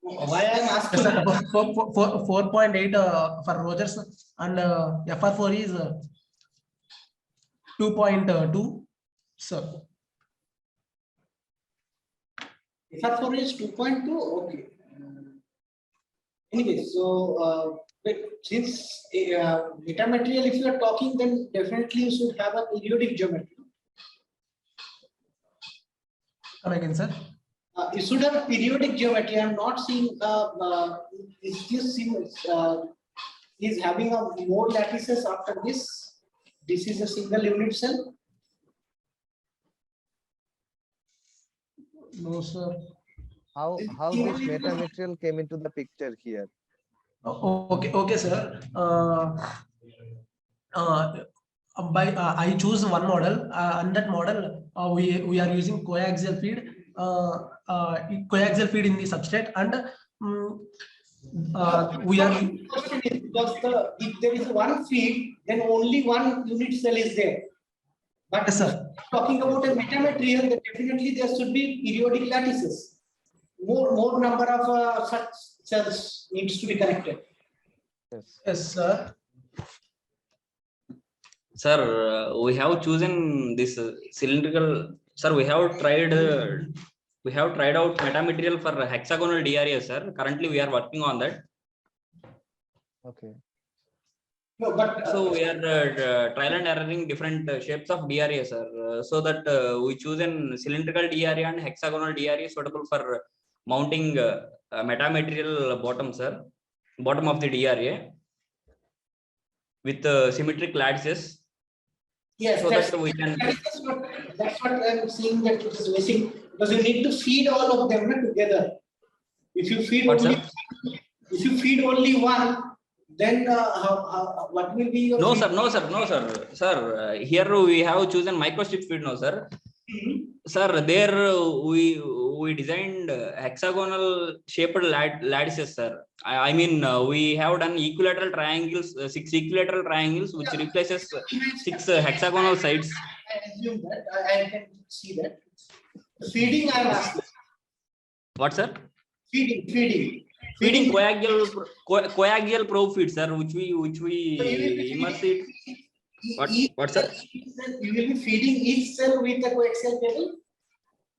Why I am asking? 4.8 for Rogers, and FR4 is 2.2. Sir. FR4 is 2.2. Okay. Anyway, so since metamaterial, if you are talking, then definitely you should have a periodic geometry. Come again, sir. You should have a periodic geometry. I am not seeing is having more lattices after this. This is a single unit cell. No, sir. How this metamaterial came into the picture here? Okay, sir. I choose one model, and that model we are using coaxial feed. Coaxial feed in the substrate, and we are. Because if there is one feed, then only one unit cell is there. But yes, sir. Talking about a metamaterial, then definitely there should be periodic lattices. More number of such cells needs to be connected. Yes, sir. Sir, we have chosen this cylindrical. Sir, we have tried out metamaterial for hexagonal DRA, sir. Currently, we are working on that. Okay. No, but so we are trial and erroring different shapes of DRA, sir. So that we choose an cylindrical DRA and hexagonal DRA suitable for mounting metamaterial bottom, sir. bottom of the DRA with symmetric lattices. Yes, So that's, that we can. that's what I'm seeing that it is missing, because you need to feed all of them together. If you feed What, only, sir? if you feed only one, then what will be your No, feed? sir, no, sir, no, sir. Sir, here we have chosen microstrip feed, no, sir. Sir, there we designed hexagonal shaped lattices, sir. I mean, we have done equilateral triangles, 6 equilateral triangles, which replaces 6 hexagonal sides. I assume that I can see that. Feeding, I'm asking. What, sir? Feeding coaxial probe feed, sir, which we immerse it. What, sir? You will be feeding each cell with a coaxial cable?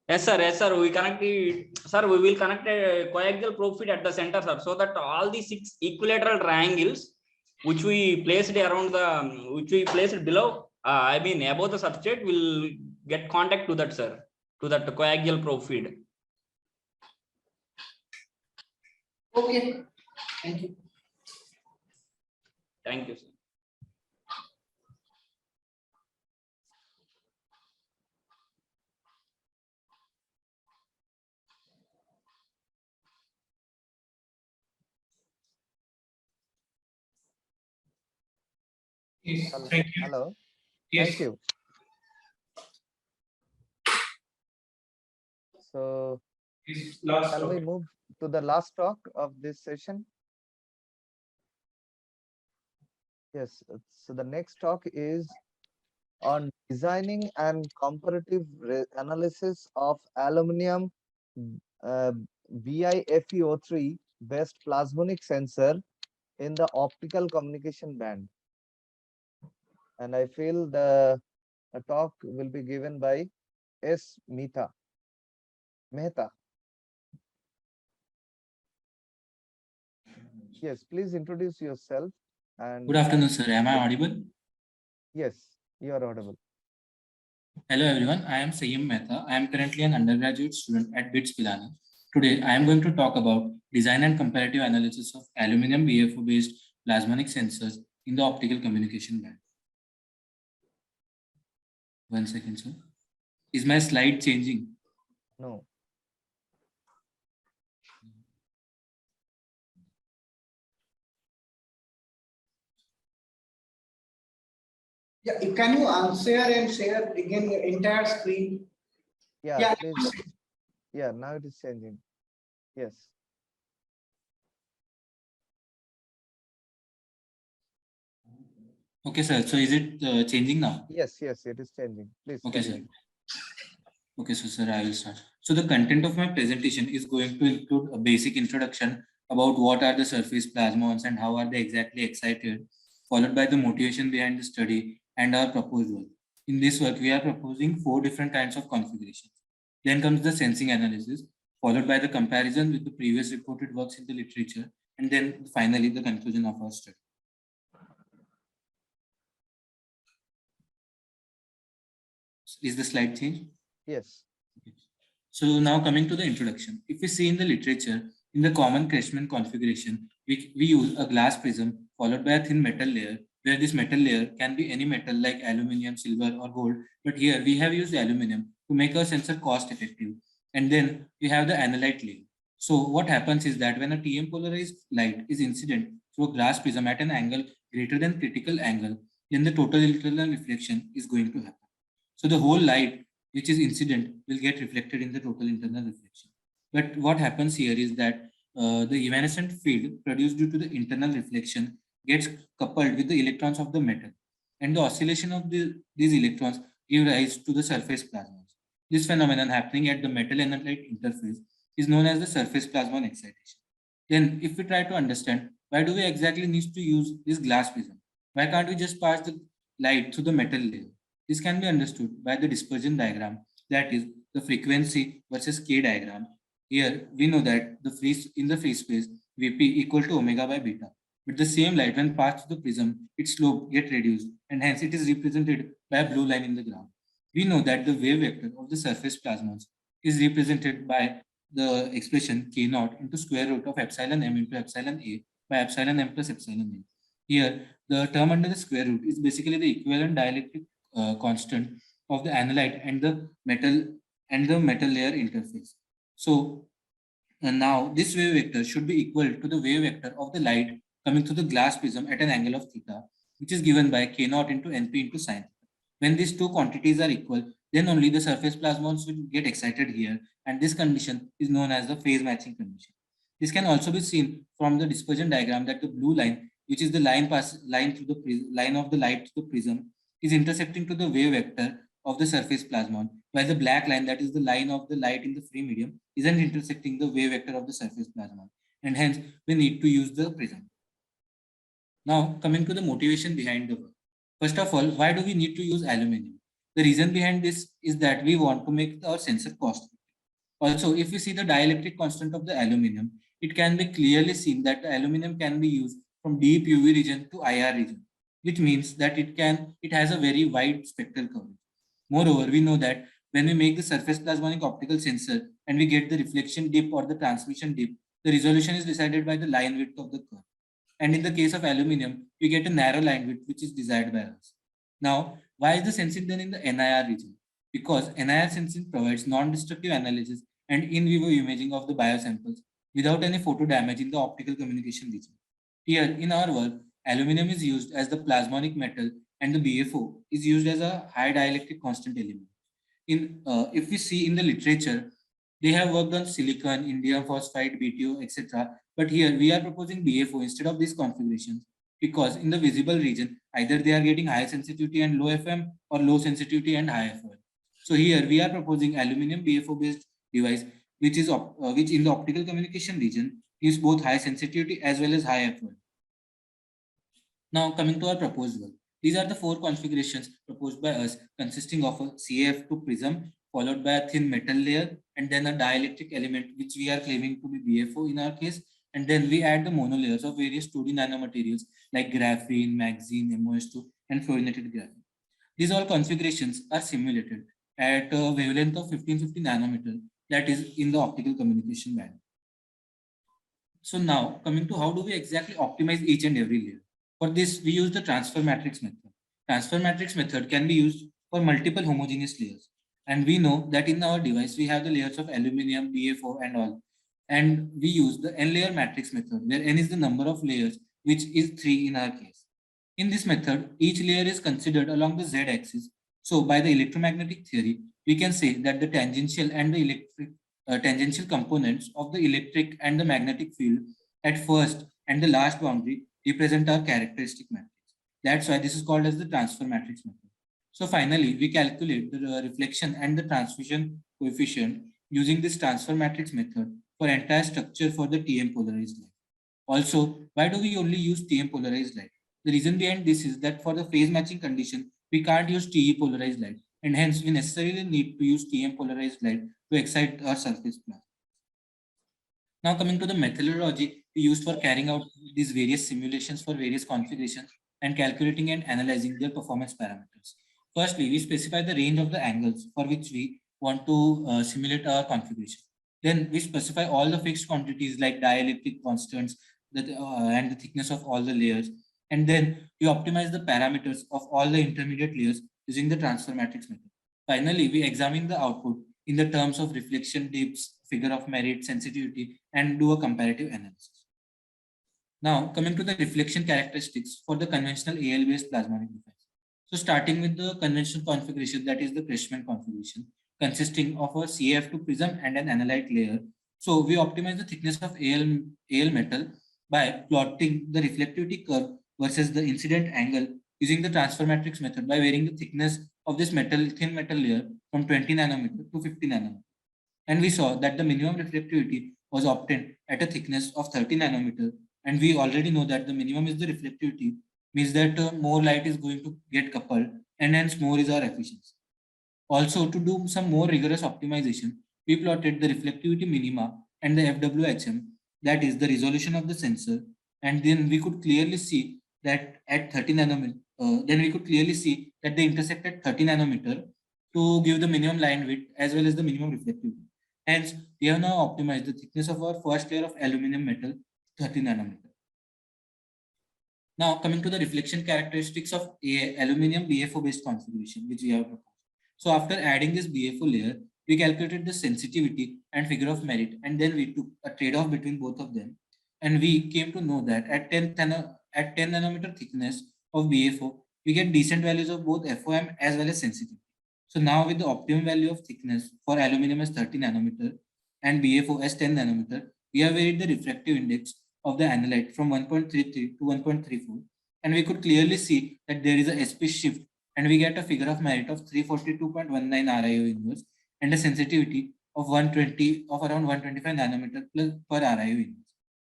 Yes, sir. Yes, sir. We connect it, sir. We will connect a coaxial probe feed at the center, sir, so that all the 6 equilateral triangles, which we placed around which we placed below, I mean above the substrate, will get contact to that, sir, to that coaxial probe feed. Okay. Thank you. Thank you, sir. Yes, Hello. thank you. Hello. Yes. Thank you. So shall we move to the last talk of this session? Yes. So the next talk is on designing and comparative analysis of aluminum BiFeO3 based plasmonic sensor in the optical communication band. And I feel the talk will be given by S. Mehta. Yes, please introduce yourself. And good afternoon, sir. Am I audible? Yes, you are audible. Hello, everyone. I am Sayyam Mehta. I am currently an undergraduate student at BITS Pilani. Today, I am going to talk about design and comparative analysis of aluminum BFO-based plasmonic sensors in the optical communication band. 1 second, sir. Is my slide changing? No. Yeah, can you unshare and share again your entire screen? Yeah, please. Yeah, now it is changing. Yes. Okay, sir. So is it changing now? Yes, yes, it is changing. Please. Okay, sir. Okay, so sir, I will start. So the content of my presentation is going to include a basic introduction about what are the surface plasmons and how are they exactly excited, followed by the motivation behind the study and our proposed work. In this work, we are proposing 4 different kinds of configurations. Then comes the sensing analysis, followed by the comparison with the previous reported works in the literature, and then finally the conclusion of our study. Is the slide changed? Yes. So now coming to the introduction. If we see in the literature, in the common Crashman configuration, we use a glass prism followed by a thin metal layer, where this metal layer can be any metal like aluminum, silver, or gold. But here we have used aluminum to make our sensor cost effective. And then we have the analyte layer. So what happens is that when a TM polarized light is incident through a glass prism at an angle greater than critical angle, then the total internal reflection is going to happen. So the whole light which is incident will get reflected in the total internal reflection. But what happens here is that the evanescent field produced due to the internal reflection gets coupled with the electrons of the metal, and the oscillation of these electrons give rise to the surface plasmons. This phenomenon happening at the metal analyte interface is known as the surface plasmon excitation. Then if we try to understand why do we exactly need to use this glass prism, why can't we just pass the light through the metal layer? This can be understood by the dispersion diagram, that is the frequency versus K diagram. Here we know that in the free space Vp equal to omega by beta. But the same light when passed through the prism, its slope get reduced and hence it is represented by a blue line in the graph. We know that the wave vector of the surface plasmons is represented by the expression K0 into square root of epsilon m into epsilon A, by epsilon m plus epsilon n. Here, the term under the square root is basically the equivalent dielectric constant of the analyte and the metal layer interface. So now this wave vector should be equal to the wave vector of the light coming through the glass prism at an angle of theta, which is given by k0 into np into sin. When these two quantities are equal, then only the surface plasmons will get excited here, and this condition is known as the phase matching condition. This can also be seen from the dispersion diagram that the blue line, which is the line through the line of the light to the prism, is intersecting to the wave vector of the surface plasmon, while the black line, that is the line of the light in the free medium, isn't intersecting the wave vector of the surface plasmon, and hence we need to use the prism. Now coming to the motivation behind the work. First of all, why do we need to use aluminum? The reason behind this is that we want to make our sensor cost effective. Also, if we see the dielectric constant of the aluminum, it can be clearly seen that the aluminum can be used from deep UV region to IR region, which means that it has a very wide spectral coverage. Moreover, we know that when we make the surface plasmonic optical sensor and we get the reflection dip or the transmission dip, the resolution is decided by the line width of the curve. And in the case of aluminum, we get a narrow line width which is desired by us. Now, why is the sensing done in the NIR region? Because NIR sensing provides non-destructive analysis and in vivo imaging of the biosamples without any photo damage in the optical communication region. Here in our work, aluminum is used as the plasmonic metal and the BFO is used as a high dielectric constant element. If we see in the literature, they have worked on silicon, indium phosphide, BTO, etc. But here we are proposing BFO instead of these configurations because in the visible region, either they are getting high sensitivity and low FM or low sensitivity and high FOL. So here we are proposing aluminum BFO based device, which in the optical communication region gives both high sensitivity as well as high FOL. Now coming to our proposed work. These are the 4 configurations proposed by us, consisting of a CAF2 prism followed by a thin metal layer and then a dielectric element which we are claiming to be BFO in our case, and then we add the monolayers of various 2D nanomaterials like graphene, magazine, MOS2 and fluorinated graphene. These all configurations are simulated at a wavelength of 1550 nanometer, that is in the optical communication band. So now coming to how do we exactly optimize each and every layer. For this, we use the transfer matrix method. Transfer matrix method can be used for multiple homogeneous layers. And we know that in our device, we have the layers of aluminum, BFO and all. And we use the n layer matrix method where n is the number of layers, which is 3 in our case. In this method, each layer is considered along the Z axis. So by the electromagnetic theory, we can say that the tangential and the tangential components of the electric and the magnetic field at first and the last boundary represent our characteristic matrix. That's why this is called as the transfer matrix method. So finally, we calculate the reflection and the transmission coefficient using this transfer matrix method for entire structure for the TM polarized light. Also, why do we only use TM polarized light? The reason behind this is that for the phase matching condition, we can't use TE polarized light, and hence we necessarily need to use TM polarized light to excite our surface plasma. Now coming to the methodology we used for carrying out these various simulations for various configurations and calculating and analyzing their performance parameters. Firstly, we specify the range of the angles for which we want to simulate our configuration. Then we specify all the fixed quantities like dielectric constants and the thickness of all the layers. And then we optimize the parameters of all the intermediate layers using the transfer matrix method. Finally, we examine the output in the terms of reflection dips, figure of merit, sensitivity, and do a comparative analysis. Now, coming to the reflection characteristics for the conventional AL-based plasmonic device. So starting with the conventional configuration, that is the Crashman configuration, consisting of a CAF2 prism and an analyte layer. So we optimize the thickness of AL metal by plotting the reflectivity curve versus the incident angle using the transfer matrix method by varying the thickness of this thin metal layer from 20 nanometer to 50 nanometer. And we saw that the minimum reflectivity was obtained at a thickness of 30 nanometer. And we already know that the minimum is the reflectivity, means that more light is going to get coupled and hence more is our efficiency. Also, to do some more rigorous optimization, we plotted the reflectivity minima and the FWHM, that is the resolution of the sensor. And then we could clearly see that at 30 nanometer, they intersect at 30 nanometer to give the minimum line width as well as the minimum reflectivity. Hence, we have now optimized the thickness of our first layer of aluminum metal 30 nanometer. Now coming to the reflection characteristics of a aluminum BFO based configuration, which we have proposed. So after adding this BFO layer, we calculated the sensitivity and figure of merit, and then we took a trade-off between both of them. And we came to know that at 10 nanometer thickness of BFO, we get decent values of both FOM as well as sensitivity. So now with the optimum value of thickness for aluminum as 30 nanometer and BFO as 10 nanometer, we have varied the refractive index of the analyte from 1.33 to 1.34. And we could clearly see that there is a SP shift, and we get a figure of merit of 342.19 RIO inverse and a sensitivity of around 125 nanometer per RIO inverse,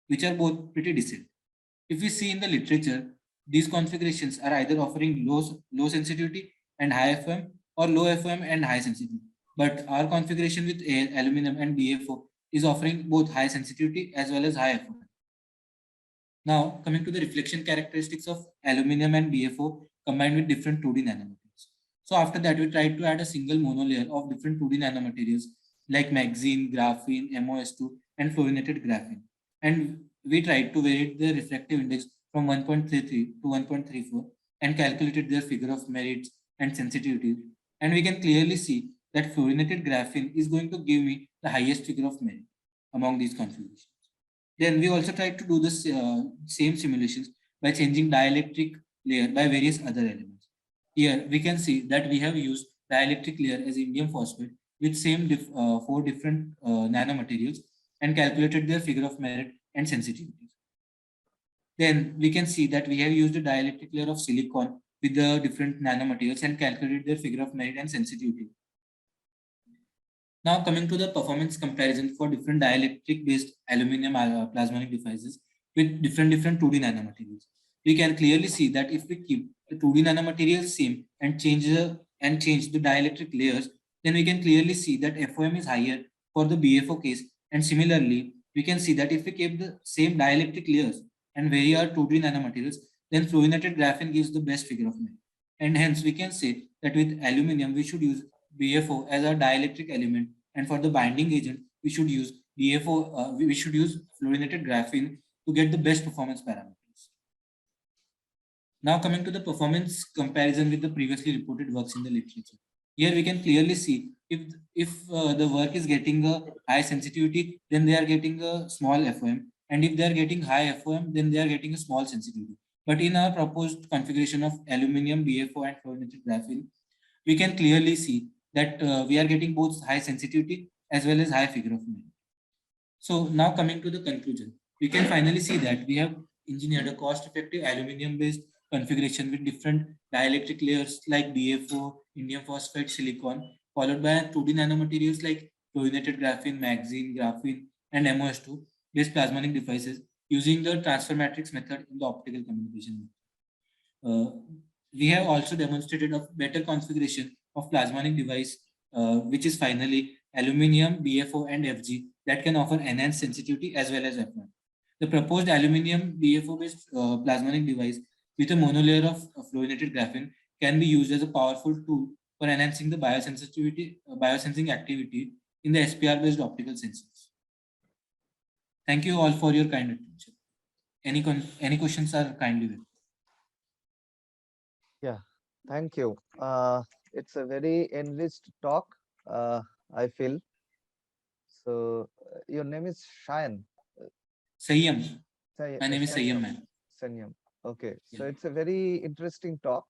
which are both pretty decent. If we see in the literature, these configurations are either offering low sensitivity and high FOM, or low FOM and high sensitivity. But our configuration with aluminum and BFO is offering both high sensitivity as well as high FOM. Now coming to the reflection characteristics of aluminum and BFO combined with different 2D nanomaterials. So after that, we tried to add a single monolayer of different 2D nanomaterials like magazine, graphene, MOS2, and fluorinated graphene. And we tried to vary the refractive index from 1.33 to 1.34 and calculated their figure of merits and sensitivity. And we can clearly see that fluorinated graphene is going to give me the highest figure of merit among these configurations. Then we also tried to do the same simulations by changing dielectric layer by various other elements. Here we can see that we have used dielectric layer as indium phosphate with same 4 different nanomaterials and calculated their figure of merit and sensitivity. Then we can see that we have used a dielectric layer of silicon with the different nanomaterials and calculated their figure of merit and sensitivity. Now coming to the performance comparison for different dielectric based aluminum plasmonic devices with different 2D nanomaterials. We can clearly see that if we keep the 2D nanomaterials same and change the dielectric layers, then we can clearly see that FOM is higher for the BFO case. And similarly, we can see that if we keep the same dielectric layers and vary our 2D nanomaterials, then fluorinated graphene gives the best figure of merit. And hence we can say that with aluminum, we should use BFO as our dielectric element, and for the binding agent, we should use BFO, we should use fluorinated graphene to get the best performance parameters. Now coming to the performance comparison with the previously reported works in the literature. Here we can clearly see if the work is getting a high sensitivity, then they are getting a small FOM, and if they are getting high FOM, then they are getting a small sensitivity. But in our proposed configuration of aluminum, BFO, and fluorinated graphene, we can clearly see that we are getting both high sensitivity as well as high figure of merit. So now coming to the conclusion, we can finally see that we have engineered a cost-effective aluminum-based configuration with different dielectric layers like BFO, indium phosphide, silicon, followed by 2D nanomaterials like fluorinated graphene, magazine, graphene, and MOS2 based plasmonic devices using the transfer matrix method in the optical communication. We have also demonstrated a better configuration of plasmonic device, which is finally aluminum, BFO, and FG that can offer enhanced sensitivity as well as FOM. The proposed aluminum BFO based plasmonic device with a monolayer of fluorinated graphene can be used as a powerful tool for enhancing the biosensing activity in the SPR based optical sensors. Thank you all for your kind attention. Any questions are kindly welcome. Yeah, thank you. It's a very enriched talk, I feel. So your name is Shayan. Sayyam. My name is Sayyam, man. Sayyam. Okay, so it's a very interesting talk.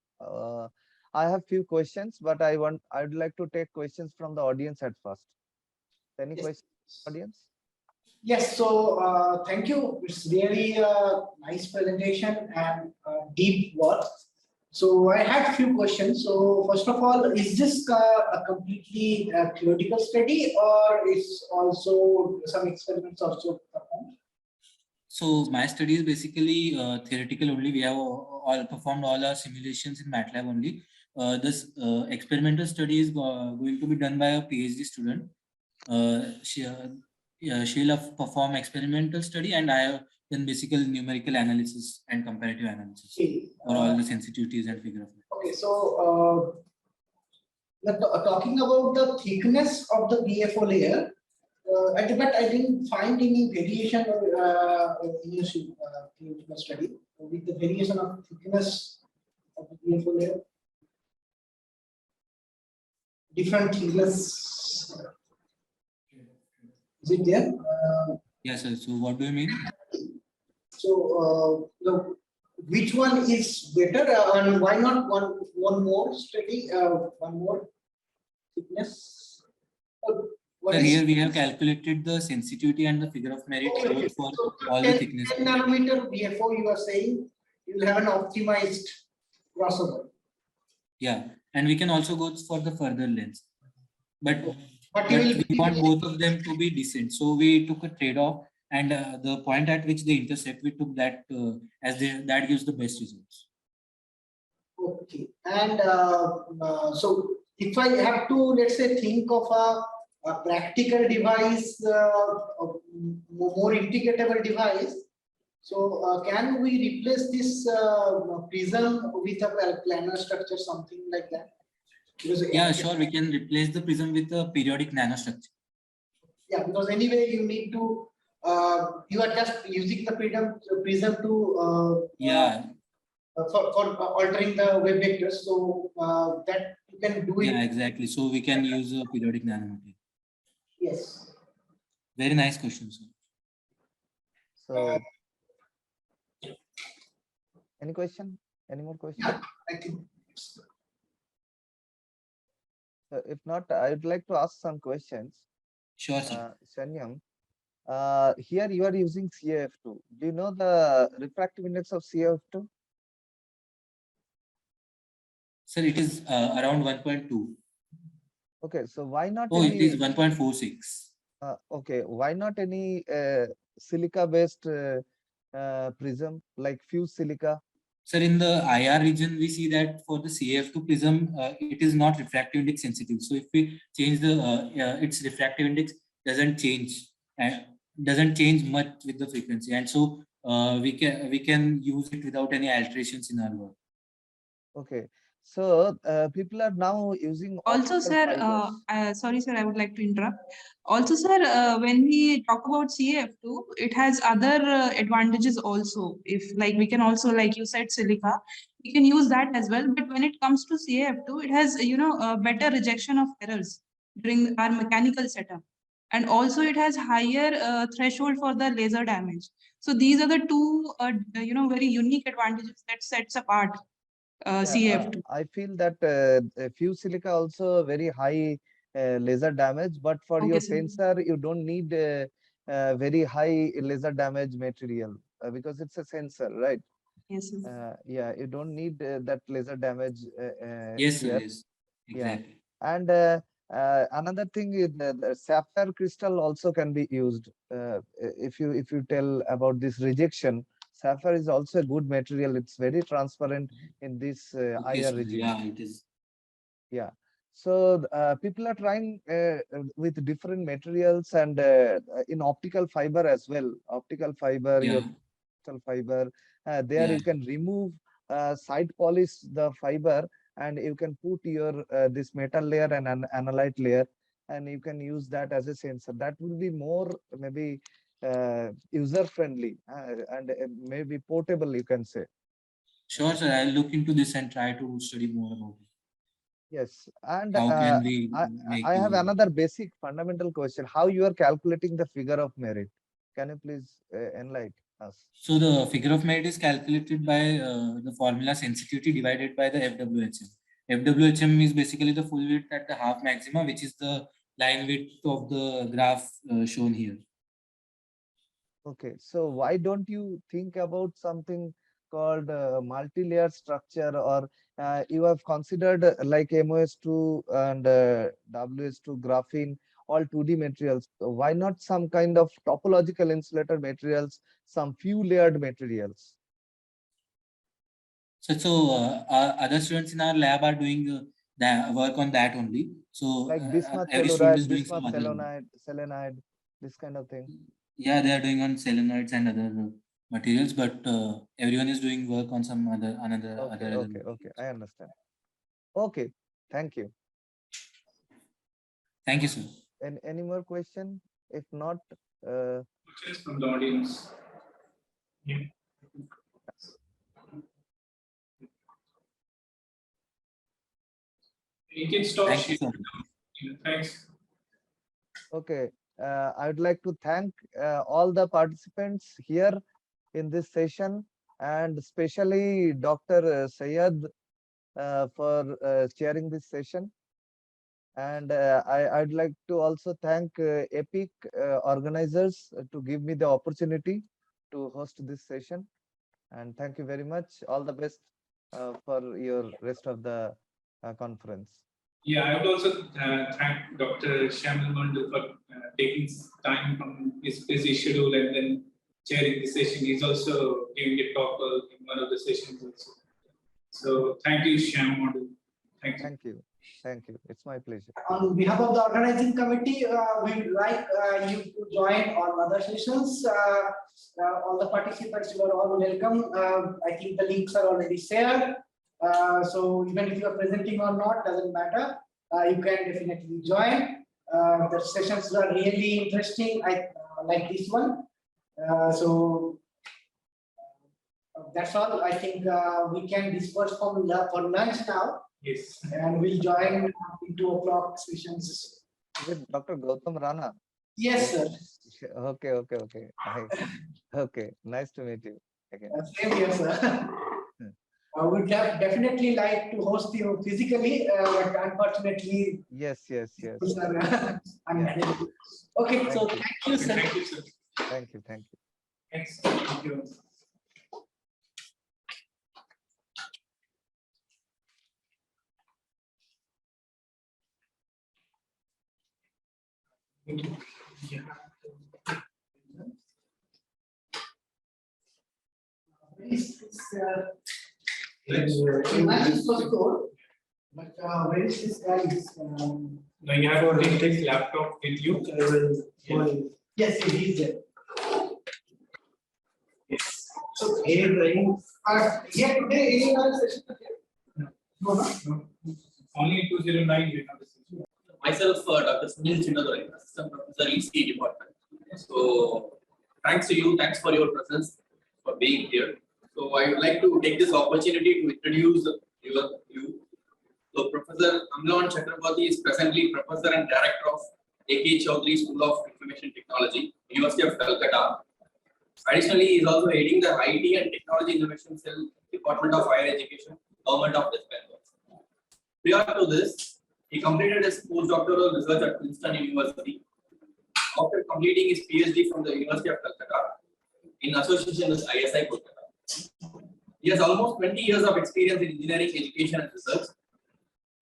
I have few questions, but I would like to take questions from the audience at first. Any questions, audience? Yes, so thank you. It's really a nice presentation and deep work. So I had a few questions. So first of all, is this a completely theoretical study, or is also some experiments also performed? So my study is basically theoretical only. We have all performed all our simulations in MATLAB only. This experimental study is going to be done by a PhD student. She'll have perform experimental study, and I have done basic numerical analysis and comparative analysis for all the sensitivities and figure of merit. Okay, so talking about the thickness of the BFO layer, but I didn't find any variation in your study. with the variation of thickness of the BFO layer. Different thickness. Is it there? Yes, sir. So what do you mean? So which one is better, and why not one more steady, one more thickness? Sir, here we have calculated the sensitivity and the figure of merit both for all the thickness. 10 nanometer BFO, you are saying you will have an optimized crossover. Yeah, and we can also go for the further length, but you will we want both of them to be decent. So we took a trade-off, and the point at which they intersect, we took that that gives the best results. Okay, and so if I have to, let's say, think of a practical device, a more integratable device, so can we replace this prism with a planar structure, something like that? Because yeah, sure, we can replace the prism with a periodic nanostructure. Yeah, because anyway you need to you are just using the prism to for altering the wave vectors, so that you can do it. Yeah, exactly. So we can use a periodic nanometer. Yes. Very nice question, sir. So, any question? Any more questions? Yeah, I think. If not, I'd like to ask some questions. Sure, sir. Shanyam, here you are using CAF2. Do you know the refractive index of CAF2? Sir, it is around 1.2. Okay, so why not? Oh, it is 1.46. Okay, why not any silica-based prism like fused silica? Sir, in the IR region, we see that for the CF2 prism, it is not refractive index sensitive. So if we change the its refractive index doesn't change much with the frequency, and so we can use it without any alterations in our work. Okay, so people are now using also, sir. Sorry, sir. I would like to interrupt. Also, sir, when we talk about CAF2, it has other advantages also. If like we can also, like you said, silica, we can use that as well. But when it comes to CAF2, it has a better rejection of errors during our mechanical setup, and also it has higher threshold for the laser damage. So these are the two very unique advantages that sets apart CAF2. I feel that fused silica also very high laser damage, but for your sensor, you don't need very high laser damage material because it's a sensor, right? Yes. Yeah, you don't need that laser damage. Yes, here. yes, exactly. Yeah. And another thing is the sapphire crystal also can be used. If you tell about this rejection, sapphire is also a good material. It's very transparent in this IR regime. Yeah, it is. Yeah. So people are trying with different materials and in optical fiber as well. Optical fiber, your crystal fiber. There you can remove side polish the fiber, and you can put your this metal layer and an analyte layer, and you can use that as a sensor. That will be more maybe user friendly and maybe portable, you can say. Sure, sir. I'll look into this and try to study more about it. Yes, and how can we I have another basic fundamental question: how you are calculating the figure of merit? Can you please enlighten us? So the figure of merit is calculated by the formula sensitivity divided by the FWHM. FWHM is basically the full width at the half maxima, which is the line width of the graph shown here. Okay, so why don't you think about something called multi-layer structure, or you have considered like MOS2 and WS2 graphene, all 2D materials? Why not some kind of topological insulator materials, some few layered materials? So other students in our lab are doing the work on that only. So like bismuth every student is telluride, doing bismuth some other. selenide, this kind of thing. Yeah, they are doing on selenoids and other materials, but everyone is doing work on some other Okay, I understand. Okay, thank you. Thank you, sir. And any more question? If not, questions from the audience. Yeah. You can stop Thank you, sharing. sir. Thanks. Okay, I would like to thank all the participants here in this session, and especially Dr. Sayed for chairing this session. And I'd like to also thank EPIC organizers to give me the opportunity to host this session. And thank you very much. All the best for your rest of the conference. Yeah, I would also thank Dr. Shyam Mandu for taking time from his busy schedule and then chairing the session. He's also giving a talk in one of the sessions also. So thank you, Shyam Mandu. Thank you. Thank you. Thank you. It's my pleasure. On behalf of the organizing committee, we would like you to join all other sessions. All the participants, you are all welcome. I think the links are already shared. So even if you are presenting or not, doesn't matter. You can definitely join. The sessions are really interesting. I like this one. So that's all. I think we can disperse for lunch now. Yes. And we'll join in 2 o'clock sessions. Is it Dr. Gautam Rana? Yes, sir. Okay. Okay. Nice to meet you again. Same here, sir. I would have definitely like to host you physically, but unfortunately. Yes. Unavailable. Okay, so thank you, sir. Thank you, sir. Thank you. Thanks. Thank you. Yeah. Match is possible, but where is this guy? Now you have to take this laptop with you. Yes, he is there. Yes. So, here today, any other session? No. Only 209 we have. Myself, Dr. Sunil Chinnadurai, Assistant Professor, ECE Department. So, thanks to you, thanks for your presence, for being here. So, I would like to take this opportunity to introduce you. So, Professor Amlan Chakraborty is presently Professor and Director of A.K. Chaudhary School of Information Technology, University of Calcutta. Additionally, he is also heading the IT and Technology Innovation Cell, Department of Higher Education, Government of West Bengal. Prior to this, he completed his postdoctoral research at Princeton University. After completing his PhD from the University of Calcutta in association with ISI Kolkata. He has almost 20 years of experience in engineering, education, and research.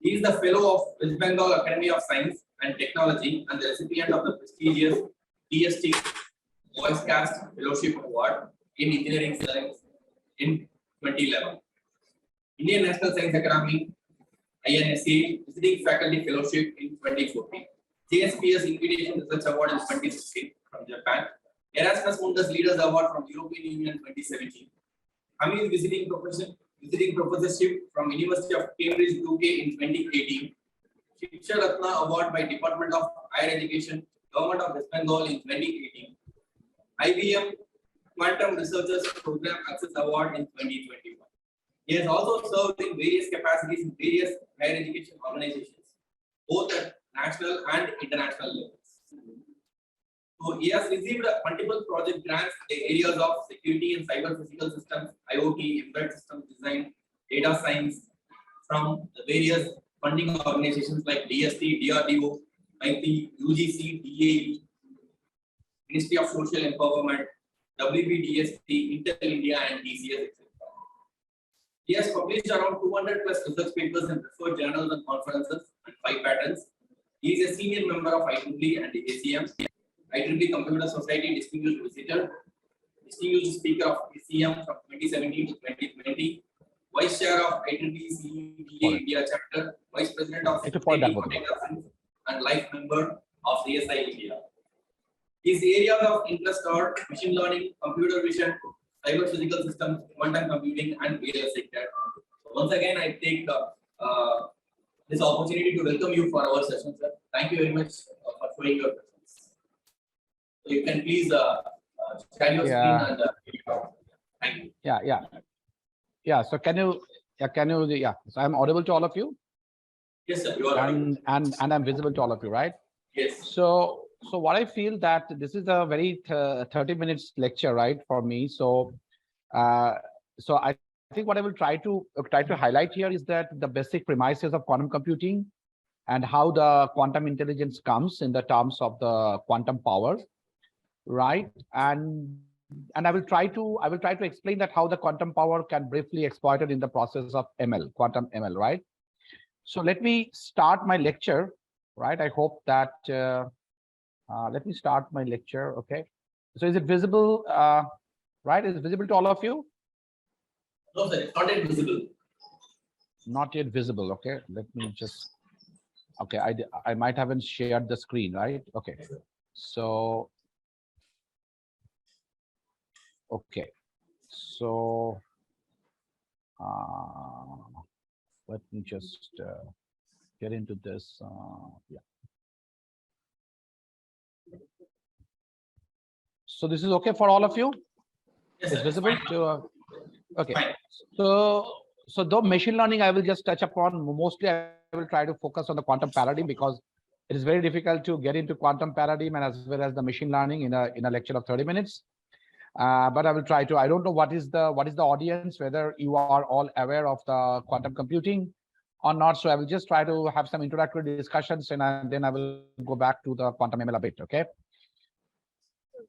He is the fellow of West Bengal Academy of Science and Technology and the recipient of the prestigious DST Voice Cast Fellowship Award in Engineering Science in 2011. Indian National Science Academy INSA Visiting Faculty Fellowship in 2014. JSPS Invitation Research Award in 2016 from Japan. Erasmus Mundus Leaders Award from European Union 2017. Hamid Visiting Professorship from University of Cambridge, UK in 2018. Shiksha Ratna Award by Department of Higher Education, Government of West Bengal in 2018. IBM Quantum Researchers Program Access Award in 2021. He has also served in various capacities in various higher education organizations, both at national and international levels. So he has received multiple project grants in the areas of security and cyber physical systems, IoT, embedded systems design, data science from the various funding organizations like DST, DRDO, IT, UGC, DAE, Ministry of Social Empowerment, WBDST, Intel India, and TCS, etc. He has published around 200 plus research papers in research journals and conferences and 5 patents. He is a senior member of IEEE and ACM, IEEE Computer Society Distinguished Visitor, Distinguished Speaker of ACM from 2017 to 2020, Vice Chair of IEEE CEA India Chapter, Vice President of and Life Member of CSI India. His areas of interest are machine learning, computer vision, cyber physical systems, quantum computing, and real estate. So once again, I take this opportunity to welcome you for our session, sir. Thank you very much for showing your presence. So you can please share your screen and thank you. Yeah. So can you, so I'm audible to all of you? Yes, sir. You are audible. and I'm visible to all of you, right? Yes. So what I feel that this is a very 30 minutes lecture, right, for me. So I think what I will try to highlight here is that the basic premises of quantum computing and how the quantum intelligence comes in the terms of the quantum power, right? And I will try to explain that how the quantum power can briefly exploited in the process of ML, quantum ML, right? So let me start my lecture, right? I hope that let me start my lecture. Okay. So is it visible? Right? Is it visible to all of you? No, sir. It's not yet visible. Not yet visible. Okay. Let me just. Okay. I might haven't shared the screen, right? Okay. So. Okay. So. Let me just get into this. Yeah. So this is okay for all of you? Yes, it's sir, visible it's to okay. So though machine learning, I will just touch upon mostly. I will try to focus on the quantum paradigm because it is very difficult to get into quantum paradigm and as well as the machine learning in a lecture of 30 minutes. But I will try to. I don't know what is the audience, whether you are all aware of the quantum computing or not. So I will just try to have some introductory discussions and then I will go back to the quantum ML a bit. Okay.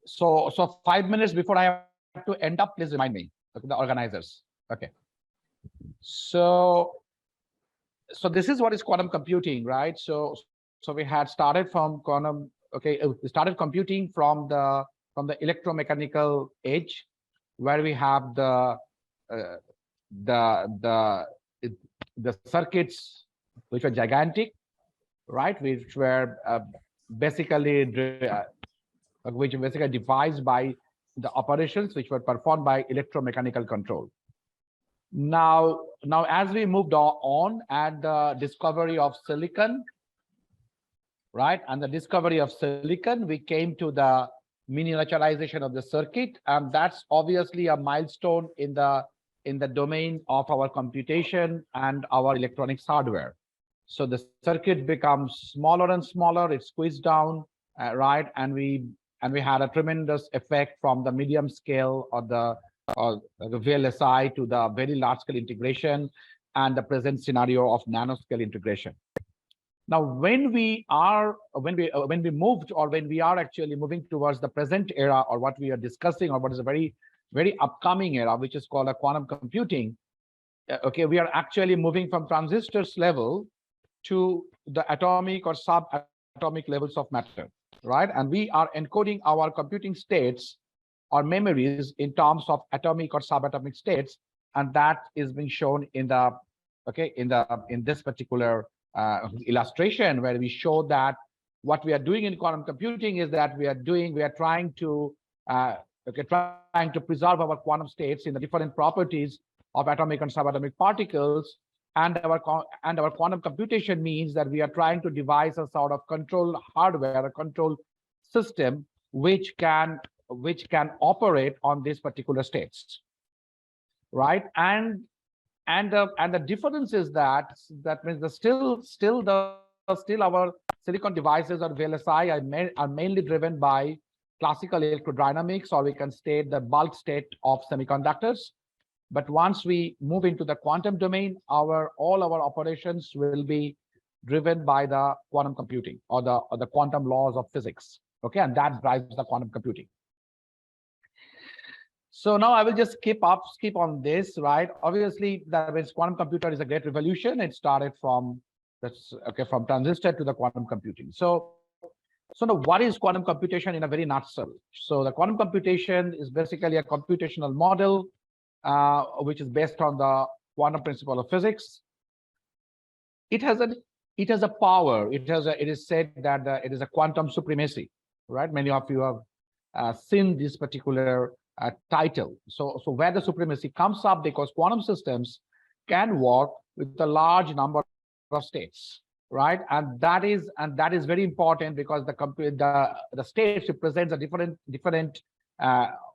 So 5 minutes before I have to end up, please remind me, okay, the organizers. Okay. So this is what is quantum computing, right? So we had started from quantum. Okay, we started computing from the electromechanical age, where we have the circuits which were gigantic, right? Which were basically devised by the operations which were performed by electromechanical control. Now as we moved on at the discovery of silicon, right, and the discovery of silicon, we came to the miniaturization of the circuit, and that's obviously a milestone in the domain of our computation and our electronics hardware. So the circuit becomes smaller and smaller, it's squeezed down, right, and we had a tremendous effect from the medium scale or the VLSI to the very large scale integration and the present scenario of nanoscale integration. Now, when we are actually moving towards the present era, or what we are discussing, or what is a very, very upcoming era, which is called a quantum computing, okay, we are actually moving from transistors level to the atomic or subatomic levels of matter, right? And we are encoding our computing states or memories in terms of atomic or subatomic states, and that is being shown in the in this particular illustration, where we show that what we are doing in quantum computing is that we are trying to preserve our quantum states in the different properties of atomic and subatomic particles, and our quantum computation means that we are trying to devise a sort of control hardware, a control system which can operate on these particular states, right? And the difference is that means still our silicon devices or VLSI are mainly driven by classical electrodynamics, or we can state the bulk state of semiconductors. But once we move into the quantum domain, all our operations will be driven by the quantum computing or the quantum laws of physics. Okay, and that drives the quantum computing. So now I will just skip on this, right? Obviously, that means quantum computer is a great revolution. It started from transistor to the quantum computing. So now what is quantum computation in a very nutshell? So the quantum computation is basically a computational model which is based on the quantum principle of physics. It has a power. It is said that it is a quantum supremacy, right? Many of you have seen this particular title. So where the supremacy comes up, because quantum systems can work with a large number of states, right? And that is very important, because the states represents a different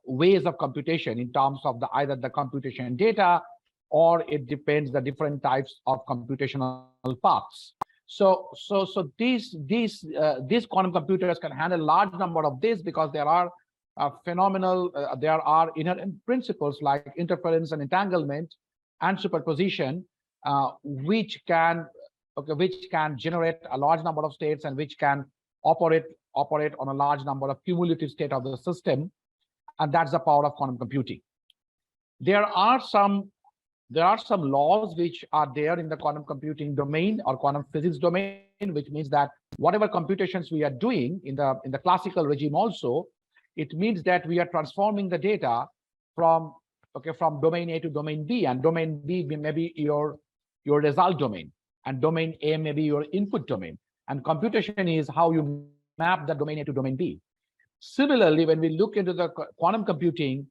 ways of computation in terms of either the computation data, or it depends the different types of computational paths. So these quantum computers can handle a large number of this because there are there are inherent principles like interference and entanglement and superposition, which can generate a large number of states and which can operate on a large number of cumulative state of the system, and that's the power of quantum computing. There are some laws which are there in the quantum computing domain or quantum physics domain, which means that whatever computations we are doing in the classical regime also, it means that we are transforming the data from domain A to domain B, and domain B may be your result domain, and domain A may be your input domain, and computation is how you map the domain A to domain B. Similarly, when we look into the quantum computing,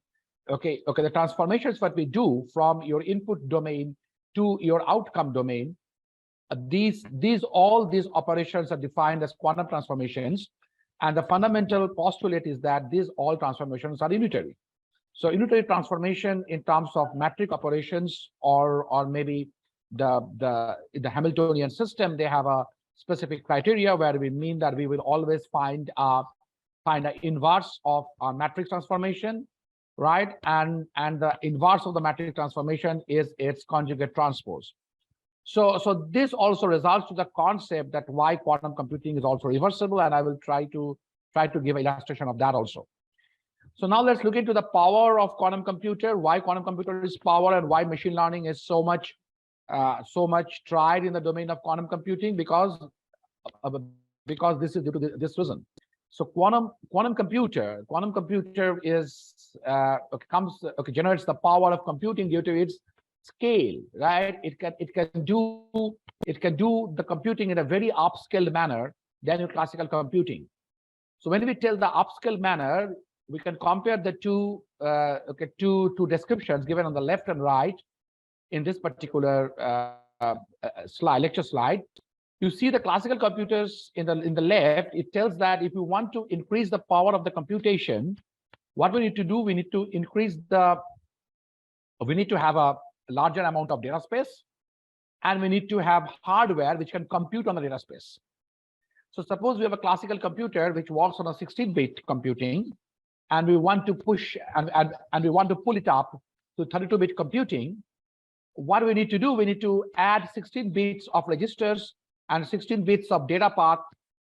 the transformations that we do from your input domain to your outcome domain, all these operations are defined as quantum transformations, and the fundamental postulate is that these all transformations are unitary. So unitary transformation in terms of metric operations or maybe the Hamiltonian system, they have a specific criteria where we mean that we will always find an inverse of our matrix transformation, right? And the inverse of the matrix transformation is its conjugate transpose. So this also results to the concept that why quantum computing is also reversible, and I will try to give an illustration of that also. So now let's look into the power of quantum computer, why quantum computer is power, and why machine learning is so much tried in the domain of quantum computing, because this is due to this reason. So quantum computer is generates the power of computing due to its scale, right? It can do the computing in a very upscaled manner than your classical computing. So when we tell the upscale manner, we can compare the two descriptions given on the left and right in this particular lecture slide. You see the classical computers in the left. It tells that if you want to increase the power of the computation, what we need to do, we need to have a larger amount of data space, and we need to have hardware which can compute on the data space. So suppose we have a classical computer which works on a 16-bit computing, and we want to push and we want to pull it up to 32-bit computing. What we need to do, we need to add 16 bits of registers and 16 bits of data path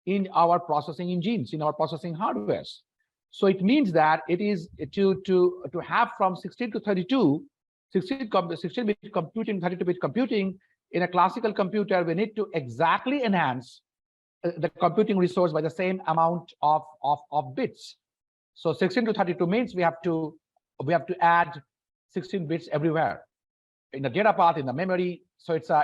in our processing engines, in our processing hardwares. So it means that it is to have from 16 to 32, 16-bit computing, 32-bit computing in a classical computer, we need to exactly enhance the computing resource by the same amount of bits. So 16 to 32 means we have to add 16 bits everywhere in the data path, in the memory. So so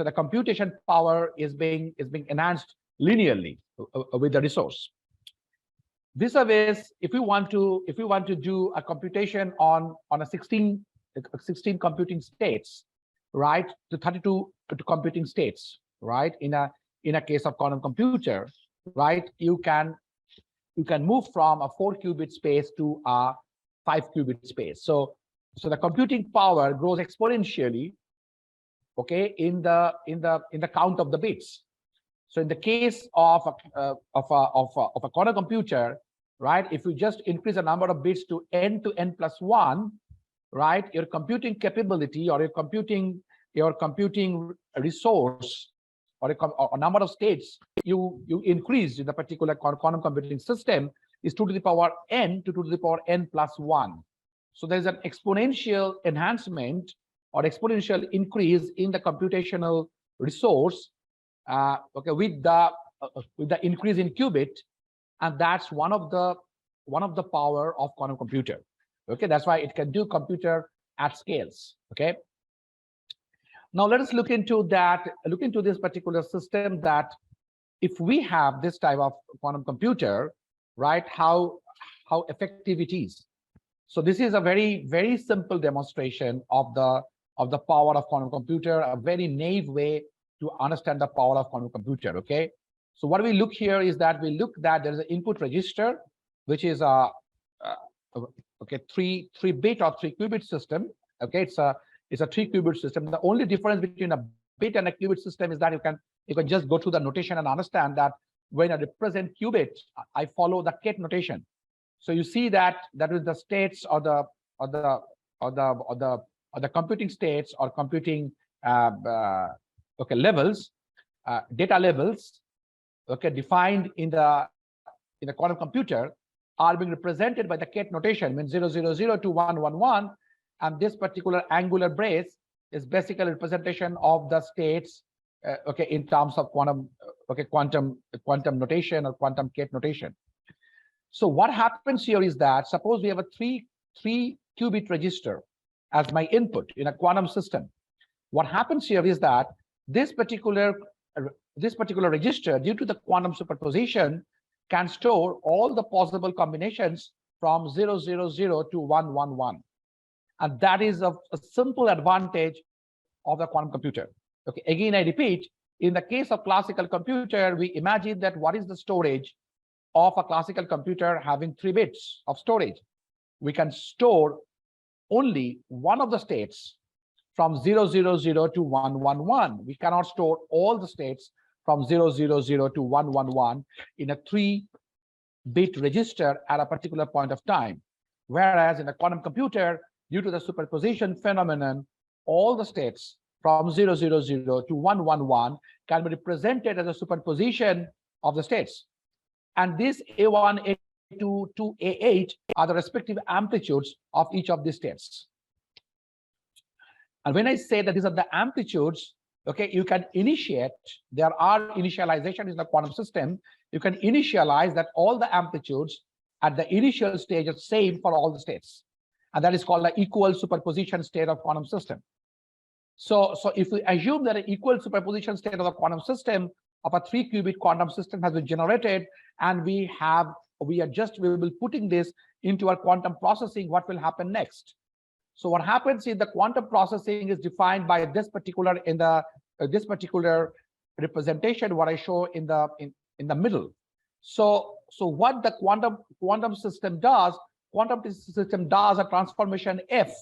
the computation power is being enhanced linearly with the resource. Vis-a-vis, if we want to do a computation on a 16 computing states, right, to 32 computing states, right, in a case of quantum computer, right, you can move from a 4-qubit space to a 5-qubit space. So the computing power grows exponentially, okay, in the count of the bits. So in the case of a quantum computer, right, if you just increase the number of bits to n plus 1, right, your computing capability or your computing resource or a number of states you increase in the particular quantum computing system is 2 to the power n to 2 to the power n plus 1. So there's an exponential enhancement or exponential increase in the computational resource, okay, with the increase in qubit, and that's one of the power of quantum computer. Okay, that's why it can do computer at scales. Okay. Now let us look into this particular system, that if we have this type of quantum computer, right, how effective it is. So this is a very, very simple demonstration of the power of quantum computer, a very naive way to understand the power of quantum computer. Okay. So what we look here is that there is an input register, which is a 3-bit or 3-qubit system. Okay, it's a 3-qubit system. The only difference between a bit and a qubit system is that you can just go to the notation and understand that when I represent qubit, I follow the Kate notation. So you see that is the states or the computing states or computing levels, data levels, defined in the quantum computer are being represented by the Kate notation, means 0, 0, 0 to 1, 1, 1, and this particular angular brace is basically representation of the states, in terms of quantum notation or quantum Kate notation. So what happens here is that suppose we have a three qubit register as my input in a quantum system. What happens here is that this particular register, due to the quantum superposition, can store all the possible combinations from 0, 0, 0 to 1, 1, 1. And that is a simple advantage of the quantum computer. Again, I repeat, in the case of classical computer, we imagine that what is the storage of a classical computer having 3 bits of storage. We can store only one of the states from 0, 0, 0 to 1, 1, 1. We cannot store all the states from 0, 0, 0 to 1, 1, 1 in a 3-bit register at a particular point of time. Whereas in a quantum computer, due to the superposition phenomenon, all the states from 0, 0, 0 to 1, 1, 1 can be represented as a superposition of the states. And this A1, A2 to A8 are the respective amplitudes of each of these states. And when I say that these are the amplitudes, you can initiate, there are initializations in the quantum system. You can initialize that all the amplitudes at the initial stage are same for all the states. And that is called the equal superposition state of quantum system. So if we assume that an equal superposition state of the quantum system of a 3-qubit quantum system has been generated, and we will be putting this into our quantum processing, what will happen next? So what happens is the quantum processing is defined by this particular representation, what I show in the middle. So what the quantum system does a transformation F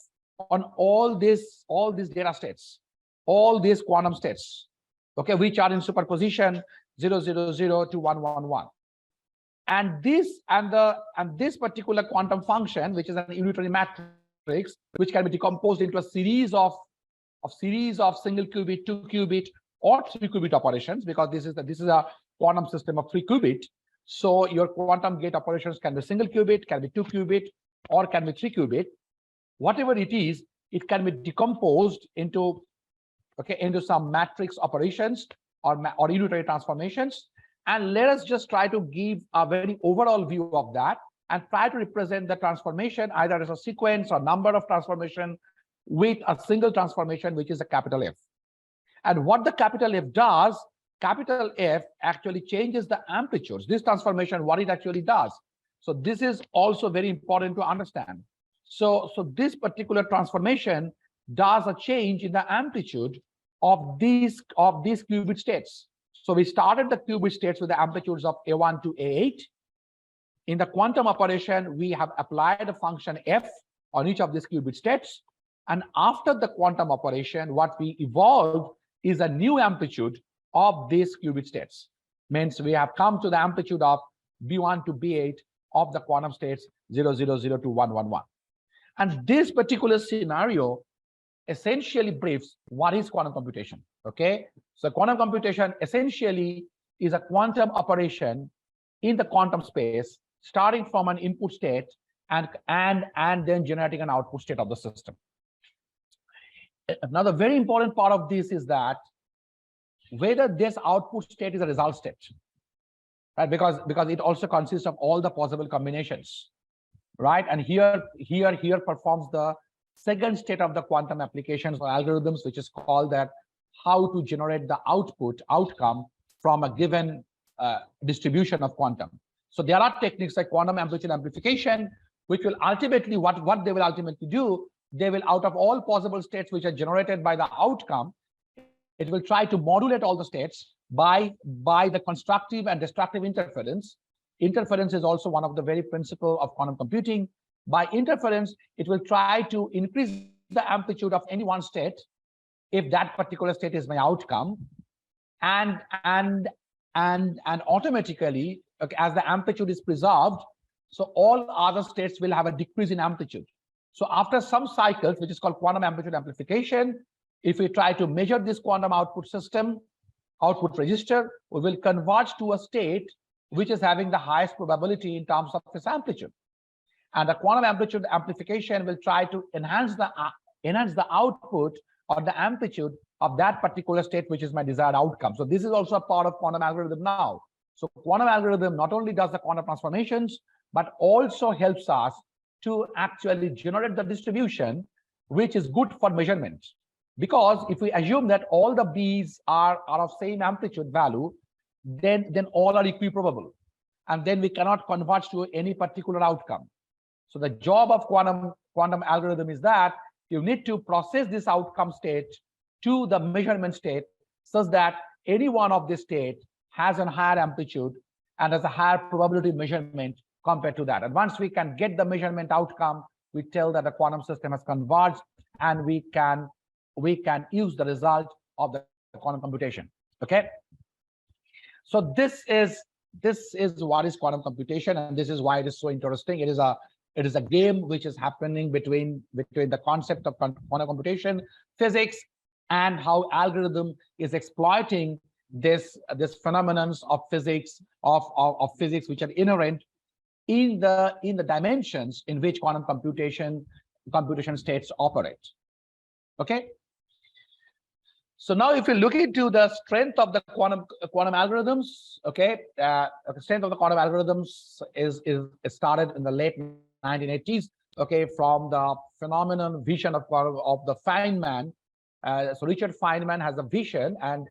on all these data states, all these quantum states, which are in superposition 0, 0, 0 to 1, 1, 1. And this particular quantum function, which is an unitary matrix, which can be decomposed into a series of single qubit, 2-qubit, or 3-qubit operations, because this is a quantum system of 3-qubit. So your quantum gate operations can be single qubit, can be 2-qubit, or can be 3-qubit. Whatever it is, it can be decomposed into some matrix operations or unitary transformations. And let us just try to give a very overall view of that and try to represent the transformation either as a sequence or number of transformation with a single transformation, which is a capital F. And what the capital F does, capital F actually changes the amplitudes. This transformation, what it actually does. So this is also very important to understand. So this particular transformation does a change in the amplitude of these qubit states. So we started the qubit states with the amplitudes of A1 to A8. In the quantum operation, we have applied a function F on each of these qubit states. And after the quantum operation, what we evolved is a new amplitude of these qubit states. Means we have come to the amplitude of B1 to B8 of the quantum states 0, 0, 0 to 1, 1, 1. And this particular scenario essentially briefs what is quantum computation. So quantum computation essentially is a quantum operation in the quantum space, starting from an input state and then generating an output state of the system. Another very important part of this is that whether this output state is a result state, right? Because it also consists of all the possible combinations, right? And here performs the second state of the quantum applications or algorithms, which is called that how to generate the outcome from a given distribution of quantum. So there are techniques like quantum amplitude amplification, which will ultimately, what they will ultimately do, they will, out of all possible states which are generated by the outcome, it will try to modulate all the states by the constructive and destructive interference. Interference is also one of the very principles of quantum computing. By interference, it will try to increase the amplitude of any one state if that particular state is my outcome, and automatically, okay, as the amplitude is preserved, so all other states will have a decrease in amplitude. So after some cycles, which is called quantum amplitude amplification, if we try to measure this quantum output system, output register, we will converge to a state which is having the highest probability in terms of its amplitude. And the quantum amplitude amplification will try to enhance the output or the amplitude of that particular state, which is my desired outcome. So this is also a part of quantum algorithm now. So quantum algorithm not only does the quantum transformations, but also helps us to actually generate the distribution, which is good for measurement. Because if we assume that all the B's are of same amplitude value, then all are equiprobable. And then we cannot converge to any particular outcome. So the job of quantum algorithm is that you need to process this outcome state to the measurement state such that any one of this state has a higher amplitude and has a higher probability measurement compared to that. And once we can get the measurement outcome, we tell that the quantum system has converged, and we can use the result of the quantum computation. Okay. So this is what is quantum computation, and this is why it is so interesting. It is a game which is happening between the concept of quantum computation, physics, and how algorithm is exploiting this phenomenons of physics of physics which are inherent in the dimensions in which quantum computation states operate. Okay. So now, if you look into the strength of the quantum algorithms, okay, the strength of the quantum algorithms is started in the late 1980s. Okay, from the phenomenon vision of the Feynman. So Richard Feynman has a vision, and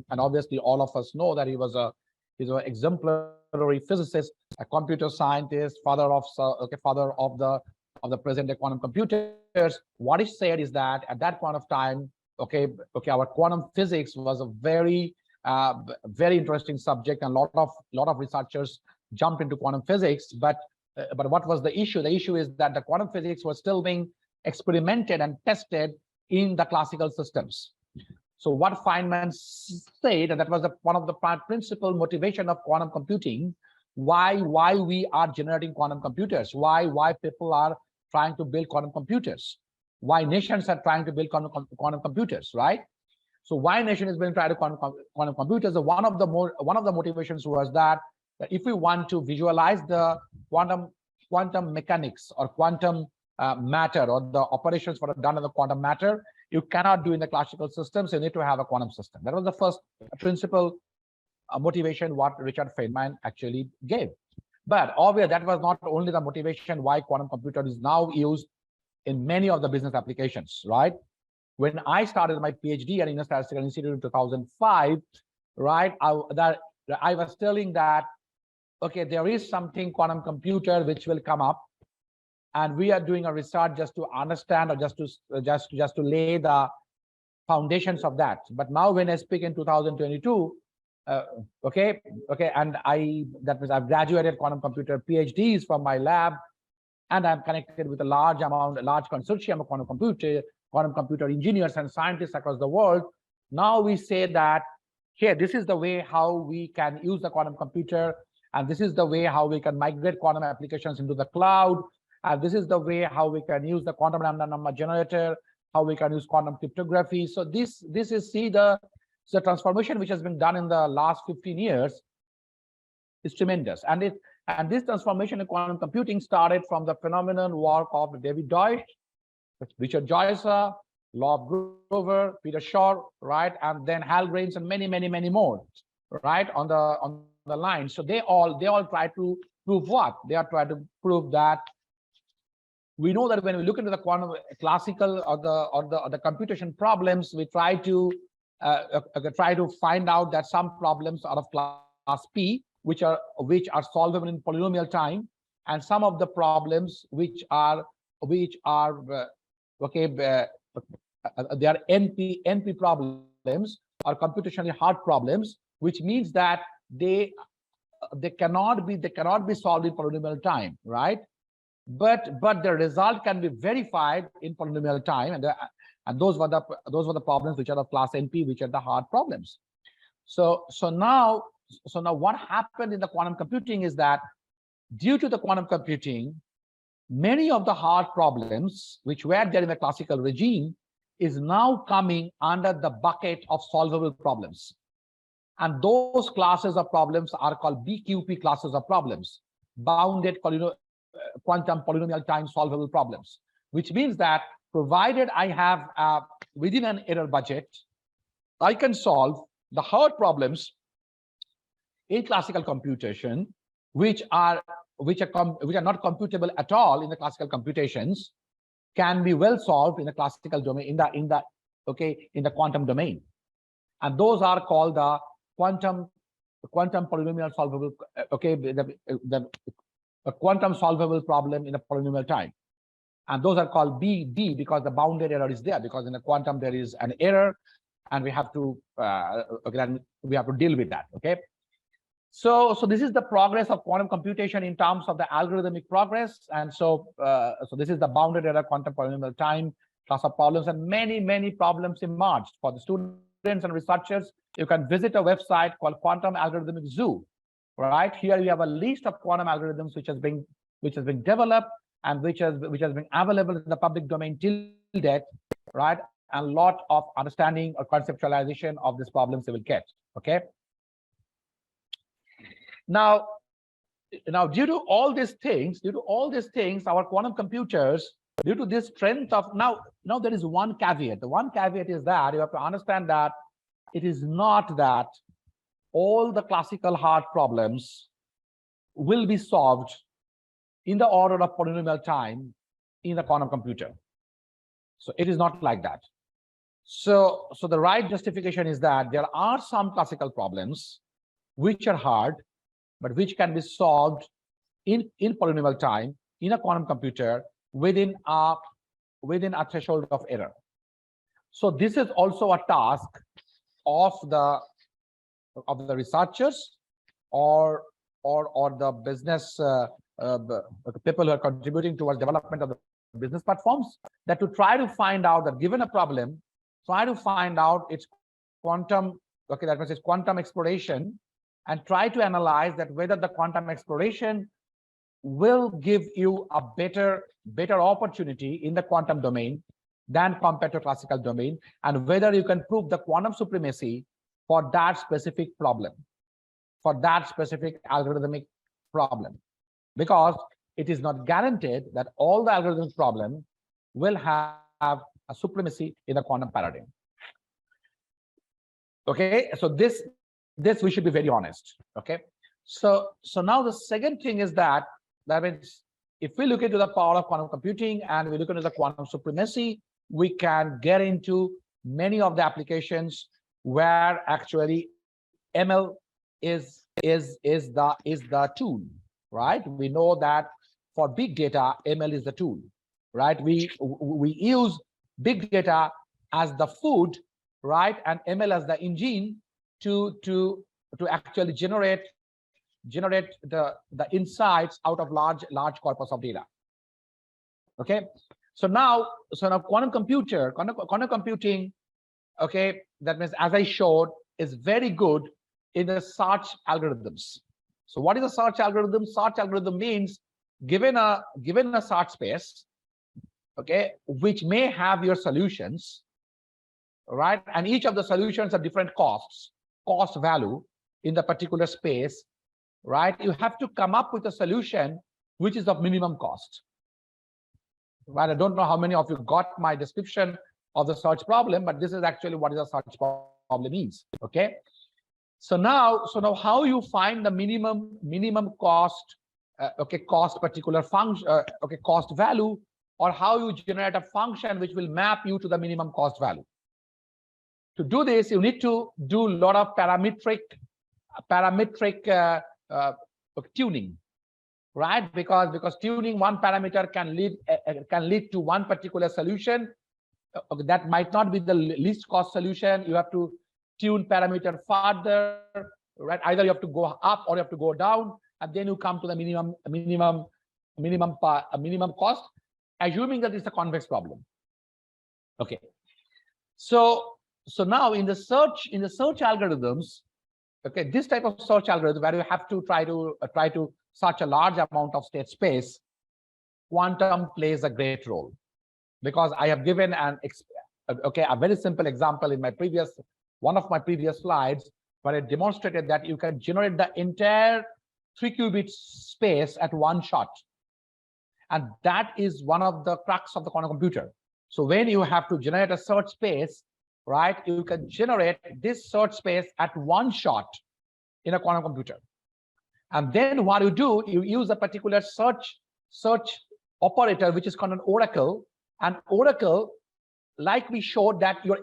obviously all of us know that he's an exemplary physicist, a computer scientist, father of the present day quantum computers. What he said is that at that point of time, okay, our quantum physics was a very interesting subject, and lot of researchers jumped into quantum physics. But what was the issue? The issue is that the quantum physics was still being experimented and tested in the classical systems. So what Feynman said, and that was one of the principal motivation of quantum computing, why we are generating quantum computers, why people are trying to build quantum computers, why nations are trying to build quantum computers, right? So why nation is going to try to quantum computers? One of the motivations was that if we want to visualize the quantum mechanics or quantum matter, or the operations that are done in the quantum matter, you cannot do in the classical systems. You need to have a quantum system. That was the first principal motivation what Richard Feynman actually gave. But obviously, that was not only the motivation why quantum computer is now used in many of the business applications, right? When I started my PhD at Indian Statistical Institute in 2005, right, I was telling that, okay, there is something quantum computer which will come up, and we are doing a research just to understand, or just to lay the foundations of that. But now when I speak in 2022, okay, and I've graduated quantum computer PhDs from my lab, and I'm connected with a large consortium of quantum computer engineers and scientists across the world. Now we say that, here, this is the way how we can use the quantum computer, and this is the way how we can migrate quantum applications into the cloud, and this is the way how we can use the quantum lambda number generator, how we can use quantum cryptography. So this is the transformation which has been done in the last 15 years is tremendous. And this transformation in quantum computing started from the phenomenal work of David Deutsch, Richard Joyce, Love Grover, Peter Shor, right, and then Hal Grains, and many more, right, on the line. So they all try to prove what? They are trying to prove that we know that when we look into the quantum classical or the computation problems, we try to find out that some problems are of class P, which are solvable in polynomial time, and some of the problems which are they are NP problems, or computationally hard problems, which means that they cannot be solved in polynomial time, right? But the result can be verified in polynomial time, And those were the problems which are of class NP, which are the hard problems. So now what happened in the quantum computing is that due to the quantum computing, many of the hard problems which were there in the classical regime is now coming under the bucket of solvable problems. And those classes of problems are called BQP classes of problems, bounded quantum polynomial time solvable problems, which means that provided I have within an error budget, I can solve the hard problems in classical computation, which are not computable at all in the classical computations, can be well solved in the classical domain, in the quantum domain. And those are called the quantum polynomial solvable, the quantum solvable problem in a polynomial time. And those are called BD because the bounded error is there, because in the quantum there is an error and we have to deal with that. Okay. So this is the progress of quantum computation in terms of the algorithmic progress. And so this is the bounded error quantum polynomial time class of problems, and many problems emerged. For the students and researchers, you can visit a website called Quantum Algorithmic Zoo. Right here, you have a list of quantum algorithms which has been developed and which has been available in the public domain till date, right? And a lot of understanding or conceptualization of these problems they will get. Okay. Now, due to all these things, our quantum computers, due to this strength of now there is one caveat. The one caveat is that you have to understand that it is not that all the classical hard problems will be solved in the order of polynomial time in the quantum computer. So it is not like that. So the right justification is that there are some classical problems which are hard, but which can be solved in polynomial time in a quantum computer within a threshold of error. So this is also a task of the researchers or the business people who are contributing towards development of the business platforms, that to try to find out that given a problem, try to find out its quantum, that means its quantum exploration, and try to analyze that whether the quantum exploration will give you a better opportunity in the quantum domain than compared to classical domain, and whether you can prove the quantum supremacy for that specific problem, for that specific algorithmic problem, because it is not guaranteed that all the algorithmic problem will have a supremacy in the quantum paradigm. Okay, so this we should be very honest. Okay, so now the second thing is that means if we look into the power of quantum computing and we look into the quantum supremacy, we can get into many of the applications where actually ML is the tool, right? We know that for big data, ML is the tool, right? We use big data as the food, right, and ML as the engine to actually generate the insights out of large corpus of data. Okay, so now quantum computing, okay, that means as I showed, is very good in the search algorithms. So what is a search algorithm? Search algorithm means given a search space, okay, which may have your solutions, right, and each of the solutions have different cost value in the particular space, right? You have to come up with a solution which is of minimum cost. Right? I don't know how many of you got my description of the search problem, but this is actually what is a search problem means. Okay, so now how you find the minimum cost, cost particular function, cost value, or how you generate a function which will map you to the minimum cost value. To do this, you need to do a lot of parametric tuning, right? Because tuning one parameter can lead to one particular solution that might not be the least cost solution. You have to tune parameter further, right? Either you have to go up or you have to go down, and then you come to the minimum cost, assuming that it's a convex problem. Okay, So now in the search algorithms, okay, this type of search algorithm where you have to try to search a large amount of state space, quantum plays a great role, because I have given a very simple example in one of my previous slides, where it demonstrated that you can generate the entire 3-qubit space at one shot. And that is one of the crux of the quantum computer. So when you have to generate a search space, right, you can generate this search space at one shot in a quantum computer. And then what you do, you use a particular search operator, which is called an oracle. And oracle, like we showed that your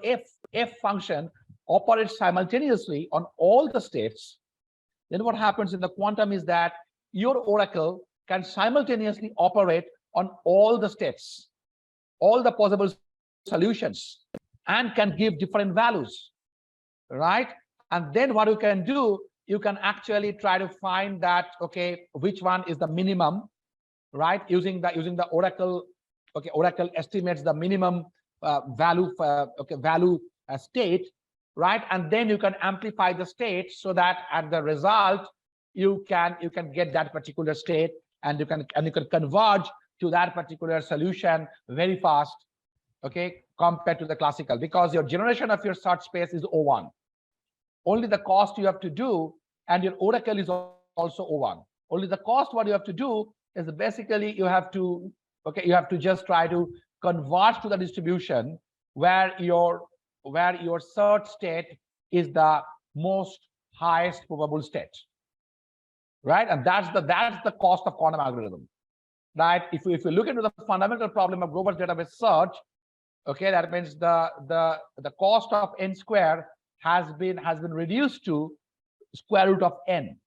f function operates simultaneously on all the states. Then what happens in the quantum is that your oracle can simultaneously operate on all the states, all the possible solutions, and can give different values, right? And then what you can do, you can actually try to find that, okay, which one is the minimum, right? Using the oracle, okay, oracle estimates the minimum value state, right? And then you can amplify the state so that at the result you can get that particular state, and you can converge to that particular solution very fast, okay, compared to the classical, because your generation of your search space is O1. Only the cost you have to do, and your oracle is also O1. Only the cost what you have to do is basically you have to just try to converge to the distribution where your search state is the most highest probable state, right? And that's the cost of quantum algorithm, right? If you look into the fundamental problem of global database search, okay, that means the cost of n square has been reduced to square root of n.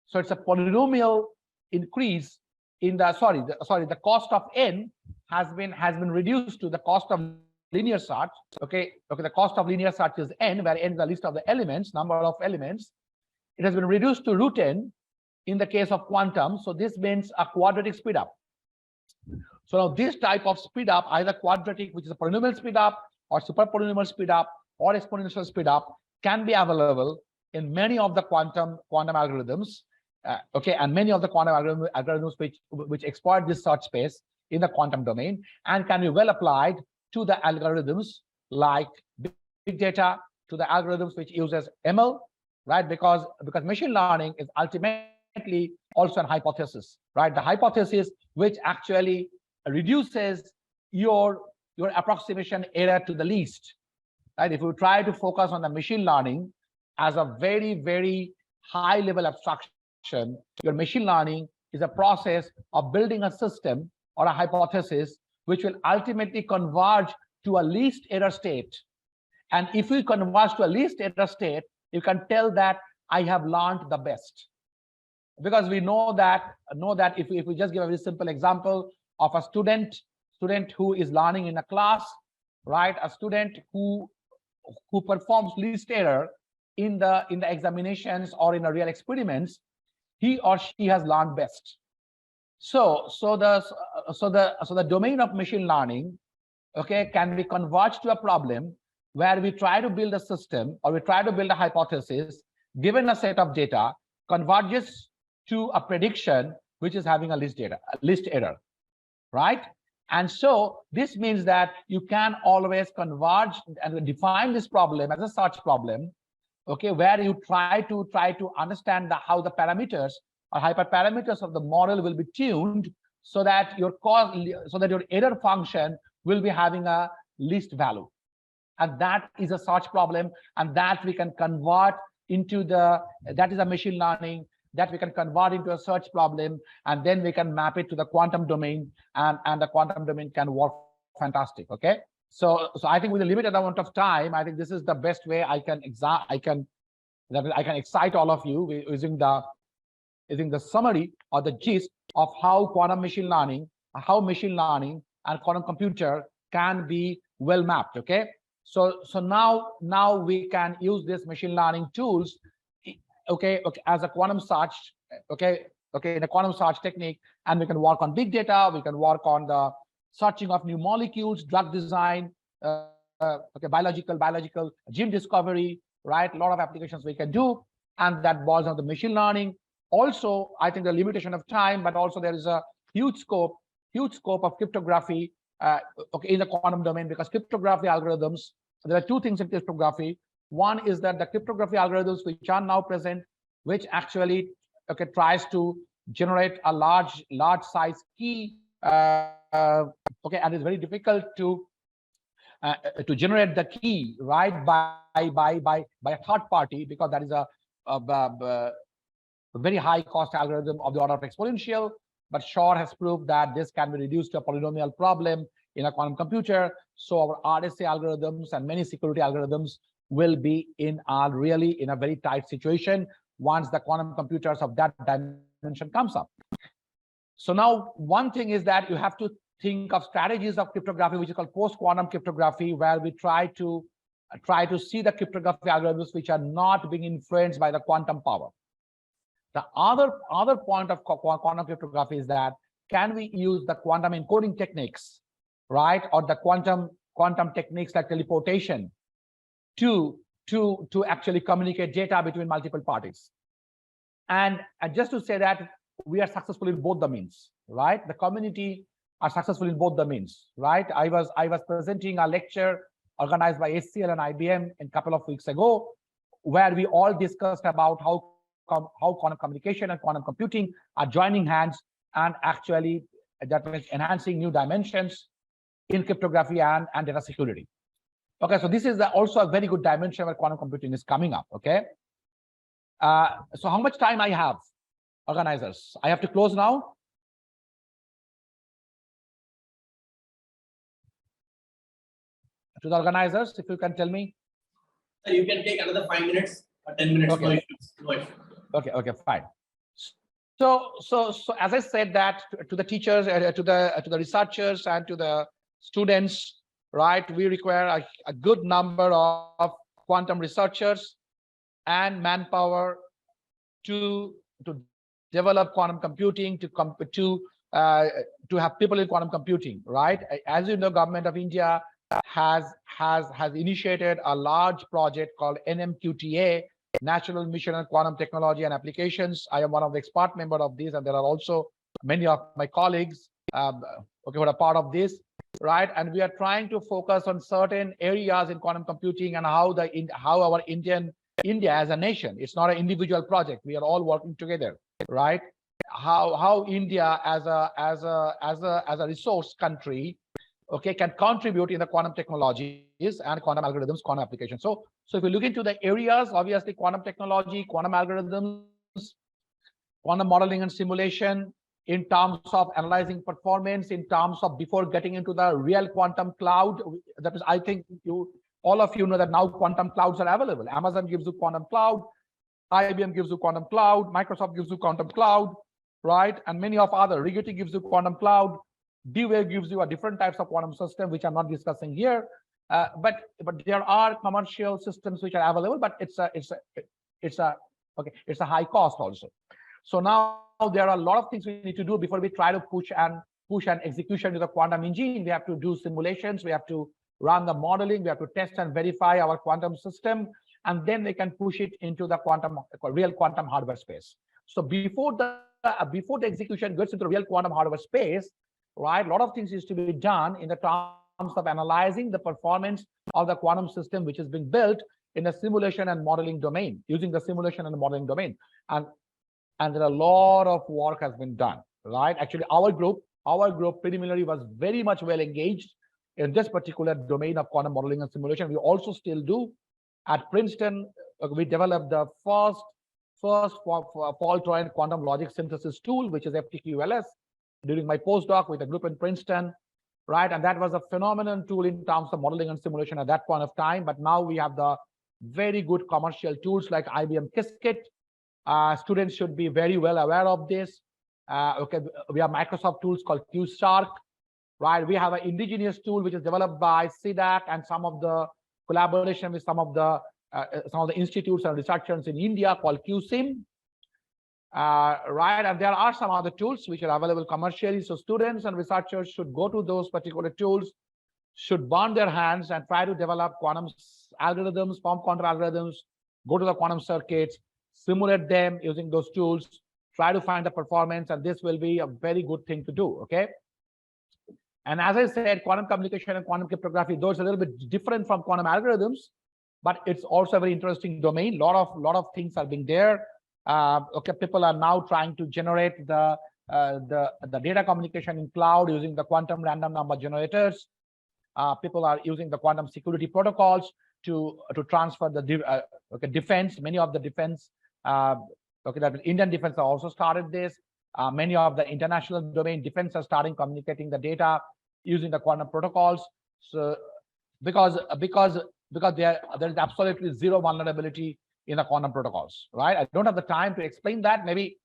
So it's a polynomial increase in the the cost of n has been reduced to the cost of linear search. Okay, the cost of linear search is n, where n is the list of the elements, number of elements. It has been reduced to root n in the case of quantum. So this means a quadratic speed up. So now this type of speed up, either quadratic, which is a polynomial speed up, or super polynomial speed up, or exponential speed up, can be available in many of the quantum algorithms. Okay, and many of the quantum algorithms which exploit this search space in the quantum domain, and can be well applied to the algorithms like big data, to the algorithms which uses ML, right? Because machine learning is ultimately also an hypothesis, right? The hypothesis which actually reduces your approximation error to the least, right? If you try to focus on the machine learning as a very, very high level abstraction, your machine learning is a process of building a system or a hypothesis which will ultimately converge to a least error state. And if you converge to a least error state, you can tell that I have learned the best. Because we know that if we just give a very simple example of a student who is learning in a class, right? A student who performs least error in the examinations or in the real experiments, he or she has learned best. So the domain of machine learning, okay, can be converged to a problem where we try to build a system, or we try to build a hypothesis given a set of data, converges to a prediction which is having a least error, right? And so this means that you can always converge and define this problem as a search problem, okay, where you try to understand how the parameters or hyperparameters of the model will be tuned so that your error function will be having a least value. And that is a search problem, and that we can convert into that is a machine learning that we can convert into a search problem, and then we can map it to the quantum domain, and the quantum domain can work fantastic. Okay, so I think with a limited amount of time, I think this is the best way I can excite all of you using the summary or the gist of how quantum machine learning, and quantum computer can be well mapped. Okay, so now we can use this machine learning tools, okay, as a quantum search, okay, in a quantum search technique, and we can work on big data, we can work on the searching of new molecules, drug design, biological gene discovery, right? A lot of applications we can do, and that boils on the machine learning. Also, I think the limitation of time, but also there is a huge scope of cryptography in the quantum domain, because cryptography algorithms, there are two things in cryptography. One is that the cryptography algorithms which are now present, which actually tries to generate a large size key, and it's very difficult to generate the key, right, by a third party, because that is a very high cost algorithm of the order of exponential. But Shor has proved that this can be reduced to a polynomial problem in a quantum computer. So our RSA algorithms and many security algorithms will be really in a very tight situation once the quantum computers of that dimension comes up. So now one thing is that you have to think of strategies of cryptography, which is called post-quantum cryptography, where we try to see the cryptography algorithms which are not being influenced by the quantum power. The other point of quantum cryptography is that, can we use the quantum encoding techniques, right, or the quantum techniques like teleportation to actually communicate data between multiple parties? And just to say that we are successful in both the means, right? The community are successful in both the means, right? I was presenting a lecture organized by HCL and IBM a couple of weeks ago, where we all discussed about how quantum communication and quantum computing are joining hands, and actually that means enhancing new dimensions in cryptography and data security. Okay, so this is also a very good dimension where quantum computing is coming up. Okay, so how much time I have, organizers? I have to close now. To the organizers, if you can tell me. You can take another 5 minutes or 10 minutes. Okay. No issues. No issues. Okay, fine. So as I said, that to the teachers, to the researchers, and to the students, right, we require a good number of quantum researchers and manpower to develop quantum computing, to have people in quantum computing, right? As you know, government of India has initiated a large project called NMQTA, National Mission on Quantum Technology and Applications. I am one of the expert members of this, and there are also many of my colleagues who are part of this, right? And we are trying to focus on certain areas in quantum computing, and how our India as a nation, it's not an individual project. We are all working together, right? How India as a resource country, okay, can contribute in the quantum technologies and quantum algorithms, quantum applications. So if you look into the areas, obviously quantum technology, quantum algorithms, quantum modeling and simulation, in terms of analyzing performance, in terms of before getting into the real quantum cloud. That is, I think all of you know that now quantum clouds are available. Amazon gives you quantum cloud, IBM gives you quantum cloud, Microsoft gives you quantum cloud, right? And many of other, Rigetti gives you quantum cloud, D-Wave gives you a different types of quantum system, which I'm not discussing here. But there are commercial systems which are available, but it's a high cost also. So now there are a lot of things we need to do before we try to push an execution to the quantum engine. We have to do simulations, we have to run the modeling, we have to test and verify our quantum system, and then we can push it into the real quantum hardware space. So before the execution gets into the real quantum hardware space, right, a lot of things needs to be done in the terms of analyzing the performance of the quantum system which is being built in the simulation and modeling domain, using the simulation and modeling domain. And there are a lot of work has been done, right? Actually, our group preliminarily was very much well engaged in this particular domain of quantum modeling and simulation. We also still do. At Princeton, we developed the first fault-tolerant quantum logic synthesis tool, which is FTQLS, during my postdoc with a group in Princeton, right? And that was a phenomenal tool in terms of modeling and simulation at that point of time. But now we have the very good commercial tools like IBM Qiskit. Students should be very well aware of this. Okay, we have Microsoft tools called QShark, right? We have an indigenous tool which is developed by CDAC and some of the collaboration with some of the institutes and researchers in India called QSIM. Right, and there are some other tools which are available commercially. So students and researchers should go to those particular tools should burn their hands and try to develop quantum algorithms, form quantum algorithms, go to the quantum circuits, simulate them using those tools, try to find the performance, and this will be a very good thing to do, okay? And as I said, quantum communication and quantum cryptography, those are a little bit different from quantum algorithms, but it's also a very interesting domain. Lot of things are being there. Okay, people are now trying to generate the data communication in cloud using the quantum random number generators. People are using the quantum security protocols to transfer the defense. Many of the defense, that Indian defense have also started this. Many of the international domain defense are starting communicating the data using the quantum protocols. So because there is absolutely zero vulnerability in the quantum protocols, right? I don't have the time to explain that. Maybe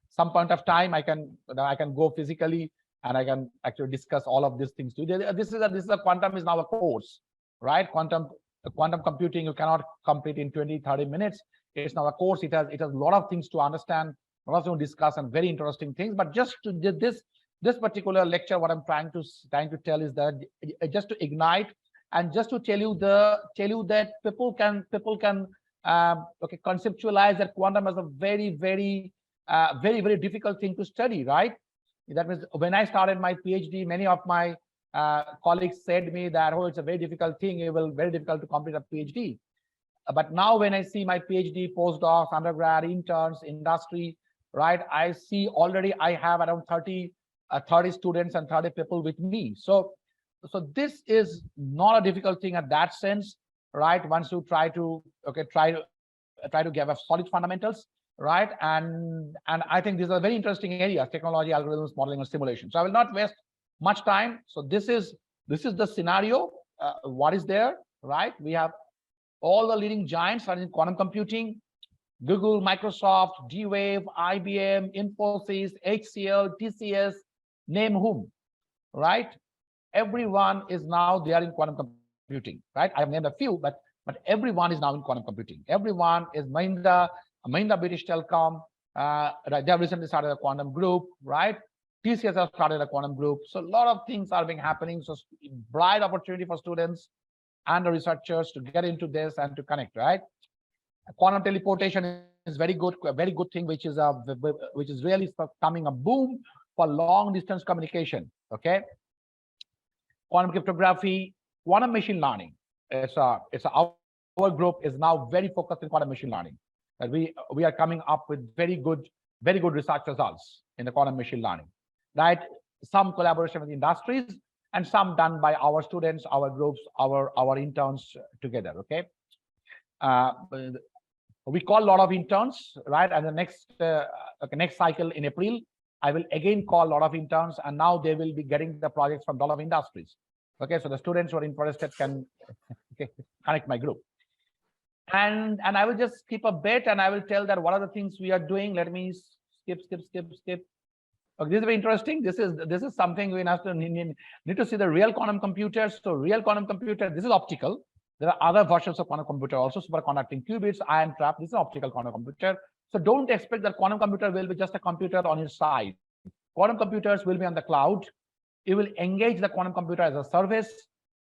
some point of time I can go physically and I can actually discuss all of these things too. This is a quantum is now a course, right? Quantum computing you cannot complete in 20-30 minutes. It's now a course. It has a lot of things to understand, a lot to discuss, and very interesting things. But just to this particular lecture, what I'm trying to tell is that just to ignite and just to tell you that people can conceptualize that quantum as a very difficult thing to study, right? That means when I started my PhD, many of my colleagues said to me that, oh, it's a very difficult thing. It will very difficult to complete a PhD. But now when I see my PhD, postdocs, undergrad, interns, industry, right, I see already I have around 30 students and 30 people with me. So this is not a difficult thing at that sense, right? Once you try to give a solid fundamentals, right? And I think these are very interesting areas: technology, algorithms, modeling, and simulation. So I will not waste much time. So this is the scenario. What is there, right? We have all the leading giants are in quantum computing: Google, Microsoft, D-Wave, IBM, Infosys, HCL, TCS, name whom, right? Everyone is now there in quantum computing, right? I have named a few, but everyone is now in quantum computing. Everyone is Mahindra British Telecom. They have recently started a quantum group, right? TCS has started a quantum group. So a lot of things are happening. So bright opportunity for students and the researchers to get into this and to connect, right? Quantum teleportation is a very good thing, which is really becoming a boom for long distance communication. Okay. Quantum cryptography, quantum machine learning. Our group is now very focused in quantum machine learning. That we are coming up with very good research results in the quantum machine learning, right? Some collaboration with industries and some done by our students, our groups, our interns together. Okay. We call a lot of interns, right? And the next cycle in April, I will again call a lot of interns, and now they will be getting the projects from a lot of industries. Okay, so the students who are interested can connect my group. And I will just skip a bit, and I will tell that what are the things we are doing. Let me skip. Okay, this is very interesting. This is something we need to see the real quantum computers. So real quantum computer, this is optical. There are other versions of quantum computer also, superconducting qubits, ion trap. This is an optical quantum computer. So don't expect that quantum computer will be just a computer on its side. Quantum computers will be on the cloud. It will engage the quantum computer as a service,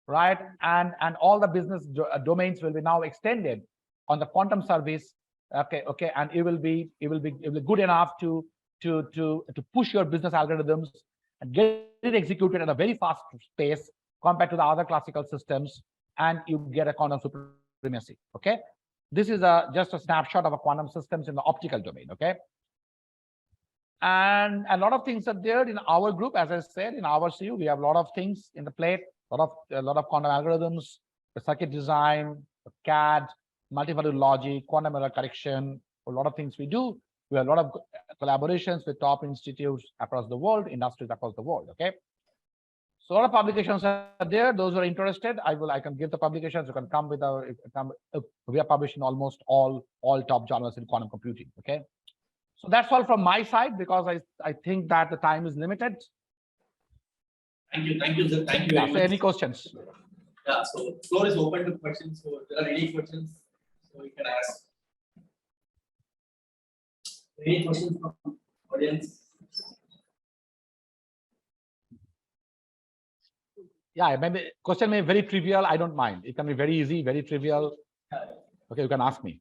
right? And all the business domains will be now extended on the quantum service. Okay, and it will be good enough to push your business algorithms and get it executed at a very fast pace compared to the other classical systems, and you get a quantum supremacy. Okay, this is just a snapshot of a quantum systems in the optical domain. Okay, and a lot of things are there in our group. As I said, in our CU, we have a lot of things in the plate, a lot of quantum algorithms, the circuit design, the CAD, multi-value logic, quantum error correction, a lot of things we do. We have a lot of collaborations with top institutes across the world, industries across the world. Okay, so a lot of publications are there. Those who are interested, I can give the publications. You can come with we are published in almost all top journals in quantum computing. Okay, so that's all from my side, because I think that the time is limited. Thank you, sir. Thank you very much. Any questions? Yeah, so floor is open to questions. So if there are any questions, so you can ask. Any questions from audience? Yeah, maybe question may be very trivial. I don't mind. It can be very easy, very trivial. Okay, you can ask me.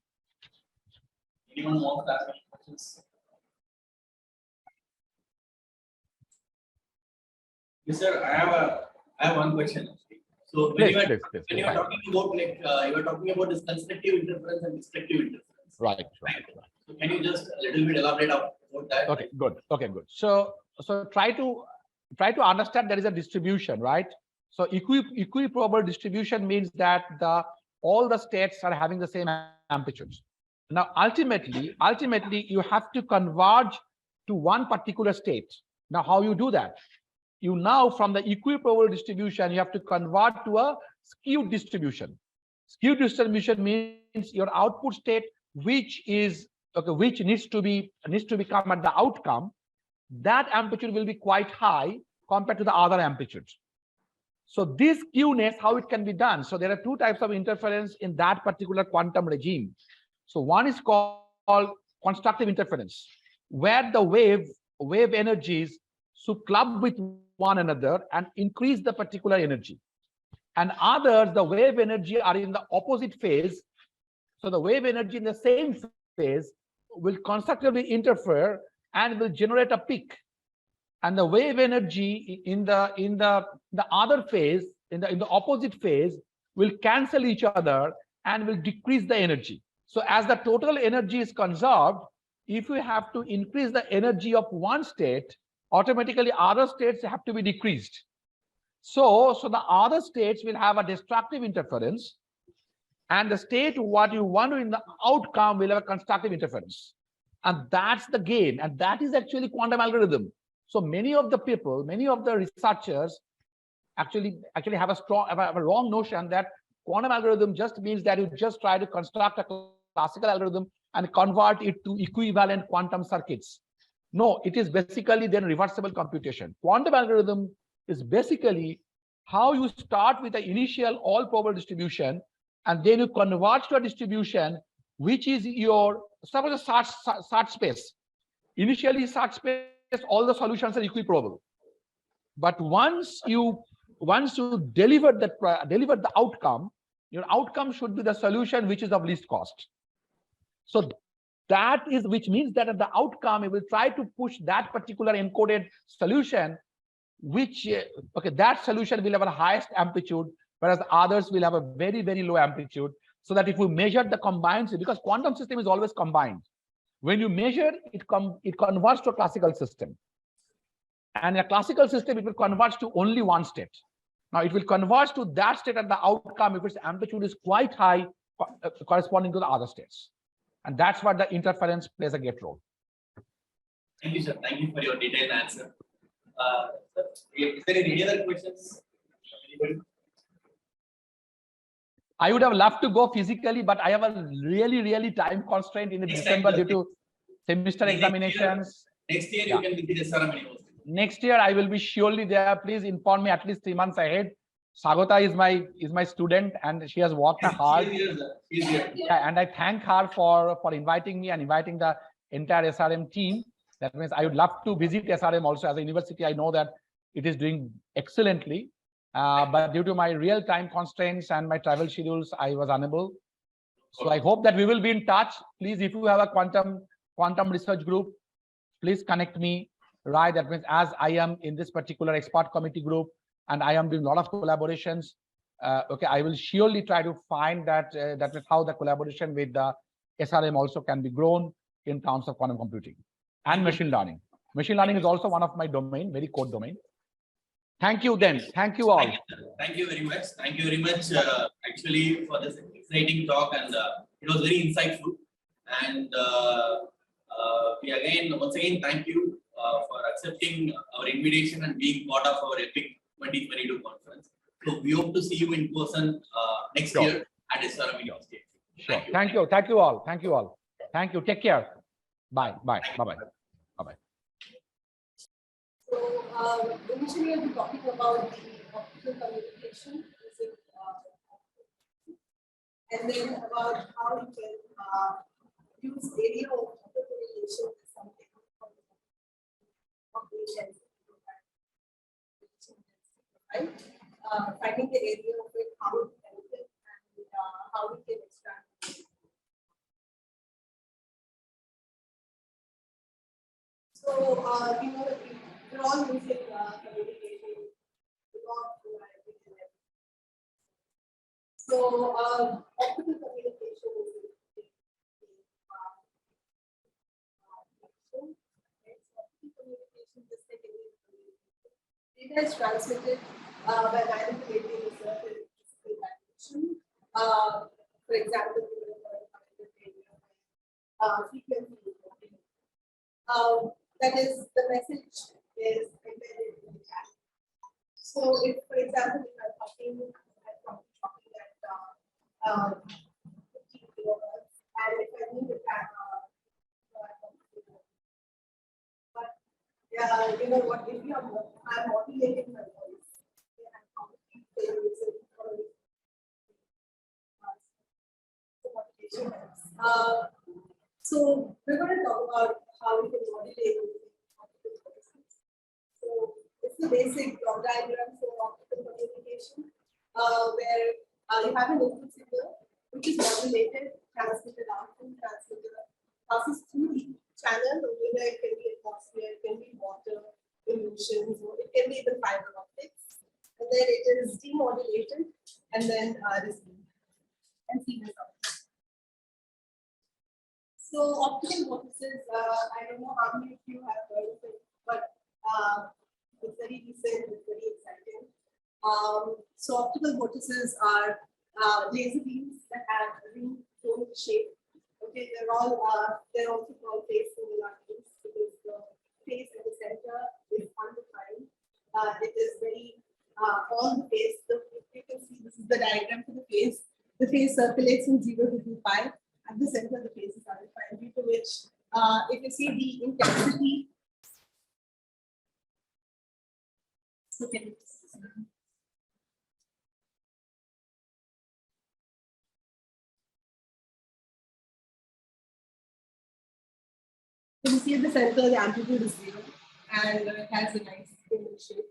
Anyone want to ask any questions? Yes, sir. I have one question. So when you are when you are talking about like you are talking about this constructive interference and destructive interference. Right. So can you just a little bit elaborate about that? Okay, good. Okay, good. So try to understand there is a distribution, right? So equiprobable distribution means that all the states are having the same amplitudes. Now, ultimately, you have to converge to one particular state. Now, how you do that? You now, from the equiprobable distribution, you have to convert to a skewed distribution. Skewed distribution means your output state, which is which needs to become at the outcome, that amplitude will be quite high compared to the other amplitudes. So this skewness, how it can be done? So there are two types of interference in that particular quantum regime. So one is called constructive interference, where the wave energies should club with one another and increase the particular energy. And others, the wave energy are in the opposite phase. So the wave energy in the same phase will constructively interfere and will generate a peak. And the wave energy in the other phase, in the opposite phase, will cancel each other and will decrease the energy. So as the total energy is conserved, if we have to increase the energy of one state, automatically other states have to be decreased. So the other states will have a destructive interference, and the state what you want in the outcome will have a constructive interference. And that's the game, and that is actually quantum algorithm. So many of the people, many of the researchers actually have a wrong notion that quantum algorithm just means that you just try to construct a classical algorithm and convert it to equivalent quantum circuits. No, it is basically then reversible computation. Quantum algorithm is basically how you start with the initial all probable distribution, and then you convert to a distribution which is your suppose a search space. Initially, search space, all the solutions are equiprobable. But once you deliver the outcome, your outcome should be the solution which is of least cost. So that is, which means that at the outcome, you will try to push that particular encoded solution, which that solution will have a highest amplitude, whereas others will have a very, very low amplitude. So that if we measure the combined, because quantum system is always combined. When you measure, it converts to a classical system. And in a classical system, it will converge to only one state. Now, it will converge to that state at the outcome if its amplitude is quite high, corresponding to the other states. And that's what the interference plays a great role. Thank you, sir. Thank you for your detailed answer. Is there any other questions? Anybody? I would have loved to go physically, but I have a really time constraint in December due to semester examinations. Next year you can visit SRM University. Next year I will be surely there. Please inform me at least 3 months ahead. Sagota is my student, and she has worked hard. Yeah, and I thank her for inviting me and inviting the entire SRM team. That means I would love to visit SRM also as a university. I know that it is doing excellently. But due to my real time constraints and my travel schedules, I was unable. So I hope that we will be in touch. Please, if you have a quantum research group, please connect me, right? That means as I am in this particular expert committee group, and I am doing a lot of collaborations. I will surely try to find that that is how the collaboration with the SRM also can be grown in terms of quantum computing and machine learning. Machine learning is also one of my domain, very core domain. Thank you then. Thank you all. Thank you very much. Thank you very much, actually, for this exciting talk, and it was very insightful. And once again, thank you for accepting our invitation and being part of our EPIC-2022 conference. So we hope to see you in person next year at SRM University. Sure. Thank you. Thank you all. Thank you all. Thank you. Take care. Bye. Bye. Bye-bye. Bye-bye. So initially I'll be talking about the optical communication using and then about how you can use area of optical communication as something right? finding the area of it, how it benefits, and how we can extract. So, we're all using communication. So, optical communication is data is transmitted by manipulating a certain physical dimension. For example, frequency. That is, the message is embedded in the chat. So, if, for example, if I'm talking at 15 kilohertz, and if I need to have but you know what, if I'm modulating my voice, so we're going to talk about how we can modulate optical voices. So it's the basic block diagram for optical communication, where you have an input signal which is modulated, transmitted output, passes through the channel, whether it can be atmosphere, it can be water, emissions, or it can be even fiber optics. And then it is demodulated and then received and seen as output. So optical vortices, I don't know how many of you have heard of it, but it's very recent, it's very exciting. So optical vortices are laser beams that have a ring cone shape. Okay, they're also called phase similarities because the phase in the center is undefined. It is very all the phase. You can see this is the diagram for the phase. The phase circulates from 0 to 2 pi. At the center, the phase is undefined, due to which, if you see the intensity, okay. So you see at the center, the amplitude is 0, and it has a nice cone shape.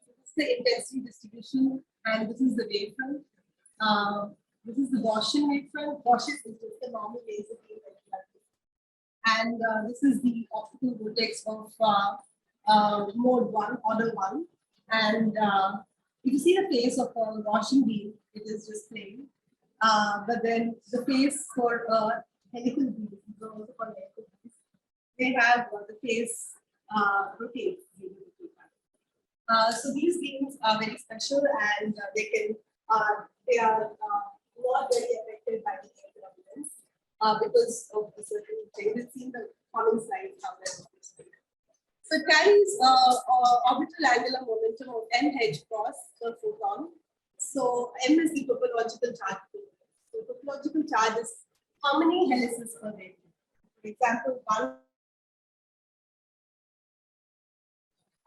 This is the intensity distribution, and this is the wavefront. This is the Gaussian wavefront. Gaussian is just the normal laser beam that you have. And this is the optical vortex of mode 1, order 1. And if you see the face of a Gaussian beam, it is just plain. But then the face for a helical beam, these are also called helical beams, they have the face rotates. So these beams are very special, and they are not very affected by the air turbulence because of a certain thing. We'll see in the following slides how that works. So it carries orbital angular momentum of mh cross per photon. So m is the topological charge. So topological charge is how many helices per wave. For example, 1.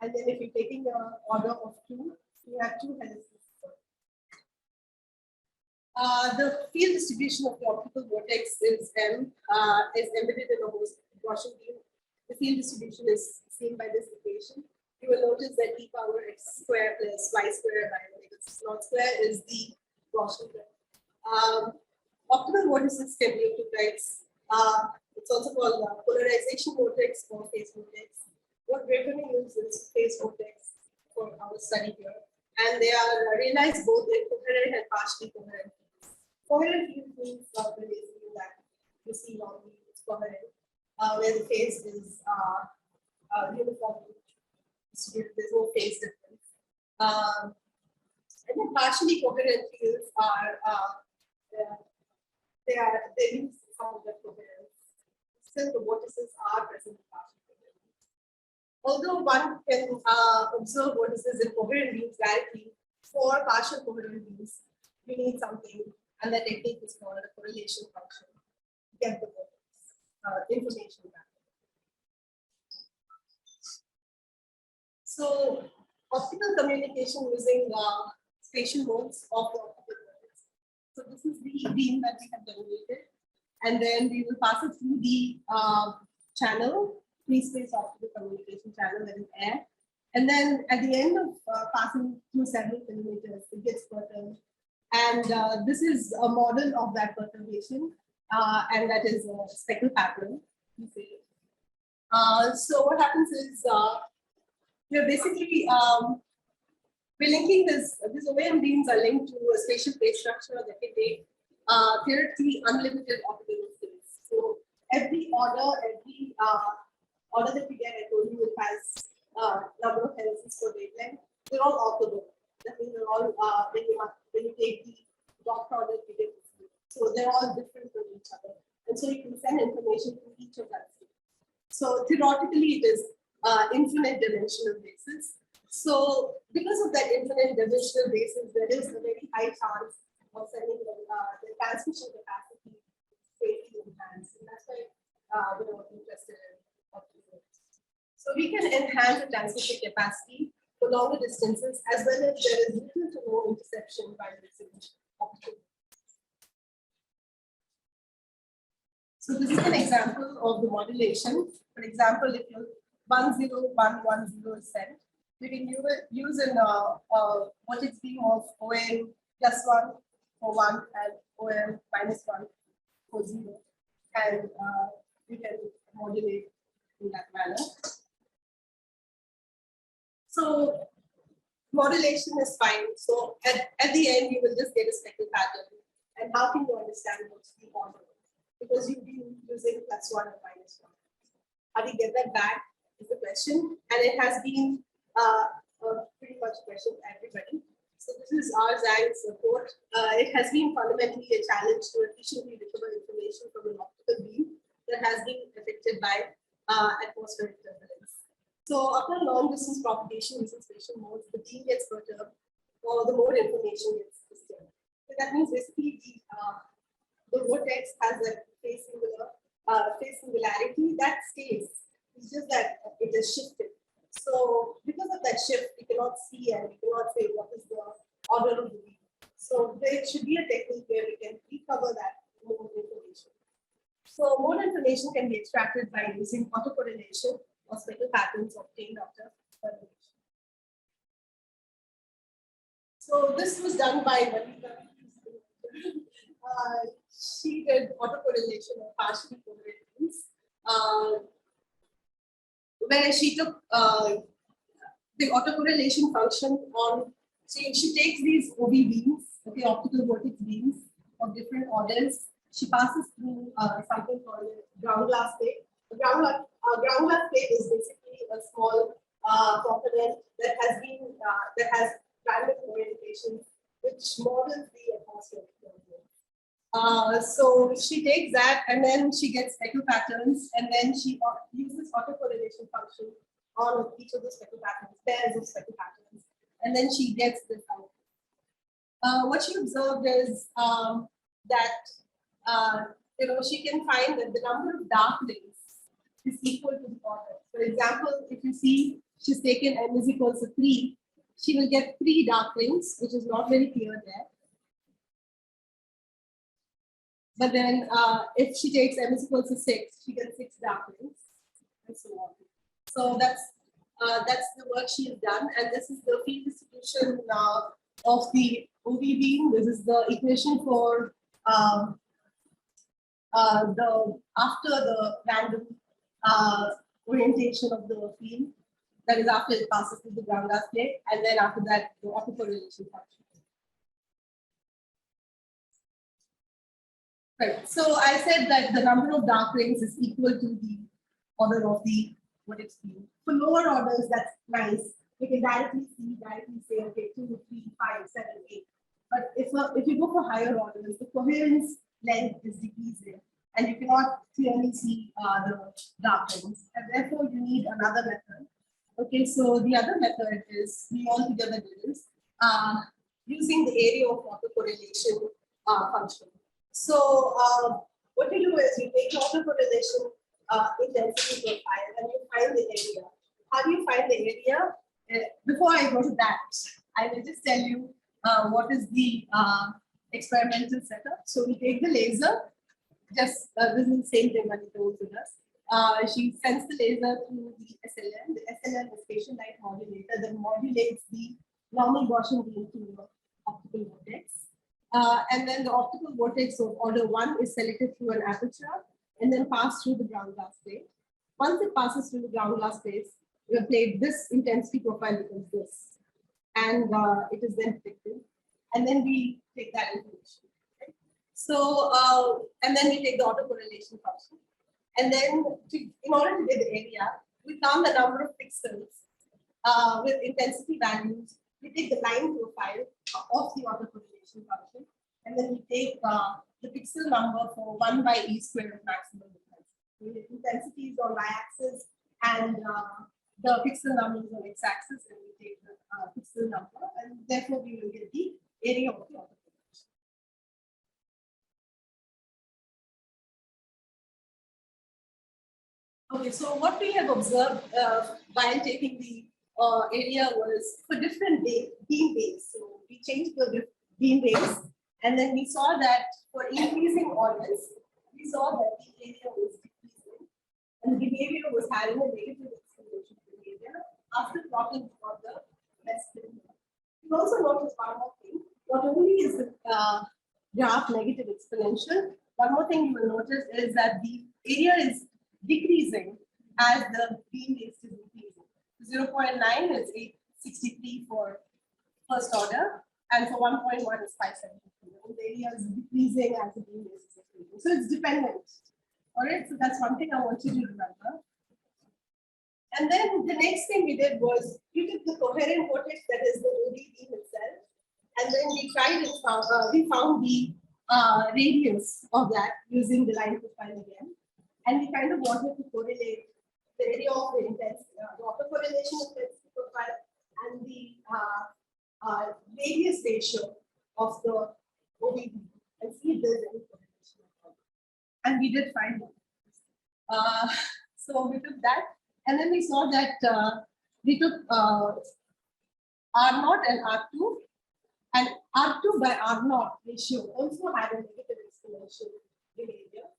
And then if you're taking an order of 2, you have 2 helices. The field distribution of the optical vortex is embedded in a Gaussian beam. The field distribution is seen by this equation. You will notice that e power x square plus y square minus x naught square is the Gaussian beam. Optical vortices can be of two types. It's also called polarization vortex or phase vortex. What we're going to use is phase vortex for our study here. And they are realized both in coherent and partially coherent. Coherent means basically that you see on the coherent, where the phase is uniformly distributed, there's no phase difference. And then partially coherent fields are they lose some of the coherence. Still, the vortices are present in partially coherent. Although one can observe vortices in coherent beams directly, for partial coherent beams, we need something, and the technique is called a correlation function to get the vortex information back. So, optical communication using spatial modes of the optical vortex. So, this is the beam that we have generated, and then we will pass it through the channel, free space optical communication channel, that is air, And then at the end of passing through several kilometers, it gets perturbed. And this is a model of that perturbation, and that is a speckle pattern. So what happens is we're basically we're linking these OAM beams are linked to a spatial phase structure that can take theoretically unlimited optical space. So every order that we get, I told you, it has number of helices per wavelength. They're all orthogonal. That means they're all when you take the dot product, you get this. So they're all different from each other, and so you can send information to each of that. So theoretically, it is infinite dimensional basis. So because of that infinite dimensional basis, there is a very high chance of sending the transmission capacity greatly enhanced, and that's why we're interested in optical. So we can enhance the transmission capacity for longer distances, as well as there is little to no interception by using optical. So this is an example of the modulation. For example, if your 10110 is sent, you can use an vortex beam of OM +1 for 1 and OM -1 for 0, and you can modulate in that manner. So modulation is fine. So at the end, you will just get a speckle pattern. And how can you understand what's the order? Because you've been using +1 and -1. How do you get that back is the question. And it has been pretty much a question to everybody. So this is our Zhang's report. It has been fundamentally a challenge to efficiently recover information from an optical beam that has been affected by atmospheric turbulence. So after long distance propagation using spatial modes, the beam gets perturbed, or the mode information gets disturbed. So that means basically the vortex has a phase singularity that stays. It's just that it is shifted. So because of that shift, we cannot see and we cannot say what is the order of the beam. So there should be a technique where we can recover that mode information. So mode information can be extracted by using autocorrelation or speckle patterns obtained after correlation. So this was done by Valika. She did autocorrelation of partially correlated beams, where she took the autocorrelation function on. She takes these OB beams, okay, optical vortex beams of different orders. She passes through something called a ground glass plate. The ground glass plate is basically a small component that has random orientation, which models the atmosphere. So she takes that and then she gets speckle patterns, and then she uses autocorrelation function on each of the speckle patterns, pairs of speckle patterns, and then she gets this out. What she observed is that she can find that the number of dark rings is equal to the order. For example, if you see she's taken m is equals to 3, she will get 3 dark rings, which is not very clear there. But then if she takes m is equals to 6, she gets 6 dark rings, and so on. So that's the work she has done, and this is the field distribution of the OB beam. This is the equation for after the random orientation of the field. That is after it passes through the ground glass plate, and then after that the autocorrelation function. Right. So I said that the number of dark rings is equal to the order of the vortex beam. For lower orders, that's nice. We can directly say, okay, 2, 3, 5, 7, 8. But if you go for higher orders, the coherence length is decreasing, and you cannot clearly see the dark rings, and therefore you need another method. Okay, so the other method is we altogether did is using the area of autocorrelation function. So what you do is you take autocorrelation intensity profile and you find the area. How do you find the area? Before I go to that, I will just tell you what is the experimental setup. So we take the laser, just this is the same thing that it goes with us. she sends the laser through the SLM. The SLM is spatial light modulator that modulates the normal Gaussian beam to the optical vortex. And then the optical vortex of order 1 is selected through an aperture and then passed through the ground glass plate. Once it passes through the ground glass plate, this intensity profile becomes this. And it is then depicted. And then we take that information. Right? So, and then we take the autocorrelation function. And then in order to get the area, we count the number of pixels with intensity values. We take the line profile of the autocorrelation function. And then we take the pixel number for 1 by E square of maximum intensity. The intensity is on y-axis and the pixel number is on x-axis, and we take the pixel number, and therefore we will get the area of the autocorrelation. Okay, so what we have observed while taking the area was for different beam base. So we changed the beam base, and then we saw that for increasing orders, we saw that the area was decreasing, and the behavior was having a negative explanation behavior after plotting for the best behavior. You also notice one more thing. Not only is the graph negative exponential, one more thing you will notice is that the area is decreasing as the beam base is increasing. 0.9 is 863 for first order, and for 1.1 is 573. The area is decreasing as the beam base is increasing. So it's dependent. All right, so that's one thing I want you to remember. And then the next thing we did was we took the coherent vortex, that is the OD beam itself, and then we tried and found the radius of that using the line profile again. And we kind of wanted to correlate the area of the intensity, the autocorrelation intensity profile, and the radius ratio of the OBB, and see if there's any correlation. And we did find it. So we took that, and then we saw that we took R0 and R2, and R2 by R0 ratio also had a negative exponential behavior.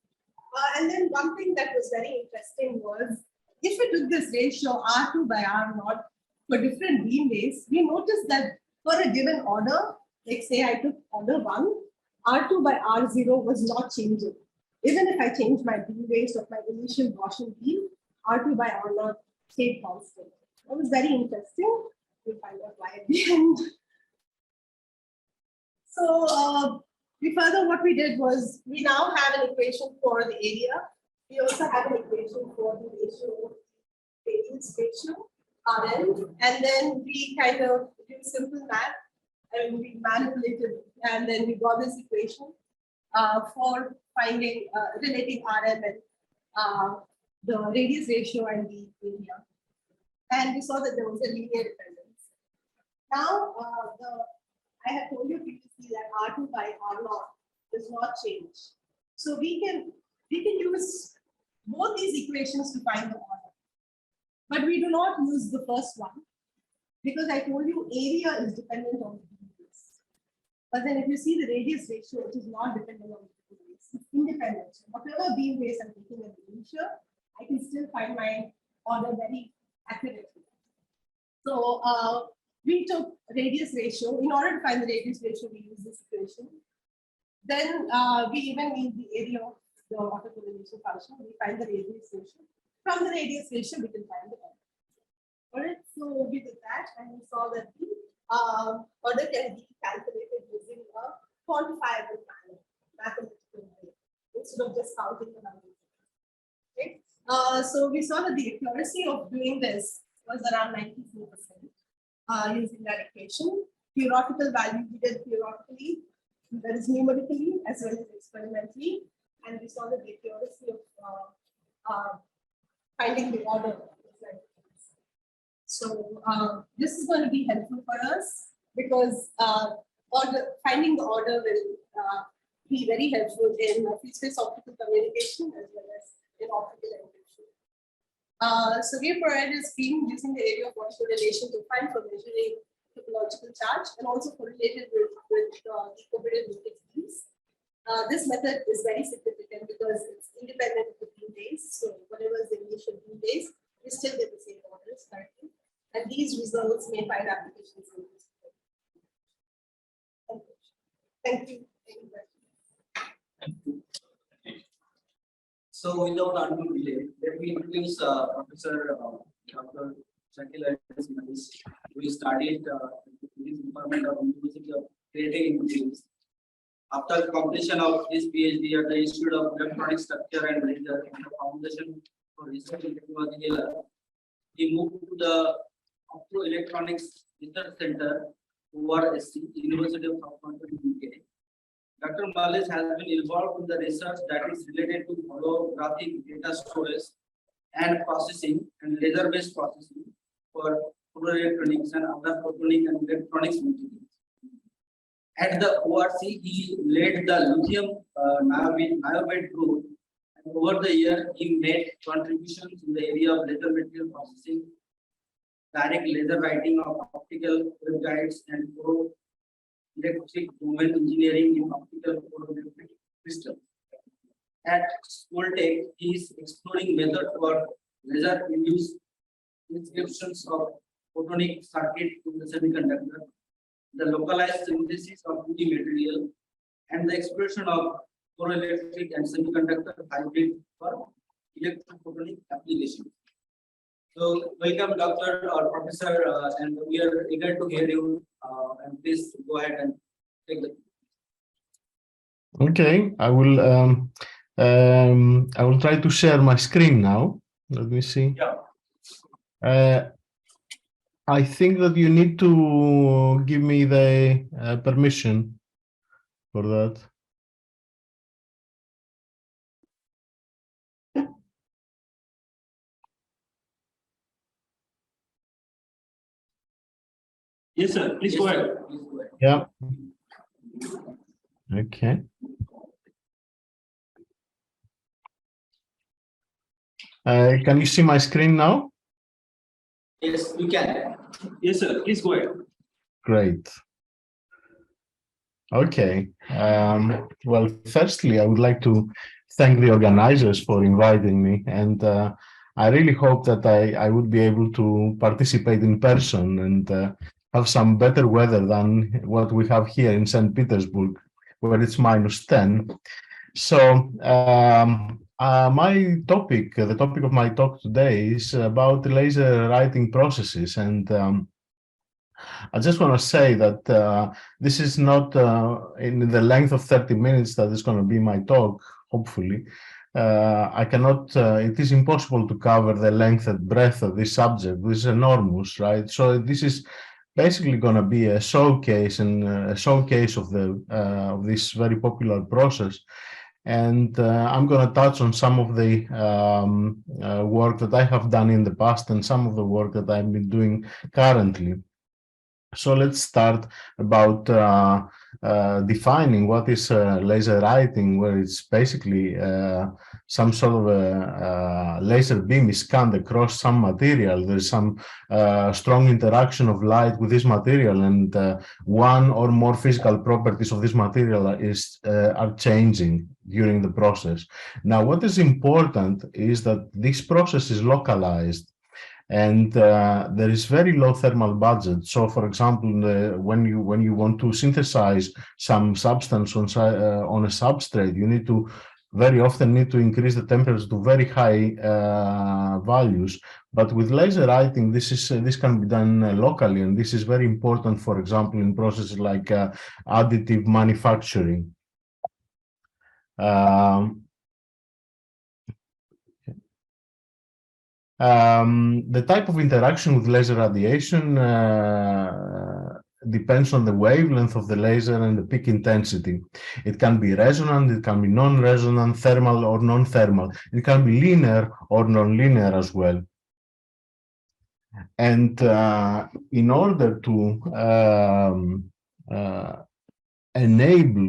And then one thing that was very interesting was, if we took this ratio R2 by R0 for different beam base, we noticed that for a given order, like say I took order 1, R2 by R0 was not changing. Even if I change my beam base of my initial Gaussian beam, R2 by R0 stayed constant. That was very interesting. We'll find out why at the end. So what we did was, we now have an equation for the area. We also have an equation for the ratio, radius ratio, Rn, and then we kind of did simple math and we manipulated, and then we got this equation for finding relating Rm and the radius ratio and the area. And we saw that there was a linear dependence. Now, I have told you previously that R2 by R0 does not change. So we can use both these equations to find the order. But we do not use the first one, because I told you area is dependent on the beam base. But then if you see the radius ratio, it is not dependent on the beam base. It's independent. So whatever beam base I'm taking as an initial, I can still find my order very accurately. So we took radius ratio. In order to find the radius ratio, we use this equation. Then we even need the area of the autocorrelation function. We find the radius ratio. From the radius ratio, we can find the order. All right, so we did that, and we saw that the order can be calculated using a quantifiable manner, mathematical way, instead of just counting the numbers. Okay, so we saw that the accuracy of doing this was around 94%. Using that equation. Theoretical value we did theoretically, that is numerically as well as experimentally, and we saw that the accuracy of finding the order. So this is going to be helpful for us, because finding the order will be very helpful in phase-space optical communication as well as in optical encryption. So we provided a scheme using the area of autocorrelation to find for measuring topological charge, and also correlated with the coherent vortex beams. This method is very significant because it's independent of the beam days. So whatever is the initial beam days, we still get the same orders currently. And these results may find applications in this. Thank you. Thank you. So without undue delay, let me introduce Professor Dr. Shakil Aziz, who studied his department of University of Creative Industries. After completion of his PhD at the Institute of Electronic Structure and Laser and the Foundation for Research in Technology, he moved to the Optoelectronics Research Center, URSC, University of Southampton, UK. Dr. Malish has been involved in the research that is related to holographic data storage and processing and laser-based processing for photoelectronics and other photonic and electronics materials. At the ORC, he led the lithium niobate group, and over the year, he made contributions in the area of laser material processing, direct laser writing of optical waveguides, and electric domain engineering in optical photoelectric systems. At Schooltech, he is exploring methods for laser-induced inscriptions of photonic circuit in the semiconductor, the localized synthesis of 2D material, and the exploration of photoelectric and semiconductor hybrid for electrophotonic applications. So, welcome, Dr. or Professor, and we are eager to hear you. And please go ahead and take the. Okay, I will try to share my screen now. Let me see. Yeah. I think that you need to give me the permission for that. Yes, sir. Please go ahead. Yeah. Okay. Can you see my screen now? Yes, we can. Yes, sir. Please go ahead. Great. Okay. Well, firstly, I would like to thank the organizers for inviting me, and I really hope that I would be able to participate in person and have some better weather than what we have here in St. Petersburg, where it's -10. So my topic, the topic of my talk today is about laser writing processes, and I just want to say that this is not in the length of 30 minutes that is going to be my talk, hopefully. I cannot, it is impossible to cover the length and breadth of this subject, which is enormous, right? So this is basically going to be a showcase and a showcase of of this very popular process. And I'm going to touch on some of the work that I have done in the past and some of the work that I've been doing currently. So let's start about defining what is laser writing, where it's basically some sort of a laser beam is scanned across some material. There's some strong interaction of light with this material, and one or more physical properties of this material are changing during the process. Now, what is important is that this process is localized, and there is very low thermal budget. So, for example, when you want to synthesize some substance on a substrate, you very often need to increase the temperature to very high values. But with laser writing, this can be done locally, and this is very important. For example, in processes like additive manufacturing. The type of interaction with laser radiation depends on the wavelength of the laser and the peak intensity. It can be resonant, it can be non-resonant, thermal or non-thermal. It can be linear or non-linear as well. And in order to enable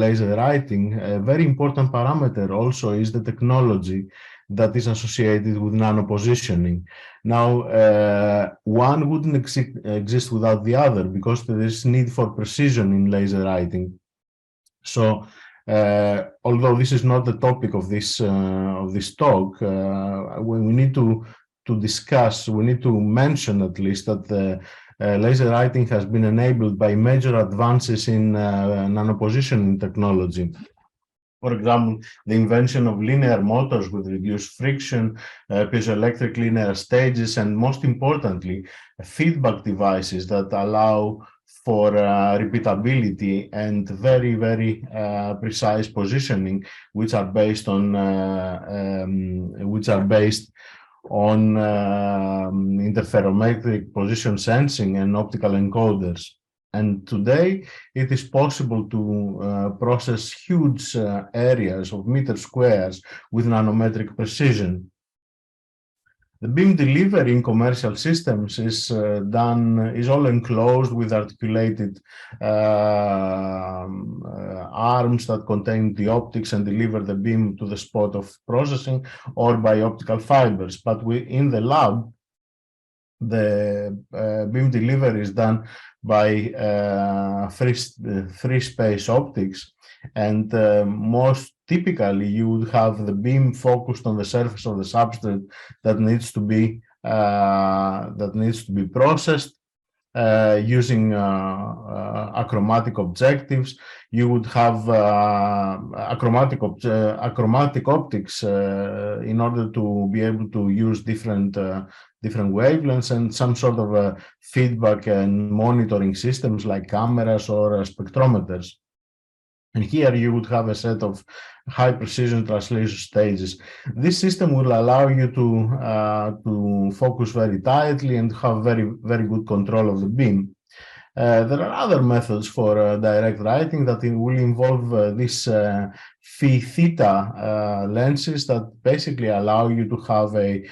laser writing, a very important parameter also is the technology that is associated with nanopositioning. Now, one wouldn't exist without the other, because there is need for precision in laser writing. So although this is not the topic of this talk, we need to discuss, we need to mention at least that the laser writing has been enabled by major advances in nanopositioning technology. For example, the invention of linear motors with reduced friction, piezoelectric linear stages, and most importantly, feedback devices that allow for repeatability and very, very precise positioning, which are based on interferometric position sensing and optical encoders. And today it is possible to process huge areas of meter squares with nanometric precision. The beam delivery in commercial systems is all enclosed with articulated arms that contain the optics and deliver the beam to the spot of processing, or by optical fibers. But in the lab, the beam delivery is done by free space optics, and most typically you would have the beam focused on the surface of the substrate that needs to be processed using achromatic objectives. You would have achromatic optics in order to be able to use different wavelengths and some sort of feedback and monitoring systems like cameras or spectrometers. And here you would have a set of high precision translation stages. This system will allow you to focus very tightly and have very, very good control of the beam. There are other methods for direct writing that will involve these phi theta lenses that basically allow you to have a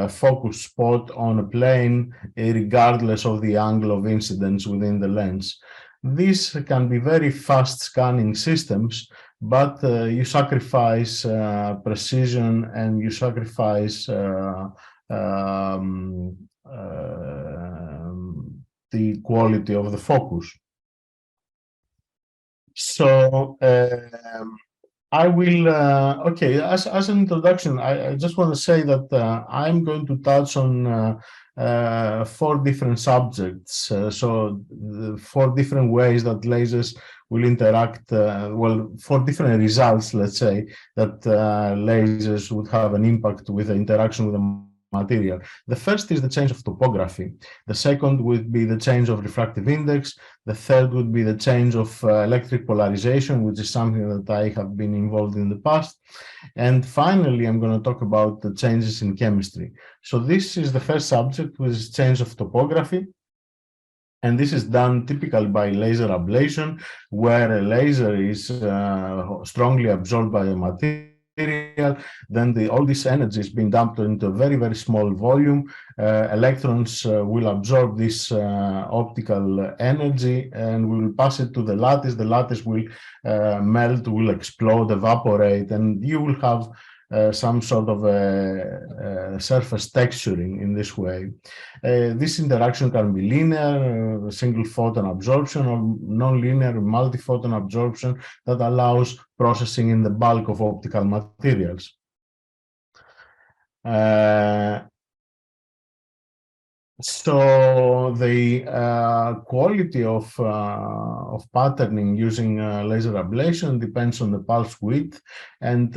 focus spot on a plane regardless of the angle of incidence within the lens. These can be very fast scanning systems, but you sacrifice precision and you sacrifice the quality of the focus. So I will, okay, as an introduction, I just want to say that I'm going to touch on 4 different subjects. So 4 different ways that lasers will interact, well, 4 different results, let's say, that lasers would have an impact with the interaction with the material. The first is the change of topography. The second would be the change of refractive index. The third would be the change of electric polarization, which is something that I have been involved in the past. And finally, I'm going to talk about the changes in chemistry. So this is the first subject, which is change of topography. And this is done typically by laser ablation, where a laser is strongly absorbed by the material. Then all this energy is being dumped into a very, very small volume. Electrons will absorb this optical energy and will pass it to the lattice. The lattice will melt, will explode, evaporate, and you will have some sort of surface texturing in this way. This interaction can be linear, single photon absorption, or non-linear multi-photon absorption that allows processing in the bulk of optical materials. So the quality of patterning using laser ablation depends on the pulse width, and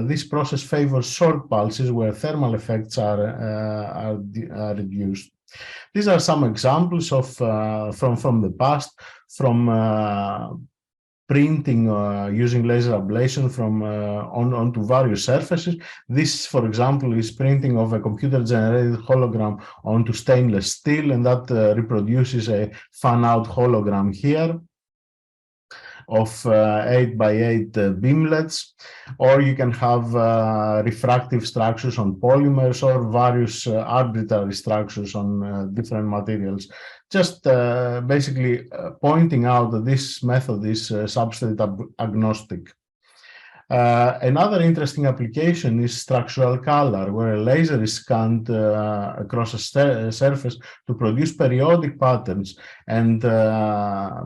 this process favors short pulses where thermal effects are reduced. These are some examples of from the past, from printing using laser ablation from onto various surfaces. This, for example, is printing of a computer-generated hologram onto stainless steel, and that reproduces a fan-out hologram here of 8x8 beamlets, or you can have refractive structures on polymers or various arbitrary structures on different materials. Just basically pointing out that this method is substrate agnostic. Another interesting application is structural color, where a laser is scanned across a surface to produce periodic patterns and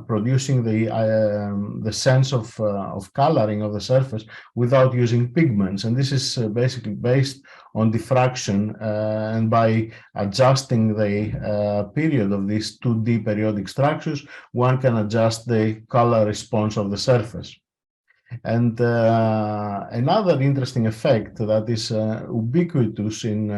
producing the sense of coloring of the surface without using pigments. And this is basically based on diffraction, and by adjusting the period of these 2D periodic structures, one can adjust the color response of the surface. And another interesting effect that is ubiquitous in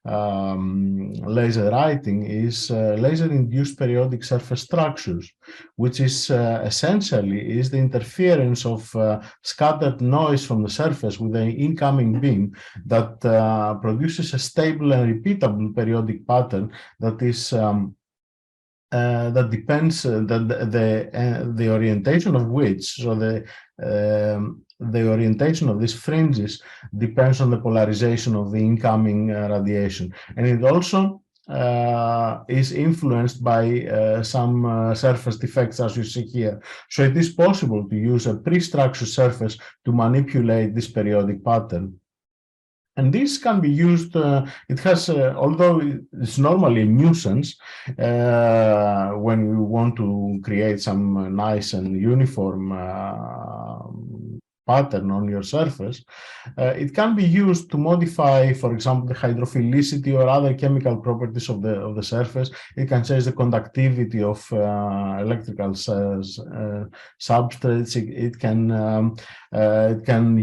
laser writing is laser-induced periodic surface structures, which is essentially is the interference of scattered noise from the surface with the incoming beam that produces a stable and repeatable periodic pattern that is that depends the orientation of which, so the orientation of these fringes depends on the polarization of the incoming radiation, and it also is influenced by some surface defects, as you see here. So it is possible to use a pre-structured surface to manipulate this periodic pattern. And this can be used, it has, although it's normally a nuisance when we want to create some nice and uniform pattern on your surface, it can be used to modify, for example, the hydrophilicity or other chemical properties of the surface. It can change the conductivity of electrical substrates. It can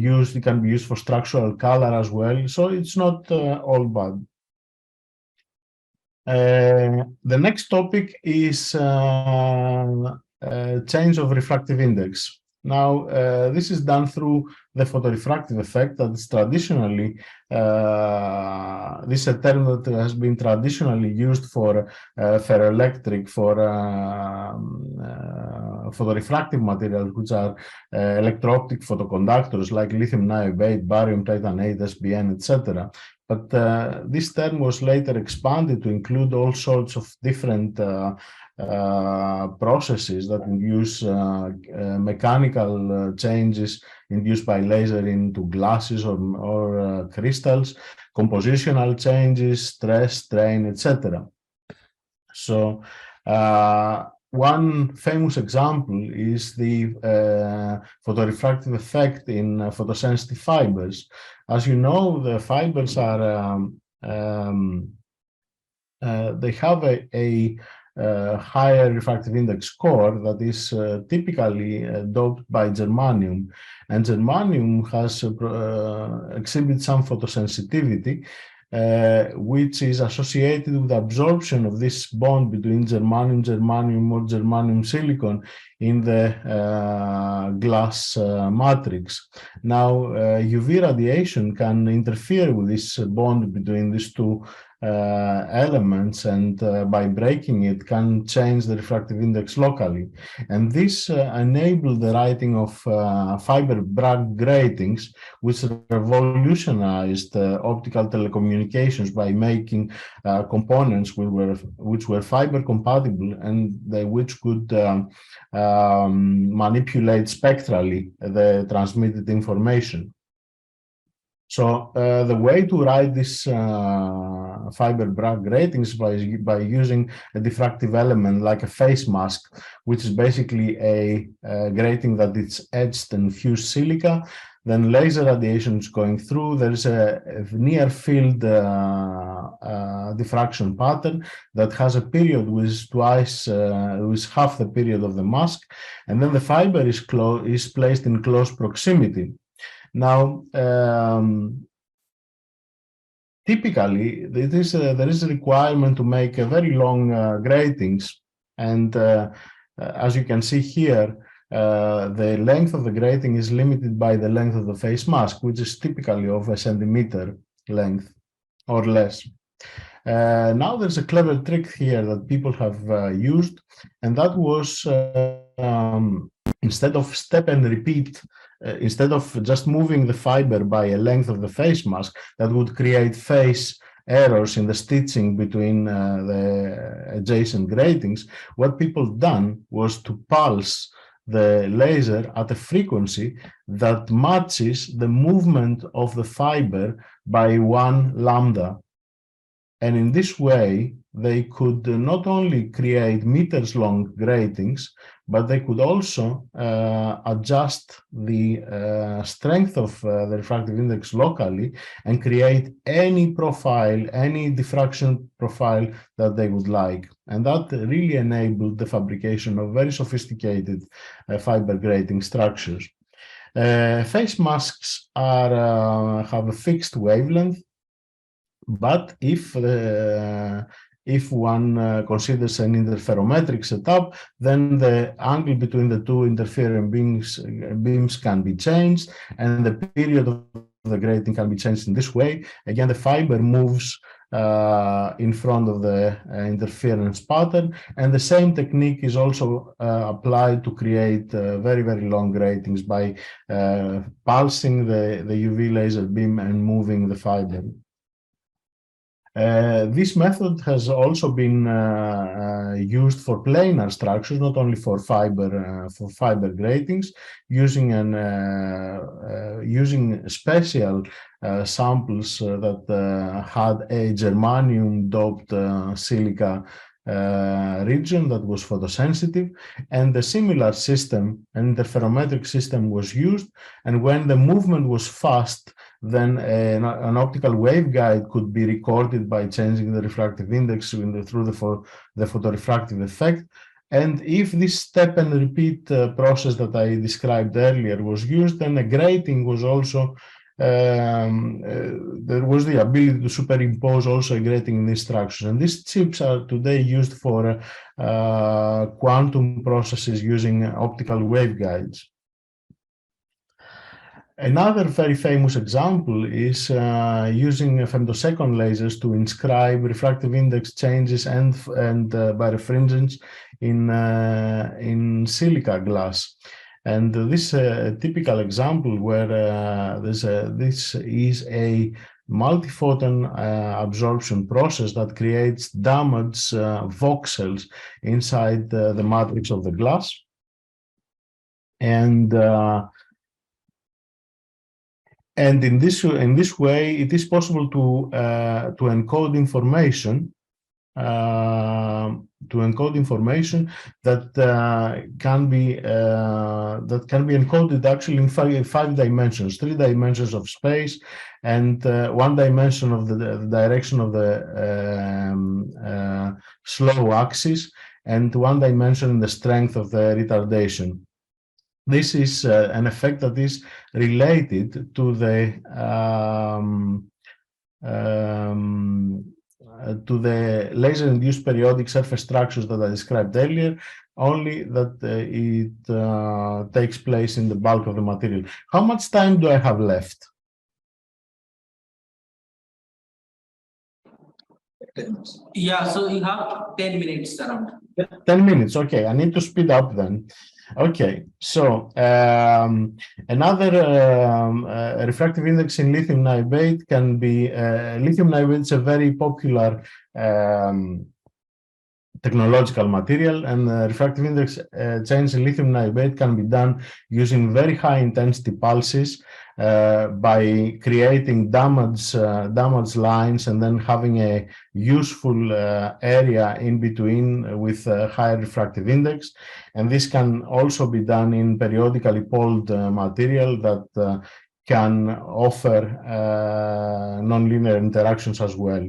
be used for structural color as well. So it's not all bad. The next topic is change of refractive index. Now, this is done through the photorefractive effect that is traditionally, this is a term that has been traditionally used for ferroelectric, for photorefractive materials, which are electro-optic photoconductors like lithium niobate, barium titanate, SBN, etc. But this term was later expanded to include all sorts of different processes that induce mechanical changes induced by laser into glasses or crystals, compositional changes, stress, strain, etc. So one famous example is the photorefractive effect in photosensitive fibers. As you know, the fibers are they have a higher refractive index score that is typically doped by germanium, and germanium has exhibits some photosensitivity, which is associated with absorption of this bond between germanium or germanium silicon in the glass matrix. Now, UV radiation can interfere with this bond between these two elements, and by breaking it can change the refractive index locally, and this enabled the writing of fiber Bragg gratings, which revolutionized optical telecommunications by making components which were fiber compatible and which could manipulate spectrally the transmitted information. So the way to write this fiber Bragg gratings by using a diffractive element like a face mask, which is basically a grating that is etched and fused silica. Then laser radiation is going through. There is a near field diffraction pattern that has a period which is twice, with half the period of the mask, and then the fiber is placed in close proximity. Now, typically, there is a requirement to make a very long gratings, and as you can see here, the length of the grating is limited by the length of the face mask, which is typically of a centimeter length or less. Now there's a clever trick here that people have used, and that was instead of step and repeat, instead of just moving the fiber by a length of the face mask, that would create phase errors in the stitching between the adjacent gratings, what people done was to pulse the laser at a frequency that matches the movement of the fiber by 1 lambda. And in this way, they could not only create meters-long gratings, but they could also adjust the strength of the refractive index locally and create any profile, any diffraction profile that they would like. And that really enabled the fabrication of very sophisticated fiber grating structures. Face masks have a fixed wavelength, but if one considers an interferometric setup, then the angle between the two interfering beams can be changed, and the period of the grating can be changed in this way. Again, the fiber moves in front of the interference pattern, and the same technique is also applied to create very, very long gratings by pulsing the UV laser beam and moving the fiber. This method has also been used for planar structures, not only for fiber gratings, using special samples that had a germanium doped silica region that was photosensitive, and a similar system, an interferometric system, was used. And when the movement was fast, then an optical waveguide could be recorded by changing the refractive index through the photorefractive effect. And if this step and repeat process that I described earlier was used, then a grating was also there was the ability to superimpose also a grating in these structures. And these chips are today used for quantum processes using optical waveguides. Another very famous example is using femtosecond lasers to inscribe refractive index changes and birefringence in silica glass. And this is a typical example where this is a multiphoton absorption process that creates damaged voxels inside the matrix of the glass. And in this way, it is possible to encode information that can be encoded actually in five dimensions: 3 dimensions of space, and 1 dimension of the direction of the slow axis, and 1 dimension in the strength of the retardation. This is an effect that is related to the laser-induced periodic surface structures that I described earlier, only that it takes place in the bulk of the material. How much time do I have left? 10 minutes. Yeah, so you have 10 minutes around. 10 minutes, okay. I need to speed up then. Okay, so another refractive index in lithium niobate can be, lithium niobate is a very popular technological material, and refractive index change in lithium niobate can be done using very high intensity pulses by creating damaged lines and then having a useful area in between with high refractive index. And this can also be done in periodically poled material that can offer nonlinear interactions as well.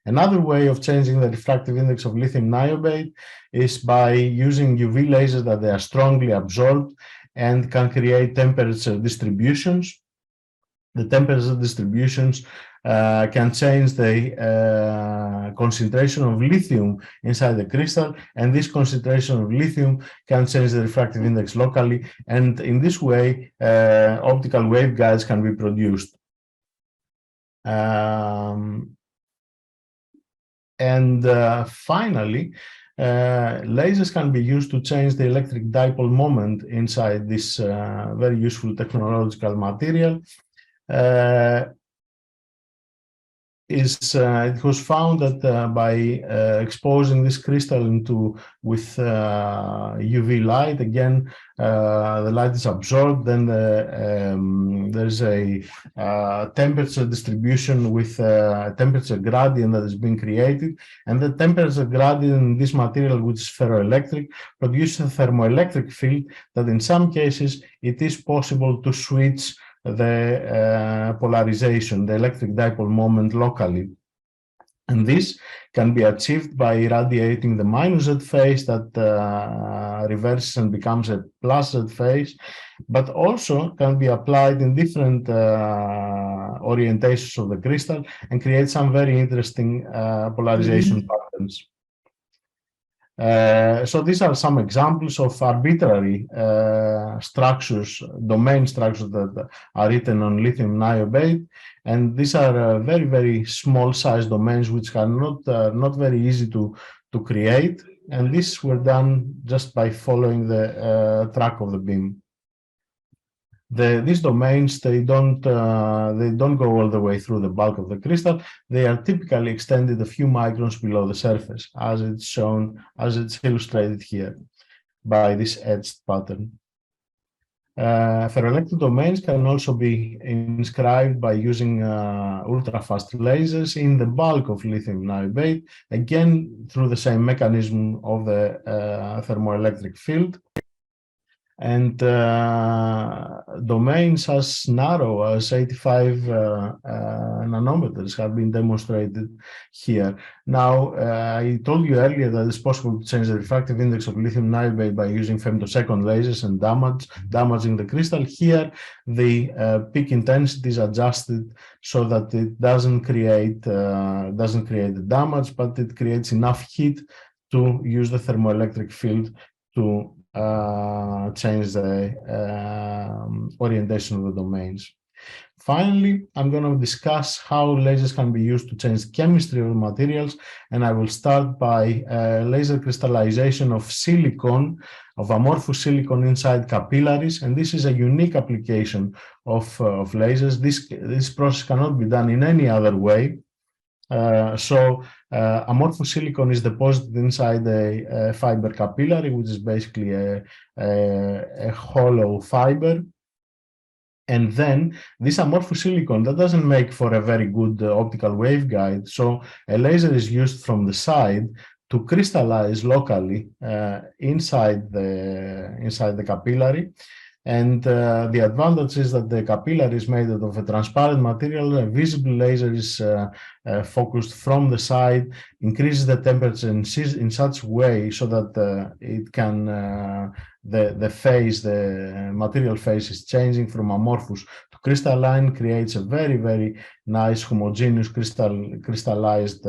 Another way of changing the refractive index of lithium niobate is by using UV lasers that they are strongly absorbed and can create temperature distributions. The temperature distributions can change the concentration of lithium inside the crystal, and this concentration of lithium can change the refractive index locally, and in this way optical waveguides can be produced. Finally, lasers can be used to change the electric dipole moment inside this very useful technological material. is it was found that by exposing this crystal with UV light, again the light is absorbed, then there's a temperature distribution with a temperature gradient that is being created, and the temperature gradient in this material, which is ferroelectric, produces a thermoelectric field that in some cases it is possible to switch the polarization, the electric dipole moment locally. And this can be achieved by irradiating the minus Z phase that reverses and becomes a plus Z phase, but also can be applied in different orientations of the crystal and create some very interesting polarization patterns. So these are some examples of arbitrary structures, domain structures that are written on lithium niobate, and these are very, very small size domains which are not very easy to create, and these were done just by following the track of the beam. These domains, they don't go all the way through the bulk of the crystal. They are typically extended a few microns below the surface, as it's shown, as it's illustrated here by this edged pattern. Ferroelectric domains can also be inscribed by using ultra-fast lasers in the bulk of lithium niobate, again through the same mechanism of the thermoelectric field. And domains as narrow as 85 nanometers have been demonstrated here. Now, I told you earlier that it's possible to change the refractive index of lithium niobate by using femtosecond lasers and damaging the crystal. Here, the peak intensity is adjusted so that it doesn't create the damage, but it creates enough heat to use the thermoelectric field to change the orientation of the domains. Finally, I'm going to discuss how lasers can be used to change the chemistry of the materials, and I will start by laser crystallization of silicon, of amorphous silicon inside capillaries, and this is a unique application of lasers. This process cannot be done in any other way. Amorphous silicon is deposited inside a fiber capillary, which is basically a hollow fiber. And then this amorphous silicon, that doesn't make for a very good optical waveguide. So a laser is used from the side to crystallize locally inside the capillary. And the advantage is that the capillary is made out of a transparent material. A visible laser is focused from the side, increases the temperature in such a way so that it can the material phase is changing from amorphous to crystalline, creates a very, very nice homogeneous crystallized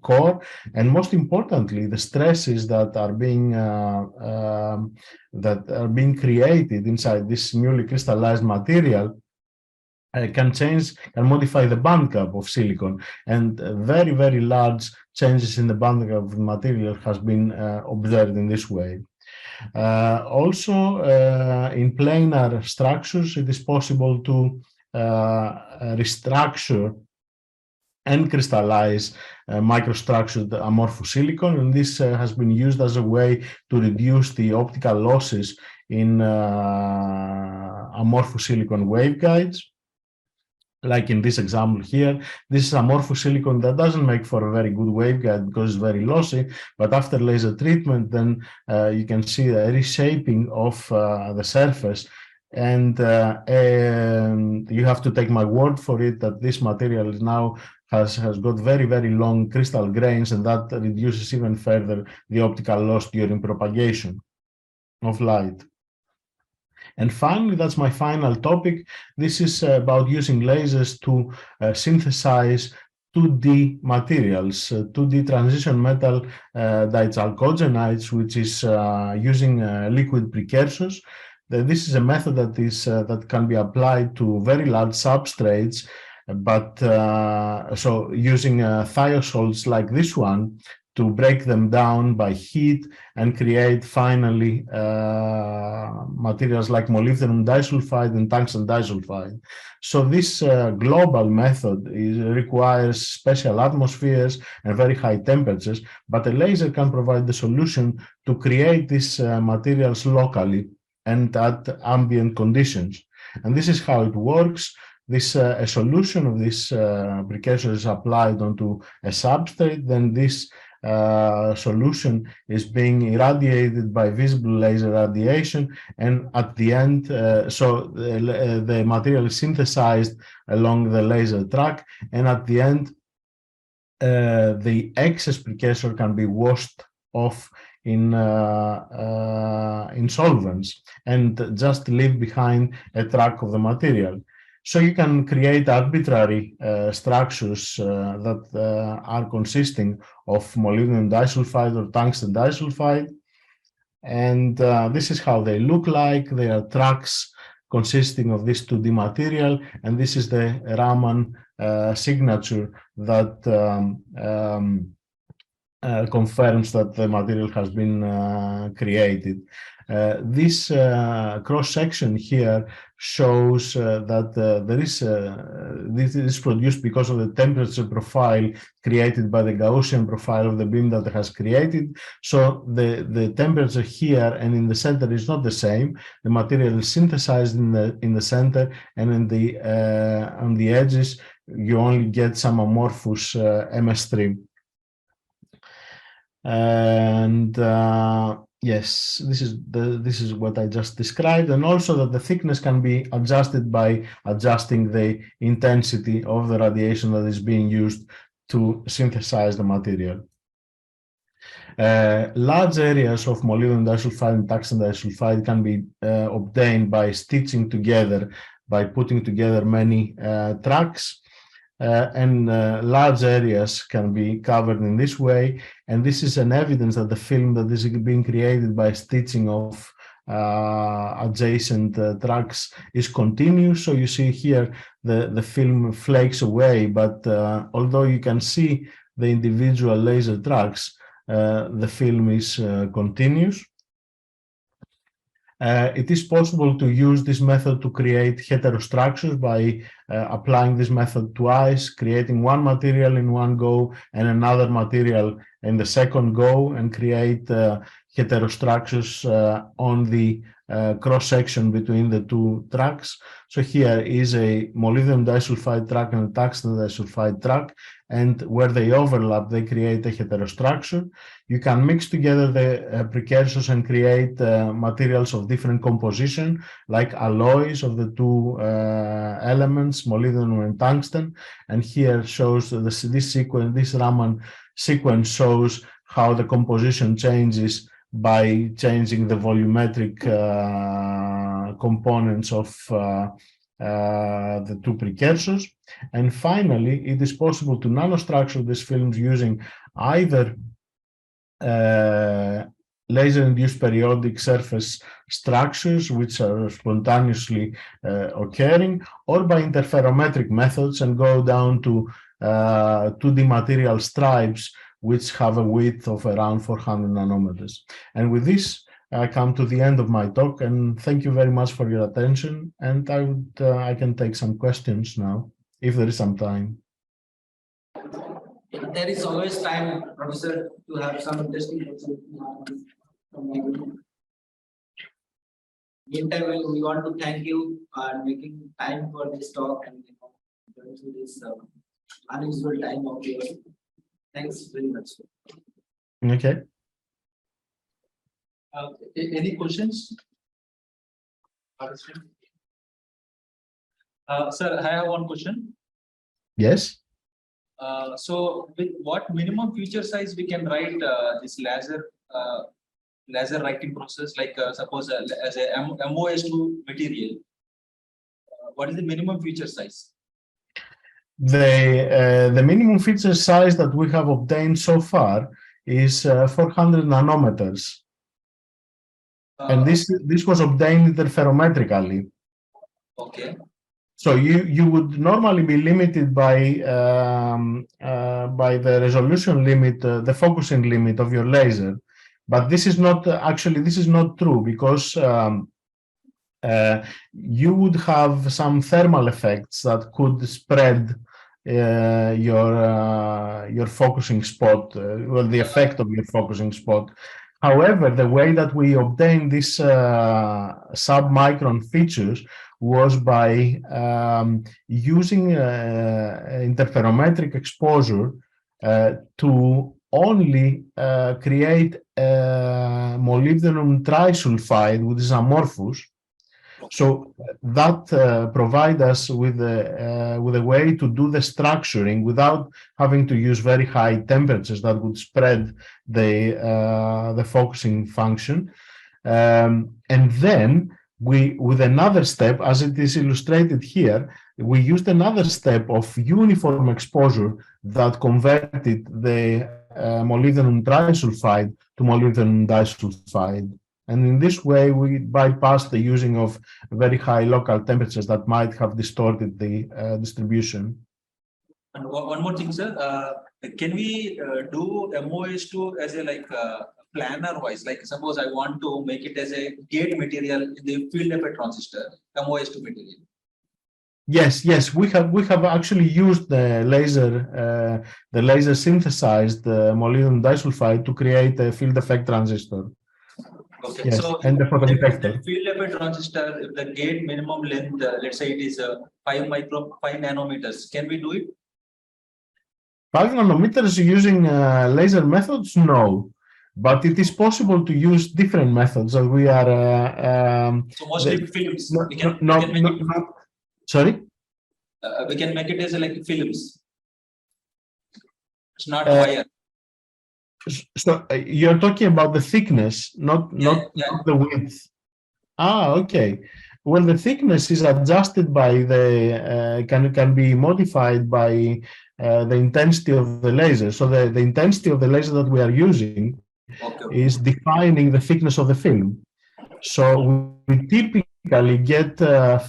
core. And most importantly, the stresses that are being created inside this newly crystallized material can modify the band gap of silicon, and very, very large changes in the band gap of the material has been observed in this way. Also, in planar structures, it is possible to restructure and crystallize microstructured amorphous silicon, and this has been used as a way to reduce the optical losses in amorphous silicon waveguides. Like in this example here, this is amorphous silicon that doesn't make for a very good waveguide because it's very lossy, but after laser treatment, then you can see the reshaping of the surface. And you have to take my word for it that this material now has got very, very long crystal grains, and that reduces even further the optical loss during propagation of light. And finally, that's my final topic. This is about using lasers to synthesize 2D materials, 2D transition metal dichalcogenides, which is using liquid precursors. This is a method that can be applied to very large substrates, but so using thiosalts like this one to break them down by heat and create finally materials like molybdenum disulfide and tungsten disulfide. So this global method requires special atmospheres and very high temperatures, but a laser can provide the solution to create these materials locally and at ambient conditions. And this is how it works. This a solution of this precursor is applied onto a substrate, then this solution is being irradiated by visible laser radiation, and at the end, the material is synthesized along the laser track, and at the end, the excess precursor can be washed off in solvents and just leave behind a track of the material. So you can create arbitrary structures that are consisting of molybdenum disulfide or tungsten disulfide. And this is how they look like. They are tracks consisting of this 2D material. And this is the Raman signature that confirms that the material has been created. This cross-section here shows that this is produced because of the temperature profile created by the Gaussian profile of the beam that it has created. So the temperature here and in the center is not the same. The material is synthesized in the center, and in the on the edges you only get some amorphous MS3. And yes, this is what I just described, and also that the thickness can be adjusted by adjusting the intensity of the radiation that is being used to synthesize the material. Large areas of molybdenum disulfide and tungsten disulfide can be obtained by stitching together, by putting together many tracks. And large areas can be covered in this way, and this is an evidence that the film that is being created by stitching of adjacent tracks is continuous. So you see here the film flakes away, but although you can see the individual laser tracks, the film is continuous. It is possible to use this method to create heterostructures by applying this method twice, creating one material in one go and another material in the second go, and create heterostructures on the cross-section between the two tracks. So here is a molybdenum disulfide track and a tungsten disulfide track, and where they overlap, they create a heterostructure. You can mix together the precursors and create materials of different composition, like alloys of the two elements, molybdenum and tungsten. And here shows this sequence, this Raman sequence shows how the composition changes by changing the volumetric components of the two precursors. And finally, it is possible to nanostructure these films using either laser-induced periodic surface structures, which are spontaneously occurring, or by interferometric methods, and go down to 2D material stripes, which have a width of around 400 nanometers. And with this, I come to the end of my talk, and thank you very much for your attention. And I can take some questions now, if there is some time. There is always time, Professor, to have some interesting questions. Meantime, we want to thank you for making time for this talk and going through this unusual time of yours. Thanks very much. Okay. Any questions? Sir, I have one question. Yes. So, with what minimum feature size we can write this laser writing process? Like suppose as a MOS2 material, what is the minimum feature size? The minimum feature size that we have obtained so far is 400 nanometers. And this was obtained interferometrically. Okay. So you would normally be limited by the resolution limit, the focusing limit of your laser, but this is not actually, this is not true, because you would have some thermal effects that could spread your focusing spot, well, the effect of your focusing spot. However, the way that we obtained this sub-micron features was by using interferometric exposure to only create molybdenum trisulfide, which is amorphous. So that provide us with a way to do the structuring without having to use very high temperatures that would spread the focusing function. And then we, with another step, as it is illustrated here, we used another step of uniform exposure that converted the molybdenum trisulfide to molybdenum disulfide. And in this way, we bypassed the using of very high local temperatures that might have distorted the distribution. And one more thing, sir. Can we do MOS2 as a planar wise? Like suppose I want to make it as a gate material in the field effect transistor, MOS2 material. Yes, we have actually used the laser synthesized molybdenum disulfide to create a field effect transistor. Okay, yes, so and the photodetector. Field effect transistor, if the gate minimum length, let's say it is 5 nanometers, can we do it? 5 nanometers using laser methods? No, but it is possible to use different methods that we are. So mostly films. Sorry? We can make it as like films. It's not wire. So you're talking about the thickness, not the width. Ah, okay. Well, the thickness is adjusted by the can be modified by the intensity of the laser. So the intensity of the laser that we are using is defining the thickness of the film. So we typically get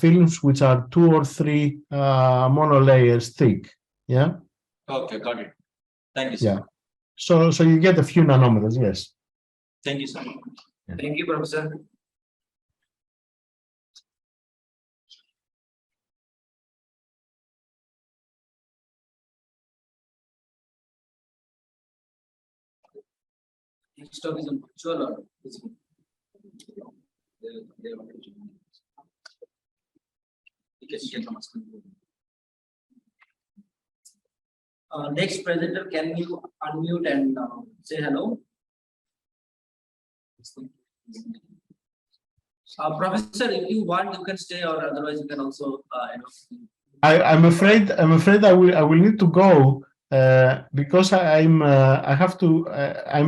films which are 2 or 3 monolayers thick. Yeah. Okay, got it. Thank you, sir. Yeah. So you get a few nanometers, yes. Thank you, sir. Yeah. Thank you, Professor. Next talk is on virtual or physical. Next presenter, can you unmute and say hello? Professor, if you want, you can stay, or otherwise you can also. I'm afraid I will need to go because I'm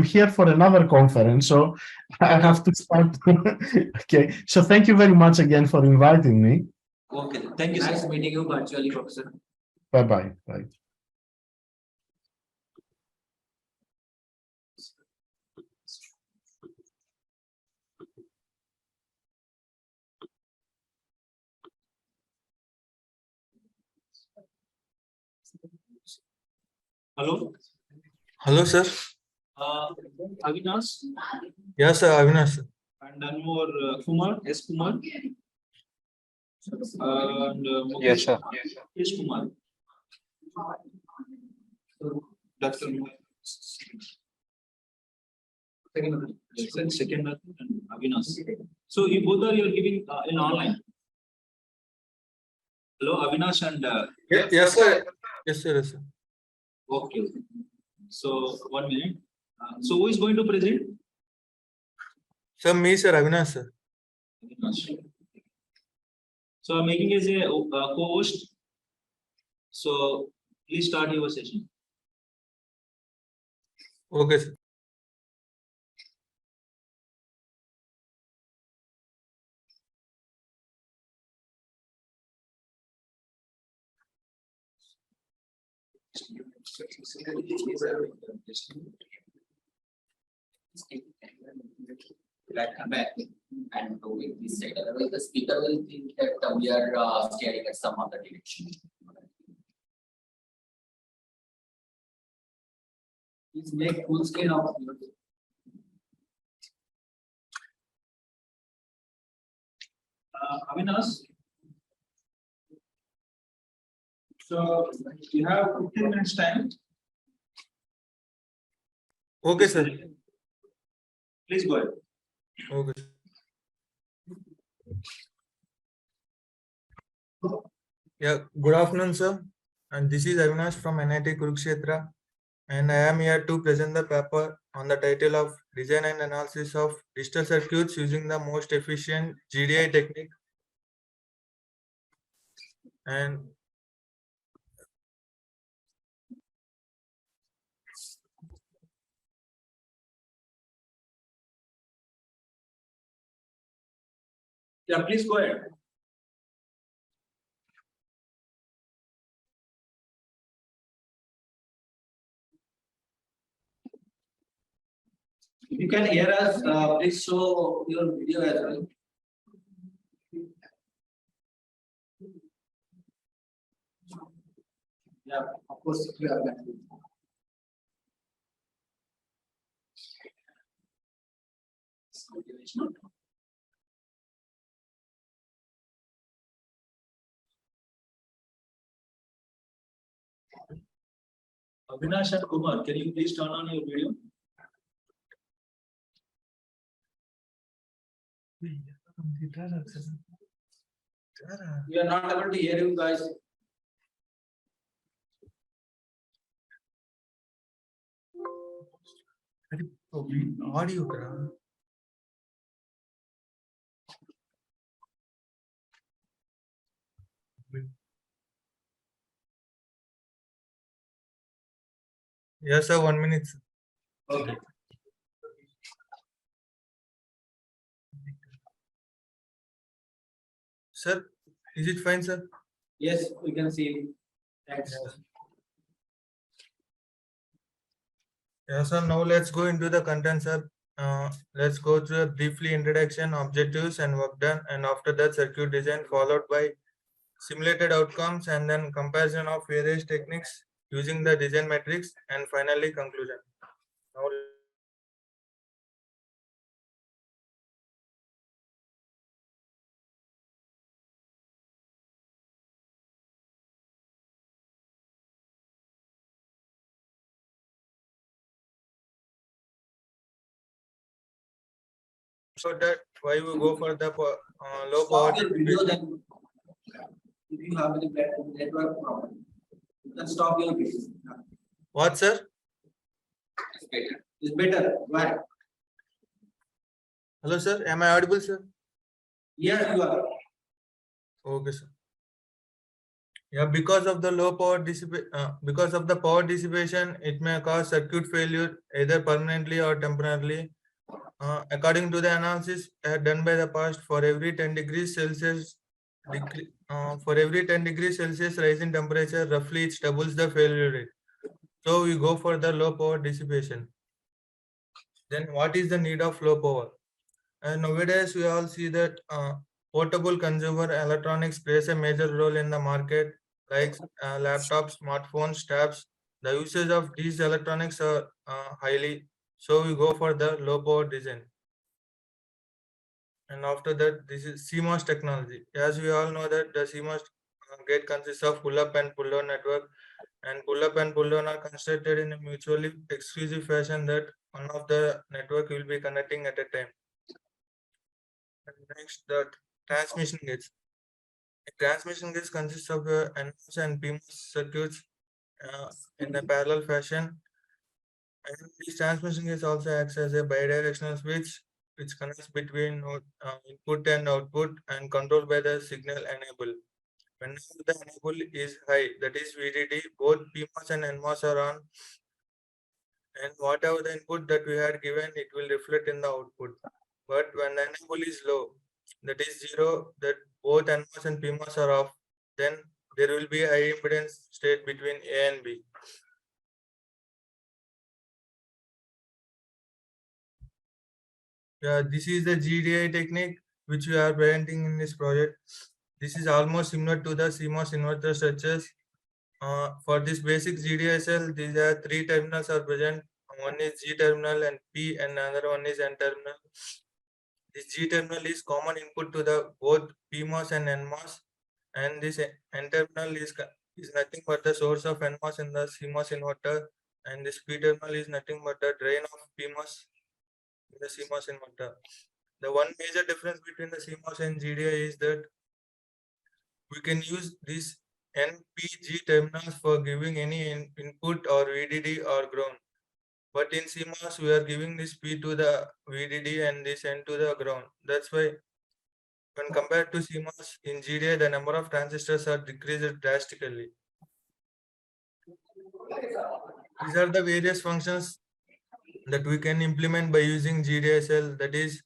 here for another conference, so I have to start. Okay, so thank you very much again for inviting me. Okay, thank you. Nice meeting you virtually, Professor. Bye. Hello. Hello, sir. Avinash. Yes, sir, Avinash. And then more Kumar, S. Kumar. And Yes, sir. S. Kumar. Dr. Second and Avinash. So you both are giving in online. Hello, Avinash and. Yes, sir. Yes, sir. Okay. So 1 minute. So who is going to present? Sir, me, sir, Avinash, sir. So I'm making as a co-host. So please start your session. Okay, sir. Back and go with this side. Otherwise, the speaker will think that we are staring at some other direction. Please make full screen of your. Avinash. So you have 15 minutes time. Okay, sir. Please go ahead. Okay. Yeah, good afternoon, sir. And this is Avinash from NIT Kurukshetra. And I am here to present the paper on the title of Design and Analysis of Digital Circuits using the most efficient GDI technique. And Yeah, please go ahead. If you can hear us, please show your video as well. Yeah, of course, we are going to. Avinash and Kumar, can you please turn on your video? We are not able to hear you guys. audio kara. Yes, sir, 1 minute. Okay. Sir, is it fine, sir? Yes, we can see you. Thanks. Yes. Yes, sir. Now let's go into the content, sir. Let's go through a briefly introduction, objectives, and work done, and after that, circuit design, followed by simulated outcomes, and then comparison of various techniques using the design metrics, and finally conclusion. Now, so that why we go for the low power. Stop your video then. If you have any network problem, you can stop your video. What, sir? It's better. It's better. Why? Hello, sir. Am I audible, sir? Yes, you are. Okay, sir. Yeah, because of the low power because of the power dissipation, it may cause circuit failure either permanently or temporarily. According to the analysis done by the past, for every 10 degrees Celsius rise in temperature, roughly it doubles the failure rate. So we go for the low power dissipation. Then what is the need of low power? And nowadays we all see that portable consumer electronics plays a major role in the market, like laptops, smartphones, tabs. The usage of these electronics are highly, so we go for the low power design. And after that, this is CMOS technology. As we all know that the CMOS gate consists of pull-up and pull-down network, and pull-up and pull-down are constructed in a mutually exclusive fashion that one of the network will be connecting at a time. And next, the transmission gates. A transmission gates consists of NMOS and PMOS circuits in a parallel fashion. And this transmission gates also acts as a bidirectional switch, which connects between input and output and controlled by the signal enable. Whenever the enable is high, that is VDD, both PMOS and NMOS are on, and whatever the input that we had given, it will reflect in the output. But when the enable is low, that is 0, that both NMOS and PMOS are off, then there will be a high impedance state between A and B. Yeah, this is the GDI technique which we are presenting in this project. This is almost similar to the CMOS inverter structures. For this basic GDI cell, these are 3 terminals are present. One is G terminal and P, and another one is N terminal. This G terminal is common input to the both PMOS and NMOS, and this N terminal is nothing but the source of NMOS in the CMOS inverter, and this P terminal is nothing but the drain of PMOS in the CMOS inverter. The one major difference between the CMOS and GDI is that we can use these NPG terminals for giving any input or VDD or ground. But in CMOS, we are giving this P to the VDD and this N to the ground. That's why when compared to CMOS, in GDI, the number of transistors are decreased drastically. These are the various functions that we can implement by using GDI cell, that is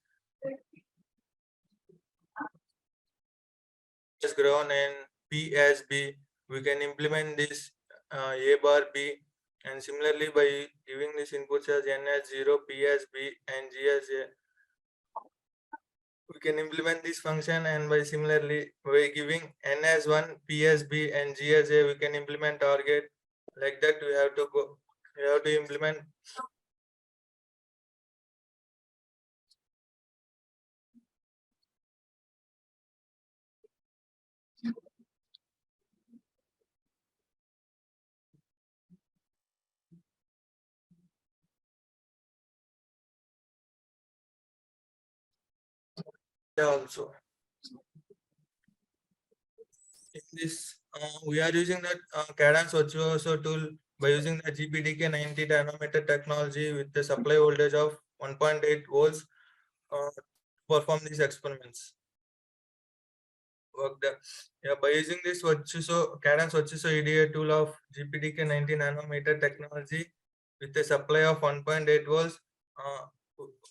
as ground and P as B. We can implement this A bar B, and similarly by giving these inputs as N as 0, P as B, and G as A. We can implement this function, and by similarly by giving N as 1, P as B, and G as A, we can implement target. Like that, we have to implement also. In this, we are using that Cadence Virtuoso tool by using the GPDK 90 nanometer technology with the supply voltage of 1.8 volts to perform these experiments. By using this Cadence Virtuoso EDA tool of GPDK 90 nanometer technology with a supply of 1.8 volts,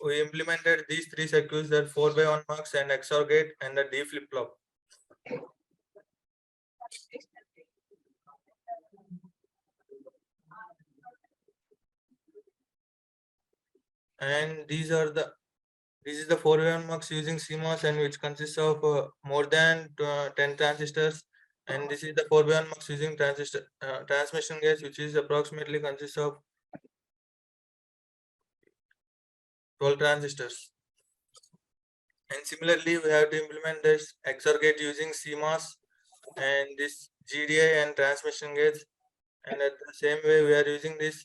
we implemented these three circuits, that 4x1 mux and XOR gate and the D flip-flop. And this is the 4x1 mux using CMOS, and which consists of more than 10 transistors, and this is the 4x1 mux using transmission gates, which is approximately consists of 12 transistors. And similarly, we have to implement this XOR gate using CMOS and this GDI and transmission gates, and at the same way we are using this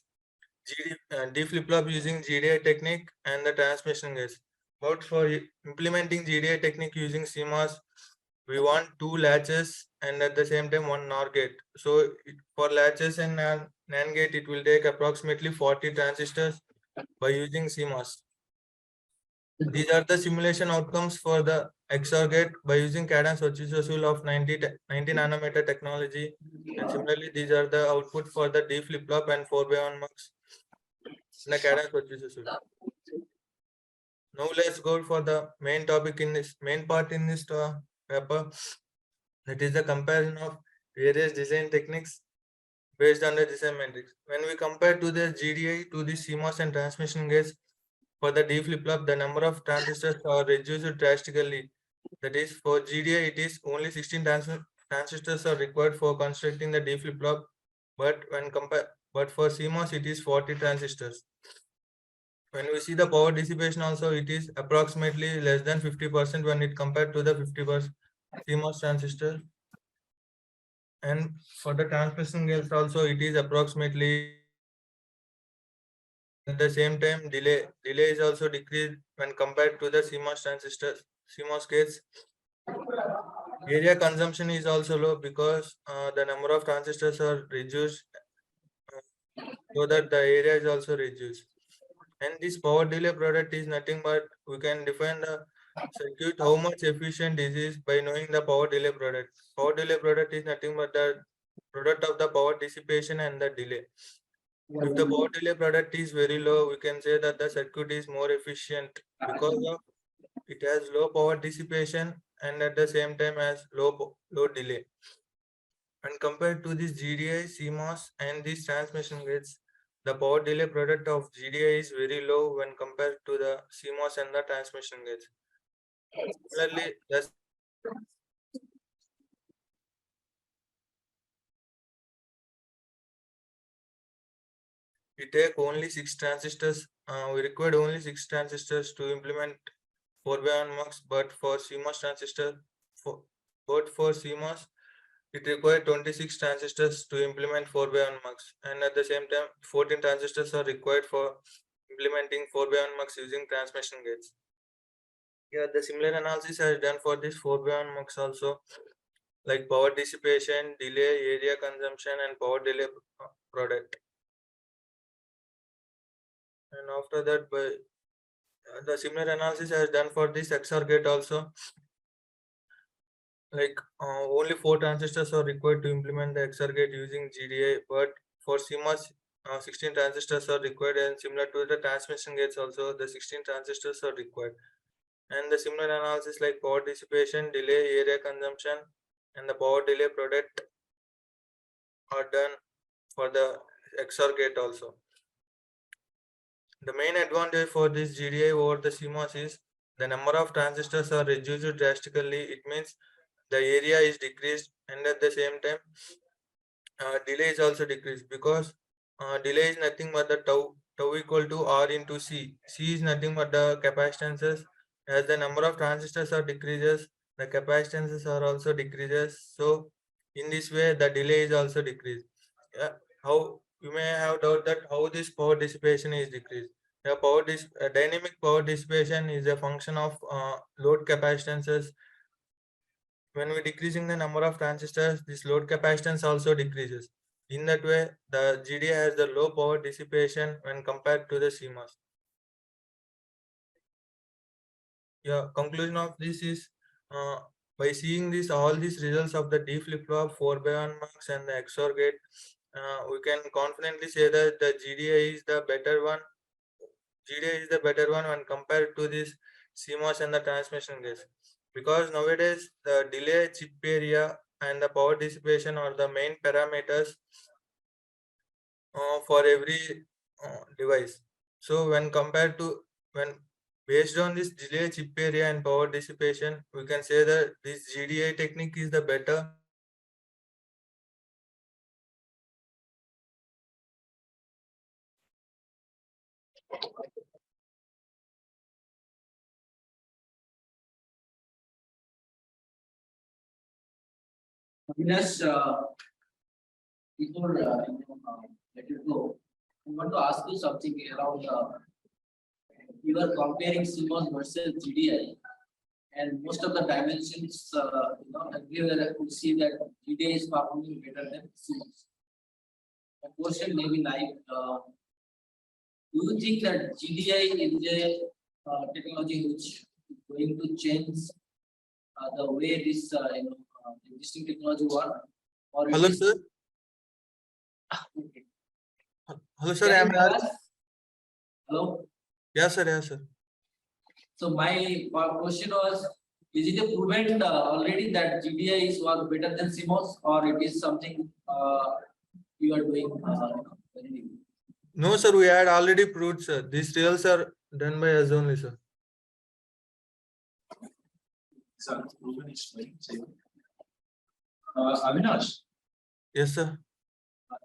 D flip-flop using GDI technique and the transmission gates. But for implementing GDI technique using CMOS, we want 2 latches and at the same time 1 NOR gate. So for latches and NAND gate, it will take approximately 40 transistors by using CMOS. These are the simulation outcomes for the XOR gate by using Cadence Virtuoso of 90 nanometer technology. And similarly, these are the output for the D flip-flop and 4x1 mux in the Cadence Virtuoso. Now let's go for the main topic in this main part in this paper. That is the comparison of various design techniques based on the design matrix. When we compare to the GDI to the CMOS and transmission gates, for the D flip-flop, the number of transistors are reduced drastically. That is, for GDI, it is only 16 transistors are required for constructing the D flip-flop, but for CMOS, it is 40 transistors. When we see the power dissipation also, it is approximately less than 50% when it compared to the 50% CMOS transistor. And for the transmission gates also, it is approximately. At the same time, delay is also decreased when compared to the CMOS gates. Area consumption is also low because the number of transistors are reduced, so that the area is also reduced. And this power delay product is nothing but we can define the circuit how much efficient it is by knowing the power delay product. Power delay product is nothing but the product of the power dissipation and the delay. If the power delay product is very low, we can say that the circuit is more efficient because of it has low power dissipation and at the same time has low delay. When compared to this GDI, CMOS and these transmission gates, the power delay product of GDI is very low when compared to the CMOS and the transmission gates. Similarly, we take only 6 transistors. We required only 6 transistors to implement 4/1 mux, but for CMOS transistor, for CMOS, it requires 26 transistors to implement 4/1 mux, and at the same time, 14 transistors are required for implementing 4/1 mux using transmission gates. Yeah, the similar analysis is done for this 4/1 mux also, like power dissipation, delay, area consumption, and power delay product. And after that, the similar analysis is done for this XOR gate also. Like only 4 transistors are required to implement the XOR gate using GDI, but for CMOS, 16 transistors are required, and similar to the transmission gates also, the 16 transistors are required. And the similar analysis like power dissipation, delay, area consumption, and the power delay product are done for the XOR gate also. The main advantage for this GDI over the CMOS is the number of transistors are reduced drastically. It means the area is decreased, and at the same time delay is also decreased, because delay is nothing but the tau equal to R into C. C is nothing but the capacitances. As the number of transistors are decreases, the capacitances are also decreases. So in this way, the delay is also decreased. How you may have doubt that how this power dissipation is decreased. The dynamic power dissipation is a function of load capacitances. When we're decreasing the number of transistors, this load capacitance also decreases. In that way, the GDI has the low power dissipation when compared to the CMOS. Yeah, conclusion of this is by seeing this all these results of the D flip-flop, 4/1 mux, and the XOR gate, we can confidently say that the GDI is the better one. GDI is the better one when compared to this CMOS and the transmission gates, because nowadays the delay, chip area, and the power dissipation are the main parameters for every device. So when based on this delay, chip area, and power dissipation, we can say that this GDI technique is the better. Just before let you go, I want to ask you something around. You are comparing CMOS versus GDI, and most of the dimensions, everywhere I could see that GDI is performing better than CMOS. The question may be like, do you think that GDI is a technology which is going to change the way this existing technology works? Hello, sir. Hello, sir. Hello. Yes, sir. Yes, sir. So my question was, is it proven already that GDI is better than CMOS, or it is something you are doing? No, sir. We had already proved, sir. These results are done by us only, sir. Sir, proven is right. Avinash. Yes, sir.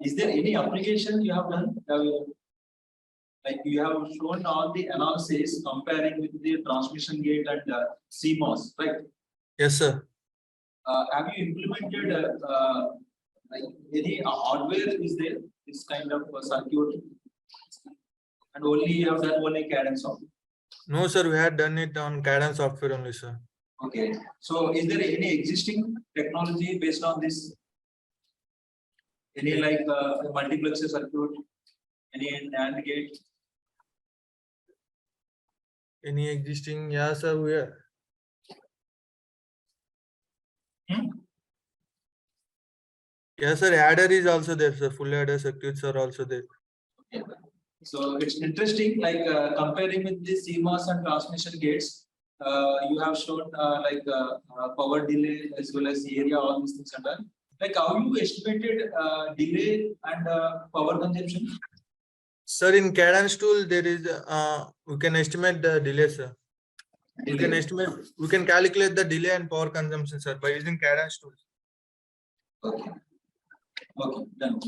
Is there any application you have done? Like you have shown all the analysis comparing with the transmission gate and CMOS, right? Yes, sir. Have you implemented like any hardware is there, this kind of circuit, and only you have done only CAD and software? No, sir. We had done it on CAD and software only, sir. Okay. So is there any existing technology based on this? Any like multiplexer circuit, any NAND gate? Any existing? Yeah, sir. We are. Yes, sir. Adder is also there, sir. Full adder circuits are also there. Okay. So it's interesting, like comparing with the CMOS and transmission gates. You have shown like power delay as well as area, all these things are done. Like how you estimated delay and power consumption? Sir, in CAD and tool, there is we can estimate the delay, sir. We can calculate the delay and power consumption, sir, by using CAD and tools. Okay. Okay, done.